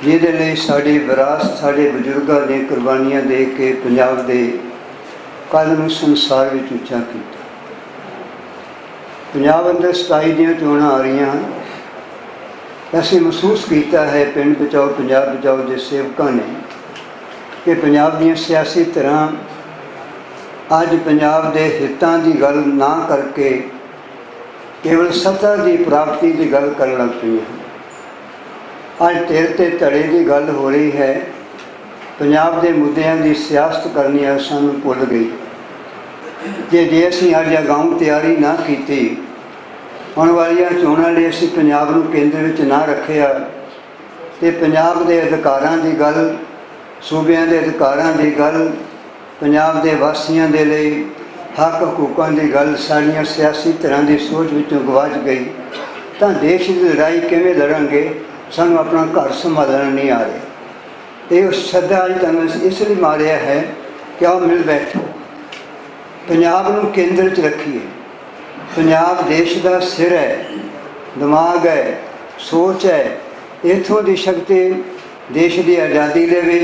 [SPEAKER 3] ਜਿਹਦੇ ਲਈ ਸਾਡੀ ਵਿਰਾਸਤ, ਸਾਡੇ ਬਜ਼ੁਰਗਾਂ ਨੇ ਕੁਰਬਾਨੀਆਂ ਦੇ ਕੇ ਪੰਜਾਬ ਦੇ ਕੱਲ੍ਹ ਨੂੰ ਸੰਸਾਰ ਵਿੱਚ ਉੱਚਾ ਕੀਤਾ। ਪੰਜਾਬ ਅੰਦਰ 27 ਦੀਆਂ ਚੋਣਾਂ ਆ ਰਹੀਆਂ ਹਨ। ਅਸੀਂ ਮਹਿਸੂਸ ਕੀਤਾ ਹੈ ਪਿੰਡ ਬਚਾਓ ਪੰਜਾਬ ਬਚਾਓ ਦੇ ਸੇਵਕਾਂ ਨੇ ਕਿ ਪੰਜਾਬ ਦੀਆਂ ਸਿਆਸੀ ਧਿਰਾਂ ਅੱਜ ਪੰਜਾਬ ਦੇ ਹਿੱਤਾਂ ਦੀ ਗੱਲ ਨਾ ਕਰਕੇ ਕੇਵਲ ਸੱਤਾ ਦੀ ਪ੍ਰਾਪਤੀ ਦੀ ਗੱਲ ਕਰਨ ਲੱਗ ਪਈਆਂ। ਅੱਜ ਧਿਰ ਤੇ ਧੜੇ ਦੀ ਗੱਲ ਹੋ ਰਹੀ ਹੈ, ਪੰਜਾਬ ਦੇ ਮੁੱਦਿਆਂ ਦੀ ਸਿਆਸਤ ਕਰਨੀ ਆ ਸਾਨੂੰ ਭੁੱਲ ਗਈ। ਜੇ ਅਸੀਂ ਅੱਜ ਅਗਾਊਂ ਤਿਆਰੀ ਨਾ ਕੀਤੀ ਆਉਣ ਵਾਲੀਆਂ ਚੋਣਾਂ ਲਈ ਅਸੀਂ ਪੰਜਾਬ ਨੂੰ ਕੇਂਦਰ ਵਿੱਚ ਨਾ ਰੱਖਿਆ ਤੇ ਪੰਜਾਬ ਦੇ ਅਧਿਕਾਰਾਂ ਦੀ ਗੱਲ, ਸੂਬਿਆਂ ਦੇ ਅਧਿਕਾਰਾਂ ਦੀ ਗੱਲ, ਪੰਜਾਬ ਦੇ ਵਾਸੀਆਂ ਦੇ ਲਈ ਹੱਕ ਹਕੂਕਾਂ ਦੀ ਗੱਲ ਸਾਡੀਆਂ ਸਿਆਸੀ ਧਿਰਾਂ ਦੀ ਸੋਚ ਵਿੱਚੋਂ ਗਵਾਚ ਗਈ ਤਾਂ ਦੇਸ਼ ਦੀ ਲੜਾਈ ਕਿਵੇਂ ਲੜਾਂਗੇ? ਸਾਨੂੰ ਆਪਣਾ ਘਰ ਸੰਭਾਲਣਾ ਨਹੀਂ ਆ ਰਿਹਾ। ਇਹ ਸੱਦਾ ਅੱਜ ਤੁਹਾਨੂੰ ਇਸ ਲਈ ਮਾਰਿਆ ਹੈ ਕਿ ਆਓ ਮਿਲ ਬੈਠੋ, ਪੰਜਾਬ ਨੂੰ ਕੇਂਦਰ 'ਚ ਰੱਖੀਏ। ਪੰਜਾਬ ਦੇਸ਼ ਦਾ ਸਿਰ ਹੈ, ਦਿਮਾਗ ਹੈ, ਸੋਚ ਹੈ। ਇੱਥੋਂ ਦੀ ਸ਼ਕਤੀ ਦੇਸ਼ ਦੀ ਆਜ਼ਾਦੀ ਦੇ ਵੀ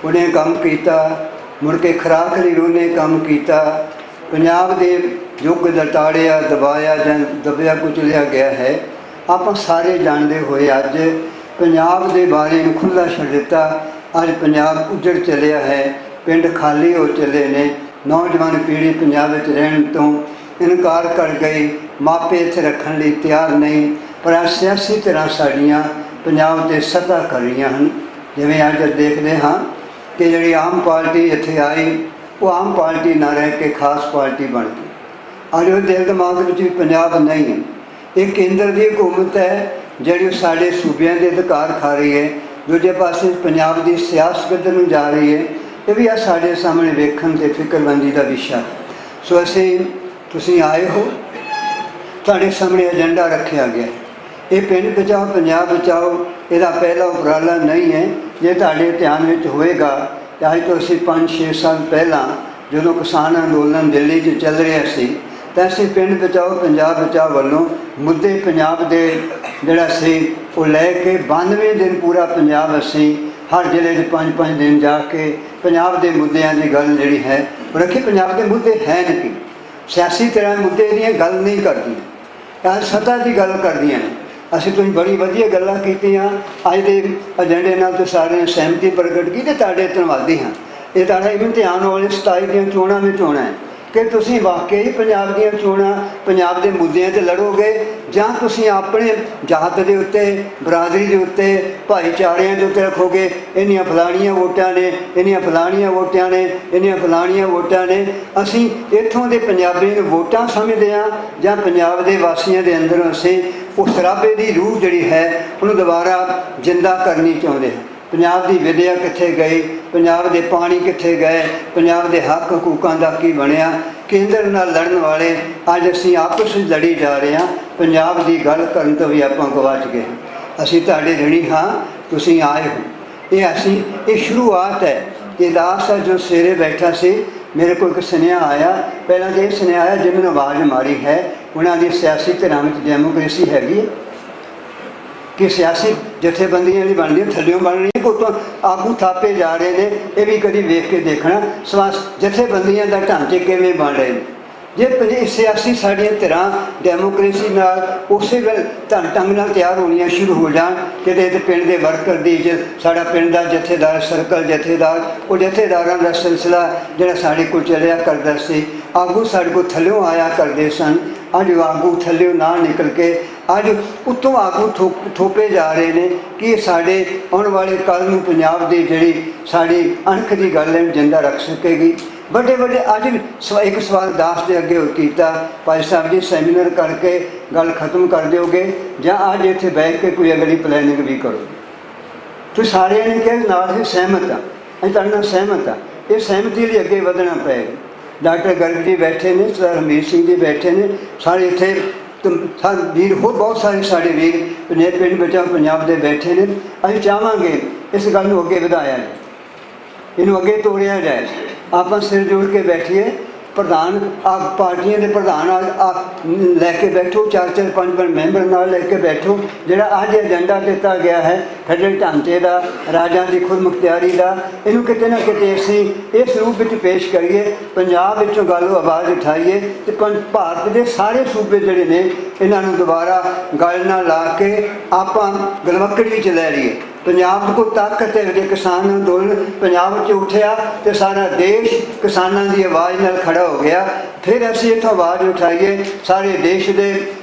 [SPEAKER 3] ਉਹਨੇ ਕੰਮ ਕੀਤਾ, ਮੁੜ ਕੇ ਖੁਰਾਕ ਲਈ ਉਹਨੇ ਕੰਮ ਕੀਤਾ। ਪੰਜਾਬ ਦੇ ਯੁੱਗ ਦਾ ਟਾੜਿਆ, ਦਬਾਇਆ ਜਾਂ ਦਬਿਆ ਕੁਚਲਿਆ ਗਿਆ ਹੈ। ਆਪਾਂ ਸਾਰੇ ਜਾਣਦੇ ਹੋਏ ਅੱਜ ਪੰਜਾਬ ਦੇ ਬਾਰੇ ਨੂੰ ਖੁੱਲ੍ਹਾ ਛੱਡ ਦਿੱਤਾ। ਅੱਜ ਪੰਜਾਬ ਉੱਜੜ ਚੱਲਿਆ ਹੈ, ਪਿੰਡ ਖਾਲੀ ਹੋ ਚੱਲੇ ਨੇ, ਨੌਜਵਾਨ ਪੀੜ੍ਹੀ ਪੰਜਾਬ ਵਿੱਚ ਰਹਿਣ ਤੋਂ ਇਨਕਾਰ ਕਰ ਗਈ, ਮਾਪੇ ਇੱਥੇ ਰੱਖਣ ਲਈ ਤਿਆਰ ਨਹੀਂ। ਪਰ ਸਿਆਸੀ ਧਿਰਾਂ ਸਾਡੀਆਂ ਪੰਜਾਬ 'ਤੇ ਸੱਤਾ ਕਰ ਰਹੀਆਂ ਹਨ। ਜਿਵੇਂ ਅੱਜ ਦੇਖਦੇ ਹਾਂ ਕਿ ਜਿਹੜੀ ਆਮ ਪਾਰਟੀ ਇੱਥੇ ਆਈ, ਉਹ ਆਮ ਪਾਰਟੀ ਨਾ ਰਹਿ ਕੇ ਖਾਸ ਪਾਰਟੀ ਬਣ ਗਈ। ਅੱਜ ਉਹ ਦਿਲ ਦਿਮਾਗ ਵਿੱਚ ਵੀ ਪੰਜਾਬ ਨਹੀਂ ਹੈ। ਇਹ ਕੇਂਦਰ ਦੀ ਹਕੂਮਤ ਹੈ ਜਿਹੜੀ ਸਾਡੇ ਸੂਬਿਆਂ ਦੇ ਅਧਿਕਾਰ ਖਾ ਰਹੀ ਹੈ। ਦੂਜੇ ਪਾਸੇ ਪੰਜਾਬ ਦੀ ਸਿਆਸਤ ਕਿੱਧਰ ਨੂੰ ਜਾ ਰਹੀ ਹੈ, ਇਹ ਵੀ ਆ ਸਾਡੇ ਸਾਹਮਣੇ ਵੇਖਣ ਤੇ ਫਿਕਰਮੰਦੀ ਦਾ ਵਿਸ਼ਾ। ਸੋ ਤੁਸੀਂ ਆਏ ਹੋ, ਤੁਹਾਡੇ ਸਾਹਮਣੇ ਏਜੰਡਾ ਰੱਖਿਆ ਗਿਆ। ਇਹ ਪਿੰਡ ਬਚਾਓ ਪੰਜਾਬ ਬਚਾਓ ਇਹਦਾ ਪਹਿਲਾ ਉਪਰਾਲਾ ਨਹੀਂ ਹੈ। ਜੇ ਤੁਹਾਡੇ ਧਿਆਨ ਵਿੱਚ ਹੋਏਗਾ ਤਾਂ ਅੱਜ ਤੋਂ ਅਸੀਂ 5-6 ਸਾਲ ਪਹਿਲਾਂ ਜਦੋਂ ਕਿਸਾਨ ਅੰਦੋਲਨ ਦਿੱਲੀ 'ਚ ਚੱਲ ਰਿਹਾ ਸੀ ਤਾਂ ਅਸੀਂ ਪਿੰਡ ਬਚਾਓ ਪੰਜਾਬ ਬਚਾਓ ਵੱਲੋਂ ਮੁੱਦੇ ਪੰਜਾਬ ਦੇ ਜਿਹੜਾ ਸੀ ਉਹ ਲੈ ਕੇ 92 ਦਿਨ ਪੂਰਾ ਪੰਜਾਬ ਅਸੀਂ ਹਰ ਜ਼ਿਲ੍ਹੇ 'ਚ 5-5 ਦਿਨ ਜਾ ਕੇ ਪੰਜਾਬ ਦੇ ਮੁੱਦਿਆਂ ਦੀ ਗੱਲ ਜਿਹੜੀ ਹੈ ਉਹ ਰੱਖੀ। ਪੰਜਾਬ ਦੇ ਮੁੱਦੇ ਹੈ ਨਹੀਂ, ਸਿਆਸੀ ਤਰ੍ਹਾਂ ਮੁੱਦੇ ਦੀਆਂ ਗੱਲ ਨਹੀਂ ਕਰਦੀਆਂ, ਸੱਤਾ ਦੀ ਗੱਲ ਕਰਦੀਆਂ ਨੇ। ਅਸੀਂ ਤੁਸੀਂ ਬੜੀ ਵਧੀਆ ਗੱਲਾਂ ਕੀਤੀਆਂ, ਅੱਜ ਦੇ ਏਜੰਡੇ ਨਾਲ ਤਾਂ ਸਾਰਿਆਂ ਨੇ ਸਹਿਮਤੀ ਪ੍ਰਗਟ ਕੀਤੀ। ਤੁਹਾਡੇ ਧੰਨਵਾਦੀ ਹਾਂ। ਇਹ ਤੁਹਾਡਾ ਇਮਤਿਹਾਨ ਵਾਲੇ 27 ਦੀਆਂ ਚੋਣਾਂ ਵਿੱਚ ਹੋਣਾ ਹੈ ਕਿ ਤੁਸੀਂ ਵਾਕਈ ਪੰਜਾਬ ਦੀਆਂ ਚੋਣਾਂ ਪੰਜਾਬ ਦੇ ਮੁੱਦਿਆਂ 'ਤੇ ਲੜੋਗੇ ਜਾਂ ਤੁਸੀਂ ਆਪਣੇ ਜਾਤ ਦੇ ਉੱਤੇ, ਬਰਾਦਰੀ ਦੇ ਉੱਤੇ, ਭਾਈਚਾਰਿਆਂ ਦੇ ਉੱਤੇ ਰੱਖੋਗੇ ਇੰਨੀਆਂ ਫਲਾਣੀਆਂ ਵੋਟਾਂ ਨੇ, ਇੰਨੀਆਂ ਫਲਾਣੀਆਂ ਵੋਟਾਂ ਨੇ, ਇੰਨੀਆਂ ਫਲਾਣੀਆਂ ਵੋਟਾਂ ਨੇ। ਅਸੀਂ ਇੱਥੋਂ ਦੇ ਪੰਜਾਬੀ ਨੂੰ ਵੋਟਾਂ ਸਮਝਦੇ ਹਾਂ ਜਾਂ ਪੰਜਾਬ ਦੇ ਵਾਸੀਆਂ ਦੇ ਅੰਦਰ ਅਸੀਂ ਉਹ ਸਰਾਬੇ ਦੀ ਰੂਹ ਜਿਹੜੀ ਹੈ ਉਹਨੂੰ ਦੁਬਾਰਾ ਜਿੰਦਾ ਕਰਨੀ ਚਾਹੁੰਦੇ ਹਾਂ। ਪੰਜਾਬ ਦੀ ਵਿਦਿਆ ਕਿੱਥੇ ਗਈ, ਪੰਜਾਬ ਦੇ ਪਾਣੀ ਕਿੱਥੇ ਗਏ, ਪੰਜਾਬ ਦੇ ਹੱਕ ਹਕੂਕਾਂ ਦਾ ਕੀ ਬਣਿਆ? ਕੇਂਦਰ ਨਾਲ ਲੜਨ ਵਾਲੇ ਅੱਜ ਅਸੀਂ ਆਪਸ ਵਿੱਚ ਲੜੀ ਜਾ ਰਹੇ ਹਾਂ। ਪੰਜਾਬ ਦੀ ਗੱਲ ਕਰਨ ਤੋਂ ਵੀ ਆਪਾਂ ਗਵਾਚ ਗਏ। ਅਸੀਂ ਤੁਹਾਡੇ ਰਣੀ ਹਾਂ, ਤੁਸੀਂ ਆਏ ਹੋ। ਇਹ ਸ਼ੁਰੂਆਤ ਹੈ। ਇਹ ਦਾਸ ਹੈ ਜੋ ਸਵੇਰੇ ਬੈਠਾ ਸੀ, ਮੇਰੇ ਕੋਲ ਇੱਕ ਸੁਨੇਹਾ ਆਇਆ। ਪਹਿਲਾਂ ਤਾਂ ਇਹ ਸੁਨੇਹਾ ਆਇਆ ਜਿਹਨਾਂ ਨੇ ਆਵਾਜ਼ ਮਾਰੀ ਹੈ ਉਹਨਾਂ ਦੀ ਸਿਆਸੀ ਧਿਰਾਂ ਵਿੱਚ ਡੈਮੋਕ੍ਰੇਸੀ ਹੈਗੀ ਹੈ ਕਿ ਸਿਆਸੀ ਜਥੇਬੰਦੀਆਂ ਦੀ ਬਣਦੀਆਂ ਥੱਲਿਓਂ ਬਣ ਰਹੀਆਂ, ਉੱਤੋਂ ਆਗੂ ਥਾਪੇ ਜਾ ਰਹੇ ਨੇ। ਇਹ ਵੀ ਕਦੀ ਵੇਖ ਕੇ ਦੇਖਣਾ ਜਥੇਬੰਦੀਆਂ ਦਾ ਢਾਂਚੇ ਕਿਵੇਂ ਬਣ ਰਹੇ ਨੇ। ਜੇ ਸਿਆਸੀ ਸਾਡੀਆਂ ਧਿਰਾਂ ਡੈਮੋਕ੍ਰੇਸੀ ਨਾਲ ਉਸੇ ਵੇਲੇ ਢੰਗ ਨਾਲ ਤਿਆਰ ਹੋਣੀਆਂ ਸ਼ੁਰੂ ਹੋ ਜਾਣ, ਕਿਤੇ ਤੇ ਪਿੰਡ ਦੇ ਵਰਕਰ ਦੀ ਸਾਡਾ ਪਿੰਡ ਦਾ ਜਥੇਦਾਰ, ਸਰਕਲ ਜਥੇਦਾਰ, ਉਹ ਜਥੇਦਾਰਾਂ ਦਾ ਸਿਲਸਿਲਾ ਜਿਹੜਾ ਸਾਡੇ ਕੋਲ ਚੱਲਿਆ ਕਰਦਾ ਸੀ, ਆਗੂ ਸਾਡੇ ਕੋਲ ਥੱਲਿਓਂ ਆਇਆ ਕਰਦੇ ਸਨ। ਅੱਜ ਆਗੂ ਥੱਲਿਓਂ ਨਾ ਨਿਕਲ ਕੇ ਅੱਜ ਉੱਤੋਂ ਆਗੂ ਥੋਪੇ ਜਾ ਰਹੇ ਨੇ ਕਿ ਸਾਡੇ ਆਉਣ ਵਾਲੇ ਕੱਲ੍ਹ ਨੂੰ ਪੰਜਾਬ ਦੀ ਜਿਹੜੀ ਸਾਡੀ ਅਣਖ ਦੀ ਗੱਲ ਹੈ ਜਿੰਦਾ ਰੱਖ ਸਕੇਗੀ। ਵੱਡੇ ਅੱਜ ਇੱਕ ਸਵਾਲ ਦਾਸ ਦੇ ਅੱਗੇ ਕੀਤਾ, ਭਾਈ ਸਾਹਿਬ ਜੀ ਸੈਮੀਨਾਰ ਕਰਕੇ ਗੱਲ ਖਤਮ ਕਰ ਦਿਓਗੇ ਜਾਂ ਅੱਜ ਇੱਥੇ ਬੈਠ ਕੇ ਕੋਈ ਅਗਲੀ ਪਲੈਨਿੰਗ ਵੀ ਕਰੋਗੇ? ਤੁਸੀਂ ਸਾਰਿਆਂ ਨੇ ਕਿਹਾ ਨਾਲ ਹੀ ਸਹਿਮਤ ਹਾਂ, ਅਸੀਂ ਤੁਹਾਡੇ ਨਾਲ ਸਹਿਮਤ ਹਾਂ। ਇਹ ਸਹਿਮਤੀ ਲਈ ਅੱਗੇ ਵਧਣਾ ਪਏਗਾ। ਡਾਕਟਰ ਗਰਗ ਜੀ ਬੈਠੇ ਨੇ, ਸਰਦਾਰ ਹਰਮੀਤ ਸਿੰਘ ਜੀ ਬੈਠੇ ਨੇ, ਸਾਰੇ ਇੱਥੇ ਵੀਰ ਹੋਰ ਬਹੁਤ ਸਾਰੇ ਸਾਡੇ ਵੀਰ ਪਿੰਡ ਬਚਾਓ ਪੰਜਾਬ ਦੇ ਬੈਠੇ ਨੇ। ਅਸੀਂ ਚਾਹਾਂਗੇ ਇਸ ਗੱਲ ਨੂੰ ਅੱਗੇ ਵਧਾਇਆ ਜਾਏ, ਇਹਨੂੰ ਅੱਗੇ ਤੋੜਿਆ ਜਾਏ। ਆਪਾਂ ਸਿਰ ਜੋੜ ਕੇ ਬੈਠੀਏ, ਪ੍ਰਧਾਨ ਪਾਰਟੀਆਂ ਦੇ ਪ੍ਰਧਾਨ ਲੈ ਕੇ ਬੈਠੋ, 4-4, 5-5 ਮੈਂਬਰ ਨਾਲ ਲੈ ਕੇ ਬੈਠੋ। ਜਿਹੜਾ ਅੱਜ ਏਜੰਡਾ ਦਿੱਤਾ ਗਿਆ ਹੈ ਫੈਡਰਲ ਢਾਂਚੇ ਦਾ, ਰਾਜਾਂ ਦੀ ਖੁਦ ਮੁਖਤਿਆਰੀ ਦਾ, ਇਹਨੂੰ ਕਿਤੇ ਨਾ ਕਿਤੇ ਅਸੀਂ ਇਸ ਰੂਪ ਵਿੱਚ ਪੇਸ਼ ਕਰੀਏ। ਪੰਜਾਬ ਵਿੱਚੋਂ ਗੱਲ ਆਵਾਜ਼ ਉਠਾਈਏ ਅਤੇ ਭਾਰਤ ਦੇ ਸਾਰੇ ਸੂਬੇ ਜਿਹੜੇ ਨੇ ਇਹਨਾਂ ਨੂੰ ਦੁਬਾਰਾ ਗੱਲ ਨਾਲ ਲਾ ਕੇ ਆਪਾਂ ਗਲਵੱਕੜੀ ਵਿੱਚ ਲੈ ਲਈਏ। ਪੰਜਾਬ ਕੋਲ ਤਾਕਤ ਹੈ। ਜੇ ਕਿਸਾਨ ਅੰਦੋਲਨ ਪੰਜਾਬ 'ਚ ਉੱਠਿਆ ਅਤੇ ਸਾਰਾ ਦੇਸ਼ ਕਿਸਾਨਾਂ ਦੀ ਆਵਾਜ਼ ਨਾਲ ਖੜਾ ਹੋ ਗਿਆ। ਫਿਰ ਅਸੀਂ ਇੱਥੋਂ ਆਵਾਜ਼ ਉਠਾਈਏ, ਸਾਰੇ ਦੇਸ਼ ਦੇ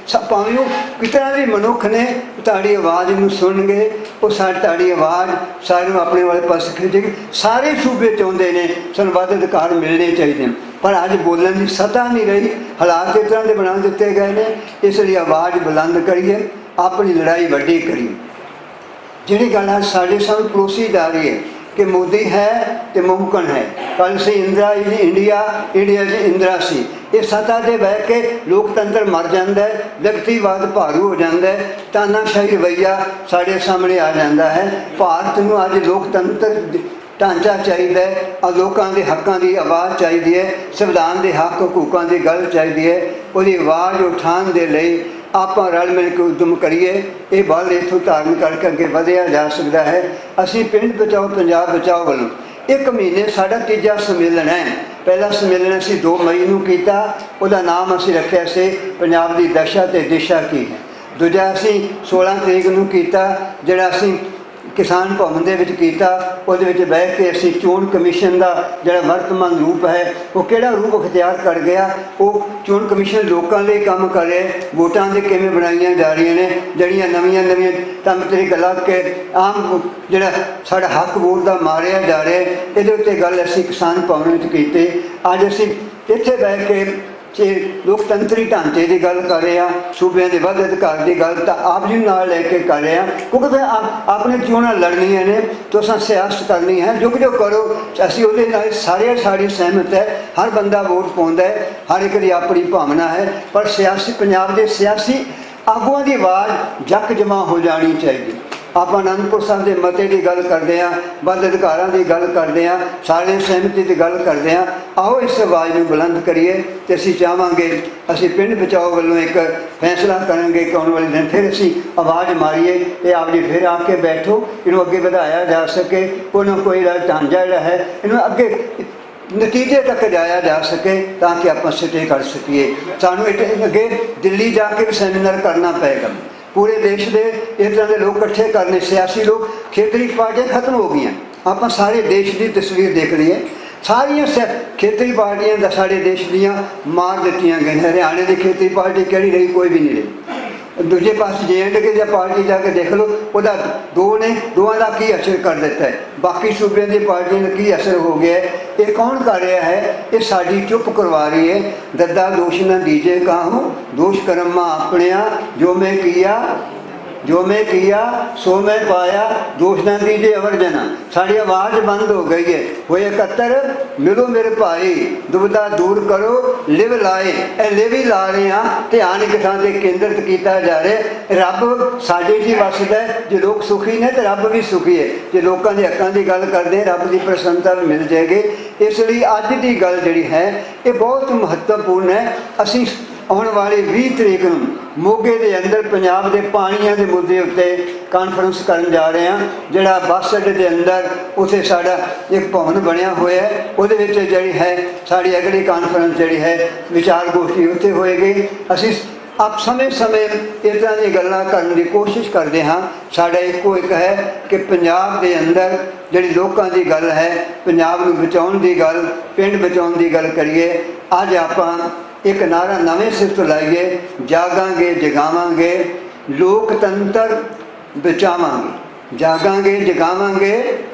[SPEAKER 3] ਭਾਵੇਂ ਉਹ ਕਿਸ ਤਰ੍ਹਾਂ ਦੇ ਮਨੁੱਖ ਨੇ ਤੁਹਾਡੀ ਆਵਾਜ਼ ਨੂੰ ਸੁਣਨਗੇ।
[SPEAKER 13] ਉਹ ਸਾਡੀ ਆਵਾਜ਼ ਸਾਰਿਆਂ ਨੂੰ ਆਪਣੇ ਵਾਲੇ ਪਾਸੇ ਖਿੱਚੇਗੀ। ਸਾਰੇ ਸੂਬੇ ਚਾਹੁੰਦੇ ਨੇ ਸਾਨੂੰ ਵੱਧ ਅਧਿਕਾਰ ਮਿਲਣੇ ਚਾਹੀਦੇ ਨੇ, ਪਰ ਅੱਜ ਬੋਲਣ ਦੀ ਸੱਤਾ ਨਹੀਂ ਰਹੀ। ਹਾਲਾਤ ਇਸ ਤਰ੍ਹਾਂ ਦੇ ਬਣਾ ਦਿੱਤੇ ਗਏ ਨੇ। ਇਸ ਲਈ ਆਵਾਜ਼ ਬੁਲੰਦ ਕਰੀਏ, ਆਪਣੀ ਲੜਾਈ ਵੱਡੀ ਕਰੀਏ। ਜਿਹੜੀ ਗੱਲ ਅੱਜ ਸਾਡੇ ਸਾਹਮਣੇ ਪਰੋਸੀ ਜਾ ਰਹੀ ਹੈ ਕਿ ਮੋਦੀ ਹੈ ਤੇ ਮੁਮਕਿਨ ਹੈ, ਕੱਲ੍ਹ ਸੀ ਇੰਦਰਾ ਜੀ ਇੰਡੀਆ 'ਚ ਇੰਦਰਾ ਸੀ। ਇਹ ਸੱਤਾ 'ਤੇ ਬਹਿ ਕੇ ਲੋਕਤੰਤਰ ਮਰ ਜਾਂਦਾ ਹੈ, ਵਿਅਕਤੀਵਾਦ ਭਾਰੂ ਹੋ ਜਾਂਦਾ ਹੈ, ਤਾਨਾਸ਼ਾਹੀ ਰਵੱਈਆ ਸਾਡੇ ਸਾਹਮਣੇ ਆ ਜਾਂਦਾ ਹੈ। ਭਾਰਤ ਨੂੰ ਅੱਜ ਲੋਕਤੰਤਰ ਢਾਂਚਾ ਚਾਹੀਦਾ ਹੈ, ਲੋਕਾਂ ਦੇ ਹੱਕਾਂ ਦੀ ਆਵਾਜ਼ ਚਾਹੀਦੀ ਹੈ, ਸੰਵਿਧਾਨ ਦੇ ਹੱਕ ਹਕੂਕਾਂ ਦੀ ਗੱਲ ਚਾਹੀਦੀ ਹੈ। ਉਹਦੀ ਆਵਾਜ਼ ਉਠਾਉਣ ਦੇ ਲਈ ਆਪਾਂ ਰਲ ਮਿਲ ਕੇ ਉਦਮ ਕਰੀਏ। ਇਹ ਬਲ ਇੱਥੋਂ ਧਾਰਨ ਕਰਕੇ ਅੱਗੇ ਵਧਿਆ ਜਾ ਸਕਦਾ ਹੈ। ਅਸੀਂ ਪਿੰਡ ਬਚਾਓ ਪੰਜਾਬ ਬਚਾਓ ਵੱਲੋਂ 1 ਮਹੀਨੇ ਸਾਡਾ ਤੀਜਾ ਸੰਮੇਲਨ ਹੈ। ਪਹਿਲਾ ਸੰਮੇਲਨ ਅਸੀਂ 2 ਮਈ ਨੂੰ ਕੀਤਾ, ਉਹਦਾ ਨਾਮ ਅਸੀਂ ਰੱਖਿਆ ਸੀ ਪੰਜਾਬ ਦੀ ਦਸ਼ਾ ਤੇ ਦਿਸ਼ਾ ਕੀ ਹੈ। ਦੂਜਾ ਅਸੀਂ 16 ਤਰੀਕ ਨੂੰ ਕੀਤਾ, ਜਿਹੜਾ ਅਸੀਂ ਕਿਸਾਨ ਭਵਨ ਦੇ ਵਿੱਚ ਕੀਤਾ। ਉਹਦੇ ਵਿੱਚ ਬਹਿ ਕੇ ਅਸੀਂ ਚੋਣ ਕਮਿਸ਼ਨ ਦਾ ਜਿਹੜਾ ਵਰਤਮਾਨ ਰੂਪ ਹੈ ਉਹ ਕਿਹੜਾ ਰੂਪ ਅਖਤਿਆਰ ਕਰ ਗਿਆ। ਉਹ ਚੋਣ ਕਮਿਸ਼ਨ ਲੋਕਾਂ ਲਈ ਕੰਮ ਕਰ ਰਿਹਾ, ਵੋਟਾਂ ਦੇ ਕਿਵੇਂ ਬਣਾਈਆਂ ਜਾ ਰਹੀਆਂ ਨੇ, ਜਿਹੜੀਆਂ ਨਵੀਆਂ ਤੰਤਰੀ ਗੱਲਾਂ ਕਿ ਆਮ ਜਿਹੜਾ ਸਾਡਾ ਹੱਕ ਵੋਟ ਦਾ ਮਾਰਿਆ ਜਾ ਰਿਹਾ, ਇਹਦੇ ਉੱਤੇ ਗੱਲ ਅਸੀਂ ਕਿਸਾਨ ਭਵਨ ਵਿੱਚ ਕੀਤੀ। ਅੱਜ ਅਸੀਂ ਇੱਥੇ ਬਹਿ ਕੇ ਜੇ ਲੋਕਤੰਤਰੀ ਢਾਂਚੇ ਦੀ ਗੱਲ ਕਰ ਰਹੇ ਹਾਂ, ਸੂਬਿਆਂ ਦੇ ਵੱਧ ਅਧਿਕਾਰ ਦੀ ਗੱਲ ਤਾਂ ਆਪ ਜੀ ਨਾਲ ਲੈ ਕੇ ਕਰ ਰਹੇ ਹਾਂ, ਕਿਉਂਕਿ ਫਿਰ ਆਪਣੇ ਚੋਣਾਂ ਲੜਨੀਆਂ ਨੇ, ਤੁਸੀਂ ਸਿਆਸਤ ਕਰਨੀ ਹੈ। ਜੋ ਕਰੋ ਅਸੀਂ ਉਹਦੇ ਨਾਲ ਸਾਡੀ ਸਹਿਮਤ ਹੈ। ਹਰ ਬੰਦਾ ਵੋਟ ਪਾਉਂਦਾ ਹੈ, ਹਰ ਇੱਕ ਦੀ ਆਪਣੀ ਭਾਵਨਾ ਹੈ, ਪਰ ਪੰਜਾਬ ਦੇ ਸਿਆਸੀ ਆਗੂਆਂ ਦੀ ਆਵਾਜ਼ ਜੱਕ ਜਮਾ ਹੋ ਜਾਣੀ ਚਾਹੀਦੀ। ਆਪਾਂ ਅਨੰਦਪੁਰ ਸਾਹਿਬ ਦੇ ਮਤੇ ਦੀ ਗੱਲ ਕਰਦੇ ਹਾਂ, ਵੱਧ ਅਧਿਕਾਰਾਂ ਦੀ ਗੱਲ ਕਰਦੇ ਹਾਂ, ਸਾਰੇ ਸਹਿਮਤੀ ਦੀ ਗੱਲ ਕਰਦੇ ਹਾਂ। ਆਓ ਇਸ ਆਵਾਜ਼ ਨੂੰ ਬੁਲੰਦ ਕਰੀਏ ਤੇ ਅਸੀਂ ਚਾਹਾਂਗੇ, ਅਸੀਂ ਪਿੰਡ ਬਚਾਓ ਵੱਲੋਂ ਇੱਕ ਫੈਸਲਾ ਕਰਾਂਗੇ ਕਿ ਆਉਣ ਵਾਲੇ ਦਿਨ ਫਿਰ ਅਸੀਂ ਆਵਾਜ਼ ਮਾਰੀਏ ਤੇ ਆਪ ਜੀ ਫਿਰ ਆ ਕੇ ਬੈਠੋ, ਇਹਨੂੰ ਅੱਗੇ ਵਧਾਇਆ ਜਾ ਸਕੇ। ਕੋਈ ਨਾ ਕੋਈ ਢਾਂਚਾ ਜਿਹੜਾ ਹੈ ਇਹਨੂੰ ਅੱਗੇ ਨਤੀਜੇ ਤੱਕ ਜਾਇਆ ਜਾ ਸਕੇ ਤਾਂ ਕਿ ਆਪਾਂ ਸਿੱਟੇ ਕਰ ਸਕੀਏ। ਸਾਨੂੰ ਅੱਗੇ ਦਿੱਲੀ ਜਾ ਕੇ ਵੀ ਸੈਮੀਨਾਰ ਕਰਨਾ ਪਏਗਾ। ਪੂਰੇ ਦੇਸ਼ ਦੇ ਇਸ ਤਰ੍ਹਾਂ ਦੇ ਲੋਕ ਇਕੱਠੇ ਕਰਨੇ, ਸਿਆਸੀ ਲੋਕ, ਖੇਤਰੀ ਪਾਰਟੀਆਂ ਖਤਮ ਹੋ ਗਈਆਂ। ਆਪਾਂ ਸਾਰੇ ਦੇਸ਼ ਦੀ ਤਸਵੀਰ ਦੇਖ ਲਈਏ, ਸਾਰੀਆਂ ਖੇਤਰੀ ਪਾਰਟੀਆਂ ਦਾ ਸਾਡੇ ਦੇਸ਼ ਦੀਆਂ ਮਾਰ ਦਿੱਤੀਆਂ ਗਈਆਂ। ਹਰਿਆਣੇ ਦੀ ਖੇਤਰੀ ਪਾਰਟੀ ਕਿਹੜੀ ਰਹੀ? ਕੋਈ ਵੀ ਨਹੀਂ ਰਹੀ। ਦੂਜੇ ਪਾਸੇ JNK ਦੀ ਪਾਰਟੀ ਜਾ ਕੇ ਦੇਖ ਲਓ, ਉਹਦਾ ਦੋਵਾਂ ਦਾ ਕੀ ਅਸਰ ਕਰ ਦਿੱਤਾ ਹੈ, ਬਾਕੀ ਸੂਬਿਆਂ ਦੀ ਪਾਰਟੀਆਂ ਦਾ ਕੀ ਅਸਰ ਹੋ ਗਿਆ ਹੈ। ਇਹ ਕੌਣ ਕਰ ਰਿਹਾ ਹੈ? ਇਹ ਸਾਡੀ ਚੁੱਪ ਕਰਵਾ ਰਹੀ ਹੈ। ਦੱਦਾ ਦੋਸ਼ ਨਾ ਦੀਜੇ ਕਾਹੂ, ਦੋਸ਼ ਕਰਮਾ ਆਪਣਿਆ, ਜੋ ਮੈਂ ਕੀਆ ਸੋ ਮੈਂ ਪਾਇਆ, ਦੋਸ਼ ਨਾ ਦੀਜੇ ਅਵਰ ਜਨਾ। ਸਾਡੀ ਆਵਾਜ਼ ਬੰਦ ਹੋ ਗਈ ਹੈ। ਹੋਏ ਇਕੱਤਰ ਮਿਲੋ ਮੇਰੇ ਭਾਈ, ਦੁਬਿਧਾ ਦੂਰ ਕਰੋ ਲਿਵ ਲਾਏ। ਇਹ ਲਿਵ ਹੀ ਲਾ ਰਹੇ ਹਾਂ, ਧਿਆਨ ਇੱਕ ਥਾਂ 'ਤੇ ਕੇਂਦਰਿਤ ਕੀਤਾ ਜਾ ਰਿਹਾ। ਰੱਬ ਸਾਡੇ 'ਚ ਹੀ ਵੱਸਦਾ। ਜੇ ਲੋਕ ਸੁਖੀ ਨੇ ਤਾਂ ਰੱਬ ਵੀ ਸੁਖੀ ਹੈ। ਜੇ ਲੋਕਾਂ ਦੇ ਹੱਕਾਂ ਦੀ ਗੱਲ ਕਰਦੇ ਰੱਬ ਦੀ ਪ੍ਰਸੰਨਤਾ ਵੀ ਮਿਲ ਜਾਏਗੀ। ਇਸ ਲਈ ਅੱਜ ਦੀ ਗੱਲ ਜਿਹੜੀ ਹੈ ਇਹ ਬਹੁਤ ਮਹੱਤਵਪੂਰਨ ਹੈ। ਅਸੀਂ ਆਉਣ ਵਾਲੀ 20 ਤਰੀਕ ਨੂੰ ਮੋਗੇ ਦੇ ਅੰਦਰ ਪੰਜਾਬ ਦੇ ਪਾਣੀਆਂ ਦੇ ਮੁੱਦੇ ਉੱਤੇ ਕਾਨਫਰੰਸ ਕਰਨ ਜਾ ਰਹੇ ਹਾਂ। ਜਿਹੜਾ ਬੱਸ ਅੱਡੇ ਦੇ ਅੰਦਰ ਉੱਥੇ ਸਾਡਾ ਇੱਕ ਭਵਨ ਬਣਿਆ ਹੋਇਆ ਹੈ, ਉਹਦੇ ਵਿੱਚ ਜਿਹੜੀ ਹੈ ਸਾਡੀ ਅਗਲੀ ਕਾਨਫਰੰਸ ਜਿਹੜੀ ਹੈ ਵਿਚਾਰ ਗੋਸ਼ਟੀ ਉੱਥੇ ਹੋਏਗੀ। ਅਸੀਂ ਆਪ ਸਮੇਂ-ਸਮੇਂ ਇਸ ਤਰ੍ਹਾਂ ਦੀਆਂ ਗੱਲਾਂ ਕਰਨ ਦੀ ਕੋਸ਼ਿਸ਼ ਕਰਦੇ ਹਾਂ। ਸਾਡਾ ਇੱਕੋ ਇੱਕ ਹੈ ਕਿ ਪੰਜਾਬ ਦੇ ਅੰਦਰ ਜਿਹੜੀ ਲੋਕਾਂ ਦੀ ਗੱਲ ਹੈ, ਪੰਜਾਬ ਨੂੰ ਬਚਾਉਣ ਦੀ ਗੱਲ, ਪਿੰਡ ਬਚਾਉਣ ਦੀ ਗੱਲ ਕਰੀਏ। ਅੱਜ ਆਪਾਂ ਇੱਕ ਨਾਰਾ ਨਵੇਂ ਸਿਰ ਤੋਂ ਲਾਈਏ, ਜਾਗਾਂਗੇ ਜਗਾਵਾਂਗੇ ਲੋਕਤੰਤਰ ਬਚਾਵਾਂਗੇ। ਜਾਗਾਂਗੇ ਜਗਾਵਾਂਗੇ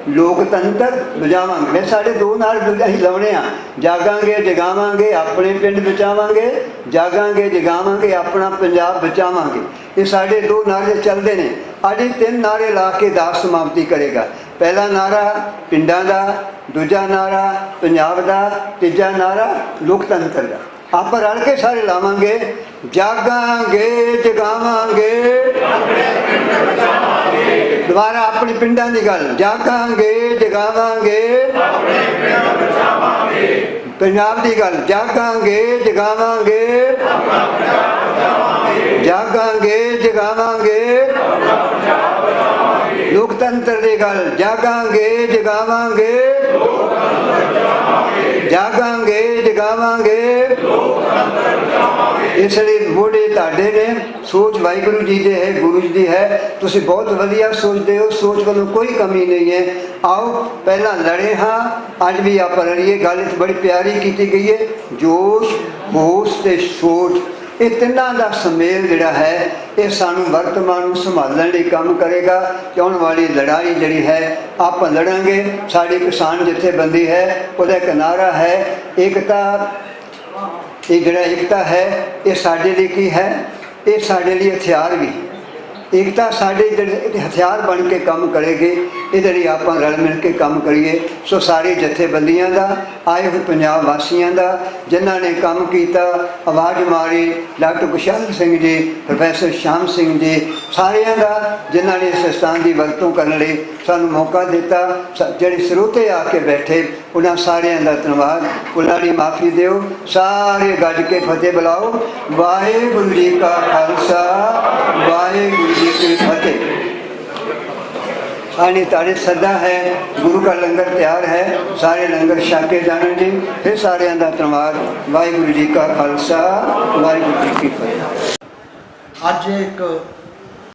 [SPEAKER 13] ਲੋਕਤੰਤਰ ਬਚਾਵਾਂਗੇ। ਮੈਂ ਸਾਡੇ 2 ਨਾਰੇ ਅਸੀਂ ਲਾਉਣੇ ਆ, ਜਾਗਾਂਗੇ ਜਗਾਵਾਂਗੇ ਆਪਣੇ ਪਿੰਡ ਬਚਾਵਾਂਗੇ, ਜਾਗਾਂਗੇ ਜਗਾਵਾਂਗੇ ਆਪਣਾ ਪੰਜਾਬ ਬਚਾਵਾਂਗੇ। ਇਹ ਸਾਡੇ 2 ਨਾਰੇ ਚੱਲਦੇ ਨੇ। ਅੱਜ 3 ਨਾਰੇ ਲਾ ਕੇ ਦਾਸ ਸਮਾਪਤੀ ਕਰੇਗਾ। ਪਹਿਲਾ ਨਾਰਾ ਪਿੰਡਾਂ ਦਾ, ਦੂਜਾ ਨਾਰਾ ਪੰਜਾਬ ਦਾ, ਤੀਜਾ ਨਾਰਾ ਲੋਕਤੰਤਰ ਦਾ। ਆਪਾਂ ਰਲ ਕੇ ਸਾਰੇ ਲਾਵਾਂਗੇ, ਜਾਗਾਂਗੇ ਜਗਾਵਾਂਗੇ, ਦੁਬਾਰਾ ਆਪਣੇ ਪਿੰਡਾਂ ਦੀ ਗੱਲ, ਜਾਗਾਂਗੇ ਜਗਾਵਾਂਗੇ, ਪੰਜਾਬ ਦੀ ਗੱਲ, ਜਾਗਾਂਗੇ ਜਗਾਵਾਂਗੇ, ਜਾਗਾਂਗੇ ਜਗਾਵਾਂਗੇ, ਲੋਕਤੰਤਰ ਦੀ ਗੱਲ, ਜਾਗਾਂਗੇ ਜਗਾਵਾਂਗੇ, ਜਾਗਾਂਗੇ ਜਗਾਵਾਂਗੇ। ਇਸ ਲਈ ਮੋਢੇ ਤੁਹਾਡੇ ਨੇ, ਸੋਚ ਵਾਹਿਗੁਰੂ ਜੀ ਦੇ ਹੈ, ਗੁਰੂ ਜੀ ਦੀ ਹੈ। ਤੁਸੀਂ ਬਹੁਤ ਵਧੀਆ ਸੋਚਦੇ ਹੋ, ਸੋਚ ਵੱਲੋਂ ਕੋਈ ਕਮੀ ਨਹੀਂ ਹੈ। ਆਓ ਪਹਿਲਾਂ ਲੜੇ ਹਾਂ, ਅੱਜ ਵੀ ਆਪਾਂ ਲੜੀਏ। ਗੱਲ ਬੜੀ ਪਿਆਰੀ ਕੀਤੀ ਗਈ ਹੈ, ਜੋਸ਼ ਹੋਸ਼ ਤੇ ਸੋਚ। ਇਹ ਤਿੰਨਾਂ ਦਾ ਸੁਮੇਲ ਜਿਹੜਾ ਹੈ ਇਹ ਸਾਨੂੰ ਵਰਤਮਾਨ ਨੂੰ ਸੰਭਾਲਣ ਲਈ ਕੰਮ ਕਰੇਗਾ ਕਿ ਆਉਣ ਵਾਲੀ ਲੜਾਈ ਜਿਹੜੀ ਹੈ ਆਪਾਂ ਲੜਾਂਗੇ। ਸਾਡੀ ਕਿਸਾਨ ਜਥੇਬੰਦੀ ਹੈ, ਉਹਦਾ ਇੱਕ ਨਾਅਰਾ ਹੈ ਏਕਤਾ। ਇਹ ਜਿਹੜਾ ਏਕਤਾ ਹੈ ਇਹ ਸਾਡੇ ਲਈ ਕੀ ਹੈ? ਇਹ ਸਾਡੇ ਲਈ ਹਥਿਆਰ ਵੀ। ਏਕਤਾ ਸਾਡੇ ਜਿਹੜੇ ਹਥਿਆਰ ਬਣ ਕੇ ਕੰਮ ਕਰੇਗੀ। ਇਹਦੇ ਲਈ ਆਪਾਂ ਰਲ ਮਿਲ ਕੇ ਕੰਮ ਕਰੀਏ। ਸੋ ਸਾਰੀ ਜਥੇਬੰਦੀਆਂ ਦਾ, ਆਏ ਹੋਏ ਪੰਜਾਬ ਵਾਸੀਆਂ ਦਾ, ਜਿਨ੍ਹਾਂ ਨੇ ਕੰਮ ਕੀਤਾ, ਆਵਾਜ਼ ਮਾਰੀ, ਡਾਕਟਰ ਕੁਸ਼ਲ ਸਿੰਘ ਜੀ, ਪ੍ਰੋਫੈਸਰ ਸ਼ਾਮ ਸਿੰਘ ਜੀ, ਸਾਰਿਆਂ ਦਾ ਜਿਨ੍ਹਾਂ ਨੇ ਇਸ ਸਥਾਨ ਦੀ ਵਰਤੋਂ ਕਰਨ ਲਈ ਸਾਨੂੰ ਮੌਕਾ ਦਿੱਤਾ। ਜਿਹੜੇ ਸਰੋਤੇ ਆ ਕੇ ਬੈਠੇ ਉਹਨਾਂ ਸਾਰਿਆਂ ਦਾ ਧੰਨਵਾਦ। ਉਹਨਾਂ ਦੀ ਮਾਫੀ ਦਿਓ। ਸਾਰੇ ਗੱਜ ਕੇ ਫਤਿਹ ਬੁਲਾਓ। ਵਾਹਿਗੁਰੂ ਜੀ ਕਾ ਖਾਲਸਾ, ਵਾਹਿਗੁਰੂ जी की फतेह। आने तारे सदा है, गुरु का लंगर तैयार है, सारे लंगर छके जाने जी। फिर सारे का धन्यवाद। वाहिगुरू जी का खालसा, वाहिगुरू जी की फतेह।
[SPEAKER 1] ਅੱਜ ਇੱਕ